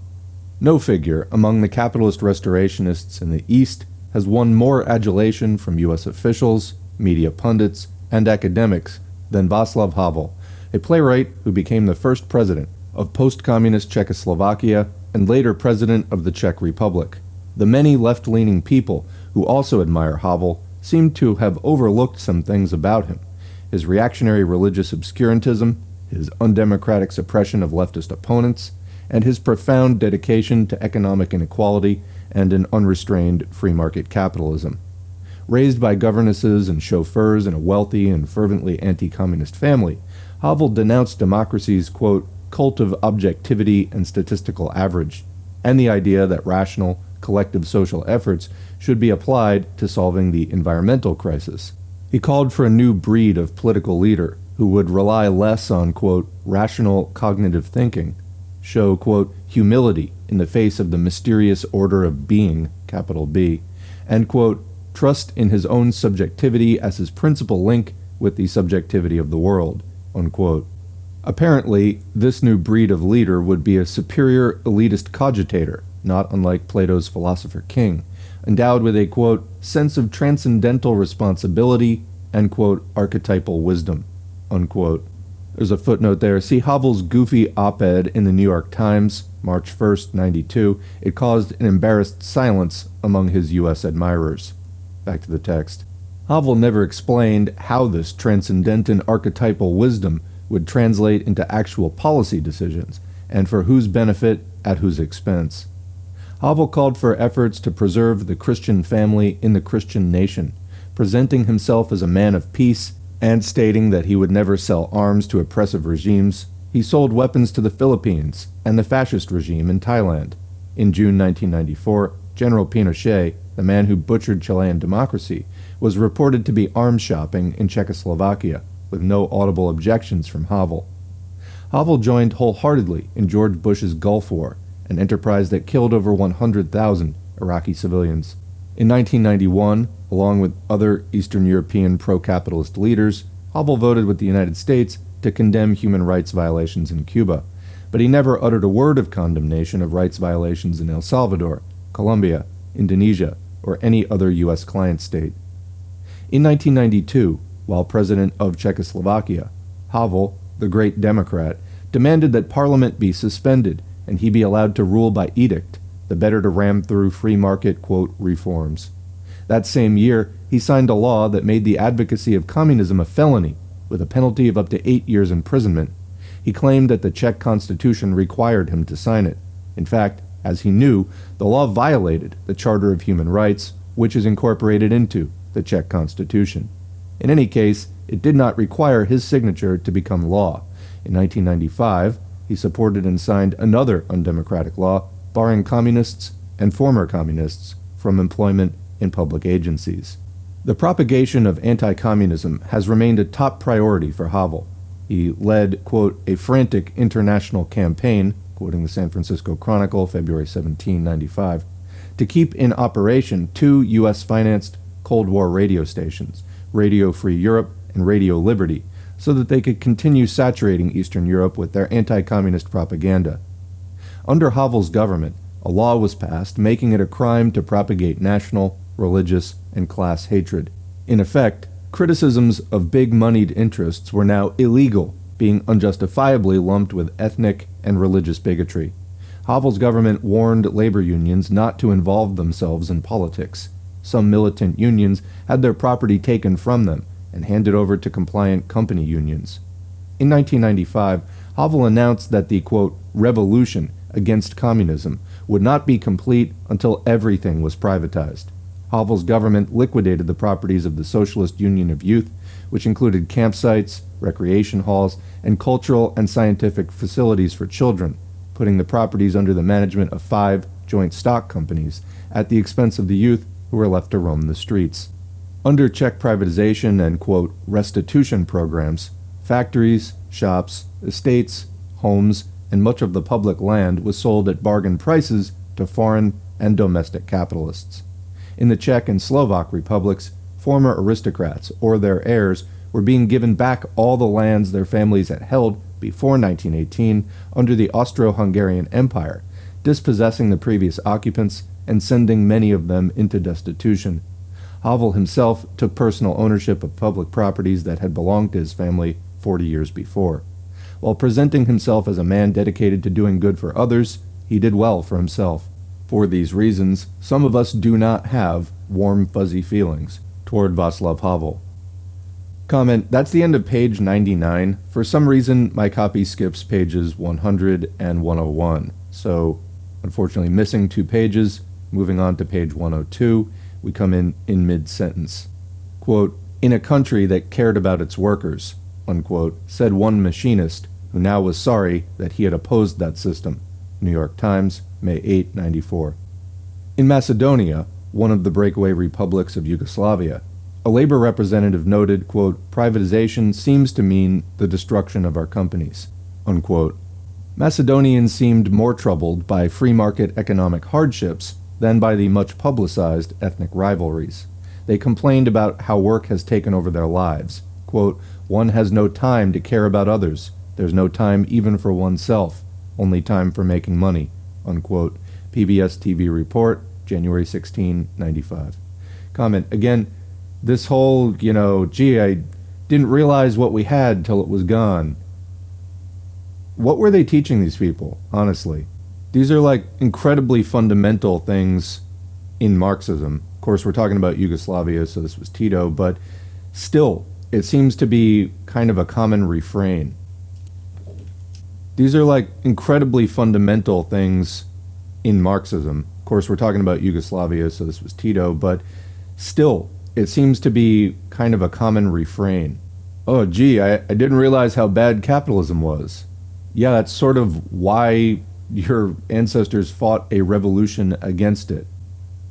No figure among the capitalist restorationists in the East has won more adulation from U.S. officials, media pundits, and academics than Václav Havel, a playwright who became the first president of post-communist Czechoslovakia and later president of the Czech Republic. The many left-leaning people who also admire Havel seem to have overlooked some things about him: his reactionary religious obscurantism, his undemocratic suppression of leftist opponents, and his profound dedication to economic inequality and an unrestrained free market capitalism. Raised by governesses and chauffeurs in a wealthy and fervently anti-communist family, Havel denounced democracy's, quote, cult of objectivity and statistical average, and the idea that rational, collective social efforts should be applied to solving the environmental crisis. He called for a new breed of political leader who would rely less on, quote, rational cognitive thinking, show, quote, humility in the face of the mysterious order of being, capital B, and, quote, trust in his own subjectivity as his principal link with the subjectivity of the world, unquote. Apparently, this new breed of leader would be a superior elitist cogitator, not unlike Plato's philosopher king, endowed with a, quote, sense of transcendental responsibility and, quote, archetypal wisdom, unquote. There's a footnote there. See Havel's goofy op-ed in the New York Times, March 1st, 92. It caused an embarrassed silence among his U.S. admirers. Back to the text. Havel never explained how this transcendent and archetypal wisdom would translate into actual policy decisions, and for whose benefit, at whose expense. Havel called for efforts to preserve the Christian family in the Christian nation, presenting himself as a man of peace and stating that he would never sell arms to oppressive regimes. He sold weapons to the Philippines and the fascist regime in Thailand. In June 1994, General Pinochet, the man who butchered Chilean democracy, was reported to be arms shopping in Czechoslovakia, with no audible objections from Havel. Havel joined wholeheartedly in George Bush's Gulf War, an enterprise that killed over 100,000 Iraqi civilians. In 1991, along with other Eastern European pro-capitalist leaders, Havel voted with the United States to condemn human rights violations in Cuba, but he never uttered a word of condemnation of rights violations in El Salvador, Colombia, Indonesia, or any other U.S. client state. In 1992, while president of Czechoslovakia, Havel, the great Democrat, demanded that Parliament be suspended and he be allowed to rule by edict, the better to ram through free market, quote, reforms. That same year, he signed a law that made the advocacy of communism a felony, with a penalty of up to 8 years imprisonment. He claimed that the Czech constitution required him to sign it. In fact, as he knew, the law violated the Charter of Human Rights, which is incorporated into the Czech constitution. In any case, it did not require his signature to become law. In 1995, he supported and signed another undemocratic law barring communists and former communists from employment in public agencies. The propagation of anti-communism has remained a top priority for Havel. He led, quote, a frantic international campaign, quoting the San Francisco Chronicle, February 17, 1995, to keep in operation 2 U.S.-financed Cold War radio stations, Radio Free Europe and Radio Liberty, so that they could continue saturating Eastern Europe with their anti-communist propaganda. Under Havel's government, a law was passed making it a crime to propagate national, religious, and class hatred. In effect, criticisms of big-moneyed interests were now illegal, being unjustifiably lumped with ethnic and religious bigotry. Havel's government warned labor unions not to involve themselves in politics. Some militant unions had their property taken from them and handed over to compliant company unions. In 1995, Havel announced that the, quote, revolution against communism would not be complete until everything was privatized. Havel's government liquidated the properties of the Socialist Union of Youth, which included campsites, recreation halls, and cultural and scientific facilities for children, putting the properties under the management of 5 joint stock companies at the expense of the youth who were left to roam the streets. Under Czech privatization and, quote, restitution programs, factories, shops, estates, homes, and much of the public land was sold at bargain prices to foreign and domestic capitalists. In the Czech and Slovak republics, former aristocrats or their heirs were being given back all the lands their families had held before 1918 under the Austro-Hungarian Empire, dispossessing the previous occupants and sending many of them into destitution. Havel himself took personal ownership of public properties that had belonged to his family 40 years before. While presenting himself as a man dedicated to doing good for others, he did well for himself. For these reasons, some of us do not have warm, fuzzy feelings toward Václav Havel. Comment, that's the end of page 99. For some reason, my copy skips pages 100 and 101. So, unfortunately, missing 2 pages. Moving on to page 102, we come in mid-sentence. Quote, in a country that cared about its workers, unquote, said one machinist who now was sorry that he had opposed that system. New York Times, May 8, 94. In Macedonia, one of the breakaway republics of Yugoslavia, a labor representative noted, quote, privatization seems to mean the destruction of our companies, unquote. Macedonians seemed more troubled by free market economic hardships than by the much publicized ethnic rivalries. They complained about how work has taken over their lives, Quote, one has no time to care about others. There's no time even for oneself. Only time for making money. Unquote. PBS TV report, January 16, 95. Comment, again, this whole, gee, I didn't realize what we had till it was gone. What were they teaching these people, honestly? These are like incredibly fundamental things in Marxism. Of course, we're talking about Yugoslavia, so this was Tito, but still, it seems to be kind of a common refrain. These are like incredibly fundamental things in Marxism. Of course, we're talking about Yugoslavia, so this was Tito, but still, it seems to be kind of a common refrain. Oh, gee, I didn't realize how bad capitalism was. Yeah, that's sort of why your ancestors fought a revolution against it.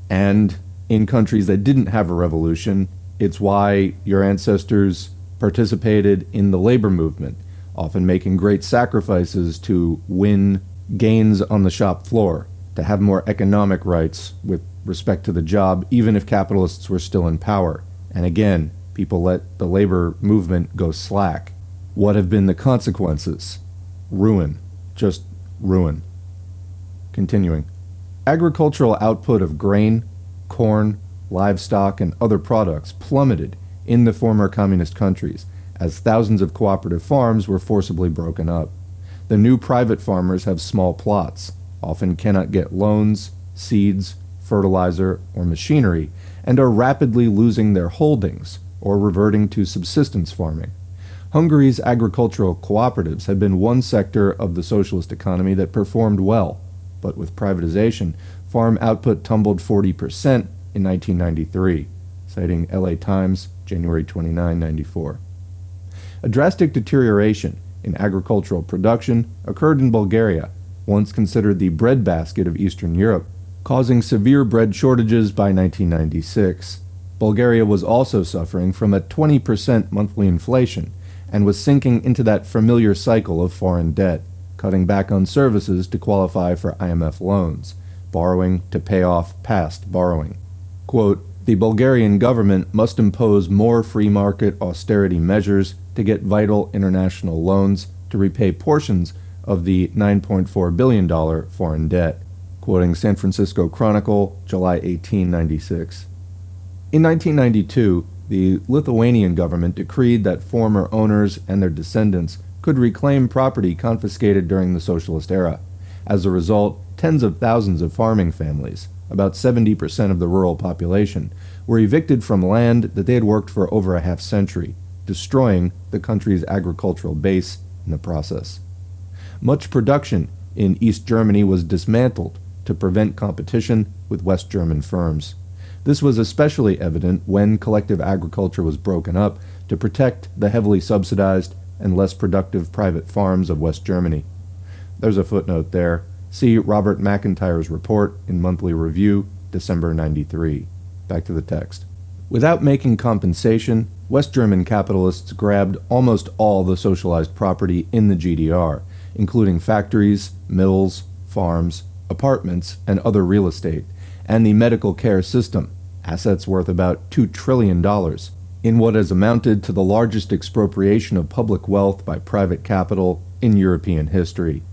And in countries that didn't have a revolution, it's why your ancestors participated in the labor movement, often making great sacrifices to win gains on the shop floor, to have more economic rights with respect to the job, even if capitalists were still in power. And again, people let the labor movement go slack. What have been the consequences? Ruin. Just ruin. Continuing. Agricultural output of grain, corn, livestock, and other products plummeted in the former communist countries as thousands of cooperative farms were forcibly broken up. The new private farmers have small plots, often cannot get loans, seeds, fertilizer, or machinery, and are rapidly losing their holdings or reverting to subsistence farming. Hungary's agricultural cooperatives had been one sector of the socialist economy that performed well, but with privatization, farm output tumbled 40% in 1993, citing LA Times, January 29, 94. A drastic deterioration in agricultural production occurred in Bulgaria, once considered the breadbasket of Eastern Europe, causing severe bread shortages by 1996. Bulgaria was also suffering from a 20% monthly inflation and was sinking into that familiar cycle of foreign debt, cutting back on services to qualify for IMF loans, borrowing to pay off past borrowing. Quote, the Bulgarian government must impose more free market austerity measures to get vital international loans to repay portions of the $9.4 billion foreign debt, quoting San Francisco Chronicle, July 1896. In 1992, the Lithuanian government decreed that former owners and their descendants could reclaim property confiscated during the socialist era. As a result, tens of thousands of farming families, about 70% of the rural population, were evicted from land that they had worked for over a half-century, destroying the country's agricultural base in the process. Much production in East Germany was dismantled to prevent competition with West German firms. This was especially evident when collective agriculture was broken up to protect the heavily subsidized and less productive private farms of West Germany. There's a footnote there. See Robert McIntyre's report in Monthly Review, December 93. Back to the text. Without making compensation, West German capitalists grabbed almost all the socialized property in the GDR, including factories, mills, farms, apartments, and other real estate, and the medical care system, assets worth about $2 trillion, in what has amounted to the largest expropriation of public wealth by private capital in European history.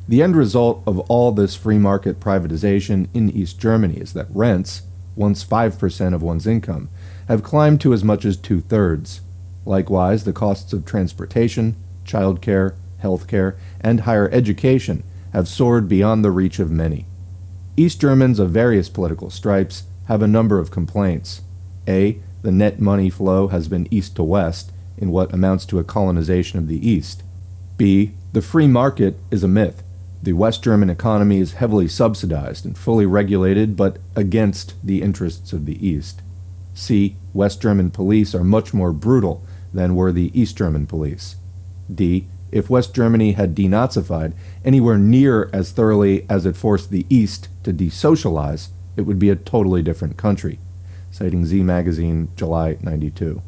The end result of all this free market privatization in East Germany is that rents, once 5% of one's income, have climbed to as much as 2/3. Likewise, the costs of transportation, childcare, healthcare, and higher education have soared beyond the reach of many. East Germans of various political stripes have a number of complaints. A. The net money flow has been east to west, in what amounts to a colonization of the East. B. The free market is a myth. The West German economy is heavily subsidized and fully regulated, but against the interests of the East. C. West German police are much more brutal than were the East German police. D. If West Germany had denazified anywhere near as thoroughly as it forced the East to desocialize, it would be a totally different country. Citing Z Magazine, July 92.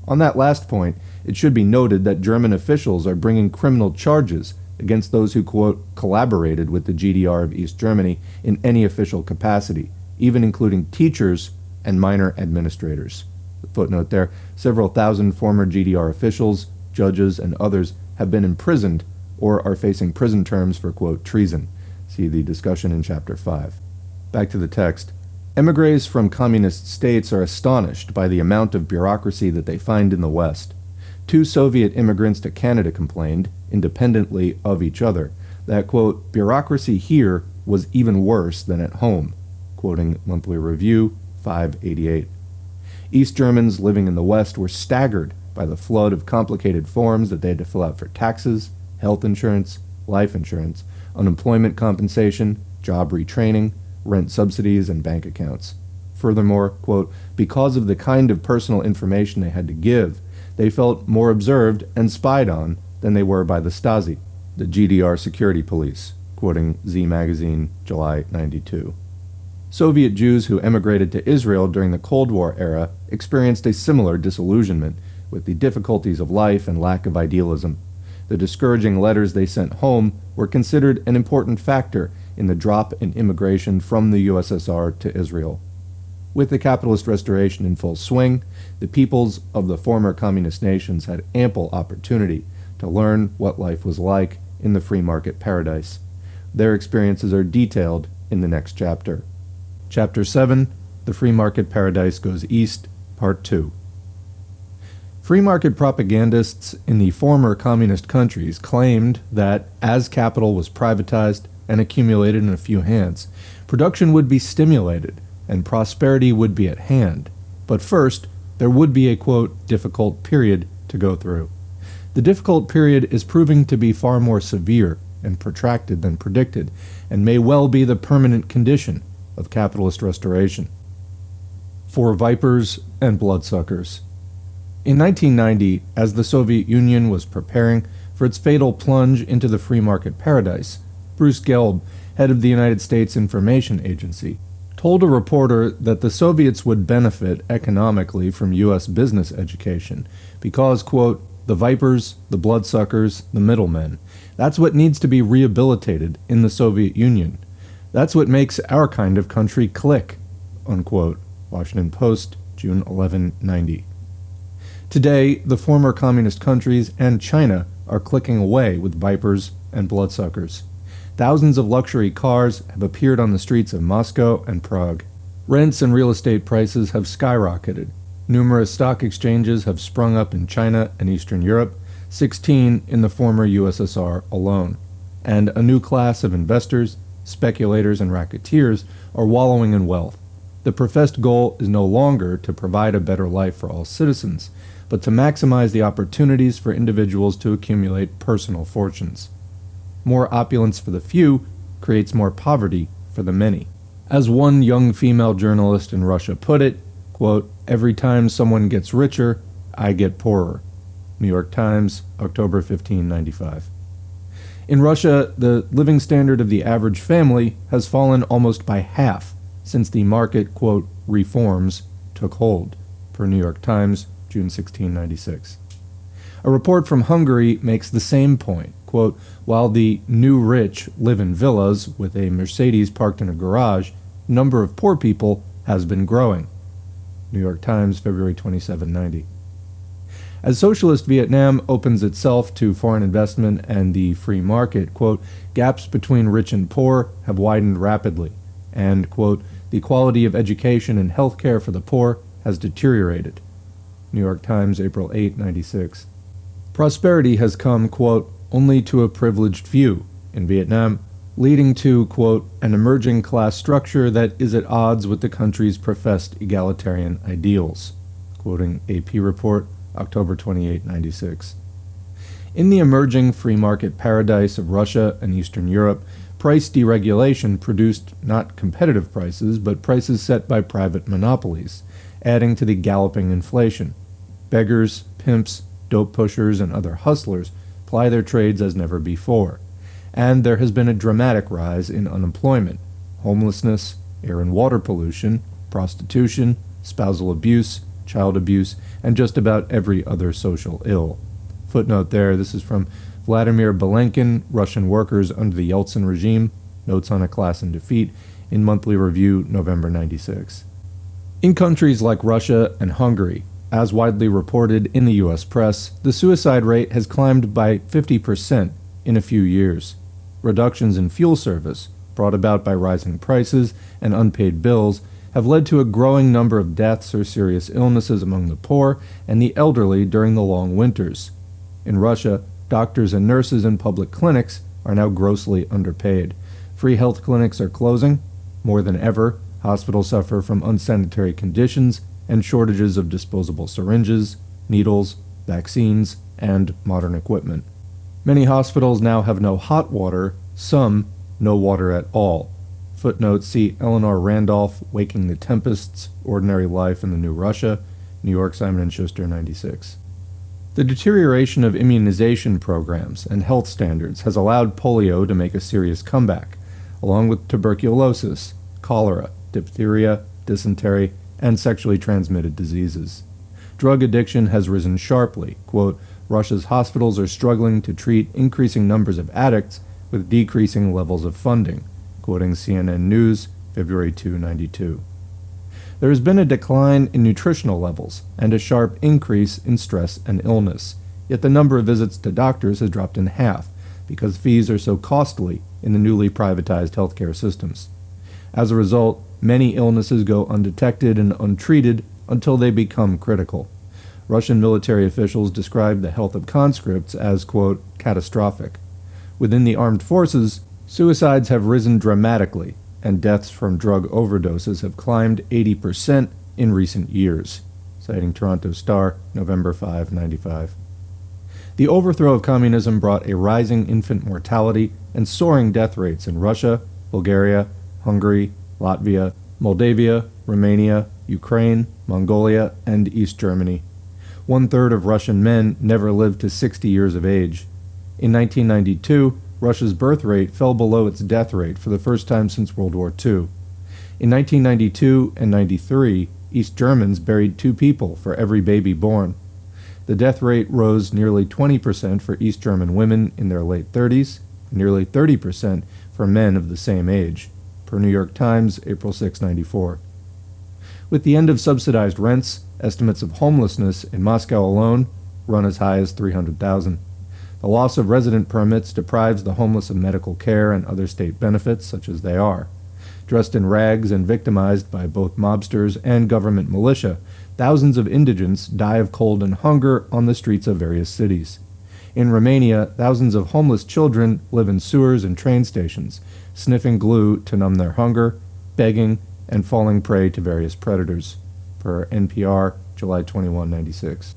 On that last point, it should be noted that German officials are bringing criminal charges against those who, quote, collaborated with the GDR of East Germany in any official capacity, even including teachers and minor administrators. Footnote there, several thousand former GDR officials, judges, and others have been imprisoned or are facing prison terms for, quote, treason. See the discussion in Chapter 5. Back to the text. Emigres from communist states are astonished by the amount of bureaucracy that they find in the West. 2 Soviet immigrants to Canada complained, independently of each other, that, quote, bureaucracy here was even worse than at home, quoting Monthly Review 588. East Germans living in the West were staggered by the flood of complicated forms that they had to fill out for taxes, health insurance, life insurance, unemployment compensation, job retraining, rent subsidies, and bank accounts. Furthermore, quote, because of the kind of personal information they had to give, they felt more observed and spied on than they were by the Stasi, the GDR security police, quoting Z Magazine, July 92. Soviet Jews who emigrated to Israel during the Cold War era experienced a similar disillusionment with the difficulties of life and lack of idealism. The discouraging letters they sent home were considered an important factor in the drop in immigration from the USSR to Israel. With the capitalist restoration in full swing, the peoples of the former communist nations had ample opportunity to learn what life was like in the free market paradise. Their experiences are detailed in the next chapter. Chapter 7, The Free Market Paradise Goes East, Part 2. Free market propagandists in the former communist countries claimed that, as capital was privatized and accumulated in a few hands, production would be stimulated and prosperity would be at hand. But first, there would be a, quote, difficult period to go through. The difficult period is proving to be far more severe and protracted than predicted, and may well be the permanent condition of capitalist restoration. For Vipers and Bloodsuckers. In 1990, as the Soviet Union was preparing for its fatal plunge into the free market paradise, Bruce Gelb, head of the United States Information Agency, told a reporter that the Soviets would benefit economically from U.S. business education because, quote, the vipers, the bloodsuckers, the middlemen, that's what needs to be rehabilitated in the Soviet Union. That's what makes our kind of country click, unquote. Washington Post, June 11, 90. Today, the former communist countries and China are clicking away with vipers and bloodsuckers. Thousands of luxury cars have appeared on the streets of Moscow and Prague. Rents and real estate prices have skyrocketed. Numerous stock exchanges have sprung up in China and Eastern Europe, 16 in the former USSR alone. And a new class of investors, speculators, and racketeers are wallowing in wealth. The professed goal is no longer to provide a better life for all citizens, but to maximize the opportunities for individuals to accumulate personal fortunes. More opulence for the few creates more poverty for the many. As one young female journalist in Russia put it, quote, every time someone gets richer, I get poorer. New York Times, October 15, 95. In Russia, the living standard of the average family has fallen almost by half since the market, quote, reforms took hold, per New York Times, June 16, 96. A report from Hungary makes the same point, quote, while the new rich live in villas with a Mercedes parked in a garage, the number of poor people has been growing. New York Times, February 27, 90. As socialist Vietnam opens itself to foreign investment and the free market, quote, gaps between rich and poor have widened rapidly, and, quote, the quality of education and health care for the poor has deteriorated. New York Times, April 8, 96. Prosperity has come, quote, only to a privileged few in Vietnam, leading to, quote, an emerging class structure that is at odds with the country's professed egalitarian ideals, quoting AP report, October 28, 96. In the emerging free market paradise of Russia and Eastern Europe, price deregulation produced not competitive prices, but prices set by private monopolies, adding to the galloping inflation. Beggars, pimps, dope pushers, and other hustlers ply their trades as never before, and there has been a dramatic rise in unemployment, homelessness, air and water pollution, prostitution, spousal abuse, child abuse, and just about every other social ill. Footnote there, this is from Vladimir Belenkin, Russian Workers Under the Yeltsin Regime, Notes on a Class in Defeat, in Monthly Review, November 96. In countries like Russia and Hungary, as widely reported in the US press, the suicide rate has climbed by 50% in a few years. Reductions in fuel service, brought about by rising prices and unpaid bills, have led to a growing number of deaths or serious illnesses among the poor and the elderly during the long winters. In Russia, doctors and nurses in public clinics are now grossly underpaid. Free health clinics are closing. More than ever, hospitals suffer from unsanitary conditions and shortages of disposable syringes, needles, vaccines, and modern equipment. Many hospitals now have no hot water, some no water at all. Footnote, see Eleanor Randolph, Waking the Tempests, Ordinary Life in the New Russia, New York, Simon & Schuster, 96. The deterioration of immunization programs and health standards has allowed polio to make a serious comeback, along with tuberculosis, cholera, diphtheria, dysentery, and sexually transmitted diseases. Drug addiction has risen sharply. Quote, Russia's hospitals are struggling to treat increasing numbers of addicts with decreasing levels of funding, quoting CNN News, February 2, 92. There has been a decline in nutritional levels and a sharp increase in stress and illness, yet the number of visits to doctors has dropped in half because fees are so costly in the newly privatized healthcare systems. As a result, many illnesses go undetected and untreated until they become critical. Russian military officials describe the health of conscripts as, quote, catastrophic. Within the armed forces, suicides have risen dramatically, and deaths from drug overdoses have climbed 80% in recent years, citing Toronto Star, November 5, 95. The overthrow of communism brought a rising infant mortality and soaring death rates in Russia, Bulgaria, Hungary, Latvia, Moldavia, Romania, Ukraine, Mongolia, and East Germany. 1/3 of Russian men never lived to 60 years of age. In 1992, Russia's birth rate fell below its death rate for the first time since World War II. In 1992 and 93, East Germans buried 2 people for every baby born. The death rate rose nearly 20% for East German women in their late 30s, and nearly 30% for men of the same age, per New York Times, April 6, 94. With the end of subsidized rents, estimates of homelessness in Moscow alone run as high as 300,000. The loss of resident permits deprives the homeless of medical care and other state benefits, such as they are. Dressed in rags and victimized by both mobsters and government militia, thousands of indigents die of cold and hunger on the streets of various cities. In Romania, thousands of homeless children live in sewers and train stations, sniffing glue to numb their hunger, begging, and falling prey to various predators. Per NPR, July 21, 96.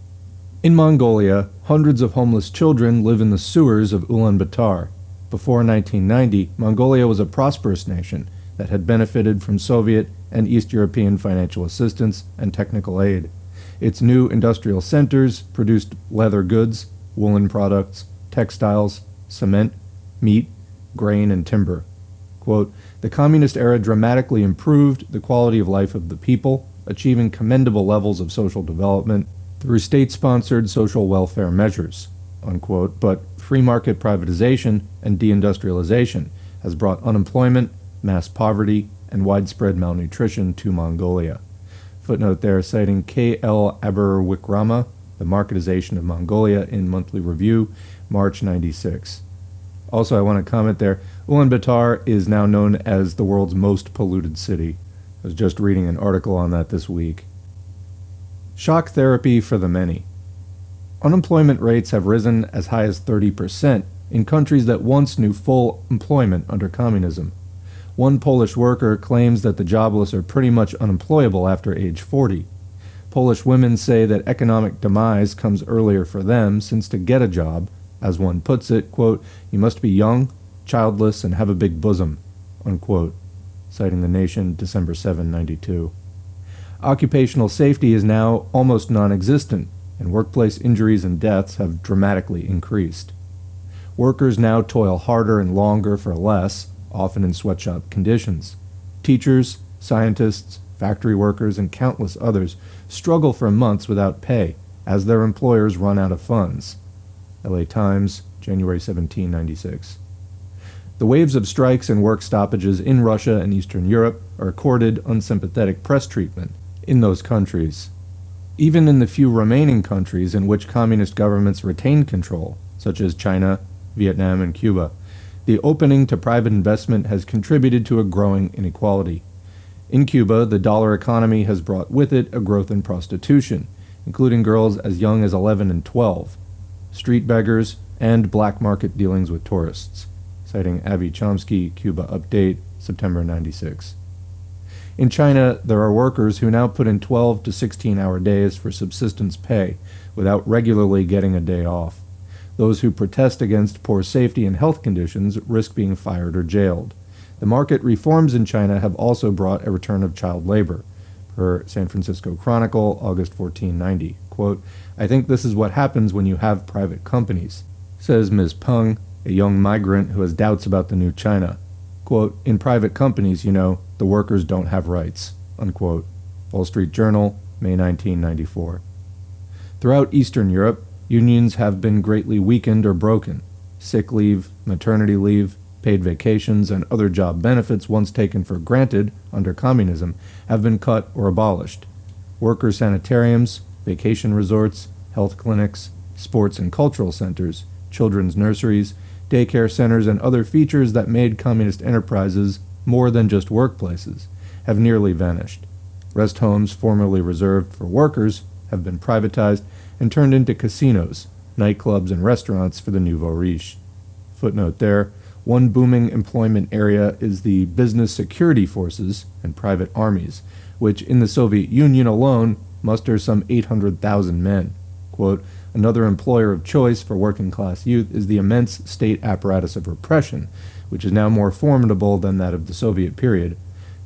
In Mongolia, hundreds of homeless children live in the sewers of Ulaanbaatar. Before 1990, Mongolia was a prosperous nation that had benefited from Soviet and East European financial assistance and technical aid. Its new industrial centers produced leather goods, woolen products, textiles, cement, meat, grain, and timber. Quote, the communist era dramatically improved the quality of life of the people, achieving commendable levels of social development through state-sponsored social welfare measures, unquote, but free market privatization and deindustrialization has brought unemployment, mass poverty, and widespread malnutrition to Mongolia. Footnote there, citing K.L. Aberwikrama, The Marketization of Mongolia in Monthly Review, March 96. Also, I want to comment there, Ulaanbaatar is now known as the world's most polluted city. I was just reading an article on that this week. Shock therapy for the many. Unemployment rates have risen as high as 30% in countries that once knew full employment under communism. One Polish worker claims that the jobless are pretty much unemployable after age 40. Polish women say that economic demise comes earlier for them since to get a job, as one puts it, quote, you must be young, childless, and have a big bosom, unquote, citing The Nation, December 7, 92. Occupational safety is now almost non-existent, and workplace injuries and deaths have dramatically increased. Workers now toil harder and longer for less, often in sweatshop conditions. Teachers, scientists, factory workers, and countless others struggle for months without pay as their employers run out of funds. LA Times, January 17, 96. The waves of strikes and work stoppages in Russia and Eastern Europe are accorded unsympathetic press treatment, in those countries. Even in the few remaining countries in which communist governments retain control, such as China, Vietnam, and Cuba, the opening to private investment has contributed to a growing inequality. In Cuba, the dollar economy has brought with it a growth in prostitution, including girls as young as 11 and 12, street beggars, and black market dealings with tourists, citing Avi Chomsky, Cuba Update, September 96. In China, there are workers who now put in 12 to 16-hour days for subsistence pay without regularly getting a day off. Those who protest against poor safety and health conditions risk being fired or jailed. The market reforms in China have also brought a return of child labor. Per San Francisco Chronicle, August 1490, quote, "I think this is what happens when you have private companies," says Ms. Peng, a young migrant who has doubts about the new China. Quote, "In private companies, the workers don't have rights," unquote. Wall Street Journal, May 1994. Throughout Eastern Europe, unions have been greatly weakened or broken. Sick leave, maternity leave, paid vacations, and other job benefits once taken for granted under communism have been cut or abolished. Worker sanitariums, vacation resorts, health clinics, sports and cultural centers, children's nurseries, daycare centers, and other features that made communist enterprises more than just workplaces have nearly vanished. Rest homes formerly reserved for workers have been privatized and turned into casinos, nightclubs, and restaurants for the nouveau riche. Footnote there, one booming employment area is the business security forces and private armies, which in the Soviet Union alone muster some 800,000 men. Quote, "Another employer of choice for working-class youth is the immense state apparatus of repression, which is now more formidable than that of the Soviet period.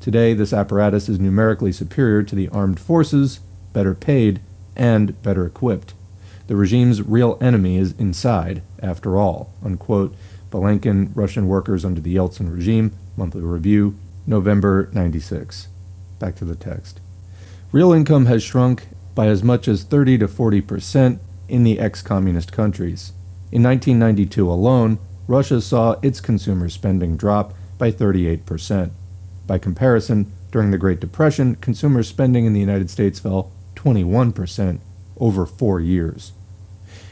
Today, this apparatus is numerically superior to the armed forces, better paid, and better equipped. The regime's real enemy is inside, after all," unquote. Balenkin, Russian Workers Under the Yeltsin Regime, Monthly Review, November 96. Back to the text. Real income has shrunk by as much as 30 to 40% in the ex-communist countries. In 1992 alone, Russia saw its consumer spending drop by 38%. By comparison, during the Great Depression, consumer spending in the United States fell 21% over 4 years.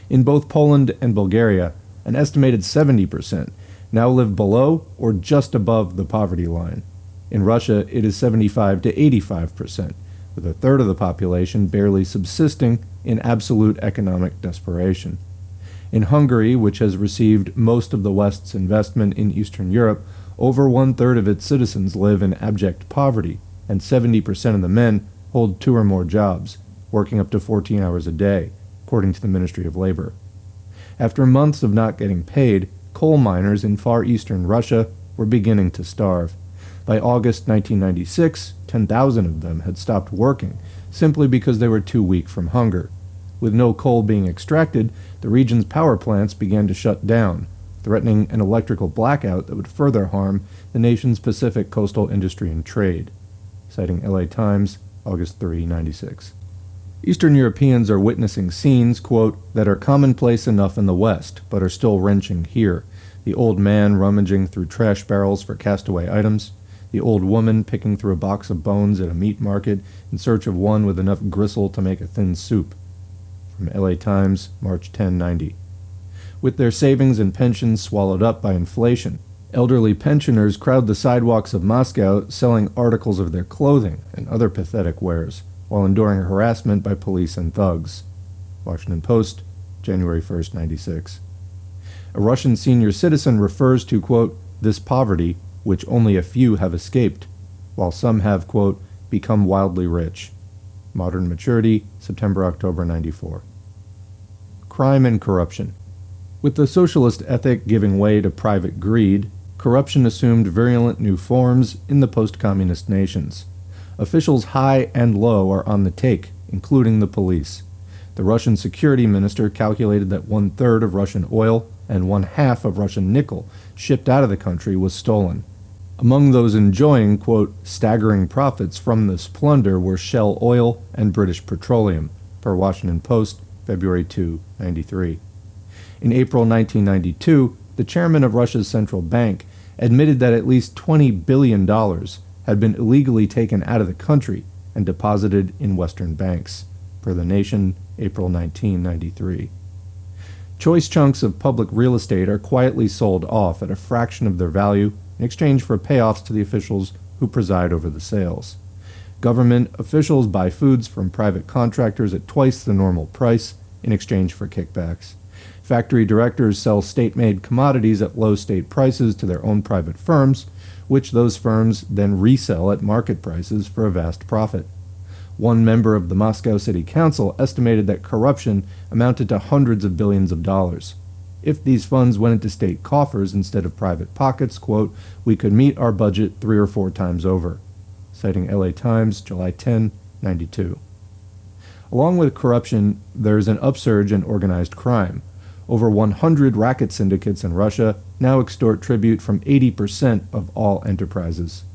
In both Poland and Bulgaria, an estimated 70% now live below or just above the poverty line. In Russia, it is 75 to 85%, with a third of the population barely subsisting in absolute economic desperation. In Hungary, which has received most of the West's investment in Eastern Europe, over one-third of its citizens live in abject poverty, and 70% of the men hold 2 or more jobs, working up to 14 hours a day, according to the Ministry of Labor. After months of not getting paid, coal miners in far eastern Russia were beginning to starve. By August 1996, 10,000 of them had stopped working, simply because they were too weak from hunger. With no coal being extracted, the region's power plants began to shut down, threatening an electrical blackout that would further harm the nation's Pacific coastal industry and trade. Citing LA Times, August 3, 96. Eastern Europeans are witnessing scenes, quote, "that are commonplace enough in the West, but are still wrenching here. The old man rummaging through trash barrels for castaway items, the old woman picking through a box of bones at a meat market in search of one with enough gristle to make a thin soup." From LA Times, March 10, 90. With their savings and pensions swallowed up by inflation, elderly pensioners crowd the sidewalks of Moscow selling articles of their clothing and other pathetic wares, while enduring harassment by police and thugs. Washington Post, January 1st, 96. A Russian senior citizen refers to, quote, "this poverty, which only a few have escaped, while some have, quote, become wildly rich." Modern Maturity, September-October 94. Crime and corruption. With the socialist ethic giving way to private greed, corruption assumed virulent new forms in the post-communist nations. Officials high and low are on the take, including the police. The Russian security minister calculated that 1/3 of Russian oil and 1/2 of Russian nickel shipped out of the country was stolen. Among those enjoying, quote, "staggering profits from this plunder were Shell Oil and British Petroleum," per Washington Post, February 2, 93. In April 1992, the chairman of Russia's central bank admitted that at least $20 billion had been illegally taken out of the country, and deposited in Western banks, per The Nation, April 1993. Choice chunks of public real estate are quietly sold off at a fraction of their value in exchange for payoffs to the officials who preside over the sales. Government officials buy foods from private contractors at twice the normal price in exchange for kickbacks. Factory directors sell state-made commodities at low state prices to their own private firms, which those firms then resell at market prices for a vast profit. One member of the Moscow City Council estimated that corruption amounted to hundreds of billions of dollars. If these funds went into state coffers instead of private pockets, quote, we could meet our budget 3 or 4 times over. Citing LA Times, July 10, 92. Along with corruption, there's an upsurge in organized crime. Over 100 racket syndicates in Russia now extort tribute from 80% of all enterprises.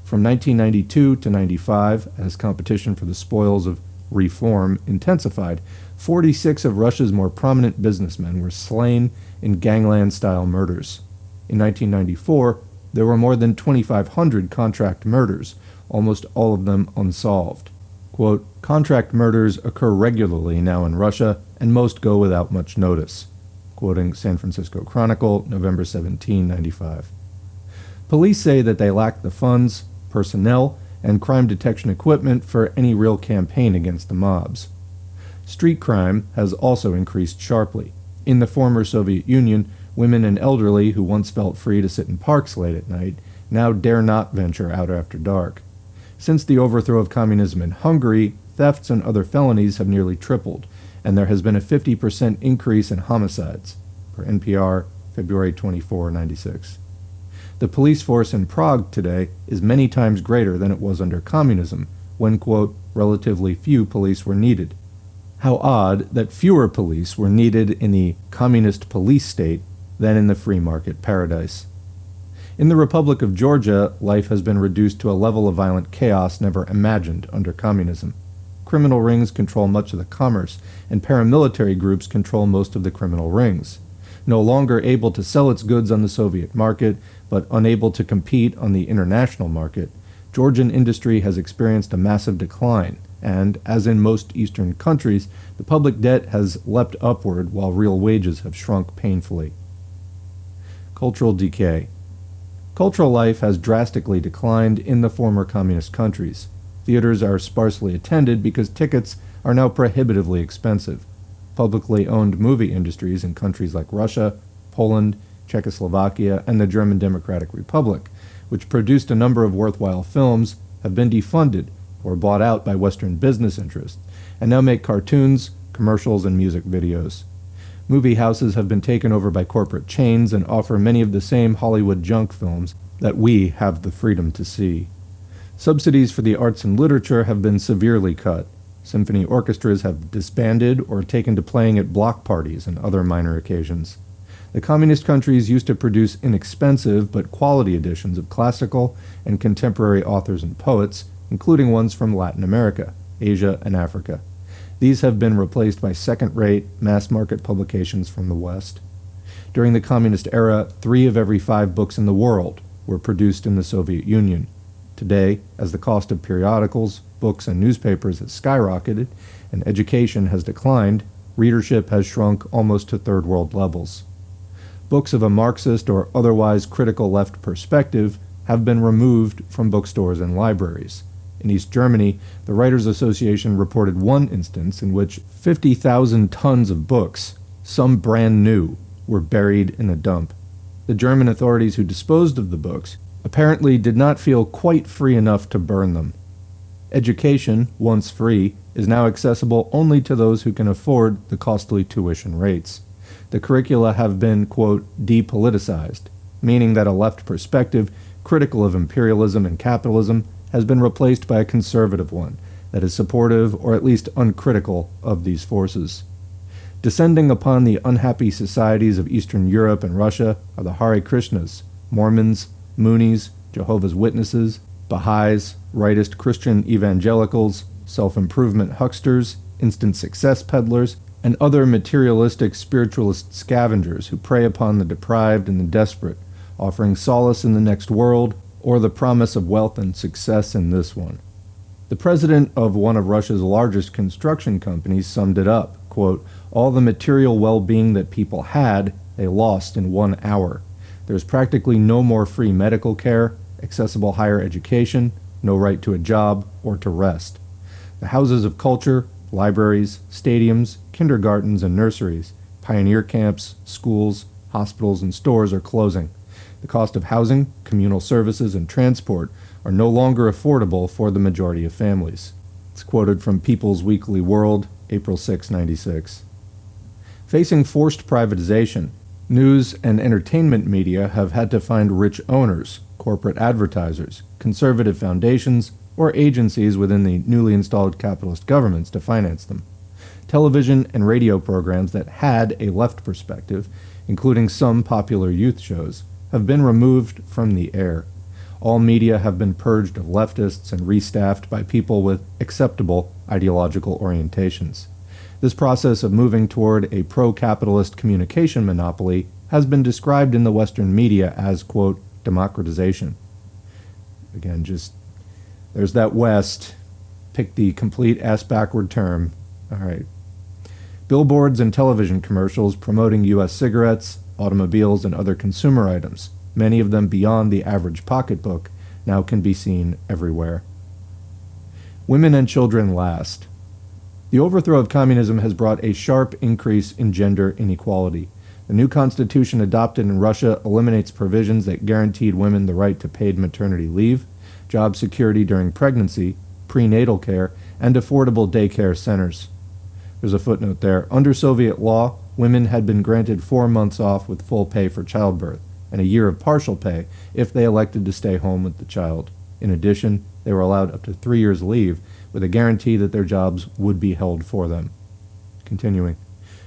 From 1992 to 95, as competition for the spoils of reform intensified, 46 of Russia's more prominent businessmen were slain in gangland-style murders. In 1994, there were more than 2,500 contract murders, almost all of them unsolved. Quote, contract murders occur regularly now in Russia, and most go without much notice. Quoting San Francisco Chronicle, November 17, 95. Police say that they lack the funds, personnel, and crime detection equipment for any real campaign against the mobs. Street crime has also increased sharply. In the former Soviet Union, women and elderly who once felt free to sit in parks late at night now dare not venture out after dark. Since the overthrow of communism in Hungary, thefts and other felonies have nearly tripled, and there has been a 50% increase in homicides, per NPR, February 24, 96. The police force in Prague today is many times greater than it was under communism, when, quote, relatively few police were needed. How odd that fewer police were needed in the communist police state than in the free market paradise. In the Republic of Georgia, life has been reduced to a level of violent chaos never imagined under communism. Criminal rings control much of the commerce, and paramilitary groups control most of the criminal rings. No longer able to sell its goods on the Soviet market, but unable to compete on the international market, Georgian industry has experienced a massive decline, and, as in most Eastern countries, the public debt has leapt upward while real wages have shrunk painfully. Cultural decay. Cultural life has drastically declined in the former communist countries. Theaters are sparsely attended because tickets are now prohibitively expensive. Publicly owned movie industries in countries like Russia, Poland, Czechoslovakia, and the German Democratic Republic, which produced a number of worthwhile films, have been defunded or bought out by Western business interests, and now make cartoons, commercials, and music videos. Movie houses have been taken over by corporate chains and offer many of the same Hollywood junk films that we have the freedom to see. Subsidies for the arts and literature have been severely cut. Symphony orchestras have disbanded or taken to playing at block parties and other minor occasions. The communist countries used to produce inexpensive but quality editions of classical and contemporary authors and poets, including ones from Latin America, Asia, and Africa. These have been replaced by second-rate, mass-market publications from the West. During the communist era, 3 of every 5 books in the world were produced in the Soviet Union. Today, as the cost of periodicals, books, and newspapers has skyrocketed, and education has declined, readership has shrunk almost to third-world levels. Books of a Marxist or otherwise critical left perspective have been removed from bookstores and libraries. In East Germany, the Writers' Association reported one instance in which 50,000 tons of books, some brand new, were buried in a dump. The German authorities who disposed of the books apparently did not feel quite free enough to burn them. Education, once free, is now accessible only to those who can afford the costly tuition rates. The curricula have been, quote, depoliticized, meaning that a left perspective, critical of imperialism and capitalism, has been replaced by a conservative one that is supportive or at least uncritical of these forces. Descending upon the unhappy societies of Eastern Europe and Russia are the Hare Krishnas, Mormons, Moonies, Jehovah's Witnesses, Baha'is, rightist Christian evangelicals, self-improvement hucksters, instant success peddlers, and other materialistic spiritualist scavengers who prey upon the deprived and the desperate, offering solace in the next world or the promise of wealth and success in this one. The president of one of Russia's largest construction companies summed it up, quote, "All the material well-being that people had, they lost in 1 hour. There's practically no more free medical care, accessible higher education, no right to a job or to rest. The houses of culture, libraries, stadiums, kindergartens and nurseries, pioneer camps, schools, hospitals and stores are closing. The cost of housing, communal services and transport are no longer affordable for the majority of families." It's quoted from People's Weekly World, April 6, 96. Facing forced privatization, news and entertainment media have had to find rich owners, corporate advertisers, conservative foundations, or agencies within the newly installed capitalist governments to finance them. Television and radio programs that had a left perspective, including some popular youth shows, have been removed from the air. All media have been purged of leftists and restaffed by people with acceptable ideological orientations. This process of moving toward a pro-capitalist communication monopoly has been described in the Western media as, quote, democratization. Again, there's that West. Pick the complete ass-backward term. All right. Billboards and television commercials promoting U.S. cigarettes, automobiles, and other consumer items, many of them beyond the average pocketbook, now can be seen everywhere. Women and children last. The overthrow of communism has brought a sharp increase in gender inequality. The new constitution adopted in Russia eliminates provisions that guaranteed women the right to paid maternity leave, job security during pregnancy, prenatal care, and affordable daycare centers. There's a footnote there. Under Soviet law, women had been granted 4 months off with full pay for childbirth, and a year of partial pay if they elected to stay home with the child. In addition, they were allowed up to 3 years leave with a guarantee that their jobs would be held for them. Continuing.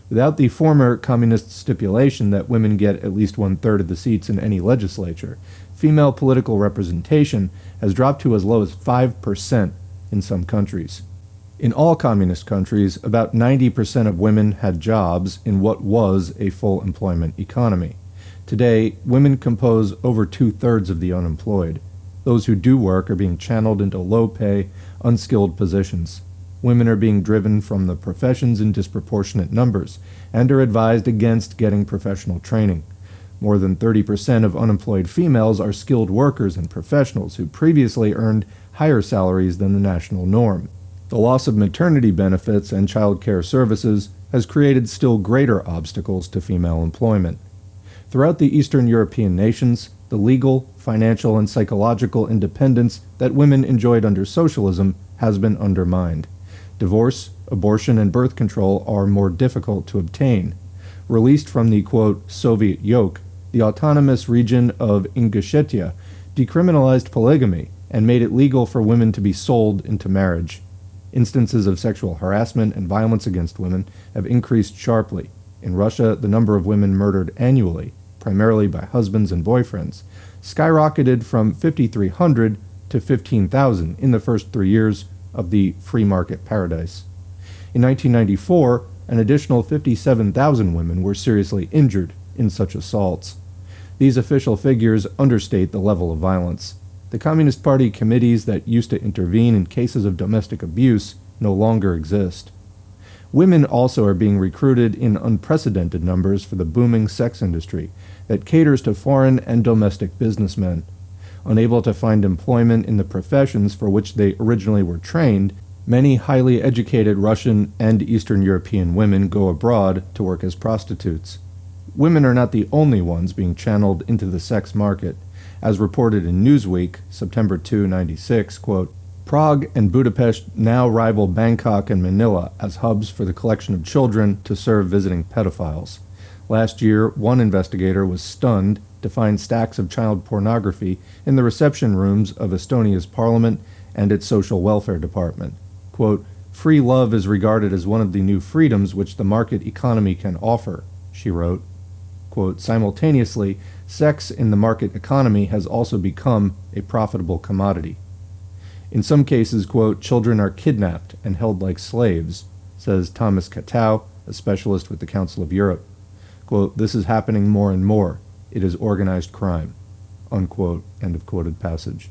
Without the former communist stipulation that women get at least 1/3 of the seats in any legislature, female political representation has dropped to as low as 5% in some countries. In all communist countries, about 90% of women had jobs in what was a full employment economy. Today, women compose over 2/3 of the unemployed. Those who do work are being channeled into low-pay, unskilled positions. Women are being driven from the professions in disproportionate numbers and are advised against getting professional training. More than 30% of unemployed females are skilled workers and professionals who previously earned higher salaries than the national norm. The loss of maternity benefits and child care services has created still greater obstacles to female employment. Throughout the Eastern European nations, the legal, financial, and psychological independence that women enjoyed under socialism has been undermined. Divorce, abortion, and birth control are more difficult to obtain. Released from the, quote, Soviet yoke, the autonomous region of Ingushetia decriminalized polygamy and made it legal for women to be sold into marriage. Instances of sexual harassment and violence against women have increased sharply. In Russia, the number of women murdered annually, primarily by husbands and boyfriends, skyrocketed from 5,300 to 15,000 in the first 3 years of the free market paradise. In 1994, an additional 57,000 women were seriously injured in such assaults. These official figures understate the level of violence. The Communist Party committees that used to intervene in cases of domestic abuse no longer exist. Women also are being recruited in unprecedented numbers for the booming sex industry that caters to foreign and domestic businessmen. Unable to find employment in the professions for which they originally were trained, many highly educated Russian and Eastern European women go abroad to work as prostitutes. Women are not the only ones being channeled into the sex market. As reported in Newsweek, September 2, 96, quote, Prague and Budapest now rival Bangkok and Manila as hubs for the collection of children to serve visiting pedophiles. Last year, one investigator was stunned to find stacks of child pornography in the reception rooms of Estonia's parliament and its social welfare department. Quote, free love is regarded as one of the new freedoms which the market economy can offer, she wrote. Quote, simultaneously, sex in the market economy has also become a profitable commodity. In some cases, quote, children are kidnapped and held like slaves, says Thomas Katow, a specialist with the Council of Europe. Quote, this is happening more and more. It is organized crime. Unquote. End of quoted passage.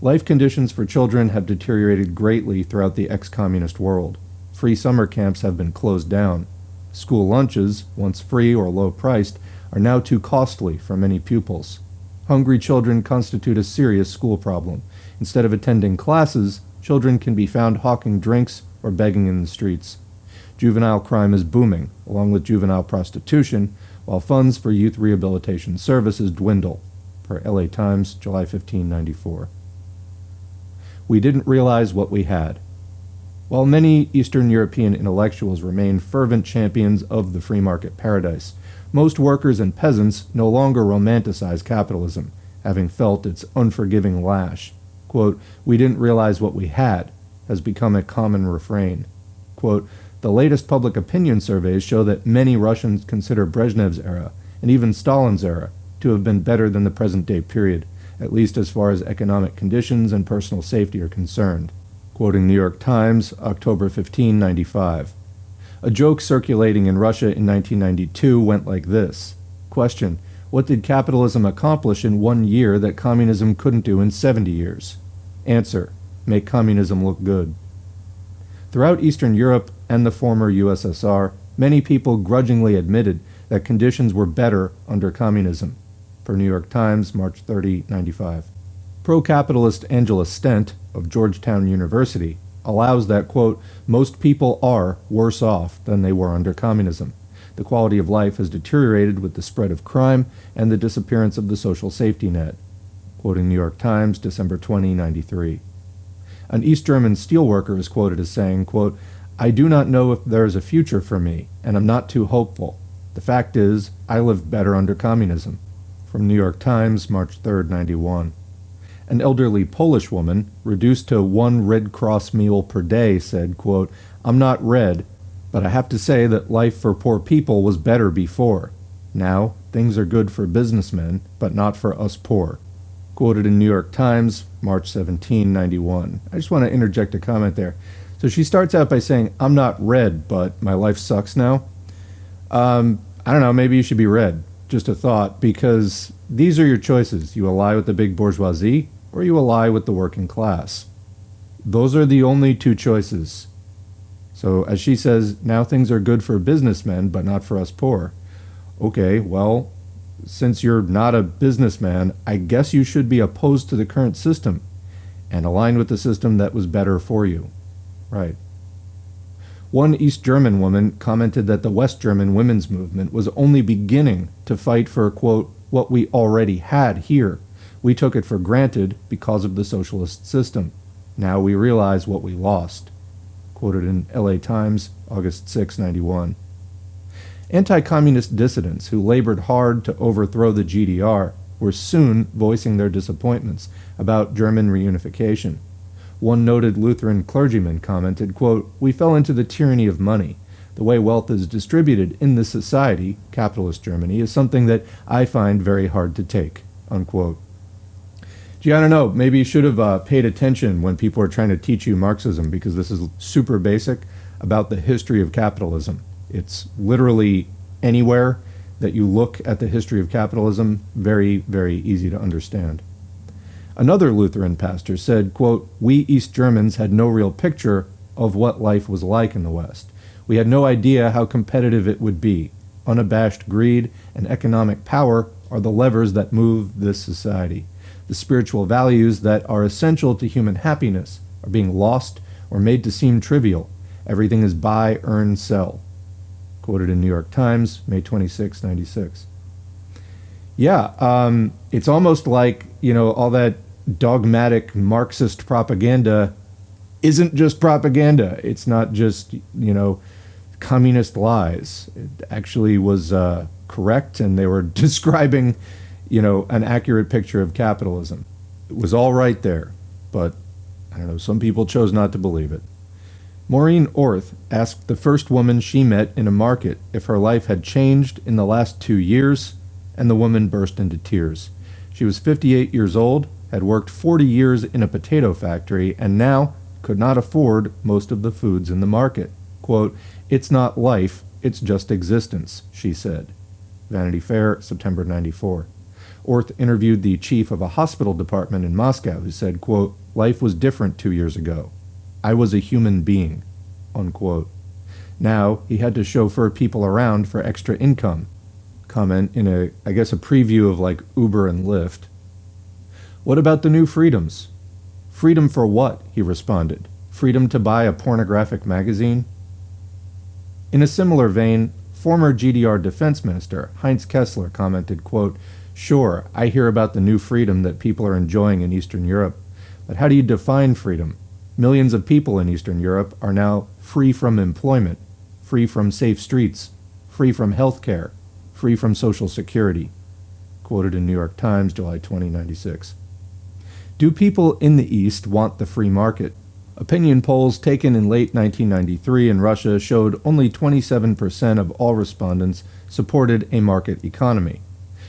Life conditions for children have deteriorated greatly throughout the ex-communist world. Free summer camps have been closed down. School lunches, once free or low-priced, are now too costly for many pupils. Hungry children constitute a serious school problem. Instead of attending classes, children can be found hawking drinks or begging in the streets. Juvenile crime is booming, along with juvenile prostitution, while funds for youth rehabilitation services dwindle, per LA Times, July 15, 1994. We didn't realize what we had. While many Eastern European intellectuals remain fervent champions of the free market paradise, most workers and peasants no longer romanticize capitalism, having felt its unforgiving lash. Quote, "We didn't realize what we had," has become a common refrain. Quote, "The latest public opinion surveys show that many Russians consider Brezhnev's era, and even Stalin's era, to have been better than the present-day period, at least as far as economic conditions and personal safety are concerned." Quoting New York Times, October 15, 1995. A joke circulating in Russia in 1992 went like this. Question: what did capitalism accomplish in 1 year that communism couldn't do in 70 years? Answer: make communism look good. Throughout Eastern Europe and the former USSR, many people grudgingly admitted that conditions were better under communism. Per New York Times, March 30, 1995. Pro-capitalist Angela Stent of Georgetown University allows that, quote, "most people are worse off than they were under communism. The quality of life has deteriorated with the spread of crime and the disappearance of the social safety net." Quoting New York Times, December 20, 1993. An East German steelworker is quoted as saying, quote, "I do not know if there is a future for me, and I'm not too hopeful. The fact is, I lived better under communism." From New York Times, March 3, 1991. An elderly Polish woman, reduced to 1 Red Cross meal per day, said, quote, "I'm not red, but I have to say that life for poor people was better before. Now, things are good for businessmen, but not for us poor." Quoted in New York Times, March 17, 1991. I just want to interject a comment there. So she starts out by saying, "I'm not red, but my life sucks now." I don't know, maybe you should be red. Just a thought, because these are your choices. You ally with the big bourgeoisie, or you ally with the working class. Those are the only two choices. So as she says, now things are good for businessmen, but not for us poor. Okay, well, since you're not a businessman, I guess you should be opposed to the current system and align with the system that was better for you. Right. One East German woman commented that the West German women's movement was only beginning to fight for, quote, "what we already had here. We took it for granted because of the socialist system. Now we realize what we lost." Quoted in LA Times, August 6, 1991. Anti-communist dissidents who labored hard to overthrow the GDR were soon voicing their disappointments about German reunification. One noted Lutheran clergyman commented, quote, "We fell into the tyranny of money. The way wealth is distributed in this society, capitalist Germany, is something that I find very hard to take," unquote. Gee, I don't know, maybe you should have paid attention when people are trying to teach you Marxism, because this is super basic about the history of capitalism. It's literally anywhere that you look at the history of capitalism, very, very easy to understand. Another Lutheran pastor said, quote, "We East Germans had no real picture of what life was like in the West. We had no idea how competitive it would be. Unabashed greed and economic power are the levers that move this society. The spiritual values that are essential to human happiness are being lost or made to seem trivial. Everything is buy, earn, sell." Quoted in New York Times, May 26, 1996. Yeah, it's almost like, all that dogmatic Marxist propaganda isn't just propaganda. It's not just, communist lies. It actually was correct, and they were describing an accurate picture of capitalism. It was all right there, but I don't know, some people chose not to believe it. Maureen Orth asked the first woman she met in a market if her life had changed in the last 2 years, and the woman burst into tears. She was 58 years old, had worked 40 years in a potato factory, and now could not afford most of the foods in the market. Quote, "It's not life, it's just existence," she said. Vanity Fair, September 94. Orth interviewed the chief of a hospital department in Moscow who said, quote, "Life was different 2 years ago. I was a human being," unquote. Now he had to chauffeur people around for extra income. Comment in a preview of like Uber and Lyft. "What about the new freedoms?" "Freedom for what?" he responded. "Freedom to buy a pornographic magazine?" In a similar vein, former GDR defense minister Heinz Kessler commented, quote, "Sure, I hear about the new freedom that people are enjoying in Eastern Europe, but how do you define freedom? Millions of people in Eastern Europe are now free from employment, free from safe streets, free from health care, free from social security." Quoted in New York Times, July 2096. Do people in the East want the free market? Opinion polls taken in late 1993 in Russia showed only 27% of all respondents supported a market economy.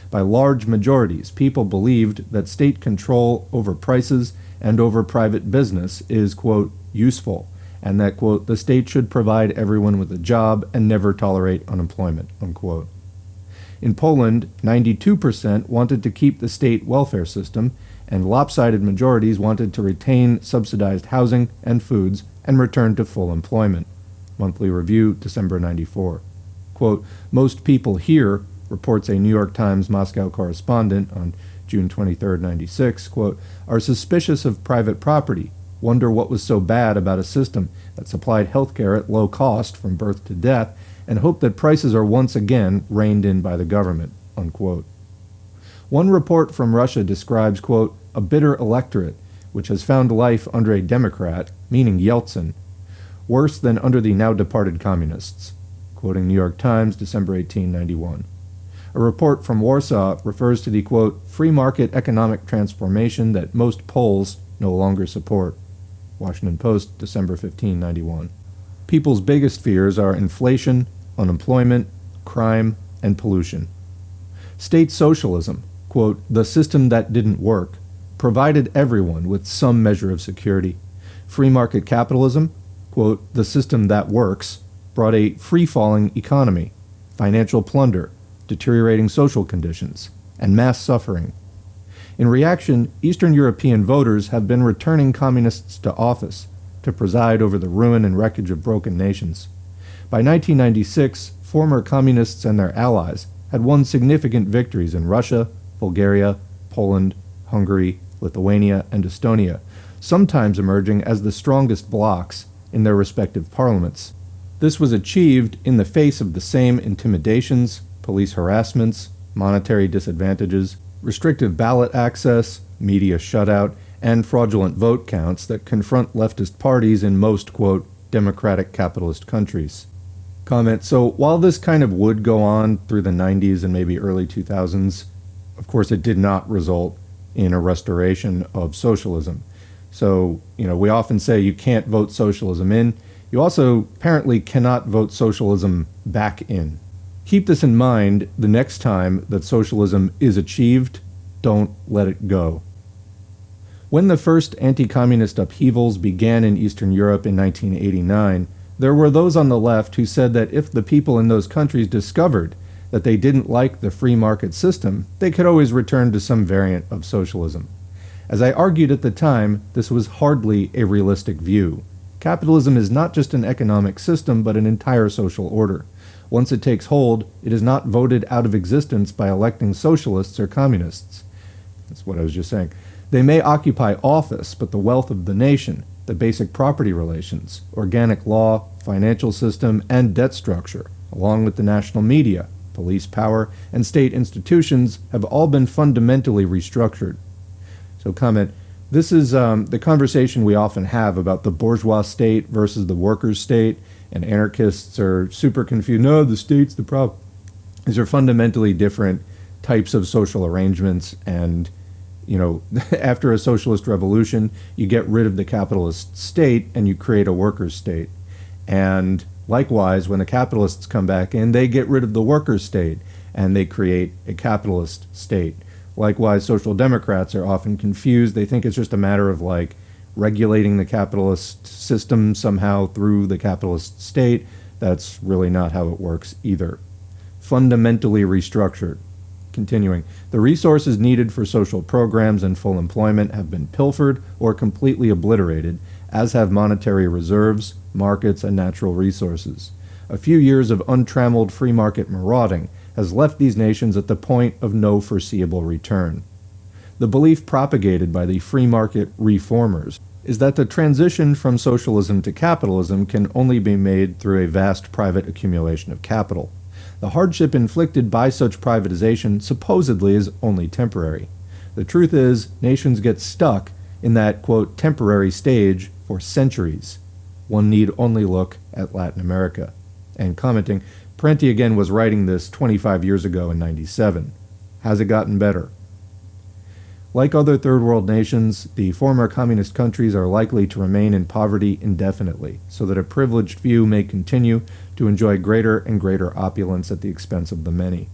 By large majorities, people believed that state control over prices and over private business is, quote, useful, and that, quote, the state should provide everyone with a job and never tolerate unemployment, unquote. In Poland, 92% wanted to keep the state welfare system, and lopsided majorities wanted to retain subsidized housing and foods and return to full employment. Monthly Review, December 94. Quote, "Most people here," reports a New York Times Moscow correspondent on June 23, 96, quote, "are suspicious of private property, wonder what was so bad about a system that supplied health care at low cost from birth to death, and hope that prices are once again reined in by the government," unquote. One report from Russia describes, quote, "a bitter electorate, which has found life under a Democrat," meaning Yeltsin, "worse than under the now-departed communists," quoting New York Times, December 18, 91. A report from Warsaw refers to the, quote, "free market economic transformation that most Poles no longer support," Washington Post, December 15, 91. People's biggest fears are inflation, unemployment, crime, and pollution. State socialism, quote, "the system that didn't work, provided everyone with some measure of security. Free market capitalism, quote, "the system that works, brought a free-falling economy, financial plunder, deteriorating social conditions, and mass suffering. In reaction, Eastern European voters have been returning communists to office to preside over the ruin and wreckage of broken nations. By 1996, former communists and their allies had won significant victories in Russia, Bulgaria, Poland, Hungary, Lithuania, and Estonia, sometimes emerging as the strongest blocs in their respective parliaments. This was achieved in the face of the same intimidations, police harassments, monetary disadvantages, restrictive ballot access, media shutout, and fraudulent vote counts that confront leftist parties in most, quote, democratic capitalist countries. Comment, so while this kind of would go on through the 90s and maybe early 2000s, of course it did not result in a restoration of socialism. So, we often say you can't vote socialism in. You also apparently cannot vote socialism back in. Keep this in mind the next time that socialism is achieved. Don't let it go. When the first anti-communist upheavals began in Eastern Europe in 1989, there were those on the left who said that if the people in those countries discovered that they didn't like the free market system, they could always return to some variant of socialism. As I argued at the time, this was hardly a realistic view. Capitalism is not just an economic system, but an entire social order. Once it takes hold, it is not voted out of existence by electing socialists or communists. That's what I was just saying. They may occupy office, but the wealth of the nation, the basic property relations, organic law, financial system, and debt structure, along with the national media, police power, and state institutions have all been fundamentally restructured. So comment, this is the conversation we often have about the bourgeois state versus the workers' state, and anarchists are super confused. No, the state's the problem. These are fundamentally different types of social arrangements, and after a socialist revolution, you get rid of the capitalist state and you create a workers' state. And likewise, when the capitalists come back in, they get rid of the workers' state and they create a capitalist state. Likewise, social democrats are often confused. They think it's just a matter of regulating the capitalist system somehow through the capitalist state. That's really not how it works either. Fundamentally restructured. Continuing, the resources needed for social programs and full employment have been pilfered or completely obliterated, as have monetary reserves, markets, and natural resources. A few years of untrammeled free market marauding has left these nations at the point of no foreseeable return. The belief propagated by the free market reformers is that the transition from socialism to capitalism can only be made through a vast private accumulation of capital. The hardship inflicted by such privatization supposedly is only temporary. The truth is, nations get stuck in that, quote, temporary stage for centuries. One need only look at Latin America. And commenting, Parenti again was writing this 25 years ago in '97. Has it gotten better? Like other third world nations, the former communist countries are likely to remain in poverty indefinitely, so that a privileged few may continue to enjoy greater and greater opulence at the expense of the many.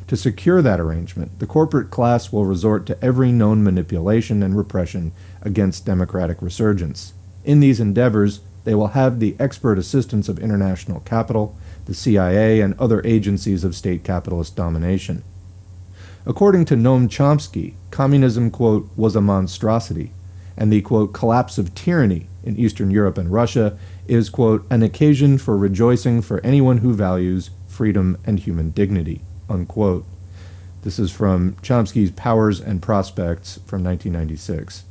To secure that arrangement, the corporate class will resort to every known manipulation and repression against democratic resurgence. In these endeavors, they will have the expert assistance of international capital, the CIA, and other agencies of state capitalist domination. According to Noam Chomsky, communism, quote, was a monstrosity, and the, quote, collapse of tyranny in Eastern Europe and Russia is, quote, an occasion for rejoicing for anyone who values freedom and human dignity, unquote. This is from Chomsky's Powers and Prospects from 1996.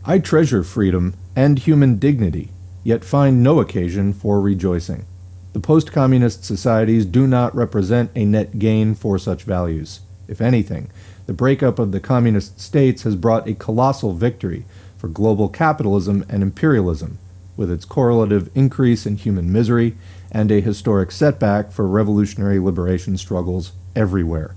I treasure freedom and human dignity, yet find no occasion for rejoicing. The post-communist societies do not represent a net gain for such values. If anything, the breakup of the communist states has brought a colossal victory for global capitalism and imperialism, with its correlative increase in human misery and a historic setback for revolutionary liberation struggles everywhere.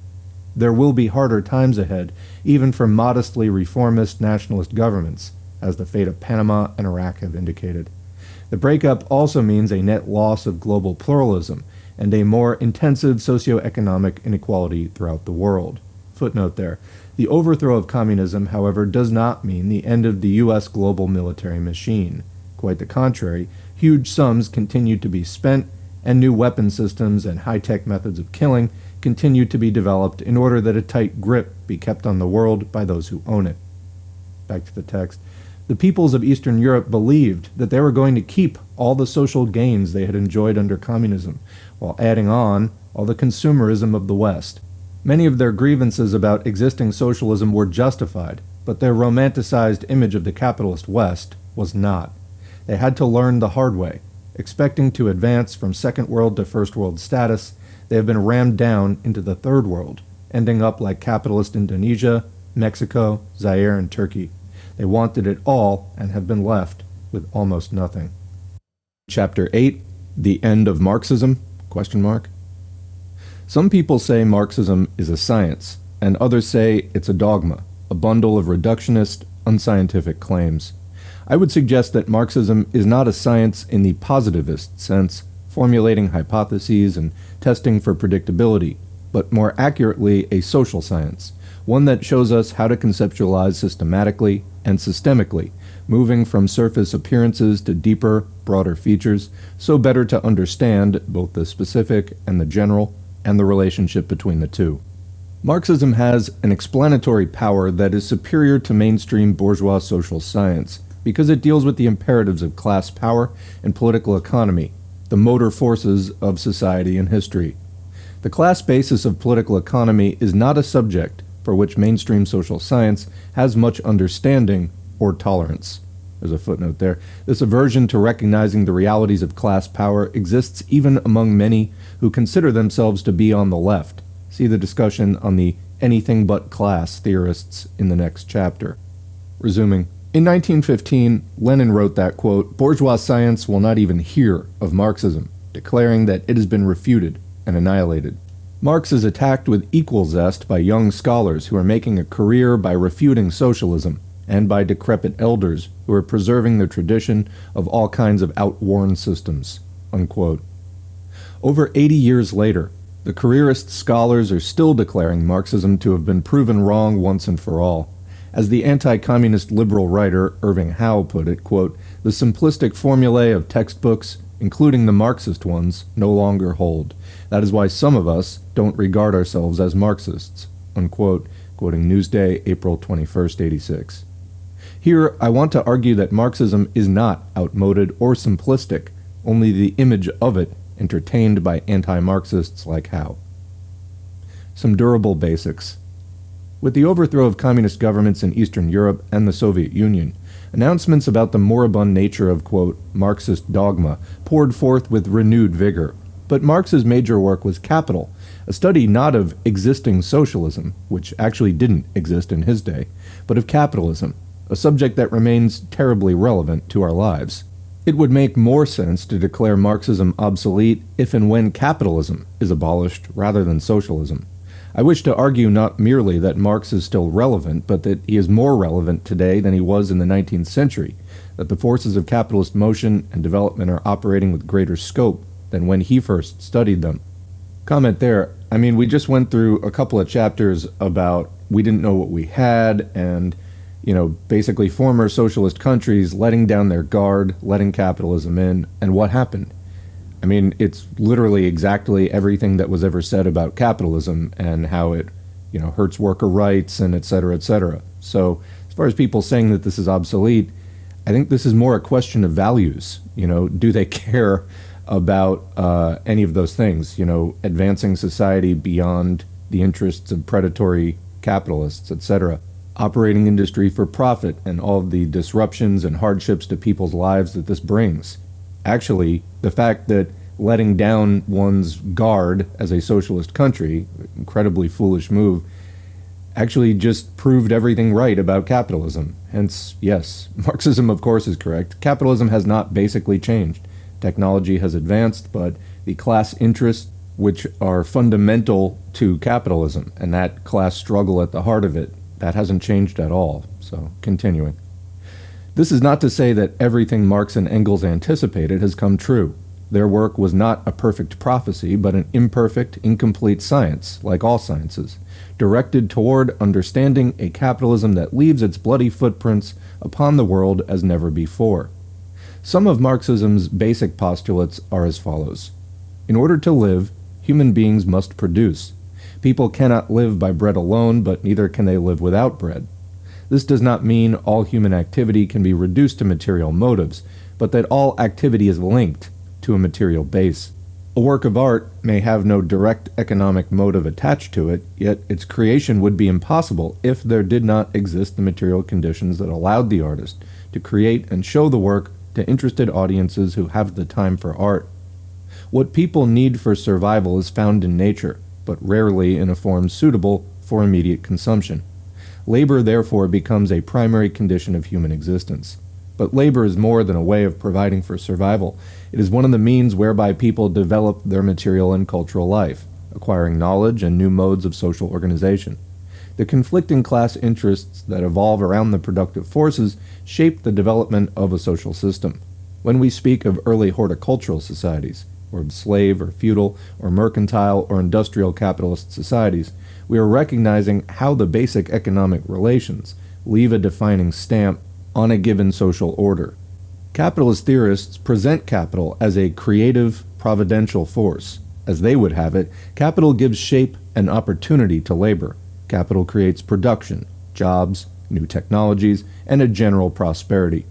There will be harder times ahead, even for modestly reformist nationalist governments, as the fate of Panama and Iraq have indicated. The breakup also means a net loss of global pluralism and a more intensive socioeconomic inequality throughout the world. Footnote there. The overthrow of communism, however, does not mean the end of the U.S. global military machine. Quite the contrary, huge sums continue to be spent, and new weapon systems and high-tech methods of killing continue to be developed in order that a tight grip be kept on the world by those who own it. Back to the text. The peoples of Eastern Europe believed that they were going to keep all the social gains they had enjoyed under communism, while adding on all the consumerism of the West. Many of their grievances about existing socialism were justified, but their romanticized image of the capitalist West was not. They had to learn the hard way. Expecting to advance from second world to first world status, they have been rammed down into the third world, ending up like capitalist Indonesia, Mexico, Zaire, and Turkey. They wanted it all and have been left with almost nothing. Chapter 8, The End of Marxism? Some people say Marxism is a science, and others say it's a dogma, a bundle of reductionist, unscientific claims. I would suggest that Marxism is not a science in the positivist sense, formulating hypotheses and testing for predictability, but more accurately a social science, one that shows us how to conceptualize systematically and systemically, moving from surface appearances to deeper, broader features, so better to understand both the specific and the general, and the relationship between the two. Marxism has an explanatory power that is superior to mainstream bourgeois social science, because it deals with the imperatives of class power and political economy, the motor forces of society and history. The class basis of political economy is not a subject for which mainstream social science has much understanding or tolerance. There's a footnote there. This aversion to recognizing the realities of class power exists even among many who consider themselves to be on the left. See the discussion on the anything but class theorists in the next chapter. Resuming. In 1915, Lenin wrote that, quote, bourgeois science will not even hear of Marxism, declaring that it has been refuted and annihilated. Marx is attacked with equal zest by young scholars who are making a career by refuting socialism, and by decrepit elders who are preserving the tradition of all kinds of outworn systems, unquote. Over 80 years later, the careerist scholars are still declaring Marxism to have been proven wrong once and for all. As the anti-communist liberal writer Irving Howe put it, quote, the simplistic formulae of textbooks, including the Marxist ones, no longer hold. That is why some of us don't regard ourselves as Marxists, unquote, quoting Newsday, April 21st, 86. Here, I want to argue that Marxism is not outmoded or simplistic, only the image of it entertained by anti-Marxists like Howe. Some durable basics. With the overthrow of communist governments in Eastern Europe and the Soviet Union, announcements about the moribund nature of, quote, Marxist dogma poured forth with renewed vigor. But Marx's major work was Capital, a study not of existing socialism, which actually didn't exist in his day, but of capitalism, a subject that remains terribly relevant to our lives. It would make more sense to declare Marxism obsolete if and when capitalism is abolished rather than socialism. I wish to argue not merely that Marx is still relevant, but that he is more relevant today than he was in the 19th century, that the forces of capitalist motion and development are operating with greater scope than when he first studied them. Comment there. I mean, we just went through a couple of chapters about we didn't know what we had, and, basically former socialist countries letting down their guard, letting capitalism in, and what happened? I mean, it's literally exactly everything that was ever said about capitalism and how it, hurts worker rights and et cetera, et cetera. So as far as people saying that this is obsolete, I think this is more a question of values. Do they care about any of those things? Advancing society beyond the interests of predatory capitalists, et cetera. Operating industry for profit and all of the disruptions and hardships to people's lives that this brings. Actually, the fact that letting down one's guard as a socialist country, incredibly foolish move, actually just proved everything right about capitalism. Hence, yes, Marxism of course is correct. Capitalism has not basically changed. Technology has advanced, but the class interests which are fundamental to capitalism and that class struggle at the heart of it, that hasn't changed at all. So, continuing. This is not to say that everything Marx and Engels anticipated has come true. Their work was not a perfect prophecy, but an imperfect, incomplete science, like all sciences, directed toward understanding a capitalism that leaves its bloody footprints upon the world as never before. Some of Marxism's basic postulates are as follows. In order to live, human beings must produce. People cannot live by bread alone, but neither can they live without bread. This does not mean all human activity can be reduced to material motives, but that all activity is linked to a material base. A work of art may have no direct economic motive attached to it, yet its creation would be impossible if there did not exist the material conditions that allowed the artist to create and show the work to interested audiences who have the time for art. What people need for survival is found in nature, but rarely in a form suitable for immediate consumption. Labor, therefore, becomes a primary condition of human existence. But labor is more than a way of providing for survival. It is one of the means whereby people develop their material and cultural life, acquiring knowledge and new modes of social organization. The conflicting class interests that evolve around the productive forces shape the development of a social system. When we speak of early horticultural societies, or of slave or feudal or mercantile or industrial capitalist societies, we are recognizing how the basic economic relations leave a defining stamp on a given social order. Capitalist theorists present capital as a creative, providential force. As they would have it, capital gives shape and opportunity to labor. Capital creates production, jobs, new technologies, and a general prosperity.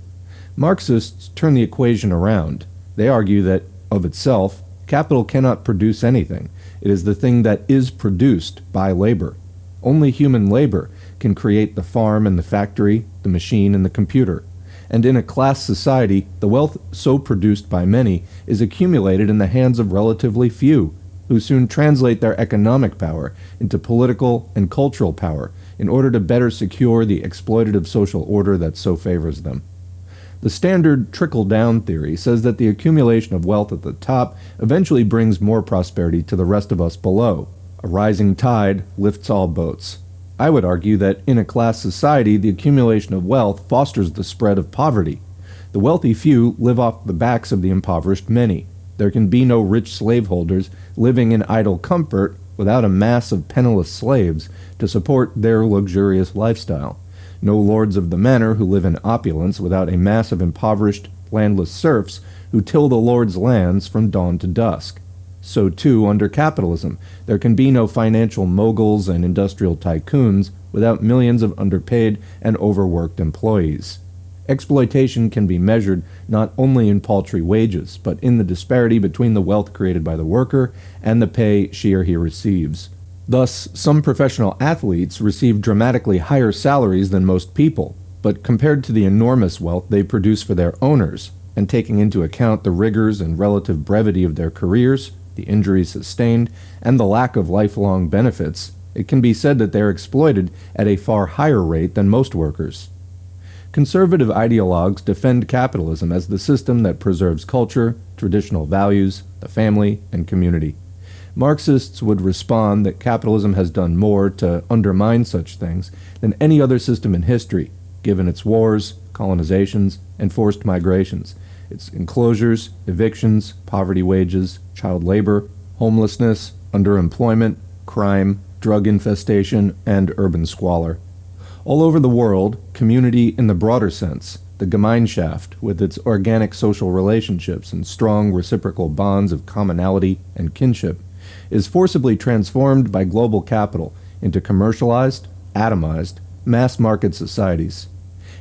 Marxists turn the equation around. They argue that, of itself, capital cannot produce anything. It is the thing that is produced by labor. Only human labor can create the farm and the factory, the machine and the computer. And in a class society, the wealth so produced by many is accumulated in the hands of relatively few, who soon translate their economic power into political and cultural power in order to better secure the exploitative social order that so favors them. The standard trickle-down theory says that the accumulation of wealth at the top eventually brings more prosperity to the rest of us below. A rising tide lifts all boats. I would argue that in a class society, the accumulation of wealth fosters the spread of poverty. The wealthy few live off the backs of the impoverished many. There can be no rich slaveholders living in idle comfort without a mass of penniless slaves to support their luxurious lifestyle. No lords of the manor who live in opulence without a mass of impoverished, landless serfs who till the lord's lands from dawn to dusk. So too under capitalism, there can be no financial moguls and industrial tycoons without millions of underpaid and overworked employees. Exploitation can be measured not only in paltry wages, but in the disparity between the wealth created by the worker and the pay she or he receives. Thus, some professional athletes receive dramatically higher salaries than most people, but compared to the enormous wealth they produce for their owners, and taking into account the rigors and relative brevity of their careers, the injuries sustained, and the lack of lifelong benefits, it can be said that they are exploited at a far higher rate than most workers. Conservative ideologues defend capitalism as the system that preserves culture, traditional values, the family, and community. Marxists would respond that capitalism has done more to undermine such things than any other system in history, given its wars, colonizations, and forced migrations, its enclosures, evictions, poverty wages, child labor, homelessness, underemployment, crime, drug infestation, and urban squalor. All over the world, community in the broader sense, the Gemeinschaft, with its organic social relationships and strong reciprocal bonds of commonality and kinship, is forcibly transformed by global capital into commercialized, atomized, mass-market societies.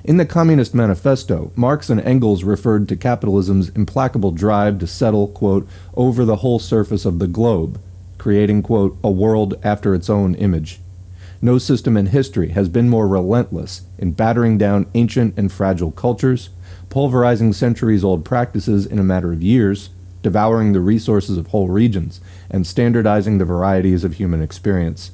In the Communist Manifesto, Marx and Engels referred to capitalism's implacable drive to settle, quote, over the whole surface of the globe, creating, quote, a world after its own image. No system in history has been more relentless in battering down ancient and fragile cultures, pulverizing centuries-old practices in a matter of years, devouring the resources of whole regions, and standardizing the varieties of human experience.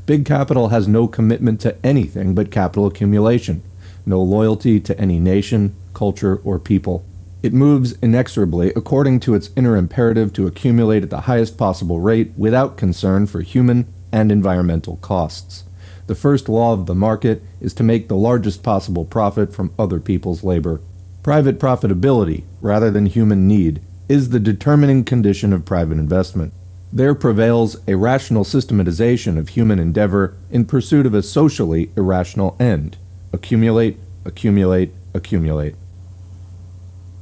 Big capital has no commitment to anything but capital accumulation, no loyalty to any nation, culture, or people. It moves inexorably according to its inner imperative to accumulate at the highest possible rate without concern for human and environmental costs. The first law of the market is to make the largest possible profit from other people's labor. Private profitability, rather than human need, is the determining condition of private investment. There prevails a rational systematization of human endeavor in pursuit of a socially irrational end. Accumulate, accumulate, accumulate.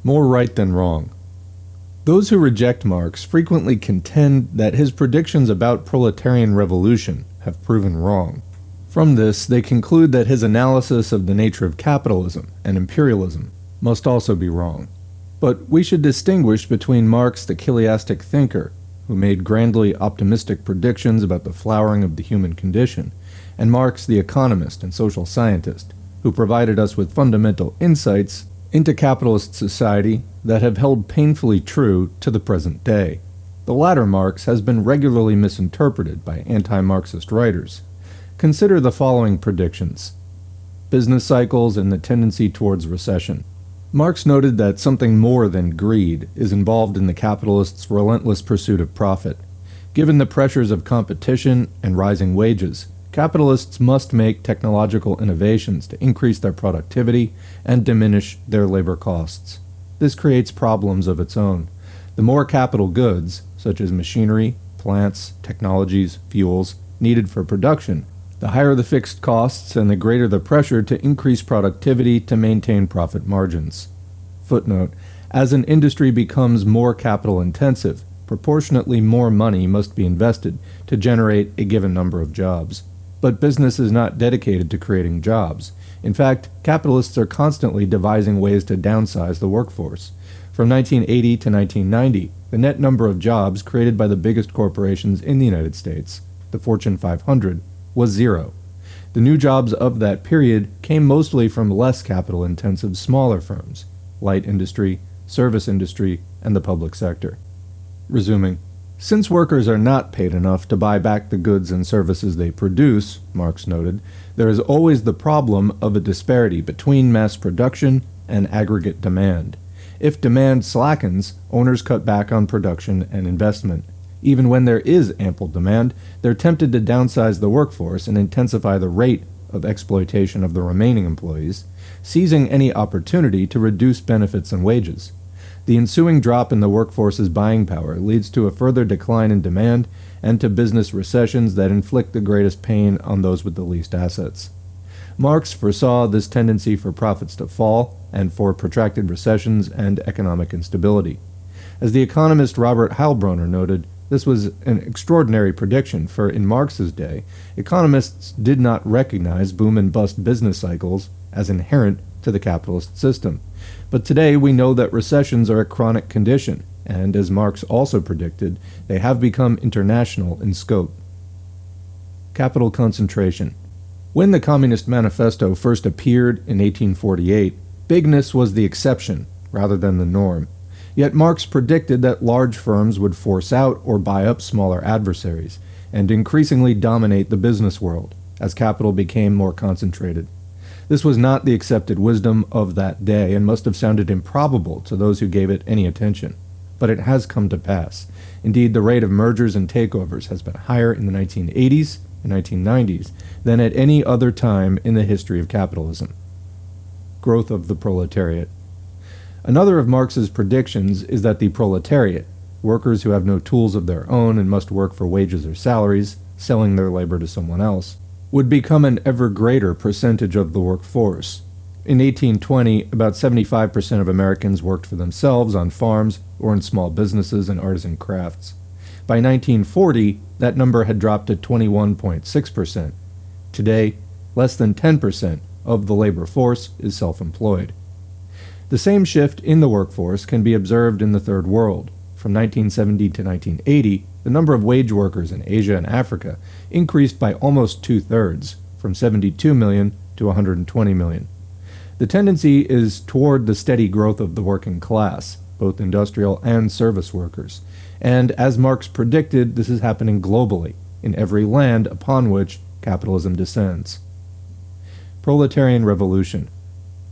More right than wrong. Those who reject Marx frequently contend that his predictions about proletarian revolution have proven wrong. From this, they conclude that his analysis of the nature of capitalism and imperialism must also be wrong. But we should distinguish between Marx, the chiliastic thinker, who made grandly optimistic predictions about the flowering of the human condition, and Marx, the economist and social scientist, who provided us with fundamental insights into capitalist society that have held painfully true to the present day. The latter Marx has been regularly misinterpreted by anti-Marxist writers. Consider the following predictions. Business cycles and the tendency towards recession. Marx noted that something more than greed is involved in the capitalist's relentless pursuit of profit. Given the pressures of competition and rising wages, capitalists must make technological innovations to increase their productivity and diminish their labor costs. This creates problems of its own. The more capital goods, such as machinery, plants, technologies, fuels, needed for production, the higher the fixed costs and the greater the pressure to increase productivity to maintain profit margins. Footnote: as an industry becomes more capital intensive, proportionately more money must be invested to generate a given number of jobs. But business is not dedicated to creating jobs. In fact, capitalists are constantly devising ways to downsize the workforce. From 1980 to 1990, the net number of jobs created by the biggest corporations in the United States, the Fortune 500, was 0. The new jobs of that period came mostly from less capital-intensive smaller firms, light industry, service industry, and the public sector. Resuming, since workers are not paid enough to buy back the goods and services they produce, Marx noted, there is always the problem of a disparity between mass production and aggregate demand. If demand slackens, owners cut back on production and investment. Even when there is ample demand, they're tempted to downsize the workforce and intensify the rate of exploitation of the remaining employees, seizing any opportunity to reduce benefits and wages. The ensuing drop in the workforce's buying power leads to a further decline in demand and to business recessions that inflict the greatest pain on those with the least assets. Marx foresaw this tendency for profits to fall and for protracted recessions and economic instability. As the economist Robert Heilbronner noted, This was an extraordinary prediction, for in Marx's day, economists did not recognize boom and bust business cycles as inherent to the capitalist system. But today we know that recessions are a chronic condition, and as Marx also predicted, they have become international in scope. Capital concentration. When the Communist Manifesto first appeared in 1848, bigness was the exception rather than the norm. Yet Marx predicted that large firms would force out or buy up smaller adversaries, and increasingly dominate the business world, as capital became more concentrated. This was not the accepted wisdom of that day, and must have sounded improbable to those who gave it any attention. But it has come to pass. Indeed, the rate of mergers and takeovers has been higher in the 1980s and 1990s than at any other time in the history of capitalism. Growth of the proletariat. Another of Marx's predictions is that the proletariat, workers who have no tools of their own and must work for wages or salaries, selling their labor to someone else, would become an ever greater percentage of the workforce. In 1820, about 75% of Americans worked for themselves on farms or in small businesses and artisan crafts. By 1940, that number had dropped to 21.6%. Today, less than 10% of the labor force is self-employed. The same shift in the workforce can be observed in the Third World. From 1970 to 1980, the number of wage workers in Asia and Africa increased by almost two-thirds, from 72 million to 120 million. The tendency is toward the steady growth of the working class, both industrial and service workers. And as Marx predicted, this is happening globally, in every land upon which capitalism descends. Proletarian revolution.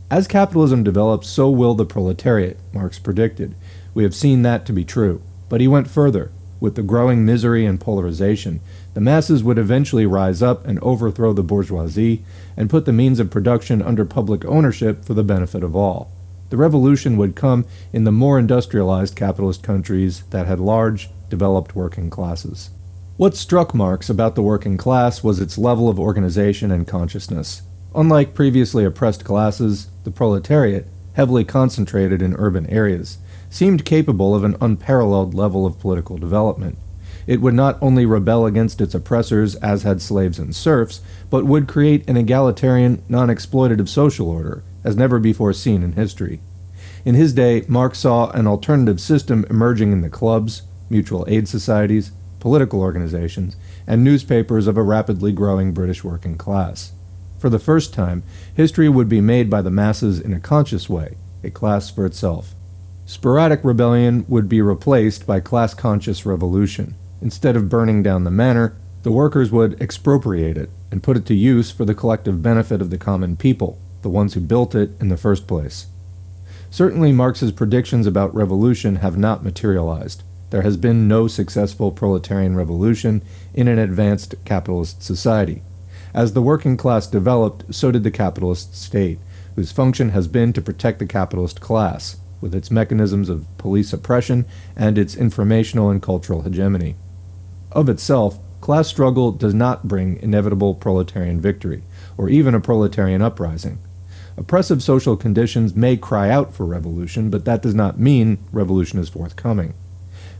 As capitalism develops, so will the proletariat, Marx predicted. We have seen that to be true. But he went further. With the growing misery and polarization, the masses would eventually rise up and overthrow the bourgeoisie and put the means of production under public ownership for the benefit of all. The revolution would come in the more industrialized capitalist countries that had large, developed working classes. What struck Marx about the working class was its level of organization and consciousness. Unlike previously oppressed classes, the proletariat, heavily concentrated in urban areas, seemed capable of an unparalleled level of political development. It would not only rebel against its oppressors as had slaves and serfs, but would create an egalitarian, non-exploitative social order, as never before seen in history. In his day, Marx saw an alternative system emerging in the clubs, mutual aid societies, political organizations, and newspapers of a rapidly growing British working class. For the first time, history would be made by the masses in a conscious way, a class for itself. Sporadic rebellion would be replaced by class-conscious revolution. Instead of burning down the manor, the workers would expropriate it and put it to use for the collective benefit of the common people, the ones who built it in the first place. Certainly Marx's predictions about revolution have not materialized. There has been no successful proletarian revolution in an advanced capitalist society. As the working class developed, so did the capitalist state, whose function has been to protect the capitalist class, with its mechanisms of police oppression and its informational and cultural hegemony. Of itself, class struggle does not bring inevitable proletarian victory, or even a proletarian uprising. Oppressive social conditions may cry out for revolution, but that does not mean revolution is forthcoming.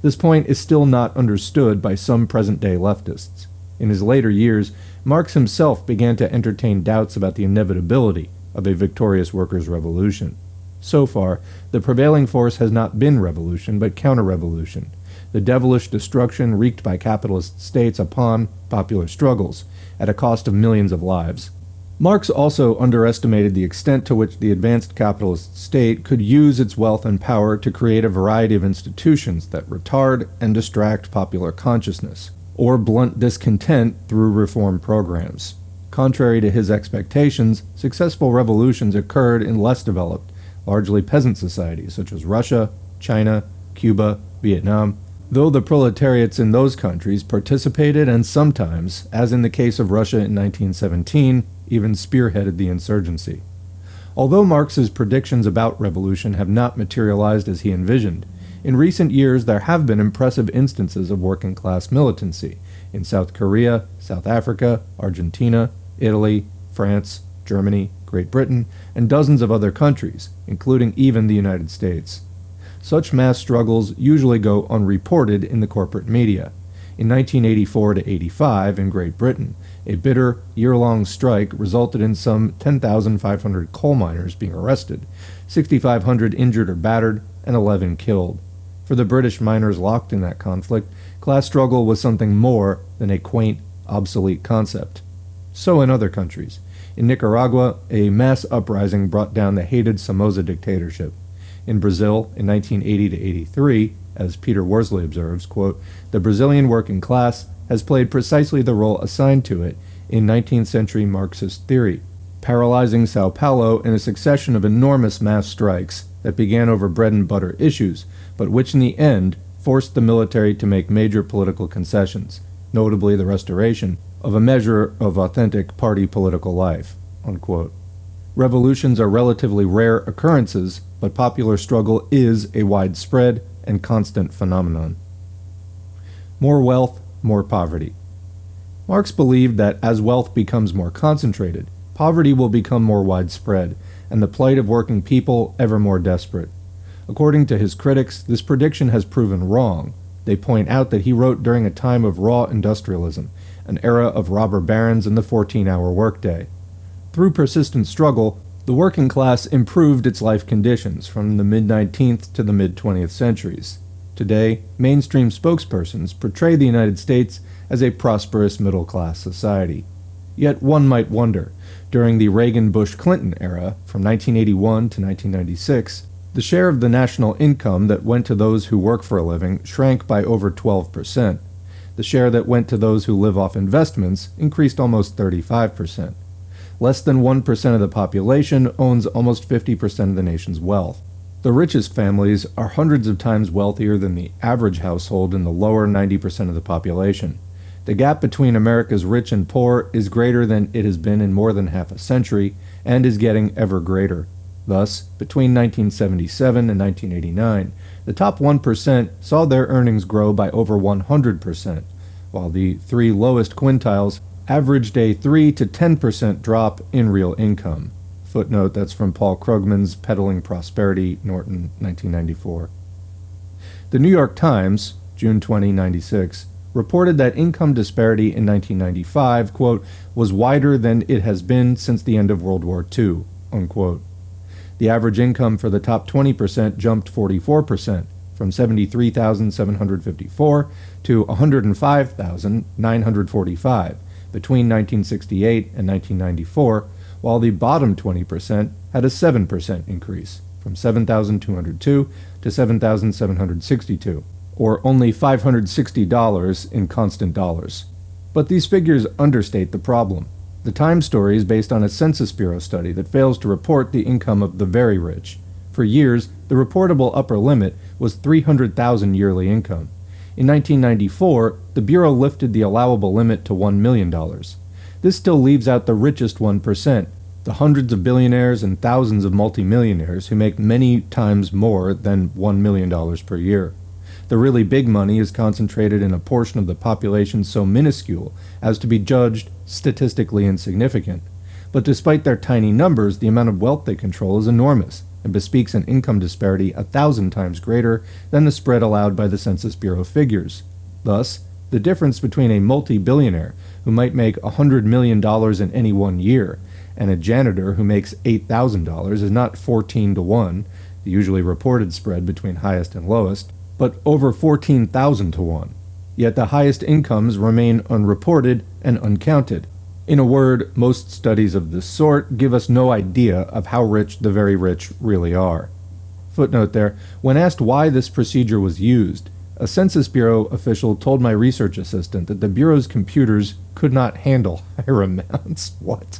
This point is still not understood by some present-day leftists. In his later years, Marx himself began to entertain doubts about the inevitability of a victorious workers' revolution. So far, the prevailing force has not been revolution, but counter-revolution, the devilish destruction wreaked by capitalist states upon popular struggles, at a cost of millions of lives. Marx also underestimated the extent to which the advanced capitalist state could use its wealth and power to create a variety of institutions that retard and distract popular consciousness, or blunt discontent through reform programs. Contrary to his expectations, successful revolutions occurred in less developed, largely peasant societies such as Russia, China, Cuba, Vietnam, though the proletariats in those countries participated and sometimes, as in the case of Russia in 1917, even spearheaded the insurgency. Although Marx's predictions about revolution have not materialized as he envisioned, in recent years there have been impressive instances of working-class militancy in South Korea, South Africa, Argentina, Italy, France, Germany, Great Britain, and dozens of other countries, including even the United States. Such mass struggles usually go unreported in the corporate media. In 1984 to 85 in Great Britain, a bitter, year-long strike resulted in some 10,500 coal miners being arrested, 6,500 injured or battered, and 11 killed. For the British miners locked in that conflict, class struggle was something more than a quaint, obsolete concept. So in other countries. In Nicaragua, a mass uprising brought down the hated Somoza dictatorship. In Brazil, in 1980 to 83, as Peter Worsley observes, quote, "The Brazilian working class has played precisely the role assigned to it in 19th century Marxist theory, paralyzing Sao Paulo in a succession of enormous mass strikes that began over bread-and-butter issues, but which in the end forced the military to make major political concessions, notably the restoration of a measure of authentic party political life." Unquote. Revolutions are relatively rare occurrences, but popular struggle is a widespread and constant phenomenon. More wealth, more poverty. Marx believed that as wealth becomes more concentrated, poverty will become more widespread, and the plight of working people ever more desperate. According to his critics, this prediction has proven wrong. They point out that he wrote during a time of raw industrialism, an era of robber barons and the 14-hour workday. Through persistent struggle, the working class improved its life conditions from the mid-19th to the mid-20th centuries. Today, mainstream spokespersons portray the United States as a prosperous middle-class society. Yet one might wonder, during the Reagan-Bush-Clinton era, from 1981 to 1996, the share of the national income that went to those who work for a living shrank by over 12%. The share that went to those who live off investments increased almost 35%. Less than 1% of the population owns almost 50% of the nation's wealth. The richest families are hundreds of times wealthier than the average household in the lower 90% of the population. The gap between America's rich and poor is greater than it has been in more than half a century, and is getting ever greater. Thus, between 1977 and 1989, the top 1% saw their earnings grow by over 100%, while the three lowest quintiles averaged a 3 to 10% drop in real income. Footnote, that's from Paul Krugman's Peddling Prosperity, Norton, 1994. The New York Times, June 20, 1996, reported that income disparity in 1995, quote, was wider than it has been since the end of World War II, unquote. The average income for the top 20% jumped 44%, from $73,754 to $105,945 between 1968 and 1994, while the bottom 20% had a 7% increase, from $7,202 to $7,762, or only $560 in constant dollars. But these figures understate the problem. The Times story is based on a Census Bureau study that fails to report the income of the very rich. For years, the reportable upper limit was $300,000 yearly income. In 1994, the Bureau lifted the allowable limit to $1 million. This still leaves out the richest 1%, the hundreds of billionaires and thousands of multimillionaires who make many times more than $1 million per year. The really big money is concentrated in a portion of the population so minuscule as to be judged statistically insignificant. But despite their tiny numbers, the amount of wealth they control is enormous, and bespeaks an income disparity 1,000 times greater than the spread allowed by the Census Bureau figures. Thus, the difference between a multi-billionaire who might make $100 million in any one year and a janitor who makes $8,000 is not 14 to 1, the usually reported spread between highest and lowest, but over 14,000 to 1. Yet the highest incomes remain unreported and uncounted. In a word, most studies of this sort give us no idea of how rich the very rich really are. Footnote there, when asked why this procedure was used, a Census Bureau official told my research assistant that the Bureau's computers could not handle higher amounts. What?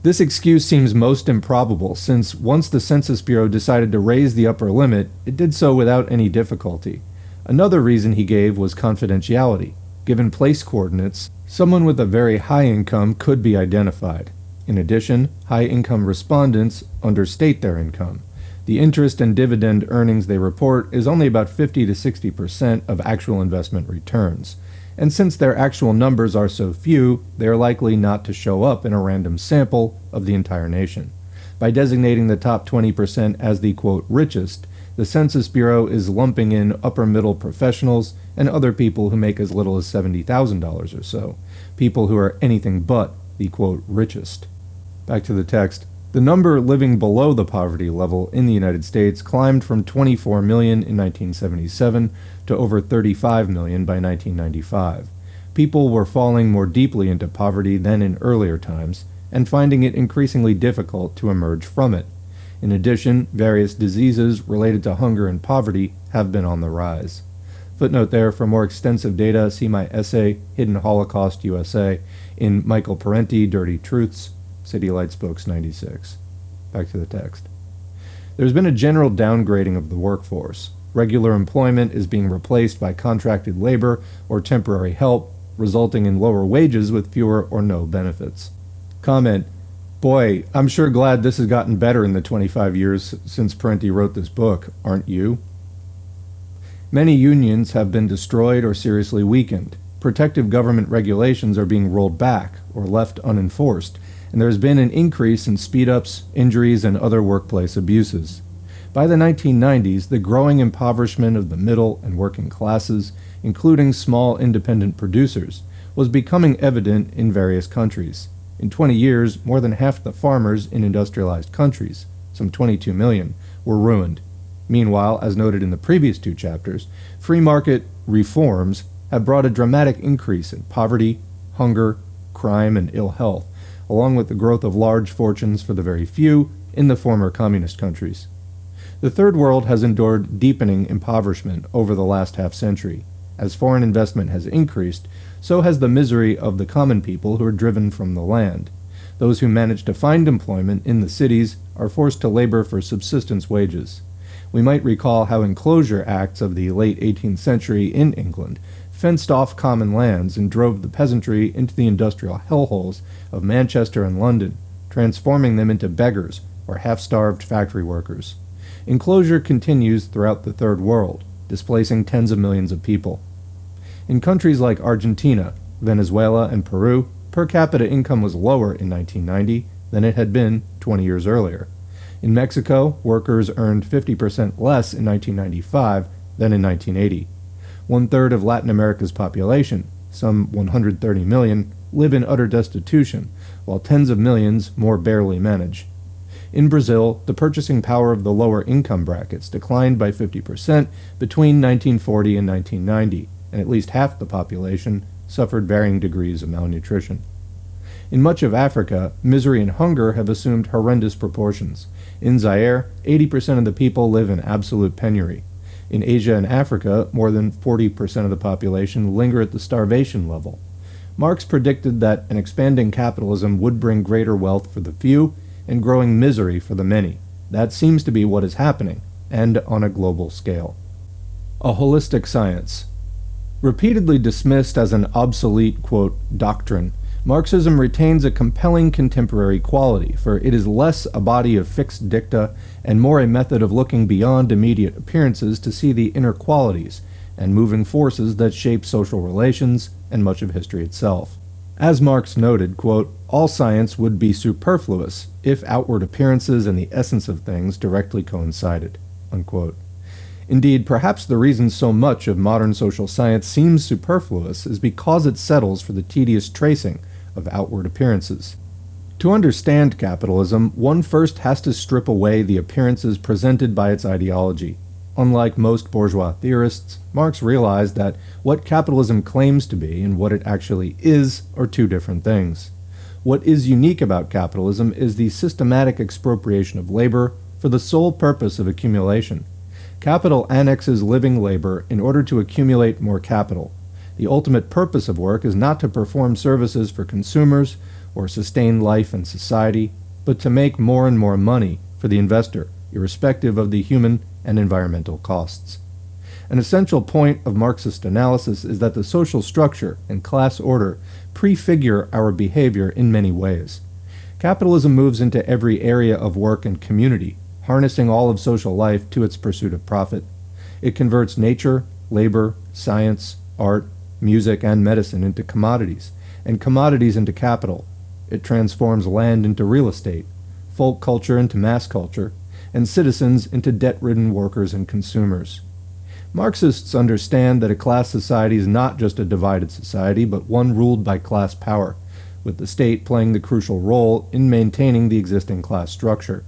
This excuse seems most improbable, since once the Census Bureau decided to raise the upper limit, it did so without any difficulty. Another reason he gave was confidentiality. Given place coordinates, someone with a very high income could be identified. In addition, high-income respondents understate their income. The interest and dividend earnings they report is only about 50 to 60% of actual investment returns. And since their actual numbers are so few, they are likely not to show up in a random sample of the entire nation. By designating the top 20% as the, quote, richest, The Census Bureau is lumping in upper-middle professionals and other people who make as little as $70,000 or so, people who are anything but the, quote, richest. Back to the text. The number living below the poverty level in the United States climbed from 24 million in 1977 to over 35 million by 1995. People were falling more deeply into poverty than in earlier times, and finding it increasingly difficult to emerge from it. In addition, various diseases related to hunger and poverty have been on the rise. Footnote there, for more extensive data, see my essay, Hidden Holocaust USA, in Michael Parenti, Dirty Truths, City Lights Books 96. Back to the text. There's been a general downgrading of the workforce. Regular employment is being replaced by contracted labor or temporary help, resulting in lower wages with fewer or no benefits. Comment: boy, I'm sure glad this has gotten better in the 25 years since Parenti wrote this book, aren't you? Many unions have been destroyed or seriously weakened. Protective government regulations are being rolled back or left unenforced, and there has been an increase in speed-ups, injuries, and other workplace abuses. By the 1990s, the growing impoverishment of the middle and working classes, including small independent producers, was becoming evident in various countries. In 20 years, more than half the farmers in industrialized countries, some 22 million, were ruined. Meanwhile, as noted in the previous two chapters, free market reforms have brought a dramatic increase in poverty, hunger, crime, and ill health, along with the growth of large fortunes for the very few in the former communist countries. The Third World has endured deepening impoverishment over the last half-century. As foreign investment has increased, so has the misery of the common people who are driven from the land. Those who manage to find employment in the cities are forced to labor for subsistence wages. We might recall how enclosure acts of the late 18th century in England fenced off common lands and drove the peasantry into the industrial hellholes of Manchester and London, transforming them into beggars or half-starved factory workers. Enclosure continues throughout the Third World, displacing tens of millions of people. In countries like Argentina, Venezuela, and Peru, per capita income was lower in 1990 than it had been 20 years earlier. In Mexico, workers earned 50% less in 1995 than in 1980. One-third of Latin America's population, some 130 million, live in utter destitution, while tens of millions more barely manage. In Brazil, the purchasing power of the lower income brackets declined by 50% between 1940 and 1990, and at least half the population suffered varying degrees of malnutrition. In much of Africa, misery and hunger have assumed horrendous proportions. In Zaire, 80% of the people live in absolute penury. In Asia and Africa, more than 40% of the population linger at the starvation level. Marx predicted that an expanding capitalism would bring greater wealth for the few and growing misery for the many. That seems to be what is happening, and on a global scale. A holistic science. Repeatedly dismissed as an obsolete, quote, doctrine, Marxism retains a compelling contemporary quality, for it is less a body of fixed dicta and more a method of looking beyond immediate appearances to see the inner qualities and moving forces that shape social relations and much of history itself. As Marx noted, quote, all science would be superfluous if outward appearances and the essence of things directly coincided, unquote. Indeed, perhaps the reason so much of modern social science seems superfluous is because it settles for the tedious tracing of outward appearances. To understand capitalism, one first has to strip away the appearances presented by its ideology. Unlike most bourgeois theorists, Marx realized that what capitalism claims to be and what it actually is are two different things. What is unique about capitalism is the systematic expropriation of labor for the sole purpose of accumulation. Capital annexes living labor in order to accumulate more capital. The ultimate purpose of work is not to perform services for consumers or sustain life and society, but to make more and more money for the investor, irrespective of the human and environmental costs. An essential point of Marxist analysis is that the social structure and class order prefigure our behavior in many ways. Capitalism moves into every area of work and community, harnessing all of social life to its pursuit of profit. It converts nature, labor, science, art, music, and medicine into commodities, and commodities into capital. It transforms land into real estate, folk culture into mass culture, and citizens into debt-ridden workers and consumers. Marxists understand that a class society is not just a divided society, but one ruled by class power, with the state playing the crucial role in maintaining the existing class structure.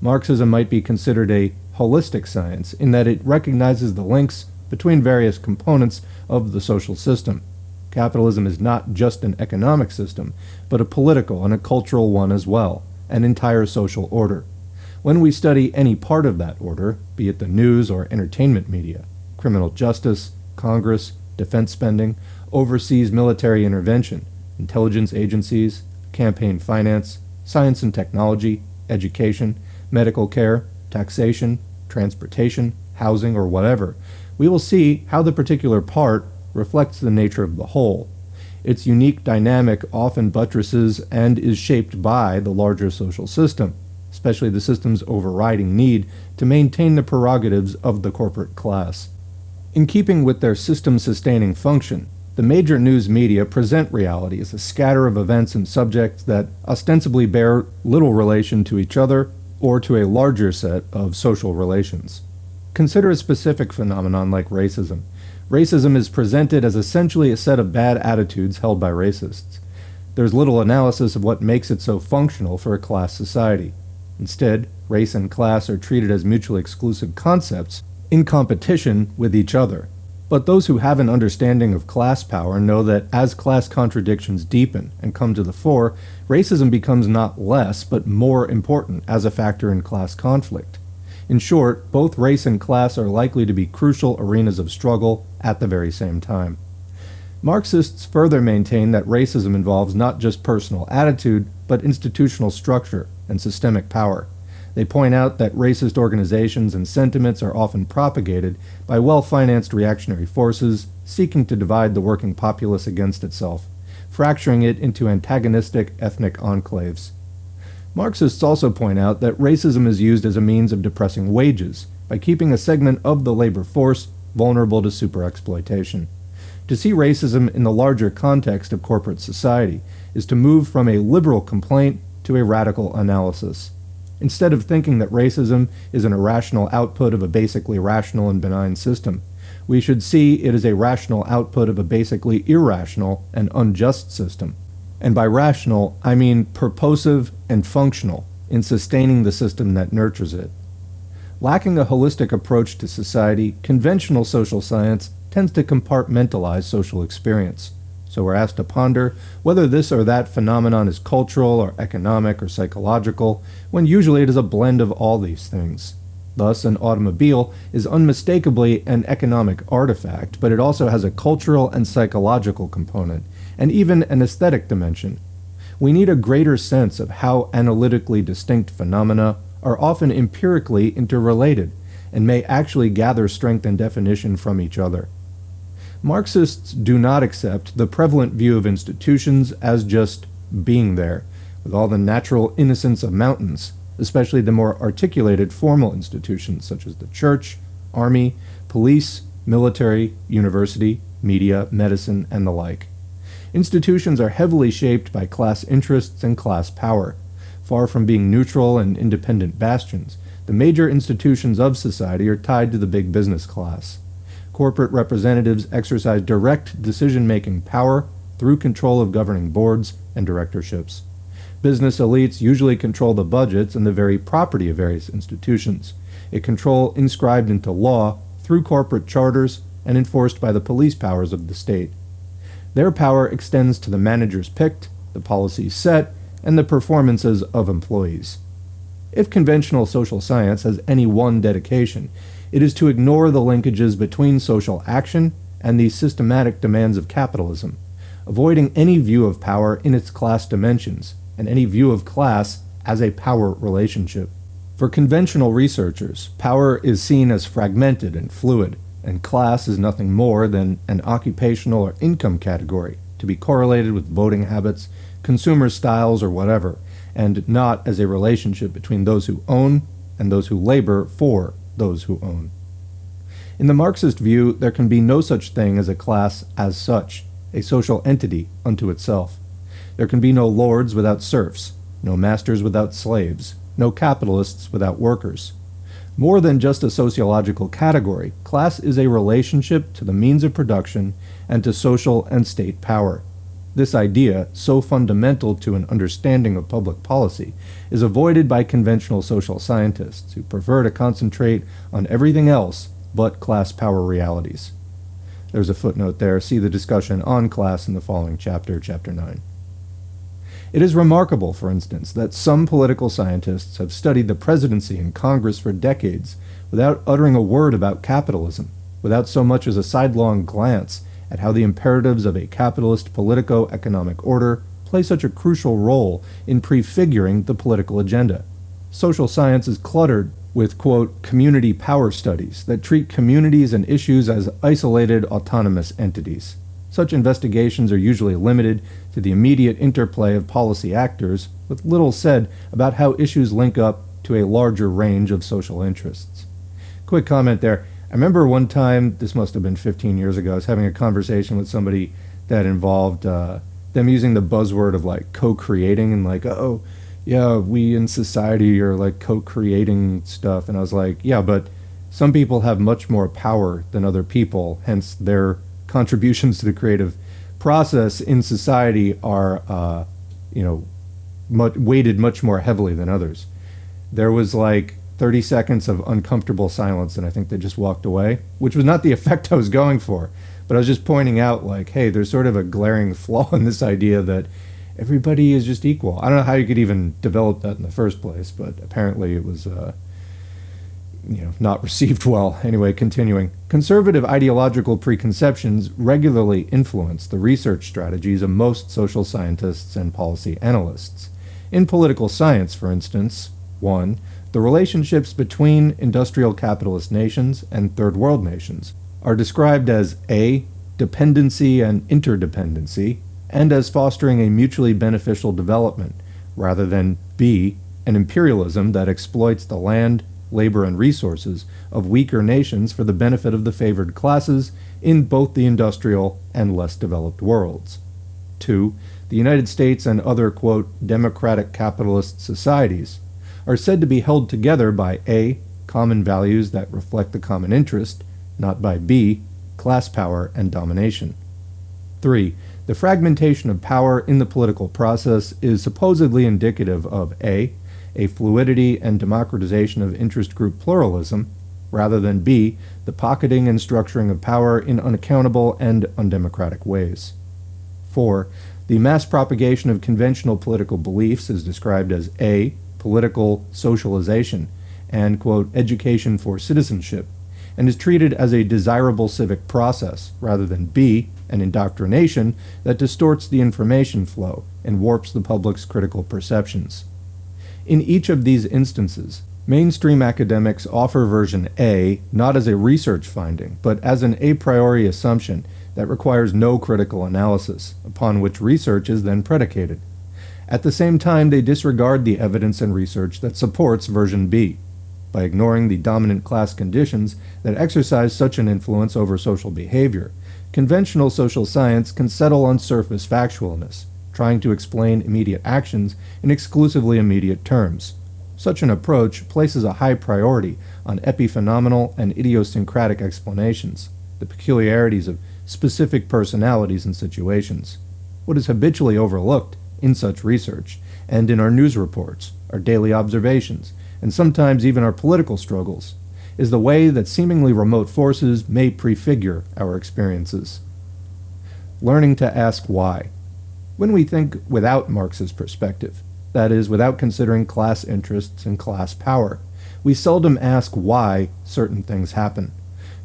Marxism might be considered a holistic science in that it recognizes the links between various components of the social system. Capitalism is not just an economic system, but a political and a cultural one as well, an entire social order. When we study any part of that order, be it the news or entertainment media, criminal justice, Congress, defense spending, overseas military intervention, intelligence agencies, campaign finance, science and technology, education, medical care, taxation, transportation, housing, or whatever, we will see how the particular part reflects the nature of the whole. Its unique dynamic often buttresses and is shaped by the larger social system, especially the system's overriding need to maintain the prerogatives of the corporate class. In keeping with their system-sustaining function, the major news media present reality as a scatter of events and subjects that ostensibly bear little relation to each other or to a larger set of social relations. Consider a specific phenomenon like racism. Racism is presented as essentially a set of bad attitudes held by racists. There's little analysis of what makes it so functional for a class society. Instead, race and class are treated as mutually exclusive concepts in competition with each other. But those who have an understanding of class power know that as class contradictions deepen and come to the fore, racism becomes not less but more important as a factor in class conflict. In short, both race and class are likely to be crucial arenas of struggle at the very same time. Marxists further maintain that racism involves not just personal attitude, but institutional structure and systemic power. They point out that racist organizations and sentiments are often propagated by well-financed reactionary forces seeking to divide the working populace against itself, fracturing it into antagonistic ethnic enclaves. Marxists also point out that racism is used as a means of depressing wages by keeping a segment of the labor force vulnerable to superexploitation. To see racism in the larger context of corporate society is to move from a liberal complaint to a radical analysis. Instead of thinking that racism is an irrational output of a basically rational and benign system, we should see it as a rational output of a basically irrational and unjust system. And by rational, I mean purposive and functional in sustaining the system that nurtures it. Lacking a holistic approach to society, conventional social science tends to compartmentalize social experience. So we're asked to ponder whether this or that phenomenon is cultural or economic or psychological, when usually it is a blend of all these things. Thus, an automobile is unmistakably an economic artifact, but it also has a cultural and psychological component, and even an aesthetic dimension. We need a greater sense of how analytically distinct phenomena are often empirically interrelated, and may actually gather strength and definition from each other. Marxists do not accept the prevalent view of institutions as just being there, with all the natural innocence of mountains, especially the more articulated formal institutions such as the church, army, police, military, university, media, medicine, and the like. Institutions are heavily shaped by class interests and class power. Far from being neutral and independent bastions, the major institutions of society are tied to the big business class. Corporate representatives exercise direct decision-making power through control of governing boards and directorships. Business elites usually control the budgets and the very property of various institutions, a control inscribed into law through corporate charters and enforced by the police powers of the state. Their power extends to the managers picked, the policies set, and the performances of employees. If conventional social science has any one dedication, it is to ignore the linkages between social action and the systematic demands of capitalism, avoiding any view of power in its class dimensions, and any view of class as a power relationship. For conventional researchers, power is seen as fragmented and fluid, and class is nothing more than an occupational or income category, to be correlated with voting habits, consumer styles, or whatever, and not as a relationship between those who own and those who labor for those who own. In the Marxist view, there can be no such thing as a class as such, a social entity unto itself. There can be no lords without serfs, no masters without slaves, no capitalists without workers. More than just a sociological category, class is a relationship to the means of production and to social and state power. This idea, so fundamental to an understanding of public policy, is avoided by conventional social scientists who prefer to concentrate on everything else but class power realities. There's a footnote there. See the discussion on class in the following chapter, Chapter 9. It is remarkable, for instance, that some political scientists have studied the presidency and Congress for decades without uttering a word about capitalism, without so much as a sidelong glance at how the imperatives of a capitalist politico-economic order play such a crucial role in prefiguring the political agenda. Social science is cluttered with, quote, community power studies that treat communities and issues as isolated autonomous entities. Such investigations are usually limited to the immediate interplay of policy actors, with little said about how issues link up to a larger range of social interests. Quick comment there. I remember one time, this must have been 15 years ago, I was having a conversation with somebody that involved them using the buzzword of like co-creating and like, oh, yeah, we in society are like co-creating stuff. And I was like, yeah, but some people have much more power than other people, hence their contributions to the creative process in society are, weighted much more heavily than others. There was like 30 seconds of uncomfortable silence, and I think they just walked away, which was not the effect I was going for. But I was just pointing out, like, hey, there's sort of a glaring flaw in this idea that everybody is just equal. I don't know how you could even develop that in the first place, but apparently it was not received well. Anyway, continuing. Conservative ideological preconceptions regularly influence the research strategies of most social scientists and policy analysts. In political science, for instance, 1. The relationships between industrial capitalist nations and third world nations are described as A. Dependency and interdependency, and as fostering a mutually beneficial development, rather than B. An imperialism that exploits the land, labor, and resources of weaker nations for the benefit of the favored classes in both the industrial and less developed worlds. 2. The United States and other, quote, democratic capitalist societies are said to be held together by A. common values that reflect the common interest, not by B. class power and domination. 3. The fragmentation of power in the political process is supposedly indicative of A. a fluidity and democratization of interest group pluralism, rather than B. the pocketing and structuring of power in unaccountable and undemocratic ways. 4. The mass propagation of conventional political beliefs is described as A. political socialization and, quote, education for citizenship, and is treated as a desirable civic process, rather than B. an indoctrination that distorts the information flow and warps the public's critical perceptions. In each of these instances, mainstream academics offer version A not as a research finding, but as an a priori assumption that requires no critical analysis, upon which research is then predicated. At the same time, they disregard the evidence and research that supports version B, by ignoring the dominant class conditions that exercise such an influence over social behavior. Conventional social science can settle on surface factualness, trying to explain immediate actions in exclusively immediate terms. Such an approach places a high priority on epiphenomenal and idiosyncratic explanations, the peculiarities of specific personalities and situations. What is habitually overlooked in such research, and in our news reports, our daily observations, and sometimes even our political struggles, is the way that seemingly remote forces may prefigure our experiences. Learning to ask why. When we think without Marx's perspective, that is, without considering class interests and class power, we seldom ask why certain things happen.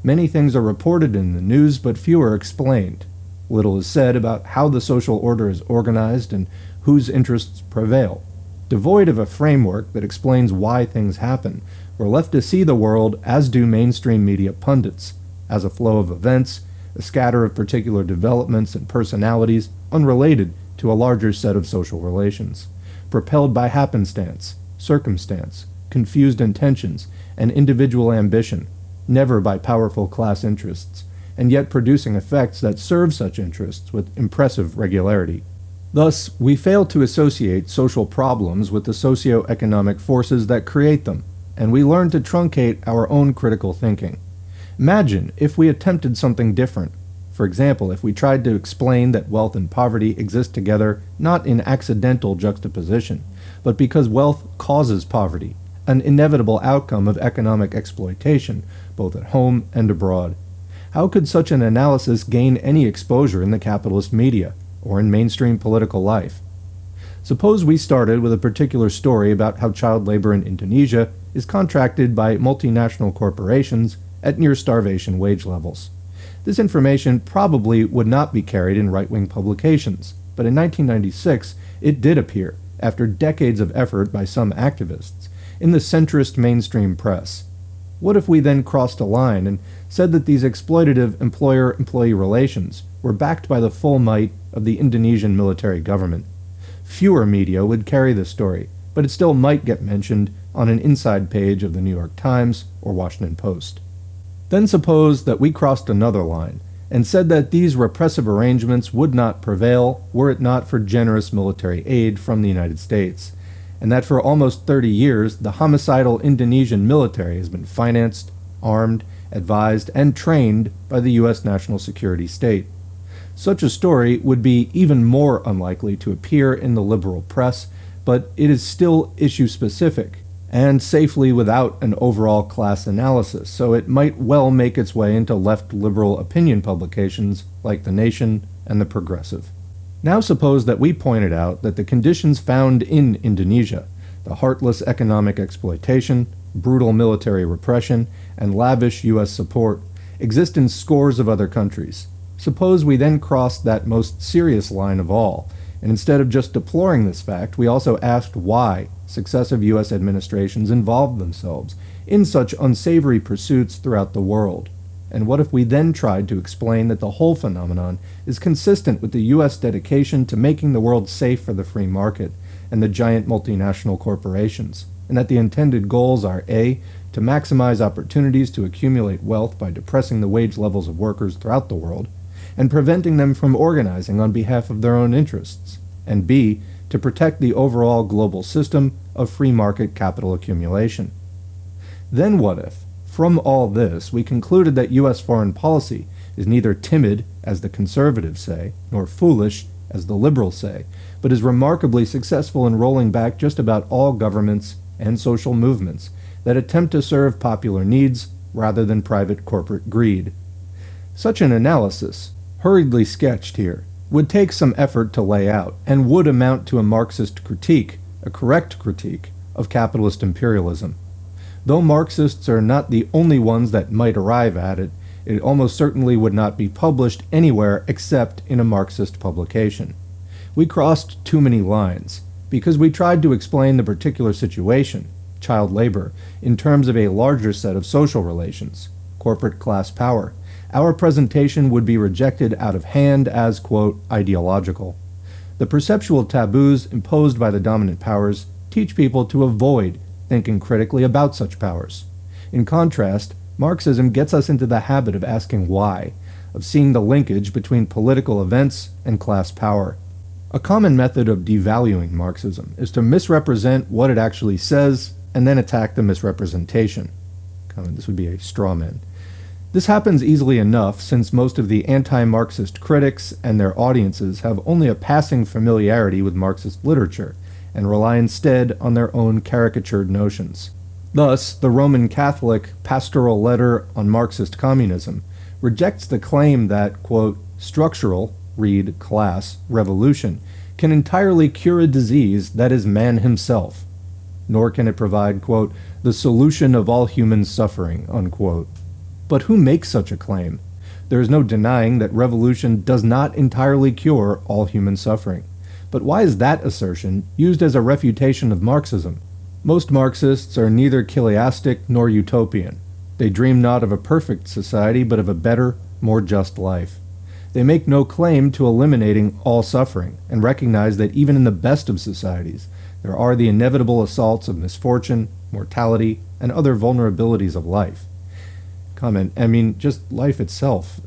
Many things are reported in the news, but few are explained. Little is said about how the social order is organized and whose interests prevail. Devoid of a framework that explains why things happen, we're left to see the world, as do mainstream media pundits, as a flow of events, a scatter of particular developments and personalities unrelated to a larger set of social relations, propelled by happenstance, circumstance, confused intentions, and individual ambition, never by powerful class interests, and yet producing effects that serve such interests with impressive regularity. Thus, we fail to associate social problems with the socio-economic forces that create them, and we learn to truncate our own critical thinking. Imagine if we attempted something different. For example, if we tried to explain that wealth and poverty exist together not in accidental juxtaposition, but because wealth causes poverty, an inevitable outcome of economic exploitation, both at home and abroad. How could such an analysis gain any exposure in the capitalist media, or in mainstream political life? Suppose we started with a particular story about how child labor in Indonesia is contracted by multinational corporations at near-starvation wage levels. This information probably would not be carried in right-wing publications, but in 1996 it did appear, after decades of effort by some activists, in the centrist mainstream press. What if we then crossed a line and said that these exploitative employer-employee relations were backed by the full might of the Indonesian military government? Fewer media would carry the story, but it still might get mentioned on an inside page of the New York Times or Washington Post. Then suppose that we crossed another line and said that these repressive arrangements would not prevail were it not for generous military aid from the United States, and that for almost 30 years the homicidal Indonesian military has been financed, armed, advised, and trained by the U.S. national security state. Such a story would be even more unlikely to appear in the liberal press, but it is still issue-specific, and safely without an overall class analysis, so it might well make its way into left liberal opinion publications like The Nation and The Progressive. Now suppose that we pointed out that the conditions found in Indonesia, the heartless economic exploitation, brutal military repression, and lavish U.S. support, exist in scores of other countries. Suppose we then crossed that most serious line of all, and instead of just deploring this fact, we also asked why successive U.S. administrations involved themselves in such unsavory pursuits throughout the world. And what if we then tried to explain that the whole phenomenon is consistent with the U.S. dedication to making the world safe for the free market and the giant multinational corporations, and that the intended goals are A, to maximize opportunities to accumulate wealth by depressing the wage levels of workers throughout the world, and preventing them from organizing on behalf of their own interests, and B, to protect the overall global system of free market capital accumulation. Then what if, from all this, we concluded that U.S. foreign policy is neither timid, as the conservatives say, nor foolish, as the liberals say, but is remarkably successful in rolling back just about all governments and social movements that attempt to serve popular needs rather than private corporate greed? Such an analysis, hurriedly sketched here, would take some effort to lay out, and would amount to a Marxist critique, a correct critique, of capitalist imperialism. Though Marxists are not the only ones that might arrive at it, it almost certainly would not be published anywhere except in a Marxist publication. We crossed too many lines, because we tried to explain the particular situation, child labor, in terms of a larger set of social relations, corporate class power. Our presentation would be rejected out of hand as, quote, ideological. The perceptual taboos imposed by the dominant powers teach people to avoid thinking critically about such powers. In contrast, Marxism gets us into the habit of asking why, of seeing the linkage between political events and class power. A common method of devaluing Marxism is to misrepresent what it actually says and then attack the misrepresentation. This would be a straw man. This happens easily enough since most of the anti-Marxist critics and their audiences have only a passing familiarity with Marxist literature and rely instead on their own caricatured notions. Thus, the Roman Catholic Pastoral Letter on Marxist Communism rejects the claim that, quote, structural, read class, revolution, can entirely cure a disease that is man himself, nor can it provide, quote, the solution of all human suffering, unquote. But who makes such a claim? There is no denying that revolution does not entirely cure all human suffering. But why is that assertion used as a refutation of Marxism? Most Marxists are neither chiliastic nor utopian. They dream not of a perfect society, but of a better, more just life. They make no claim to eliminating all suffering, and recognize that even in the best of societies, there are the inevitable assaults of misfortune, mortality, and other vulnerabilities of life. Comment, just life itself.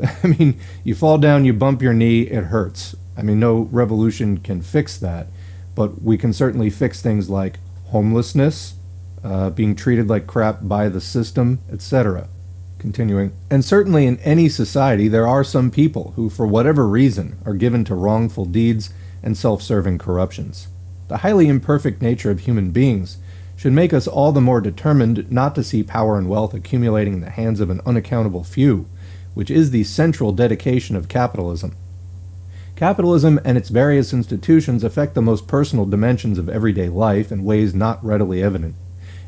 You fall down, you bump your knee, it hurts. I mean, no revolution can fix that, but we can certainly fix things like homelessness, being treated like crap by the system, etc. Continuing. And certainly in any society, there are some people who, for whatever reason, are given to wrongful deeds and self-serving corruptions. The highly imperfect nature of human beings should make us all the more determined not to see power and wealth accumulating in the hands of an unaccountable few, which is the central dedication of capitalism. Capitalism and its various institutions affect the most personal dimensions of everyday life in ways not readily evident.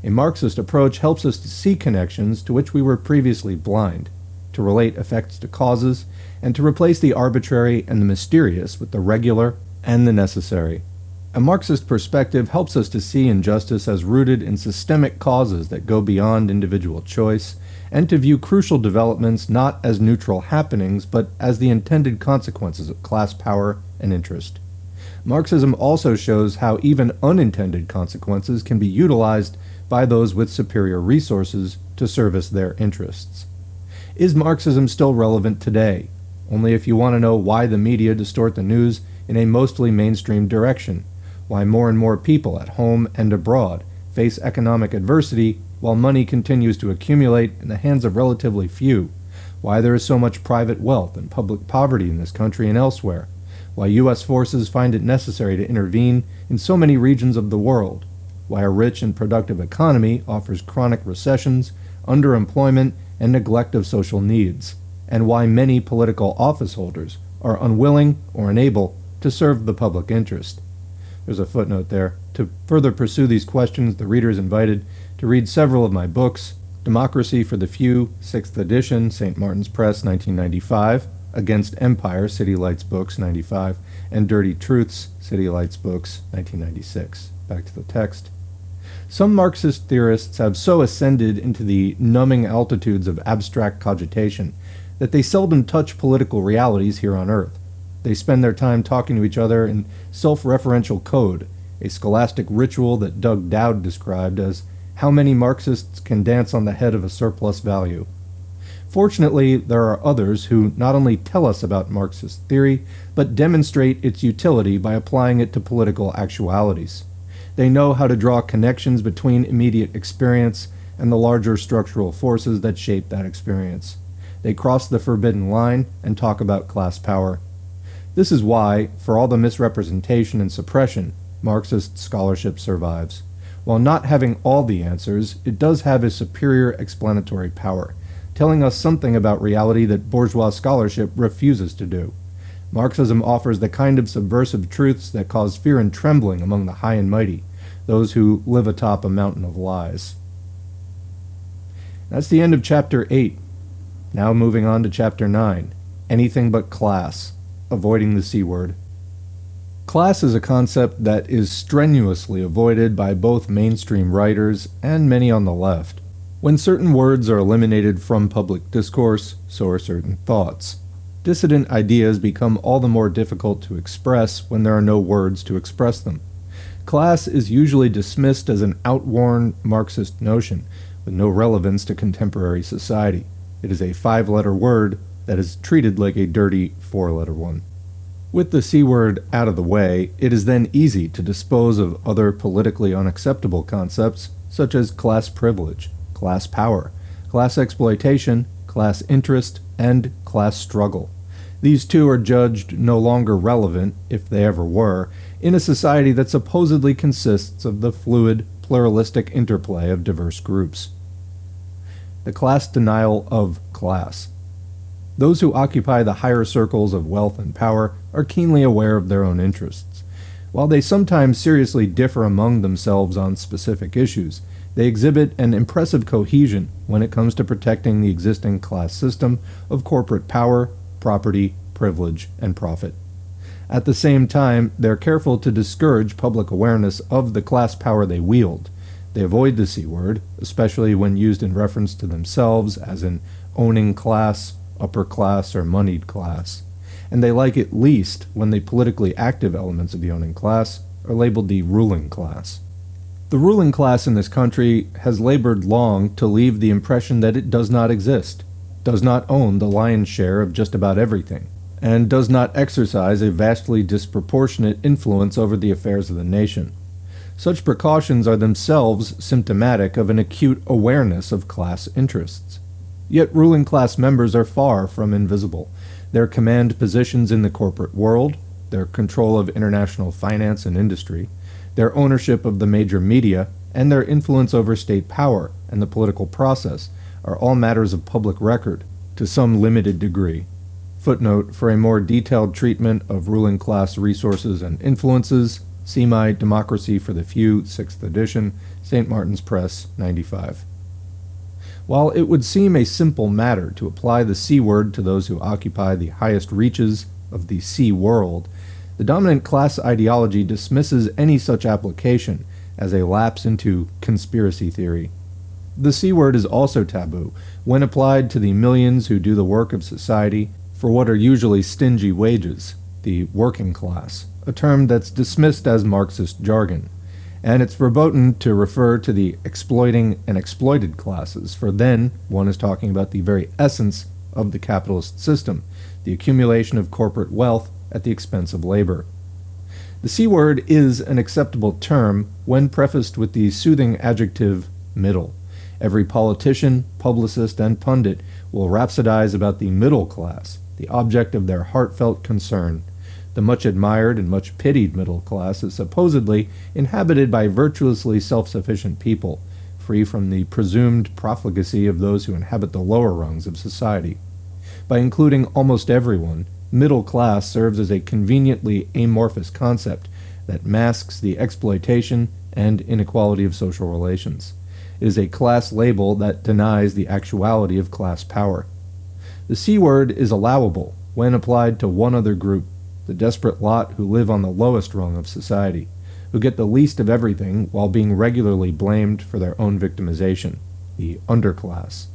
A Marxist approach helps us to see connections to which we were previously blind, to relate effects to causes, and to replace the arbitrary and the mysterious with the regular and the necessary. A Marxist perspective helps us to see injustice as rooted in systemic causes that go beyond individual choice, and to view crucial developments not as neutral happenings, but as the intended consequences of class power and interest. Marxism also shows how even unintended consequences can be utilized by those with superior resources to service their interests. Is Marxism still relevant today? Only if you want to know why the media distort the news in a mostly mainstream direction, why more and more people at home and abroad face economic adversity while money continues to accumulate in the hands of relatively few, why there is so much private wealth and public poverty in this country and elsewhere, why U.S. forces find it necessary to intervene in so many regions of the world, why a rich and productive economy offers chronic recessions, underemployment, and neglect of social needs, and why many political office holders are unwilling or unable to serve the public interest. There's a footnote there. To further pursue these questions, the reader is invited to read several of my books: Democracy for the Few, 6th edition, St. Martin's Press, 1995, Against Empire, City Lights Books, 95, and Dirty Truths, City Lights Books, 1996. Back to the text. Some Marxist theorists have so ascended into the numbing altitudes of abstract cogitation that they seldom touch political realities here on Earth. They spend their time talking to each other in self-referential code, a scholastic ritual that Doug Dowd described as how many Marxists can dance on the head of a surplus value. Fortunately, there are others who not only tell us about Marxist theory, but demonstrate its utility by applying it to political actualities. They know how to draw connections between immediate experience and the larger structural forces that shape that experience. They cross the forbidden line and talk about class power. This is why, for all the misrepresentation and suppression, Marxist scholarship survives. While not having all the answers, it does have a superior explanatory power, telling us something about reality that bourgeois scholarship refuses to do. Marxism offers the kind of subversive truths that cause fear and trembling among the high and mighty, those who live atop a mountain of lies. That's the end of Chapter 8. Now moving on to Chapter 9, Anything But Class, Avoiding the C-Word. Class is a concept that is strenuously avoided by both mainstream writers and many on the left. When certain words are eliminated from public discourse, so are certain thoughts. Dissident ideas become all the more difficult to express when there are no words to express them. Class is usually dismissed as an outworn Marxist notion with no relevance to contemporary society. It is a 5-letter word that is treated like a dirty 4-letter one. With the C-word out of the way, it is then easy to dispose of other politically unacceptable concepts such as class privilege, class power, class exploitation, class interest, and class struggle. These two are judged no longer relevant, if they ever were, in a society that supposedly consists of the fluid, pluralistic interplay of diverse groups. The class denial of class. Those who occupy the higher circles of wealth and power are keenly aware of their own interests. While they sometimes seriously differ among themselves on specific issues, they exhibit an impressive cohesion when it comes to protecting the existing class system of corporate power, property, privilege, and profit. At the same time, they're careful to discourage public awareness of the class power they wield. They avoid the C-word, especially when used in reference to themselves, as in owning class, upper class, or moneyed class. And they like it least when the politically active elements of the owning class are labeled the ruling class. The ruling class in this country has labored long to leave the impression that it does not exist, does not own the lion's share of just about everything, and does not exercise a vastly disproportionate influence over the affairs of the nation. Such precautions are themselves symptomatic of an acute awareness of class interests. Yet ruling class members are far from invisible. Their command positions in the corporate world, their control of international finance and industry, their ownership of the major media, and their influence over state power and the political process are all matters of public record to some limited degree. Footnote: for a more detailed treatment of ruling class resources and influences, see my Democracy for the Few, 6th edition, St. Martin's Press, 95. While it would seem a simple matter to apply the C word to those who occupy the highest reaches of the C world, the dominant class ideology dismisses any such application as a lapse into conspiracy theory. The C word is also taboo when applied to the millions who do the work of society for what are usually stingy wages, the working class, a term that's dismissed as Marxist jargon, and it's verboten to refer to the exploiting and exploited classes, for then one is talking about the very essence of the capitalist system, the accumulation of corporate wealth at the expense of labor. The C word is an acceptable term when prefaced with the soothing adjective middle. Every politician, publicist, and pundit will rhapsodize about the middle class, the object of their heartfelt concern. The much admired and much pitied middle class is supposedly inhabited by virtuously self-sufficient people, free from the presumed profligacy of those who inhabit the lower rungs of society. By including almost everyone, middle class serves as a conveniently amorphous concept that masks the exploitation and inequality of social relations. It is a class label that denies the actuality of class power. The C word is allowable when applied to one other group, the desperate lot who live on the lowest rung of society, who get the least of everything while being regularly blamed for their own victimization, the underclass.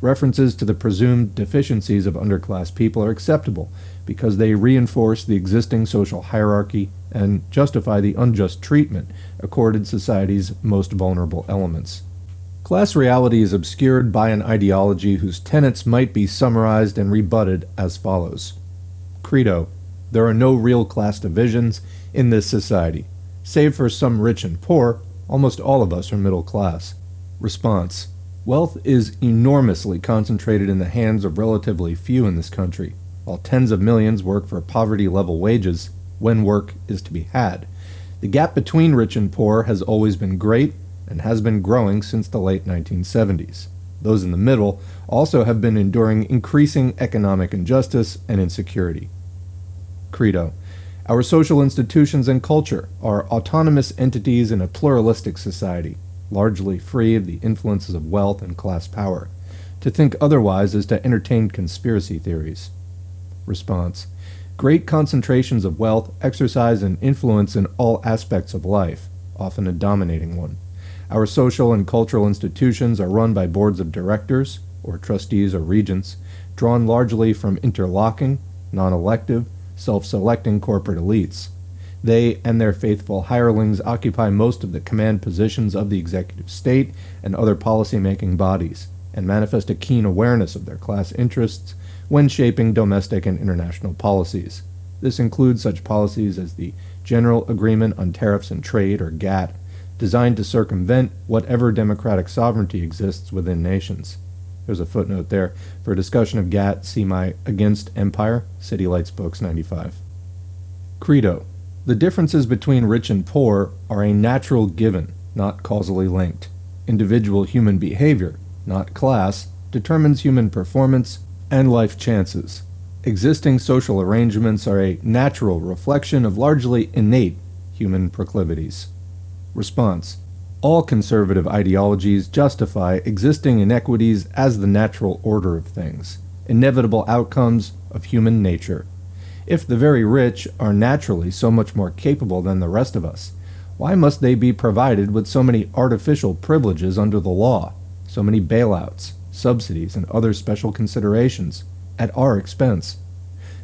References to the presumed deficiencies of underclass people are acceptable because they reinforce the existing social hierarchy and justify the unjust treatment accorded society's most vulnerable elements. Class reality is obscured by an ideology whose tenets might be summarized and rebutted as follows. Credo: there are no real class divisions in this society. Save for some rich and poor, almost all of us are middle class. Response: wealth is enormously concentrated in the hands of relatively few in this country, while tens of millions work for poverty-level wages when work is to be had. The gap between rich and poor has always been great and has been growing since the late 1970s. Those in the middle also have been enduring increasing economic injustice and insecurity. Credo: our social institutions and culture are autonomous entities in a pluralistic society, largely free of the influences of wealth and class power. To think otherwise is to entertain conspiracy theories. Response: great concentrations of wealth exercise an influence in all aspects of life, often a dominating one. Our social and cultural institutions are run by boards of directors, or trustees or regents, drawn largely from interlocking, non-elective, self-selecting corporate elites. They and their faithful hirelings occupy most of the command positions of the executive state and other policy-making bodies, and manifest a keen awareness of their class interests when shaping domestic and international policies. This includes such policies as the General Agreement on Tariffs and Trade, or GATT, designed to circumvent whatever democratic sovereignty exists within nations. There's a footnote there. For a discussion of GATT, see my Against Empire, City Lights Books, 95. Credo: the differences between rich and poor are a natural given, not causally linked. Individual human behavior, not class, determines human performance and life chances. Existing social arrangements are a natural reflection of largely innate human proclivities. Response: all conservative ideologies justify existing inequities as the natural order of things, inevitable outcomes of human nature. If the very rich are naturally so much more capable than the rest of us, why must they be provided with so many artificial privileges under the law, so many bailouts, subsidies, and other special considerations at our expense?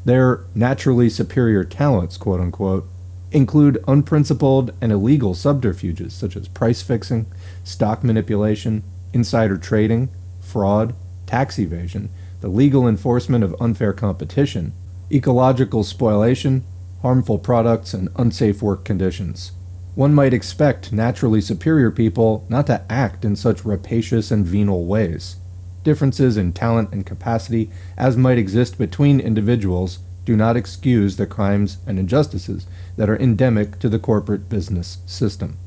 Their naturally superior talents, quote-unquote, include unprincipled and illegal subterfuges such as price fixing, stock manipulation, insider trading, fraud, tax evasion, the legal enforcement of unfair competition, ecological spoliation, harmful products, and unsafe work conditions. One might expect naturally superior people not to act in such rapacious and venal ways. Differences in talent and capacity, as might exist between individuals, do not excuse the crimes and injustices that are endemic to the corporate business system.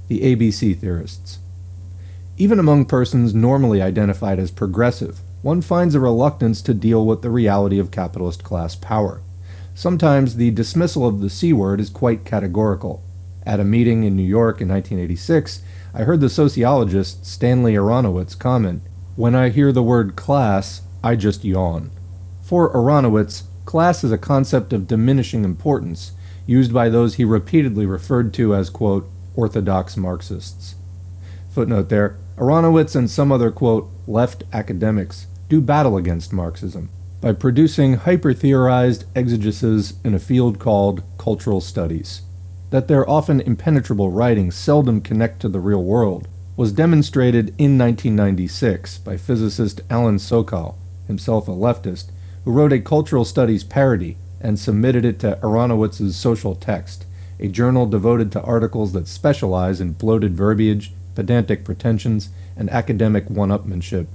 The ABC theorists. Even among persons normally identified as progressive, one finds a reluctance to deal with the reality of capitalist class power. Sometimes the dismissal of the C word is quite categorical. At a meeting in New York in 1986, I heard the sociologist Stanley Aronowitz comment, "When I hear the word class, I just yawn." For Aronowitz, class is a concept of diminishing importance, used by those he repeatedly referred to as, quote, orthodox Marxists. Footnote there, Aronowitz and some other, quote, left academics do battle against Marxism by producing hyper-theorized exegesis in a field called cultural studies. That their often impenetrable writings seldom connect to the real world was demonstrated in 1996 by physicist Alan Sokal, himself a leftist, who wrote a cultural studies parody and submitted it to Aronowitz's Social Text, a journal devoted to articles that specialize in bloated verbiage, pedantic pretensions, and academic one-upmanship.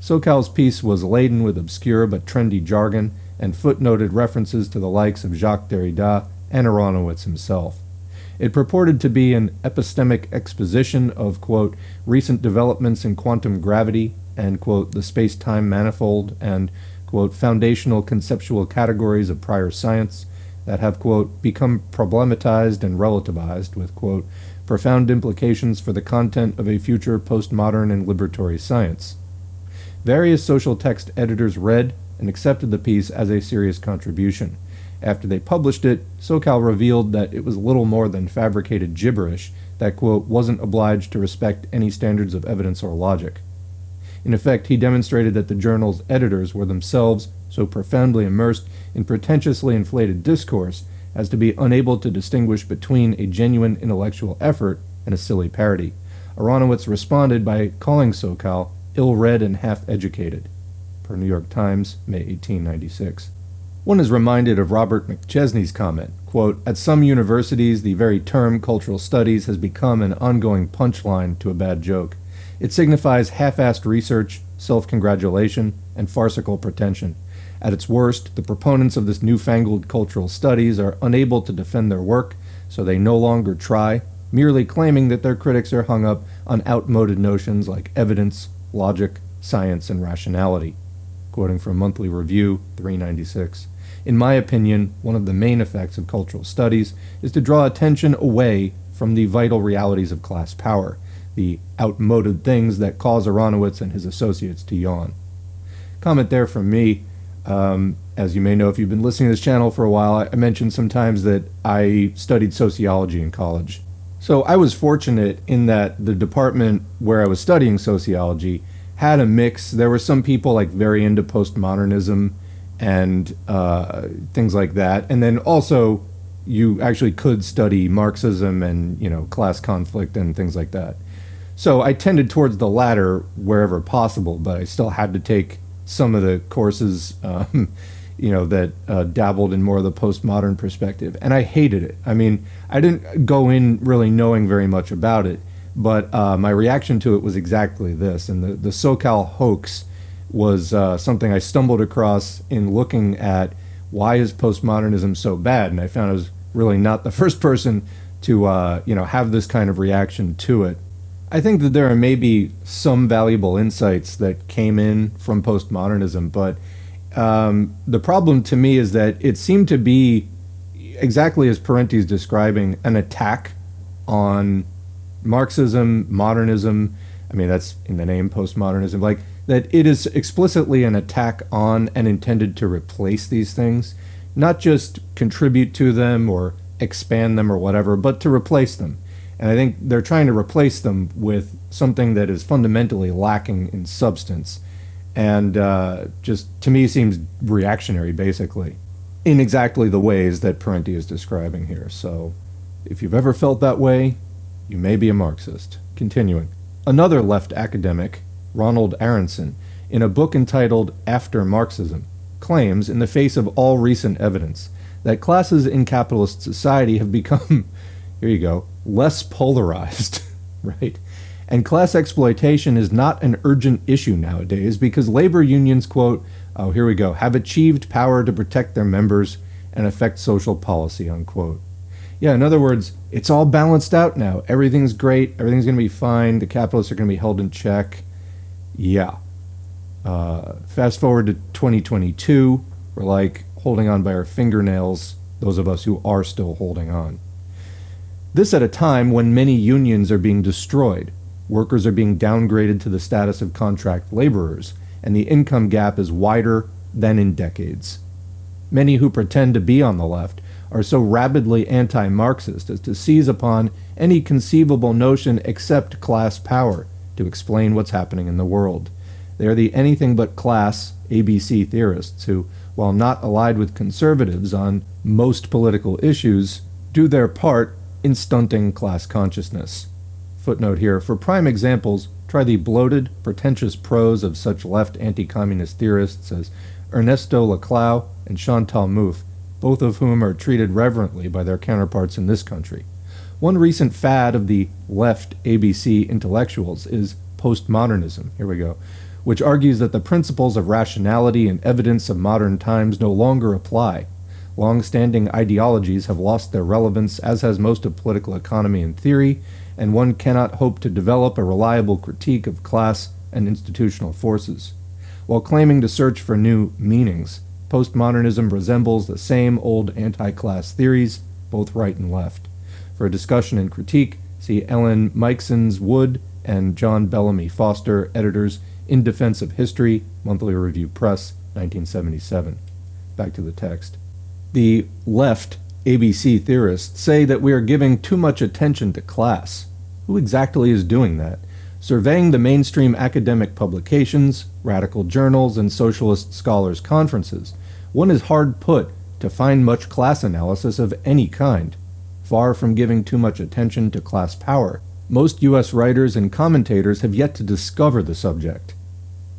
Sokal's piece was laden with obscure but trendy jargon and footnoted references to the likes of Jacques Derrida and Aronowitz himself. It purported to be an epistemic exposition of, quote, recent developments in quantum gravity and, quote, the space-time manifold and, quote, foundational conceptual categories of prior science that have, quote, become problematized and relativized with, quote, profound implications for the content of a future postmodern and liberatory science. Various social text editors read and accepted the piece as a serious contribution. After they published it, Sokal revealed that it was little more than fabricated gibberish that, quote, wasn't obliged to respect any standards of evidence or logic. In effect, he demonstrated that the journal's editors were themselves so profoundly immersed in pretentiously inflated discourse as to be unable to distinguish between a genuine intellectual effort and a silly parody. Aronowitz responded by calling Sokal ill-read and half-educated, per New York Times, May 1896. One is reminded of Robert McChesney's comment, quote, at some universities the very term cultural studies has become an ongoing punchline to a bad joke. It signifies half-assed research, self-congratulation, and farcical pretension. At its worst, the proponents of this newfangled cultural studies are unable to defend their work, so they no longer try, merely claiming that their critics are hung up on outmoded notions like evidence, logic, science, and rationality. Quoting from Monthly Review, 396. In my opinion, one of the main effects of cultural studies is to draw attention away from the vital realities of class power, the outmoded things that cause Aronowitz and his associates to yawn. Comment there from me. As you may know if you've been listening to this channel for a while, I mentioned sometimes that I studied sociology in college. So I was fortunate in that the department where I was studying sociology had a mix. There were some people like very into postmodernism and things like that. And then also you actually could study Marxism and, you know, class conflict and things like that. So I tended towards the latter wherever possible, but I still had to take some of the courses, you know, that dabbled in more of the postmodern perspective. And I hated it. I mean, I didn't go in really knowing very much about it, but my reaction to it was exactly this. And the Sokal hoax was something I stumbled across in looking at why is postmodernism so bad. And I found I was really not the first person to, you know, have this kind of reaction to it. I think that there are maybe some valuable insights that came in from postmodernism, but the problem to me is that it seemed to be, exactly as Parenti is describing, an attack on Marxism, modernism. I mean, that's in the name, postmodernism. Like, that it is explicitly an attack on and intended to replace these things, not just contribute to them or expand them or whatever, but to replace them. And I think they're trying to replace them with something that is fundamentally lacking in substance. And just, to me, seems reactionary, basically, in exactly the ways that Parenti is describing here. So, if you've ever felt that way, you may be a Marxist. Continuing. Another left academic, Ronald Aronson, in a book entitled After Marxism, claims, in the face of all recent evidence, that classes in capitalist society have become, here you go, less polarized, right? And class exploitation is not an urgent issue nowadays because labor unions, quote, oh, here we go, have achieved power to protect their members and affect social policy, unquote. Yeah, in other words, it's all balanced out now. Everything's great. Everything's going to be fine. The capitalists are going to be held in check. Yeah. Fast forward to 2022. We're like holding on by our fingernails, those of us who are still holding on. This at a time when many unions are being destroyed. Workers are being downgraded to the status of contract laborers, and the income gap is wider than in decades. Many who pretend to be on the left are so rabidly anti-Marxist as to seize upon any conceivable notion except class power to explain what's happening in the world. They are the anything-but-class ABC theorists who, while not allied with conservatives on most political issues, do their part in stunting class consciousness. Footnote here, for prime examples, try the bloated, pretentious prose of such left anti-communist theorists as Ernesto Laclau and Chantal Mouffe, both of whom are treated reverently by their counterparts in this country. One recent fad of the left ABC intellectuals is postmodernism, here we go, which argues that the principles of rationality and evidence of modern times no longer apply. Long-standing ideologies have lost their relevance, as has most of political economy and theory, and one cannot hope to develop a reliable critique of class and institutional forces. While claiming to search for new meanings, postmodernism resembles the same old anti-class theories, both right and left. For a discussion and critique, see Ellen Meikson's Wood and John Bellamy Foster, editors, In Defense of History, Monthly Review Press, 1977. Back to the text. The left ABC theorists say that we are giving too much attention to class. Who exactly is doing that? Surveying the mainstream academic publications, radical journals, and socialist scholars' conferences, one is hard put to find much class analysis of any kind. Far from giving too much attention to class power, most U.S. writers and commentators have yet to discover the subject.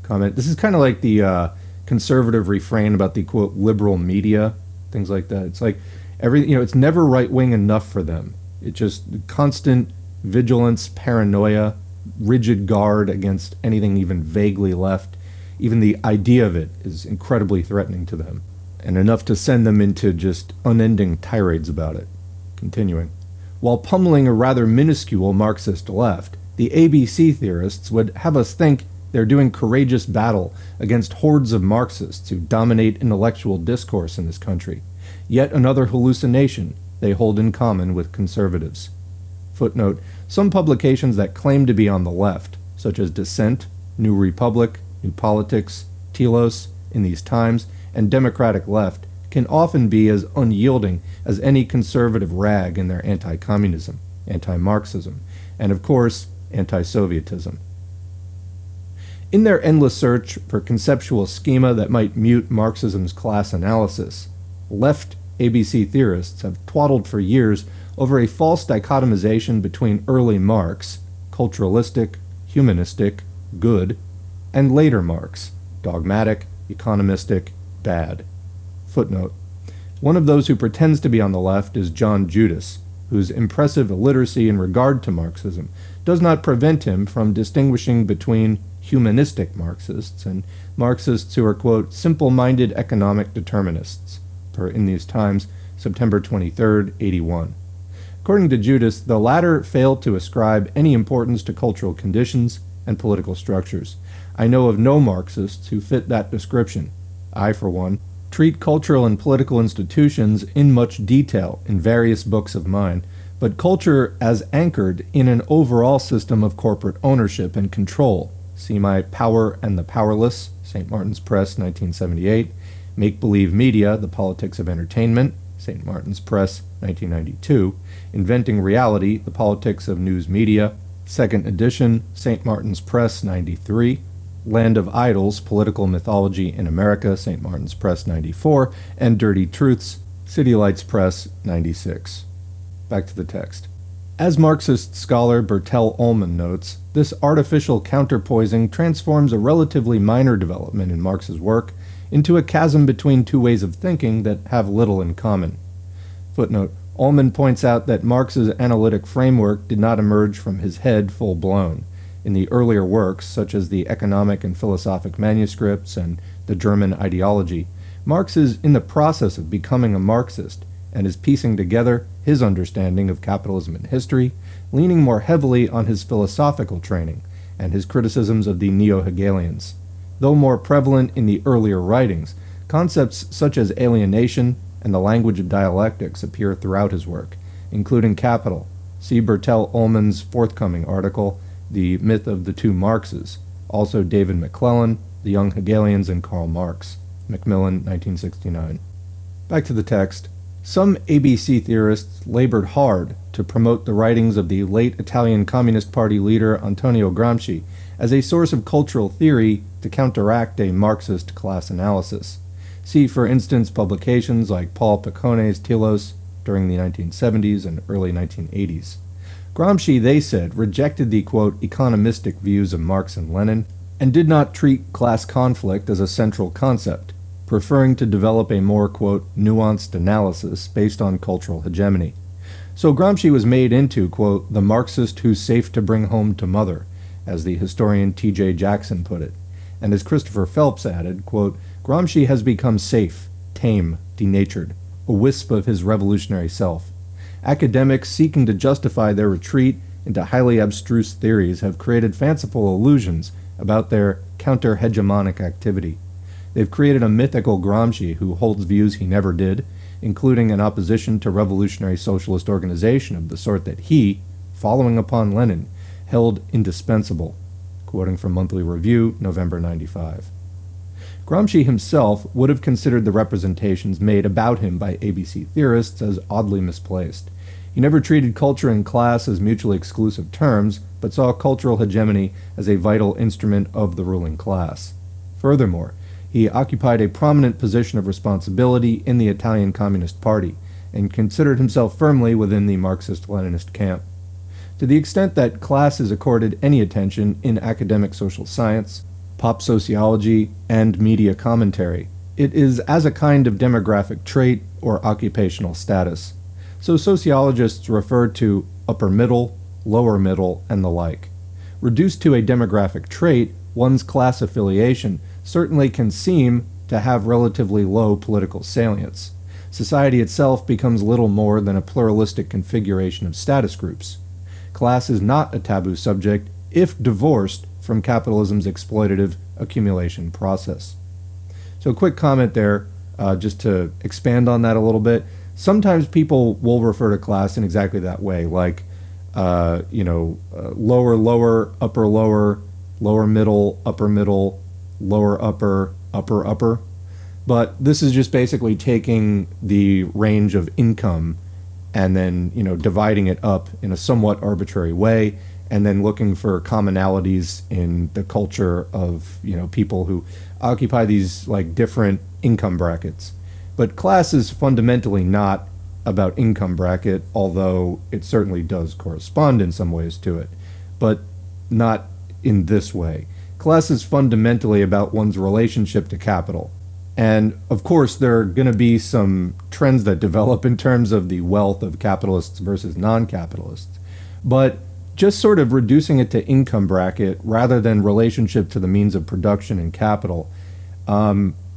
Comment, this is kind of like the conservative refrain about the, quote, liberal media, things like that. It's like, it's never right-wing enough for them. It's just constant vigilance, paranoia, rigid guard against anything even vaguely left. Even the idea of it is incredibly threatening to them, and enough to send them into just unending tirades about it. Continuing. While pummeling a rather minuscule Marxist left, the ABC theorists would have us think they're doing courageous battle against hordes of Marxists who dominate intellectual discourse in this country. Yet another hallucination they hold in common with conservatives. Footnote, some publications that claim to be on the left, such as Dissent, New Republic, New Politics, Telos, In These Times, and Democratic Left, can often be as unyielding as any conservative rag in their anti-communism, anti-Marxism, and of course, anti-Sovietism. In their endless search for conceptual schema that might mute Marxism's class analysis, left ABC theorists have twaddled for years over a false dichotomization between early Marx, culturalistic, humanistic, good, and later Marx, dogmatic, economistic, bad. Footnote. One of those who pretends to be on the left is John Judas, whose impressive illiteracy in regard to Marxism does not prevent him from distinguishing between humanistic Marxists and Marxists who are, quote, simple-minded economic determinists, per In These Times, September 23, 81. According to Judas, the latter failed to ascribe any importance to cultural conditions and political structures. I know of no Marxists who fit that description. I, for one, treat cultural and political institutions in much detail in various books of mine, but culture as anchored in an overall system of corporate ownership and control. See my Power and the Powerless, St. Martin's Press, 1978, Make-Believe Media, The Politics of Entertainment, St. Martin's Press, 1992, Inventing Reality, The Politics of News Media, 2nd edition, St. Martin's Press, 93, Land of Idols, Political Mythology in America, St. Martin's Press, 94, and Dirty Truths, City Lights Press, 96. Back to the text. As Marxist scholar Bertel Ullman notes, this artificial counterpoising transforms a relatively minor development in Marx's work into a chasm between two ways of thinking that have little in common. Footnote: Ullman points out that Marx's analytic framework did not emerge from his head full-blown. In the earlier works, such as the economic and philosophic manuscripts and the German ideology, Marx is in the process of becoming a Marxist and is piecing together his understanding of capitalism and history, leaning more heavily on his philosophical training and his criticisms of the neo-Hegelians. Though more prevalent in the earlier writings, concepts such as alienation and the language of dialectics appear throughout his work, including capital. See Bertel Ullman's forthcoming article, The Myth of the Two Marxes, also David McClellan, The Young Hegelians and Karl Marx, Macmillan, 1969. Back to the text. Some ABC theorists labored hard to promote the writings of the late Italian Communist Party leader Antonio Gramsci as a source of cultural theory to counteract a Marxist class analysis. See, for instance, publications like Paul Piccone's Telos during the 1970s and early 1980s. Gramsci, they said, rejected the, quote, economistic views of Marx and Lenin, and did not treat class conflict as a central concept, preferring to develop a more, quote, nuanced analysis based on cultural hegemony. So Gramsci was made into, quote, the Marxist who's safe to bring home to mother, as the historian T.J. Jackson put it. And as Christopher Phelps added, quote, Gramsci has become safe, tame, denatured, a wisp of his revolutionary self. Academics seeking to justify their retreat into highly abstruse theories have created fanciful illusions about their counter-hegemonic activity. They've created a mythical Gramsci who holds views he never did, including an opposition to revolutionary socialist organization of the sort that he, following upon Lenin, held indispensable. Quoting from Monthly Review, November 95. Gramsci himself would have considered the representations made about him by ABC theorists as oddly misplaced. He never treated culture and class as mutually exclusive terms, but saw cultural hegemony as a vital instrument of the ruling class. Furthermore, he occupied a prominent position of responsibility in the Italian Communist Party, and considered himself firmly within the Marxist-Leninist camp. To the extent that class is accorded any attention in academic social science, pop sociology, and media commentary, it is as a kind of demographic trait or occupational status. So sociologists refer to upper middle, lower middle, and the like. Reduced to a demographic trait, one's class affiliation certainly can seem to have relatively low political salience. Society itself becomes little more than a pluralistic configuration of status groups. Class is not a taboo subject if divorced from capitalism's exploitative accumulation process. So a quick comment there, just to expand on that a little bit. Sometimes people will refer to class in exactly that way, like, lower, lower, upper, lower, lower middle, lower upper, upper, upper. But this is just basically taking the range of income and then, dividing it up in a somewhat arbitrary way, and then looking for commonalities in the culture of, people who occupy these, different income brackets. But class is fundamentally not about income bracket, although it certainly does correspond in some ways to it, but not in this way. Class is fundamentally about one's relationship to capital. And, of course, there are going to be some trends that develop in terms of the wealth of capitalists versus non-capitalists. But just sort of reducing it to income bracket rather than relationship to the means of production and capital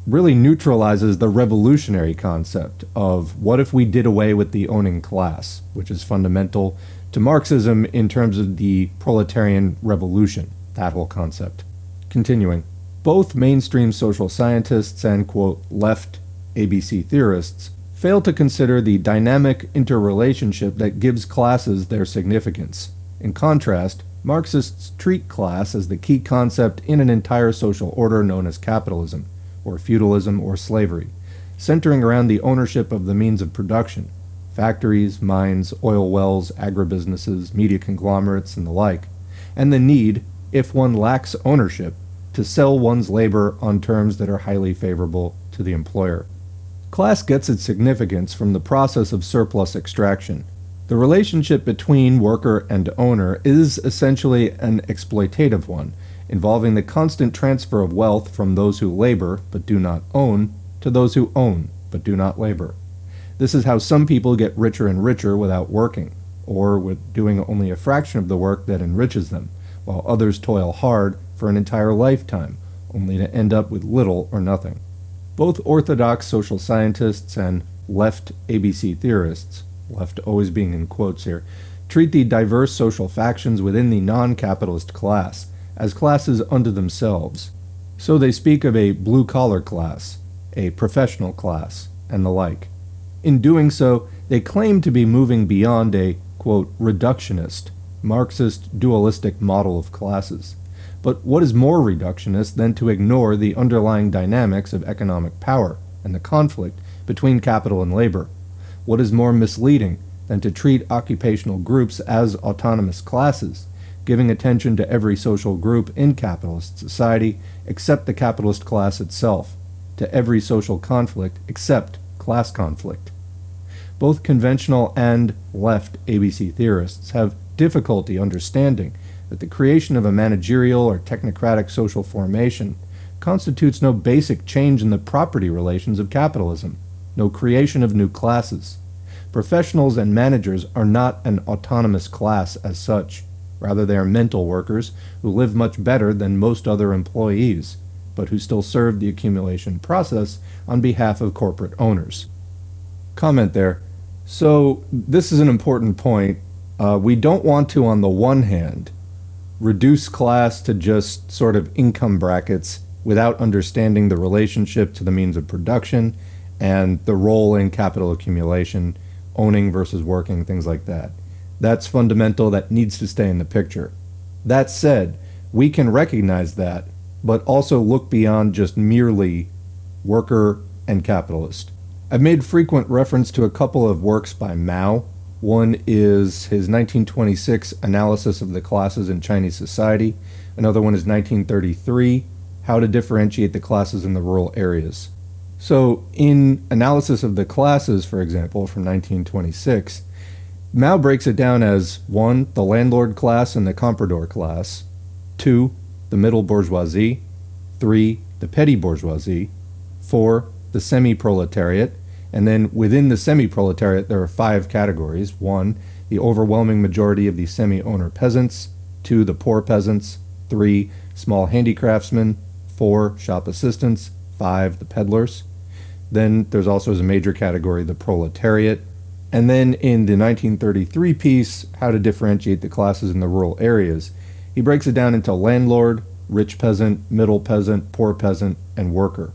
really neutralizes the revolutionary concept of what if we did away with the owning class, which is fundamental to Marxism in terms of the proletarian revolution, that whole concept. Continuing. Both mainstream social scientists and, quote, left ABC theorists fail to consider the dynamic interrelationship that gives classes their significance. In contrast, Marxists treat class as the key concept in an entire social order known as capitalism, or feudalism, or slavery, centering around the ownership of the means of production, factories, mines, oil wells, agribusinesses, media conglomerates, and the like, and the need, if one lacks ownership, to sell one's labor on terms that are highly favorable to the employer. Class gets its significance from the process of surplus extraction. The relationship between worker and owner is essentially an exploitative one, involving the constant transfer of wealth from those who labor but do not own to those who own but do not labor. This is how some people get richer and richer without working, or with doing only a fraction of the work that enriches them, while others toil hard for an entire lifetime, only to end up with little or nothing. Both orthodox social scientists and left ABC theorists, left always being in quotes here, treat the diverse social factions within the non-capitalist class as classes unto themselves. So they speak of a blue-collar class, a professional class, and the like. In doing so, they claim to be moving beyond a, quote, reductionist, Marxist dualistic model of classes. But what is more reductionist than to ignore the underlying dynamics of economic power and the conflict between capital and labor? What is more misleading than to treat occupational groups as autonomous classes, giving attention to every social group in capitalist society except the capitalist class itself, to every social conflict except class conflict? Both conventional and left ABC theorists have difficulty understanding that the creation of a managerial or technocratic social formation constitutes no basic change in the property relations of capitalism, no creation of new classes. Professionals and managers are not an autonomous class as such. Rather, they are mental workers who live much better than most other employees, but who still serve the accumulation process on behalf of corporate owners. Comment there. So this is an important point. We don't want to, on the one hand, reduce class to just sort of income brackets without understanding the relationship to the means of production and the role in capital accumulation, owning versus working, things like that. That's fundamental. That needs to stay in the picture. That said, we can recognize that, but also look beyond just merely worker and capitalist. I've made frequent reference to a couple of works by Mao. One is his 1926 Analysis of the Classes in Chinese Society. Another one is 1933, How to Differentiate the Classes in the Rural Areas. So in Analysis of the Classes, for example, from 1926, Mao breaks it down as 1. The landlord class and the comprador class, 2. The middle bourgeoisie, 3. The petty bourgeoisie, 4. The semi-proletariat, and then within the semi-proletariat there are 5 categories. 1. The overwhelming majority of the semi-owner peasants, 2. The poor peasants, 3. Small handicraftsmen, 4. Shop assistants, 5. The peddlers. Then there's also as a major category the proletariat. And then in the 1933 piece, How to Differentiate the Classes in the Rural Areas, he breaks it down into landlord, rich peasant, middle peasant, poor peasant, and worker.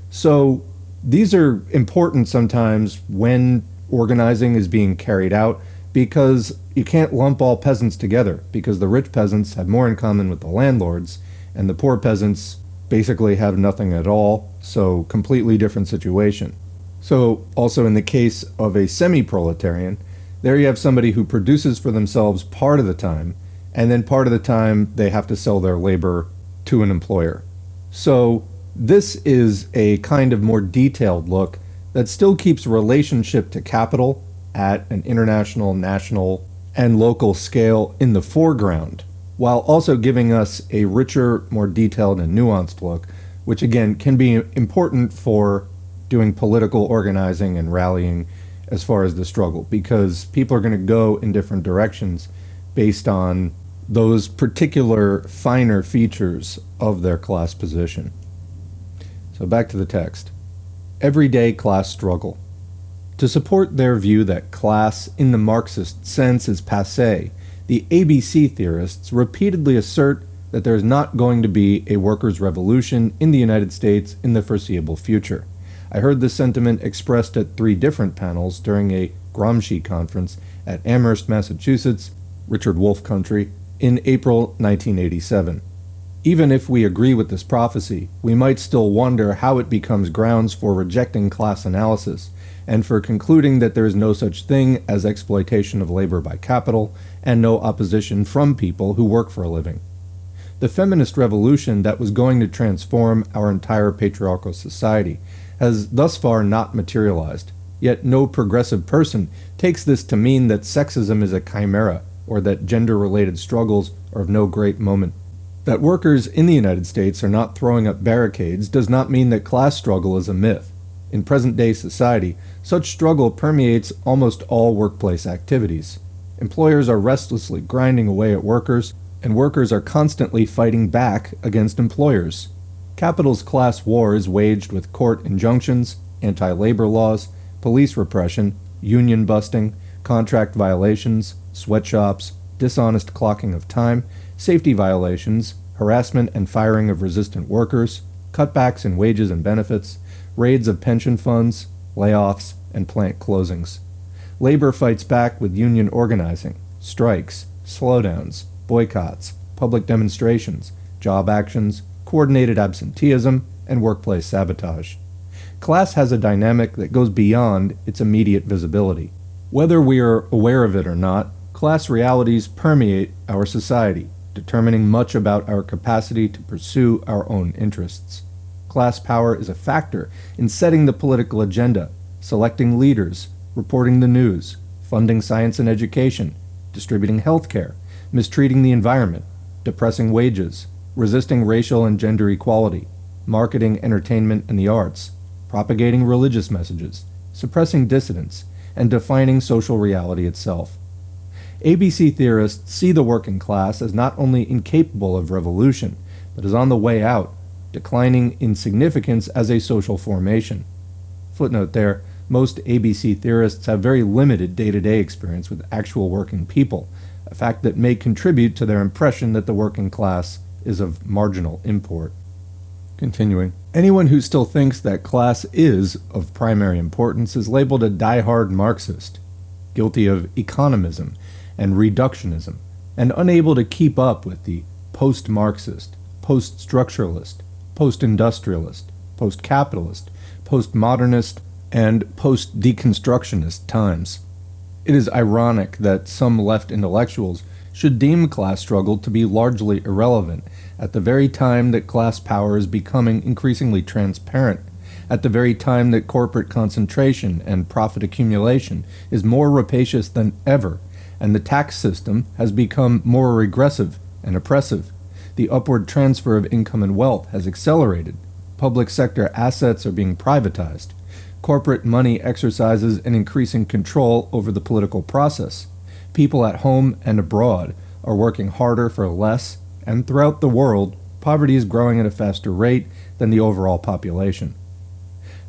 So these are important sometimes when organizing is being carried out, because you can't lump all peasants together, because the rich peasants have more in common with the landlords, and the poor peasants basically have nothing at all, so completely different situation. So also in the case of a semi-proletarian, there you have somebody who produces for themselves part of the time, and then part of the time they have to sell their labor to an employer. So this is a kind of more detailed look that still keeps relationship to capital at an international, national, and local scale in the foreground, while also giving us a richer, more detailed and nuanced look, which again can be important for doing political organizing and rallying as far as the struggle, because people are going to go in different directions based on those particular finer features of their class position. So back to the text. Everyday class struggle. To support their view that class in the Marxist sense is passé, the ABC theorists repeatedly assert that there is not going to be a workers' revolution in the United States in the foreseeable future. I heard this sentiment expressed at 3 different panels during a Gramsci conference at Amherst, Massachusetts, Richard Wolff country, in April 1987. Even if we agree with this prophecy, we might still wonder how it becomes grounds for rejecting class analysis, and for concluding that there is no such thing as exploitation of labor by capital, and no opposition from people who work for a living. The feminist revolution that was going to transform our entire patriarchal society has thus far not materialized, yet no progressive person takes this to mean that sexism is a chimera, or that gender-related struggles are of no great moment. That workers in the United States are not throwing up barricades does not mean that class struggle is a myth. In present-day society, such struggle permeates almost all workplace activities. Employers are restlessly grinding away at workers, and workers are constantly fighting back against employers. Capital's class war is waged with court injunctions, anti-labor laws, police repression, union busting, contract violations, sweatshops, dishonest clocking of time, safety violations, harassment and firing of resistant workers, cutbacks in wages and benefits, raids of pension funds, layoffs, and plant closings. Labor fights back with union organizing, strikes, slowdowns, boycotts, public demonstrations, job actions, coordinated absenteeism, and workplace sabotage. Class has a dynamic that goes beyond its immediate visibility. Whether we are aware of it or not, class realities permeate our society, determining much about our capacity to pursue our own interests. Class power is a factor in setting the political agenda, selecting leaders, reporting the news, funding science and education, distributing health care, mistreating the environment, depressing wages, resisting racial and gender equality, marketing entertainment and the arts, propagating religious messages, suppressing dissidents, and defining social reality itself. ABC theorists see the working class as not only incapable of revolution, but is on the way out, declining in significance as a social formation. Footnote there, most ABC theorists have very limited day-to-day experience with actual working people, a fact that may contribute to their impression that the working class is of marginal import. Continuing, anyone who still thinks that class is of primary importance is labeled a die-hard Marxist, guilty of economism and reductionism, and unable to keep up with the post-Marxist, post-structuralist, post-industrialist, post-capitalist, post-modernist, and post-deconstructionist times. It is ironic that some left intellectuals should deem class struggle to be largely irrelevant at the very time that class power is becoming increasingly transparent, at the very time that corporate concentration and profit accumulation is more rapacious than ever, and the tax system has become more regressive and oppressive. The upward transfer of income and wealth has accelerated. Public sector assets are being privatized. Corporate money exercises an increasing control over the political process. People at home and abroad are working harder for less, and throughout the world, poverty is growing at a faster rate than the overall population.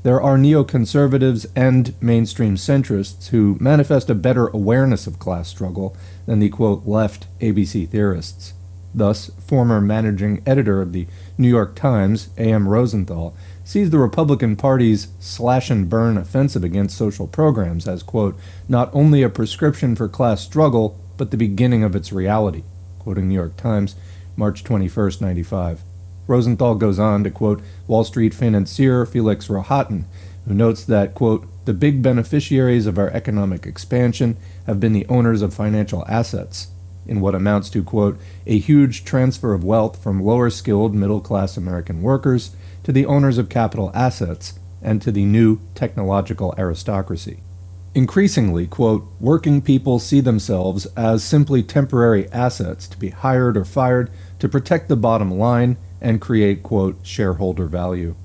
There are neoconservatives and mainstream centrists who manifest a better awareness of class struggle than the, quote, left ABC theorists. Thus, former managing editor of the New York Times, A.M. Rosenthal, sees the Republican Party's slash-and-burn offensive against social programs as, quote, not only a prescription for class struggle, but the beginning of its reality, quoting New York Times, March 21, 1995. Rosenthal goes on to quote Wall Street financier Felix Rohatyn, who notes that, quote, the big beneficiaries of our economic expansion have been the owners of financial assets, in what amounts to, quote, a huge transfer of wealth from lower-skilled middle-class American workers to the owners of capital assets and to the new technological aristocracy. Increasingly, quote, working people see themselves as simply temporary assets to be hired or fired to protect the bottom line and create, quote, shareholder value.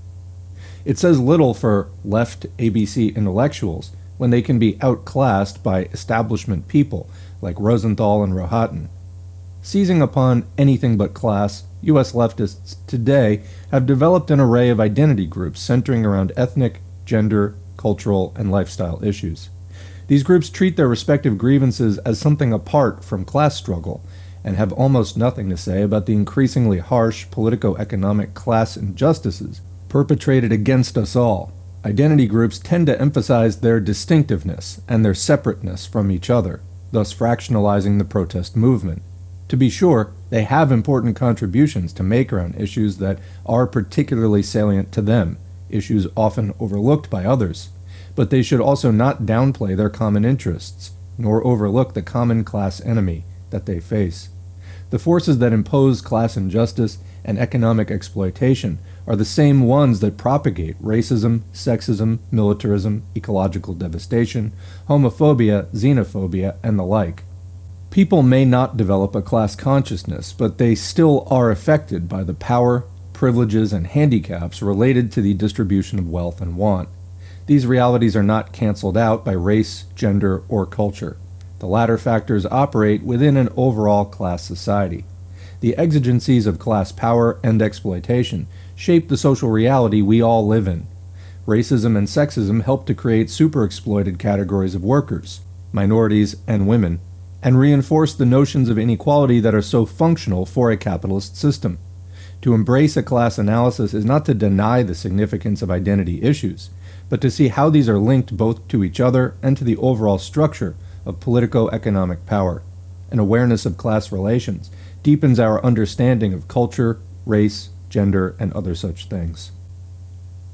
It says little for left ABC intellectuals when they can be outclassed by establishment people like Rosenthal and Rohatyn. Seizing upon anything but class, U.S. leftists today have developed an array of identity groups centering around ethnic, gender, cultural, and lifestyle issues. These groups treat their respective grievances as something apart from class struggle, and have almost nothing to say about the increasingly harsh politico-economic class injustices perpetrated against us all. Identity groups tend to emphasize their distinctiveness and their separateness from each other, thus fractionalizing the protest movement. To be sure, they have important contributions to make around issues that are particularly salient to them, issues often overlooked by others, but they should also not downplay their common interests, nor overlook the common class enemy that they face. The forces that impose class injustice and economic exploitation are the same ones that propagate racism, sexism, militarism, ecological devastation, homophobia, xenophobia, and the like. People may not develop a class consciousness, but they still are affected by the power, privileges, and handicaps related to the distribution of wealth and want. These realities are not canceled out by race, gender, or culture. The latter factors operate within an overall class society. The exigencies of class power and exploitation shape the social reality we all live in. Racism and sexism help to create super-exploited categories of workers, minorities, and women, and reinforce the notions of inequality that are so functional for a capitalist system. To embrace a class analysis is not to deny the significance of identity issues, but to see how these are linked both to each other and to the overall structure of politico-economic power. An awareness of class relations deepens our understanding of culture, race, gender, and other such things.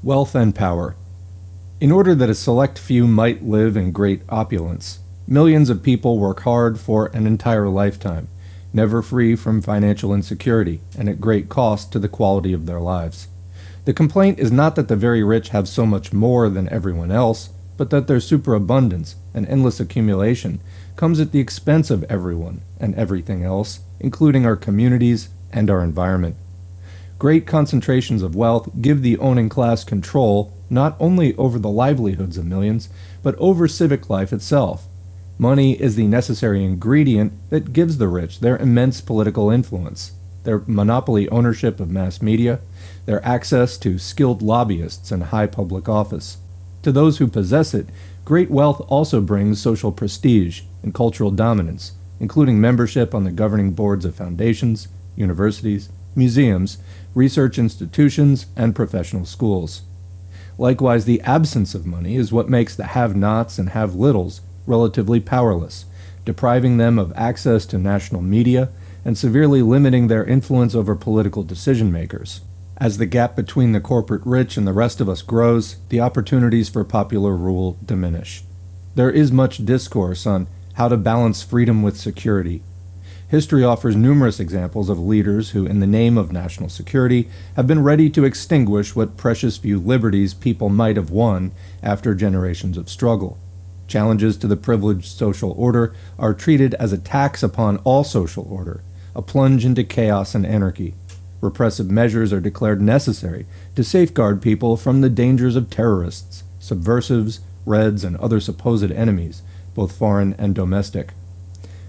Wealth and power. In order that a select few might live in great opulence, millions of people work hard for an entire lifetime, never free from financial insecurity, and at great cost to the quality of their lives. The complaint is not that the very rich have so much more than everyone else, but that their superabundance and endless accumulation comes at the expense of everyone and everything else, including our communities and our environment. Great concentrations of wealth give the owning class control not only over the livelihoods of millions, but over civic life itself. Money is the necessary ingredient that gives the rich their immense political influence, their monopoly ownership of mass media, their access to skilled lobbyists and high public office. To those who possess it, great wealth also brings social prestige and cultural dominance, including membership on the governing boards of foundations, universities, museums, research institutions, and professional schools. Likewise, the absence of money is what makes the have-nots and have-littles relatively powerless, depriving them of access to national media and severely limiting their influence over political decision-makers. As the gap between the corporate rich and the rest of us grows, the opportunities for popular rule diminish. There is much discourse on how to balance freedom with security. History offers numerous examples of leaders who, in the name of national security, have been ready to extinguish what precious few liberties people might have won after generations of struggle. Challenges to the privileged social order are treated as a tax upon all social order, a plunge into chaos and anarchy. Repressive measures are declared necessary to safeguard people from the dangers of terrorists, subversives, Reds, and other supposed enemies, both foreign and domestic.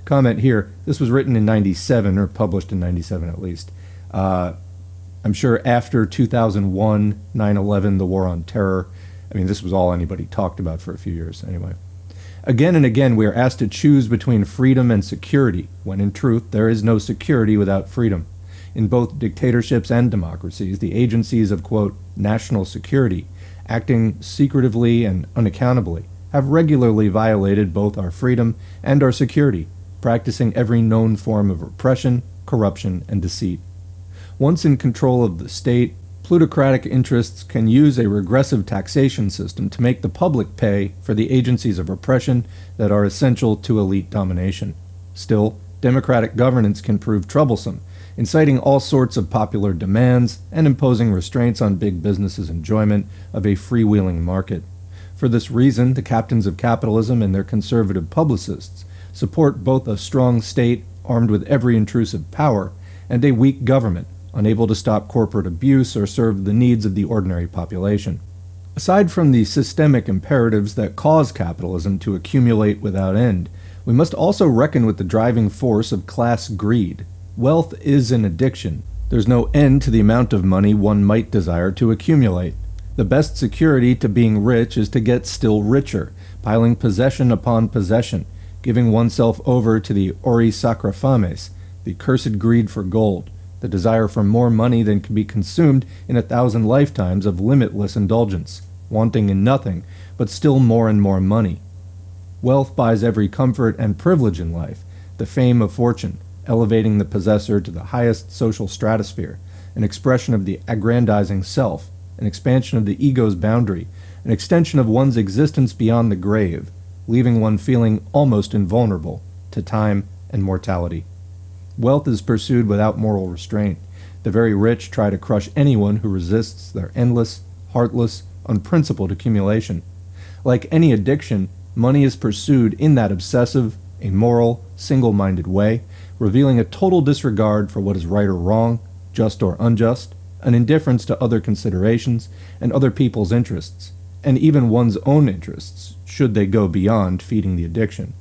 Comment here, this was written in 97, or published in 97 at least. I'm sure after 2001, 9/11, the War on Terror, this was all anybody talked about for a few years anyway. Again and again, we are asked to choose between freedom and security, when in truth there is no security without freedom. In both dictatorships and democracies, the agencies of, quote, national security, acting secretively and unaccountably, have regularly violated both our freedom and our security, practicing every known form of repression, corruption, and deceit. Once in control of the state, plutocratic interests can use a regressive taxation system to make the public pay for the agencies of repression that are essential to elite domination. Still, democratic governance can prove troublesome, inciting all sorts of popular demands and imposing restraints on big business's enjoyment of a freewheeling market. For this reason, the captains of capitalism and their conservative publicists support both a strong state armed with every intrusive power and a weak government unable to stop corporate abuse or serve the needs of the ordinary population. Aside from the systemic imperatives that cause capitalism to accumulate without end, we must also reckon with the driving force of class greed. Wealth is an addiction. There's no end to the amount of money one might desire to accumulate. The best security to being rich is to get still richer, piling possession upon possession, giving oneself over to the ori sacra fames, the cursed greed for gold, the desire for more money than can be consumed in 1,000 lifetimes of limitless indulgence, wanting in nothing, but still more and more money. Wealth buys every comfort and privilege in life, the fame of fortune, elevating the possessor to the highest social stratosphere, an expression of the aggrandizing self, an expansion of the ego's boundary, an extension of one's existence beyond the grave, leaving one feeling almost invulnerable to time and mortality. Wealth is pursued without moral restraint. The very rich try to crush anyone who resists their endless, heartless, unprincipled accumulation. Like any addiction, money is pursued in that obsessive, a moral, single-minded way, revealing a total disregard for what is right or wrong, just or unjust, an indifference to other considerations and other people's interests, and even one's own interests, should they go beyond feeding the addiction.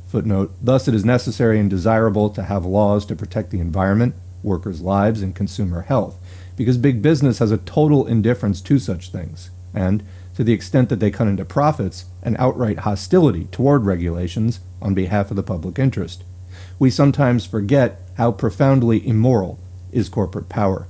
Footnote, thus it is necessary and desirable to have laws to protect the environment, workers' lives, and consumer health, because big business has a total indifference to such things, and, to the extent that they cut into profits, an outright hostility toward regulations on behalf of the public interest. We sometimes forget how profoundly immoral is corporate power.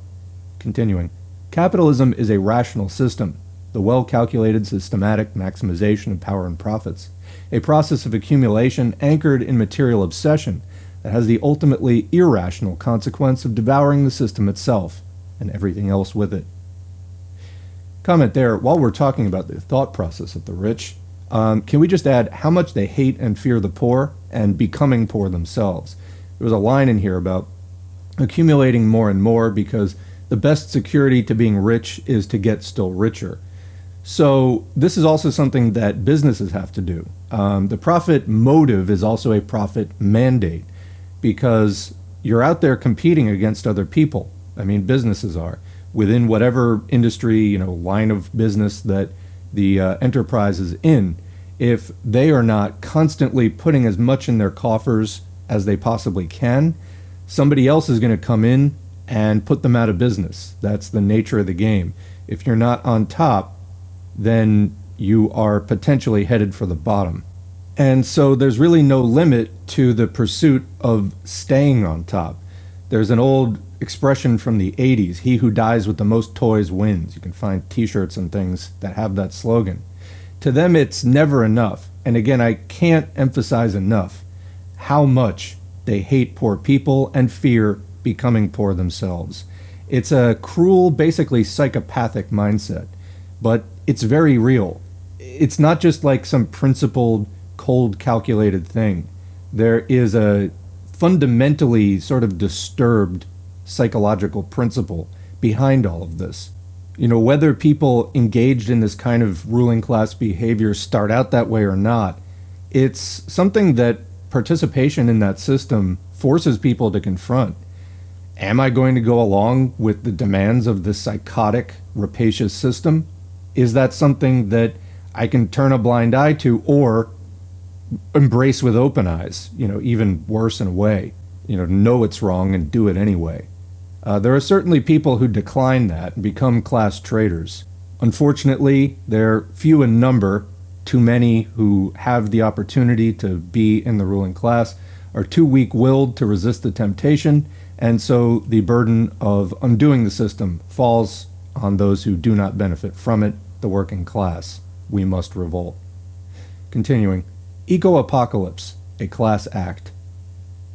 Continuing, capitalism is a rational system, the well-calculated systematic maximization of power and profits, a process of accumulation anchored in material obsession that has the ultimately irrational consequence of devouring the system itself and everything else with it. Comment there, while we're talking about the thought process of the rich, can we just add how much they hate and fear the poor and becoming poor themselves? There was a line in here about accumulating more and more because the best security to being rich is to get still richer. So this is also something that businesses have to do. The profit motive is also a profit mandate because you're out there competing against other people. I mean, businesses are within whatever industry, line of business that the enterprise is in. If they are not constantly putting as much in their coffers as they possibly can, somebody else is going to come in and put them out of business. That's the nature of the game. If you're not on top, then you are potentially headed for the bottom. And so there's really no limit to the pursuit of staying on top. There's an old expression from the 80s, he who dies with the most toys wins. You can find t-shirts and things that have that slogan. To them, it's never enough. And again, I can't emphasize enough how much they hate poor people and fear becoming poor themselves. It's a cruel, basically psychopathic mindset, but it's very real. It's not just like some principled, cold, calculated thing. There is a fundamentally sort of disturbed psychological principle behind all of this. Whether people engaged in this kind of ruling class behavior start out that way or not, it's something that participation in that system forces people to confront. Am I going to go along with the demands of this psychotic, rapacious system? Is that something that I can turn a blind eye to or embrace with open eyes, even worse in a way, know it's wrong and do it anyway? There are certainly people who decline that and become class traitors. Unfortunately, they're few in number. Too many who have the opportunity to be in the ruling class are too weak-willed to resist the temptation, and so the burden of undoing the system falls on those who do not benefit from it, the working class. We must revolt. Continuing, Eco-Apocalypse, a Class Act.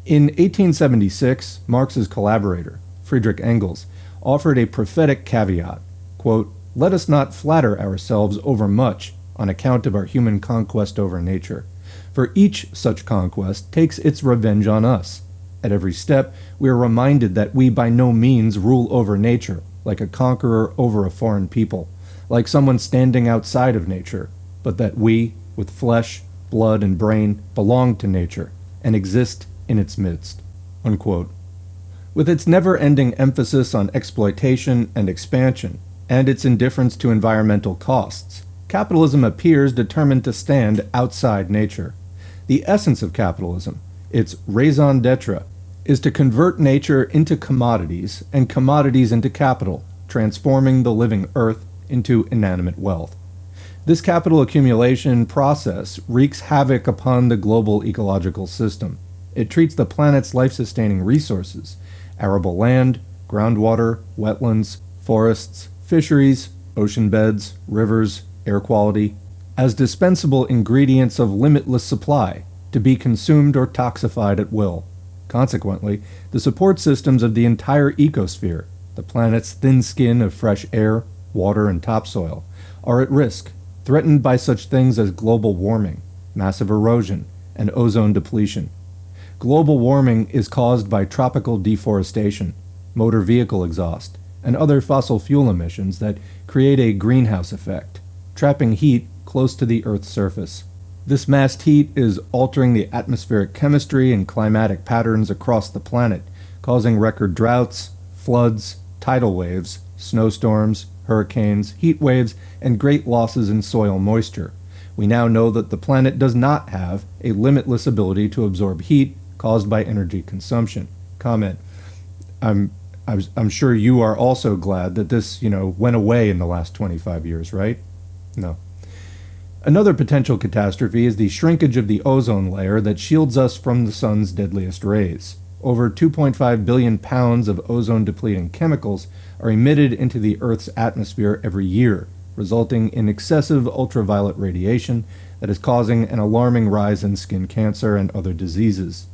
In 1876, Marx's collaborator, Friedrich Engels, offered a prophetic caveat, quote, "Let us not flatter ourselves overmuch on account of our human conquest over nature, for each such conquest takes its revenge on us. At every step, we are reminded that we by no means rule over nature, like a conqueror over a foreign people, like someone standing outside of nature, but that we, with flesh, blood, and brain, belong to nature and exist in its midst." Unquote. With its never-ending emphasis on exploitation and expansion, and its indifference to environmental costs, capitalism appears determined to stand outside nature. The essence of capitalism, its raison d'etre, is to convert nature into commodities and commodities into capital, transforming the living earth into inanimate wealth. This capital accumulation process wreaks havoc upon the global ecological system. It treats the planet's life-sustaining resources, arable land, groundwater, wetlands, forests, fisheries, ocean beds, rivers, air quality, as dispensable ingredients of limitless supply, to be consumed or toxified at will. Consequently, the support systems of the entire ecosphere, the planet's thin skin of fresh air, water, and topsoil, are at risk, threatened by such things as global warming, massive erosion, and ozone depletion. Global warming is caused by tropical deforestation, motor vehicle exhaust, and other fossil fuel emissions that create a greenhouse effect, trapping heat close to the Earth's surface. This massed heat is altering the atmospheric chemistry and climatic patterns across the planet, causing record droughts, floods, tidal waves, snowstorms, hurricanes, heat waves, and great losses in soil moisture. We now know that the planet does not have a limitless ability to absorb heat caused by energy consumption. Comment. I'm sure you are also glad that this, went away in the last 25 years, right? No. Another potential catastrophe is the shrinkage of the ozone layer that shields us from the sun's deadliest rays. Over 2.5 billion pounds of ozone-depleting chemicals are emitted into the Earth's atmosphere every year, resulting in excessive ultraviolet radiation that is causing an alarming rise in skin cancer and other diseases.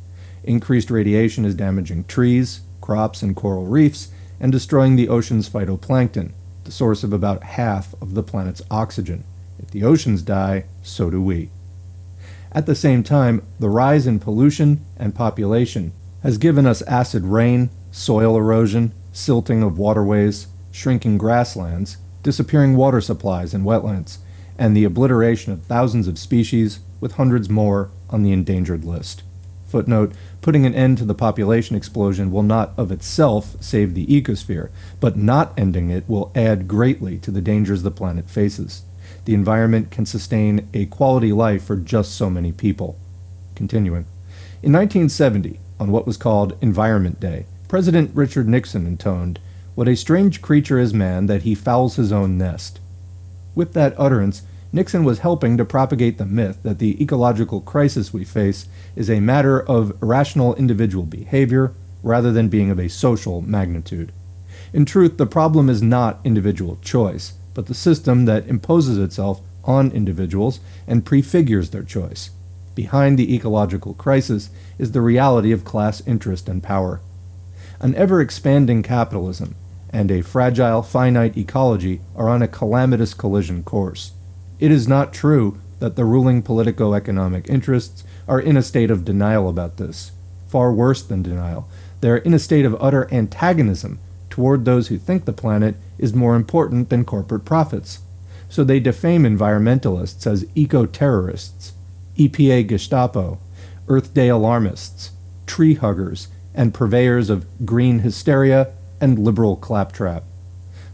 Increased radiation is damaging trees, crops, and coral reefs, and destroying the ocean's phytoplankton, the source of about half of the planet's oxygen. If the oceans die, so do we. At the same time, the rise in pollution and population has given us acid rain, soil erosion, silting of waterways, shrinking grasslands, disappearing water supplies and wetlands, and the obliteration of thousands of species, with hundreds more on the endangered list. Footnote, putting an end to the population explosion will not of itself save the ecosphere, but not ending it will add greatly to the dangers the planet faces. The environment can sustain a quality life for just so many people. Continuing. In 1970, on what was called Environment Day, President Richard Nixon intoned, "What a strange creature is man that he fouls his own nest." With that utterance, Nixon was helping to propagate the myth that the ecological crisis we face is a matter of irrational individual behavior rather than being of a social magnitude. In truth, the problem is not individual choice, but the system that imposes itself on individuals and prefigures their choice. Behind the ecological crisis is the reality of class interest and power. An ever-expanding capitalism and a fragile, finite ecology are on a calamitous collision course. It is not true that the ruling politico-economic interests are in a state of denial about this. Far worse than denial, they are in a state of utter antagonism toward those who think the planet is more important than corporate profits. So they defame environmentalists as eco-terrorists, EPA Gestapo, Earth Day alarmists, tree huggers, and purveyors of green hysteria and liberal claptrap.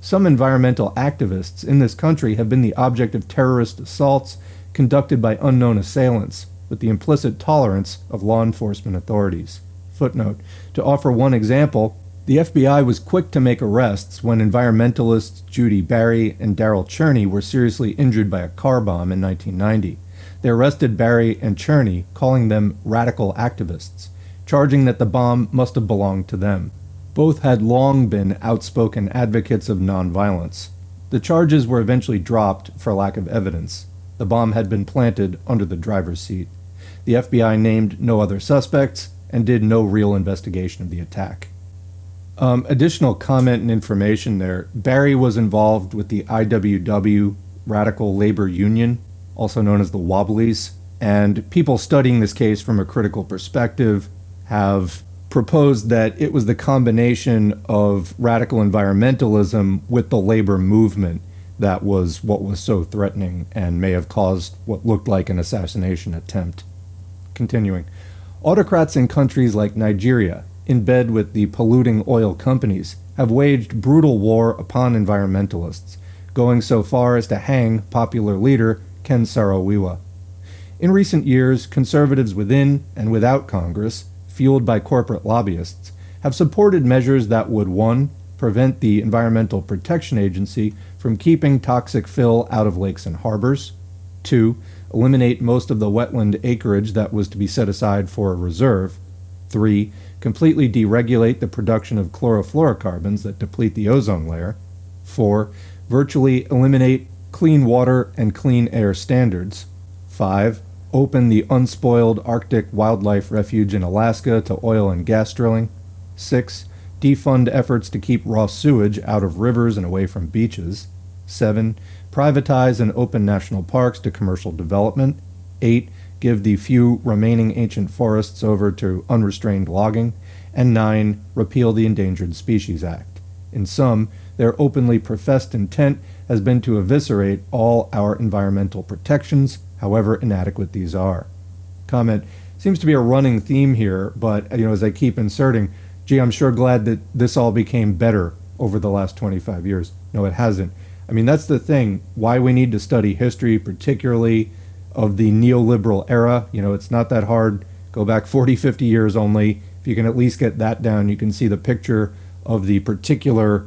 Some environmental activists in this country have been the object of terrorist assaults conducted by unknown assailants, with the implicit tolerance of law enforcement authorities. Footnote, to offer one example, the FBI was quick to make arrests when environmentalists Judy Barry and Darrell Cherney were seriously injured by a car bomb in 1990. They arrested Barry and Cherney, calling them radical activists, charging that the bomb must have belonged to them. Both had long been outspoken advocates of nonviolence. The charges were eventually dropped for lack of evidence. The bomb had been planted under the driver's seat. The FBI named no other suspects and did no real investigation of the attack. Additional comment and information there. Barry was involved with the IWW Radical Labor Union, also known as the Wobblies, and people studying this case from a critical perspective have proposed that it was the combination of radical environmentalism with the labor movement that was what was so threatening and may have caused what looked like an assassination attempt. Continuing. Autocrats in countries like Nigeria, in bed with the polluting oil companies, have waged brutal war upon environmentalists, going so far as to hang popular leader Ken Saro-Wiwa. In recent years, conservatives within and without Congress, fueled by corporate lobbyists, have supported measures that would 1. Prevent the Environmental Protection Agency from keeping toxic fill out of lakes and harbors, 2. Eliminate most of the wetland acreage that was to be set aside for a reserve, 3. Completely deregulate the production of chlorofluorocarbons that deplete the ozone layer, 4. Virtually eliminate clean water and clean air standards, 5. Open the unspoiled Arctic Wildlife Refuge in Alaska to oil and gas drilling, 6. Defund efforts to keep raw sewage out of rivers and away from beaches, 7. Privatize and open national parks to commercial development, 8. Give the few remaining ancient forests over to unrestrained logging, and 9. Repeal the Endangered Species Act. In sum, their openly professed intent has been to eviscerate all our environmental protections however inadequate these are. Comment, seems to be a running theme here, but as I keep inserting, gee, I'm sure glad that this all became better over the last 25 years. No, it hasn't. I mean, that's the thing, why we need to study history, particularly of the neoliberal era. It's not that hard. Go back 40, 50 years only. If you can at least get that down, you can see the picture of the particular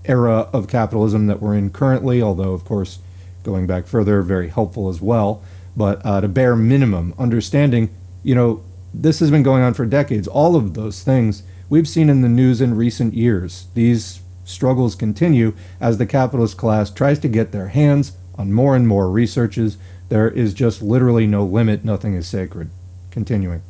era of capitalism that we're in currently, although, of course, going back further, very helpful as well. But at a bare minimum, understanding, this has been going on for decades. All of those things we've seen in the news in recent years. These struggles continue as the capitalist class tries to get their hands on more and more researches. There is just literally no limit. Nothing is sacred. Continuing.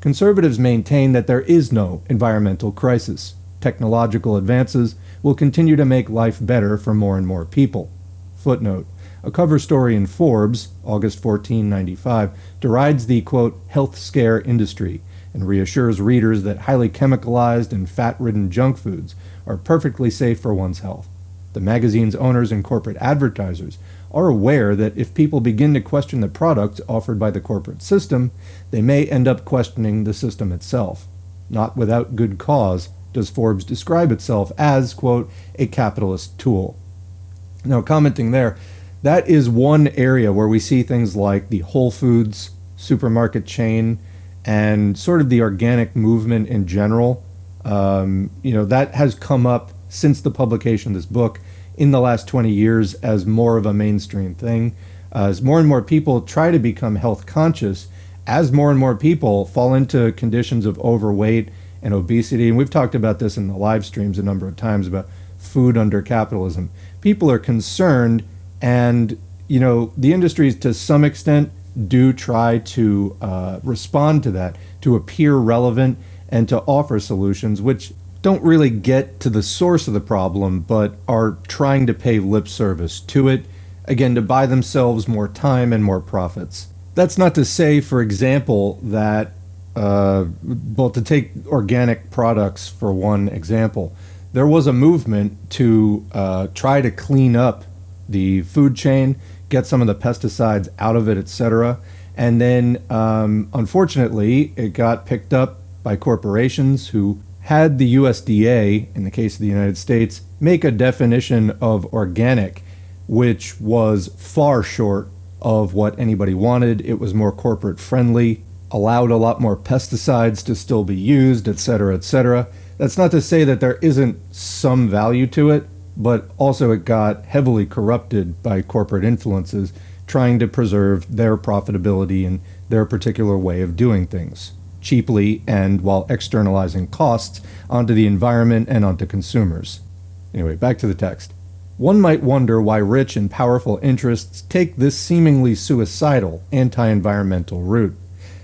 Conservatives maintain that there is no environmental crisis. Technological advances will continue to make life better for more and more people. Footnote. A cover story in Forbes, August 14, 1995, derides the, quote, health scare industry and reassures readers that highly chemicalized and fat-ridden junk foods are perfectly safe for one's health. The magazine's owners and corporate advertisers are aware that if people begin to question the products offered by the corporate system, they may end up questioning the system itself. Not without good cause does Forbes describe itself as, quote, a capitalist tool. Now, commenting there, that is one area where we see things like the Whole Foods supermarket chain and sort of the organic movement in general. That has come up since the publication of this book in the last 20 years as more of a mainstream thing. As more and more people try to become health conscious, as more and more people fall into conditions of overweight and obesity, and we've talked about this in the live streams a number of times about food under capitalism. People are concerned, and the industries to some extent do try to respond to that, to appear relevant and to offer solutions which don't really get to the source of the problem, but are trying to pay lip service to it, again, to buy themselves more time and more profits. That's not to say, for example, that, to take organic products for one example, there was a movement to try to clean up the food chain, get some of the pesticides out of it, etc. And then, unfortunately, it got picked up by corporations who had the USDA, in the case of the United States, make a definition of organic, which was far short of what anybody wanted. It was more corporate friendly, allowed a lot more pesticides to still be used, etc., etc. That's not to say that there isn't some value to it, but also it got heavily corrupted by corporate influences trying to preserve their profitability and their particular way of doing things cheaply and while externalizing costs onto the environment and onto consumers. Anyway, back to the text. One might wonder why rich and powerful interests take this seemingly suicidal anti-environmental route.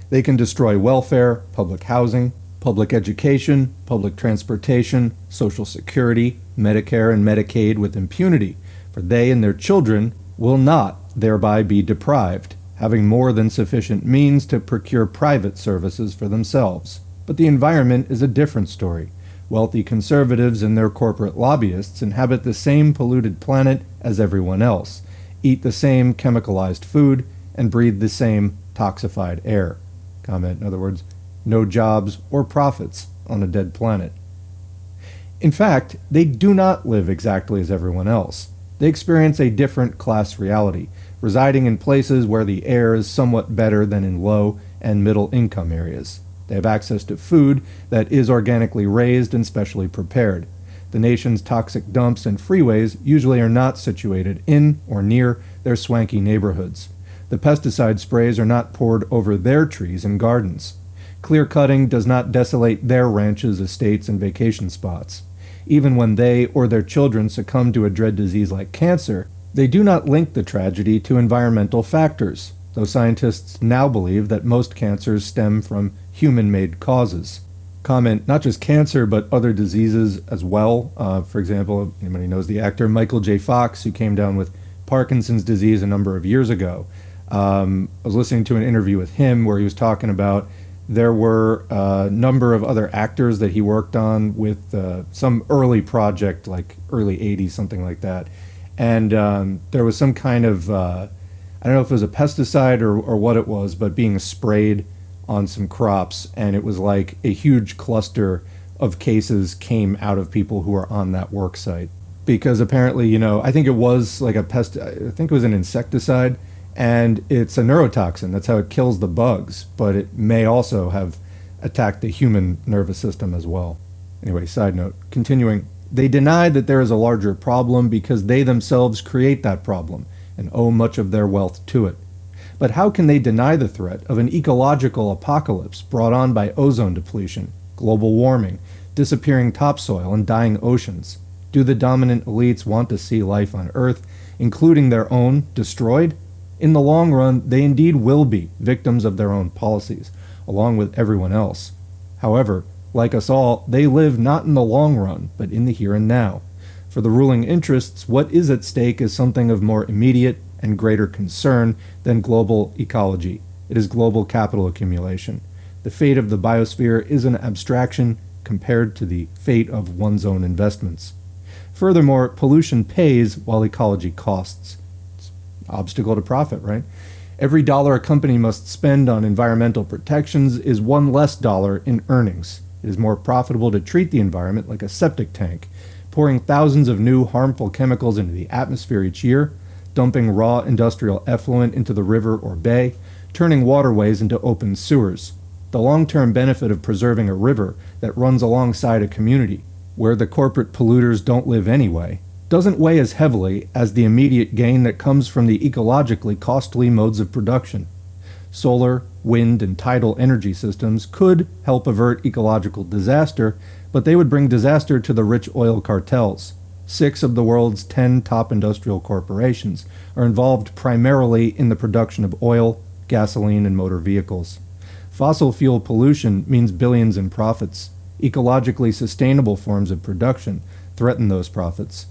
They can destroy welfare, public housing, public education, public transportation, Social Security, Medicare, and Medicaid with impunity, for they and their children will not thereby be deprived, having more than sufficient means to procure private services for themselves. But the environment is a different story. Wealthy conservatives and their corporate lobbyists inhabit the same polluted planet as everyone else, eat the same chemicalized food, and breathe the same toxified air. Comment, in other words, no jobs or profits on a dead planet. In fact, they do not live exactly as everyone else. They experience a different class reality, residing in places where the air is somewhat better than in low and middle income areas. They have access to food that is organically raised and specially prepared. The nation's toxic dumps and freeways usually are not situated in or near their swanky neighborhoods. The pesticide sprays are not poured over their trees and gardens. Clear cutting does not desolate their ranches, estates, and vacation spots. Even when they or their children succumb to a dread disease like cancer, they do not link the tragedy to environmental factors, though scientists now believe that most cancers stem from human-made causes. Comment, not just cancer, but other diseases as well. For example, anybody knows the actor Michael J. Fox, who came down with Parkinson's disease a number of years ago. I was listening to an interview with him where he was talking about there were a number of other actors that he worked on with some early project, like early 80s, something like that. And there was some kind of, I don't know if it was a pesticide or what it was, but being sprayed on some crops, and it was like a huge cluster of cases came out of people who were on that work site. Because apparently, I think it was like I think it was an insecticide, and it's a neurotoxin. That's how it kills the bugs, but it may also have attacked the human nervous system as well. Anyway, side note, continuing. They deny that there is a larger problem because they themselves create that problem and owe much of their wealth to it. But how can they deny the threat of an ecological apocalypse brought on by ozone depletion, global warming, disappearing topsoil, and dying oceans? Do the dominant elites want to see life on Earth, including their own, destroyed? In the long run, they indeed will be victims of their own policies, along with everyone else. However, like us all, they live not in the long run, but in the here and now. For the ruling interests, what is at stake is something of more immediate and greater concern than global ecology. It is global capital accumulation. The fate of the biosphere is an abstraction compared to the fate of one's own investments. Furthermore, pollution pays while ecology costs. It's an obstacle to profit, right? Every dollar a company must spend on environmental protections is one less dollar in earnings. It is more profitable to treat the environment like a septic tank, pouring thousands of new harmful chemicals into the atmosphere each year, dumping raw industrial effluent into the river or bay, turning waterways into open sewers. The long-term benefit of preserving a river that runs alongside a community, where the corporate polluters don't live anyway, doesn't weigh as heavily as the immediate gain that comes from the ecologically costly modes of production. Solar, wind, and tidal energy systems could help avert ecological disaster, but they would bring disaster to the rich oil cartels. 6 of the world's 10 top industrial corporations are involved primarily in the production of oil, gasoline, and motor vehicles. Fossil fuel pollution means billions in profits. Ecologically sustainable forms of production threaten those profits.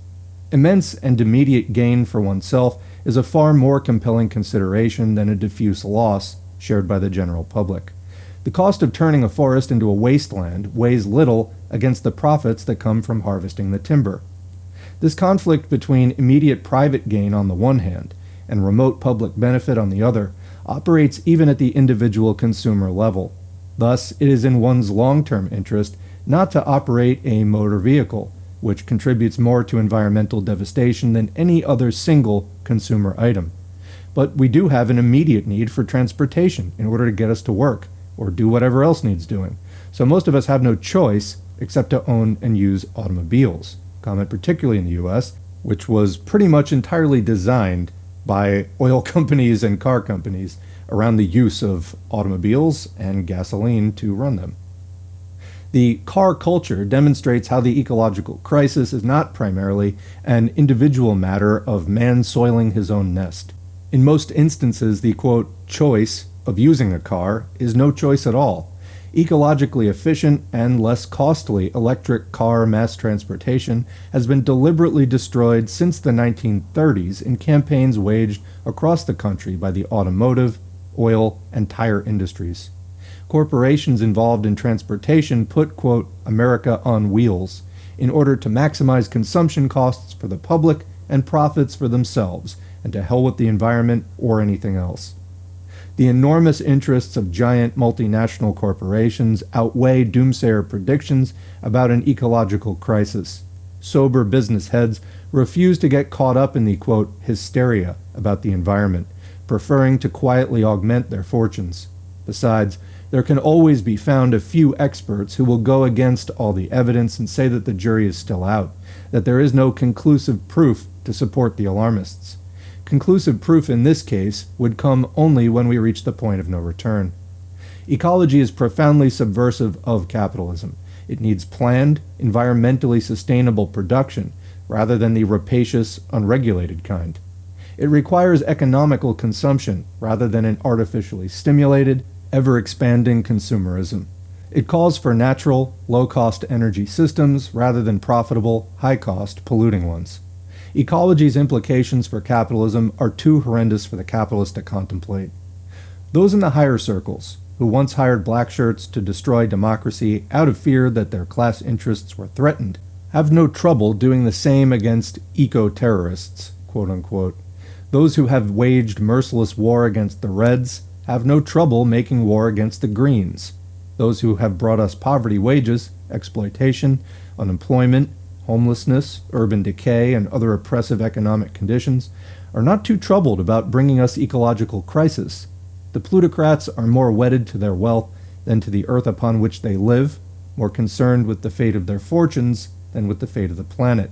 Immense and immediate gain for oneself is a far more compelling consideration than a diffuse loss shared by the general public. The cost of turning a forest into a wasteland weighs little against the profits that come from harvesting the timber. This conflict between immediate private gain on the one hand and remote public benefit on the other operates even at the individual consumer level. Thus, it is in one's long-term interest not to operate a motor vehicle, which contributes more to environmental devastation than any other single consumer item. But we do have an immediate need for transportation in order to get us to work, or do whatever else needs doing. So most of us have no choice except to own and use automobiles. Comment particularly in the US, which was pretty much entirely designed by oil companies and car companies around the use of automobiles and gasoline to run them. The car culture demonstrates how the ecological crisis is not primarily an individual matter of man soiling his own nest. In most instances, the, quote, choice of using a car is no choice at all. Ecologically efficient and less costly electric car mass transportation has been deliberately destroyed since the 1930s in campaigns waged across the country by the automotive, oil, and tire industries. Corporations involved in transportation put, quote, America on wheels in order to maximize consumption costs for the public and profits for themselves, and to hell with the environment or anything else. The enormous interests of giant multinational corporations outweigh doomsayer predictions about an ecological crisis. Sober business heads refuse to get caught up in the, quote, hysteria about the environment, preferring to quietly augment their fortunes. Besides, there can always be found a few experts who will go against all the evidence and say that the jury is still out, that there is no conclusive proof to support the alarmists. Conclusive proof in this case would come only when we reach the point of no return. Ecology is profoundly subversive of capitalism. It needs planned, environmentally sustainable production, rather than the rapacious, unregulated kind. It requires economical consumption, rather than an artificially stimulated, ever-expanding consumerism. It calls for natural, low-cost energy systems, rather than profitable, high-cost, polluting ones. Ecology's implications for capitalism are too horrendous for the capitalist to contemplate. Those in the higher circles, who once hired black shirts to destroy democracy out of fear that their class interests were threatened, have no trouble doing the same against eco-terrorists, quote-unquote. Those who have waged merciless war against the Reds have no trouble making war against the Greens. Those who have brought us poverty wages, exploitation, unemployment, homelessness, urban decay, and other oppressive economic conditions are not too troubled about bringing us ecological crisis. The plutocrats are more wedded to their wealth than to the earth upon which they live, more concerned with the fate of their fortunes than with the fate of the planet.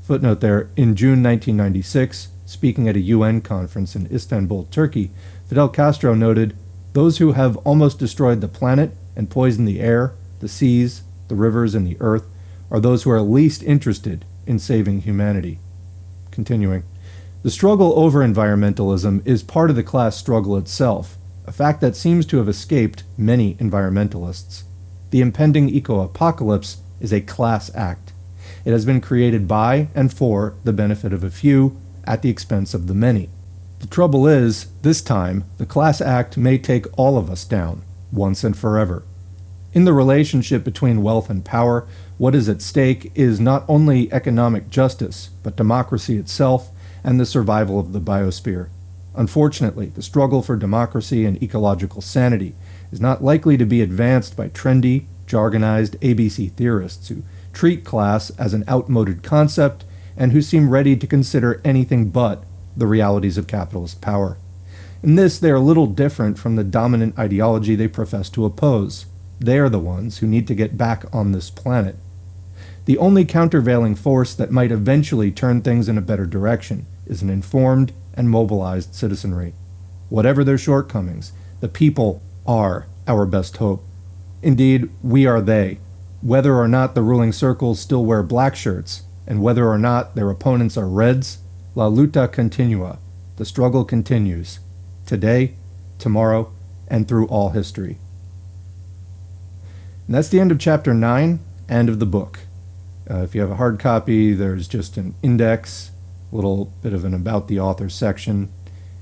Footnote there, in June 1996, speaking at a UN conference in Istanbul, Turkey, Fidel Castro noted, "Those who have almost destroyed the planet and poisoned the air, the seas, the rivers, and the earth are those who are least interested in saving humanity." Continuing, "The struggle over environmentalism is part of the class struggle itself, a fact that seems to have escaped many environmentalists. The impending eco-apocalypse is a class act. It has been created by and for the benefit of a few at the expense of the many. The trouble is, this time, the class act may take all of us down, once and forever. In the relationship between wealth and power, what is at stake is not only economic justice, but democracy itself and the survival of the biosphere. Unfortunately, the struggle for democracy and ecological sanity is not likely to be advanced by trendy, jargonized ABC theorists who treat class as an outmoded concept and who seem ready to consider anything but the realities of capitalist power. In this, they are little different from the dominant ideology they profess to oppose. They are the ones who need to get back on this planet. The only countervailing force that might eventually turn things in a better direction is an informed and mobilized citizenry. Whatever their shortcomings, the people are our best hope. Indeed, we are they. Whether or not the ruling circles still wear black shirts, and whether or not their opponents are Reds, la luta continua. The struggle continues. Today, tomorrow, and through all history." And that's the end of Chapter 9 and of the book. If you have a hard copy, there's just an index, a little bit of an about the author section,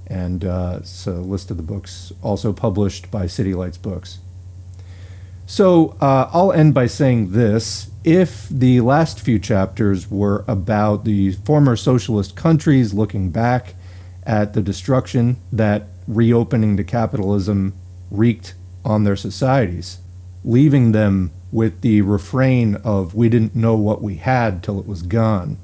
and it's a list of the books also published by City Lights Books. So I'll end by saying this. If the last few chapters were about the former socialist countries looking back at the destruction that reopening to capitalism wreaked on their societies, leaving them with the refrain of "we didn't know what we had till it was gone,"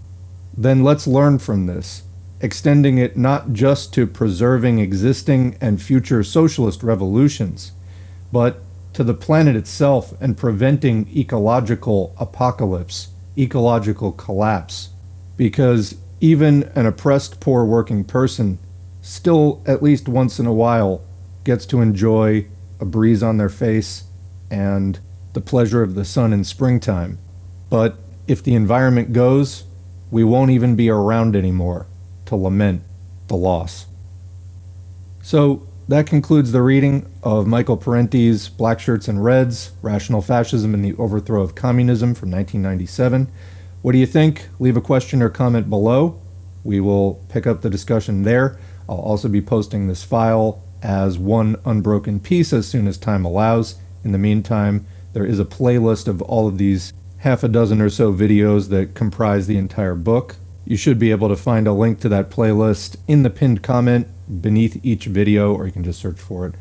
then let's learn from this, extending it not just to preserving existing and future socialist revolutions, but to the planet itself and preventing ecological apocalypse, ecological collapse. Because even an oppressed poor working person still, at least once in a while, gets to enjoy a breeze on their face and the pleasure of the sun in springtime. But if the environment goes, we won't even be around anymore to lament the loss. So that concludes the reading of Michael Parenti's Black Shirts and Reds, Rational Fascism and the Overthrow of Communism from 1997. What do you think? Leave a question or comment below. We will pick up the discussion there. I'll also be posting this file as one unbroken piece as soon as time allows. In the meantime, there is a playlist of all of these half a dozen or so videos that comprise the entire book. You should be able to find a link to that playlist in the pinned comment beneath each video, or you can just search for it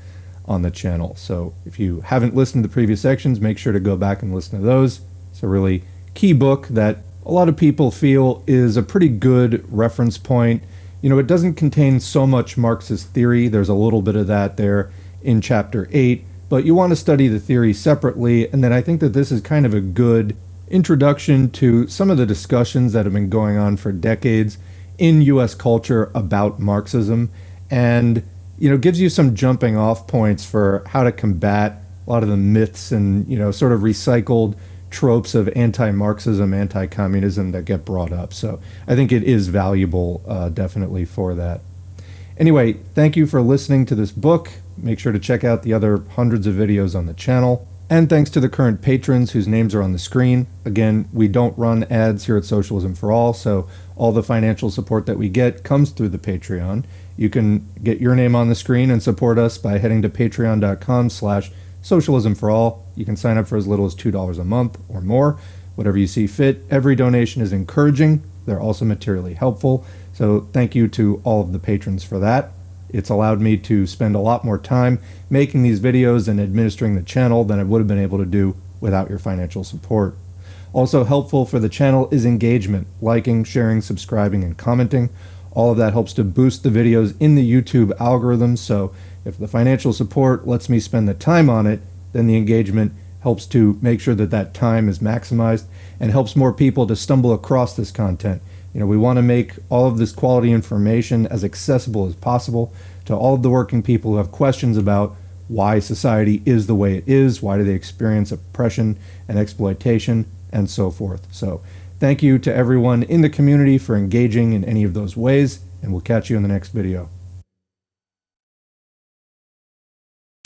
on the channel. So if you haven't listened to the previous sections, make sure to go back and listen to those. It's a really key book that a lot of people feel is a pretty good reference point. You know, it doesn't contain so much Marxist theory. There's a little bit of that there in Chapter 8, but you want to study the theory separately, and then I think that this is kind of a good introduction to some of the discussions that have been going on for decades in U.S. culture about Marxism, and gives you some jumping off points for how to combat a lot of the myths and sort of recycled tropes of anti-Marxism, anti-communism that get brought up. So I think it is valuable, definitely, for that. Anyway, thank you for listening to this book. Make sure to check out the other hundreds of videos on the channel. And thanks to the current patrons whose names are on the screen. Again, we don't run ads here at Socialism for All, so all the financial support that we get comes through the Patreon. You can get your name on the screen and support us by heading to patreon.com/socialismforall. You can sign up for as little as $2 a month or more. whatever you see fit. Every donation is encouraging. They're also materially helpful. So thank you to all of the patrons for that. It's allowed me to spend a lot more time making these videos and administering the channel than I would have been able to do without your financial support. Also helpful for the channel is engagement, liking, sharing, subscribing, and commenting. All of that helps to boost the videos in the YouTube algorithm, so if the financial support lets me spend the time on it, then the engagement helps to make sure that that time is maximized and helps more people to stumble across this content. You know, we want to make all of this quality information as accessible as possible to all of the working people who have questions about why society is the way it is, why do they experience oppression and exploitation, and so forth. So thank you to everyone in the community for engaging in any of those ways, and we'll catch you in the next video.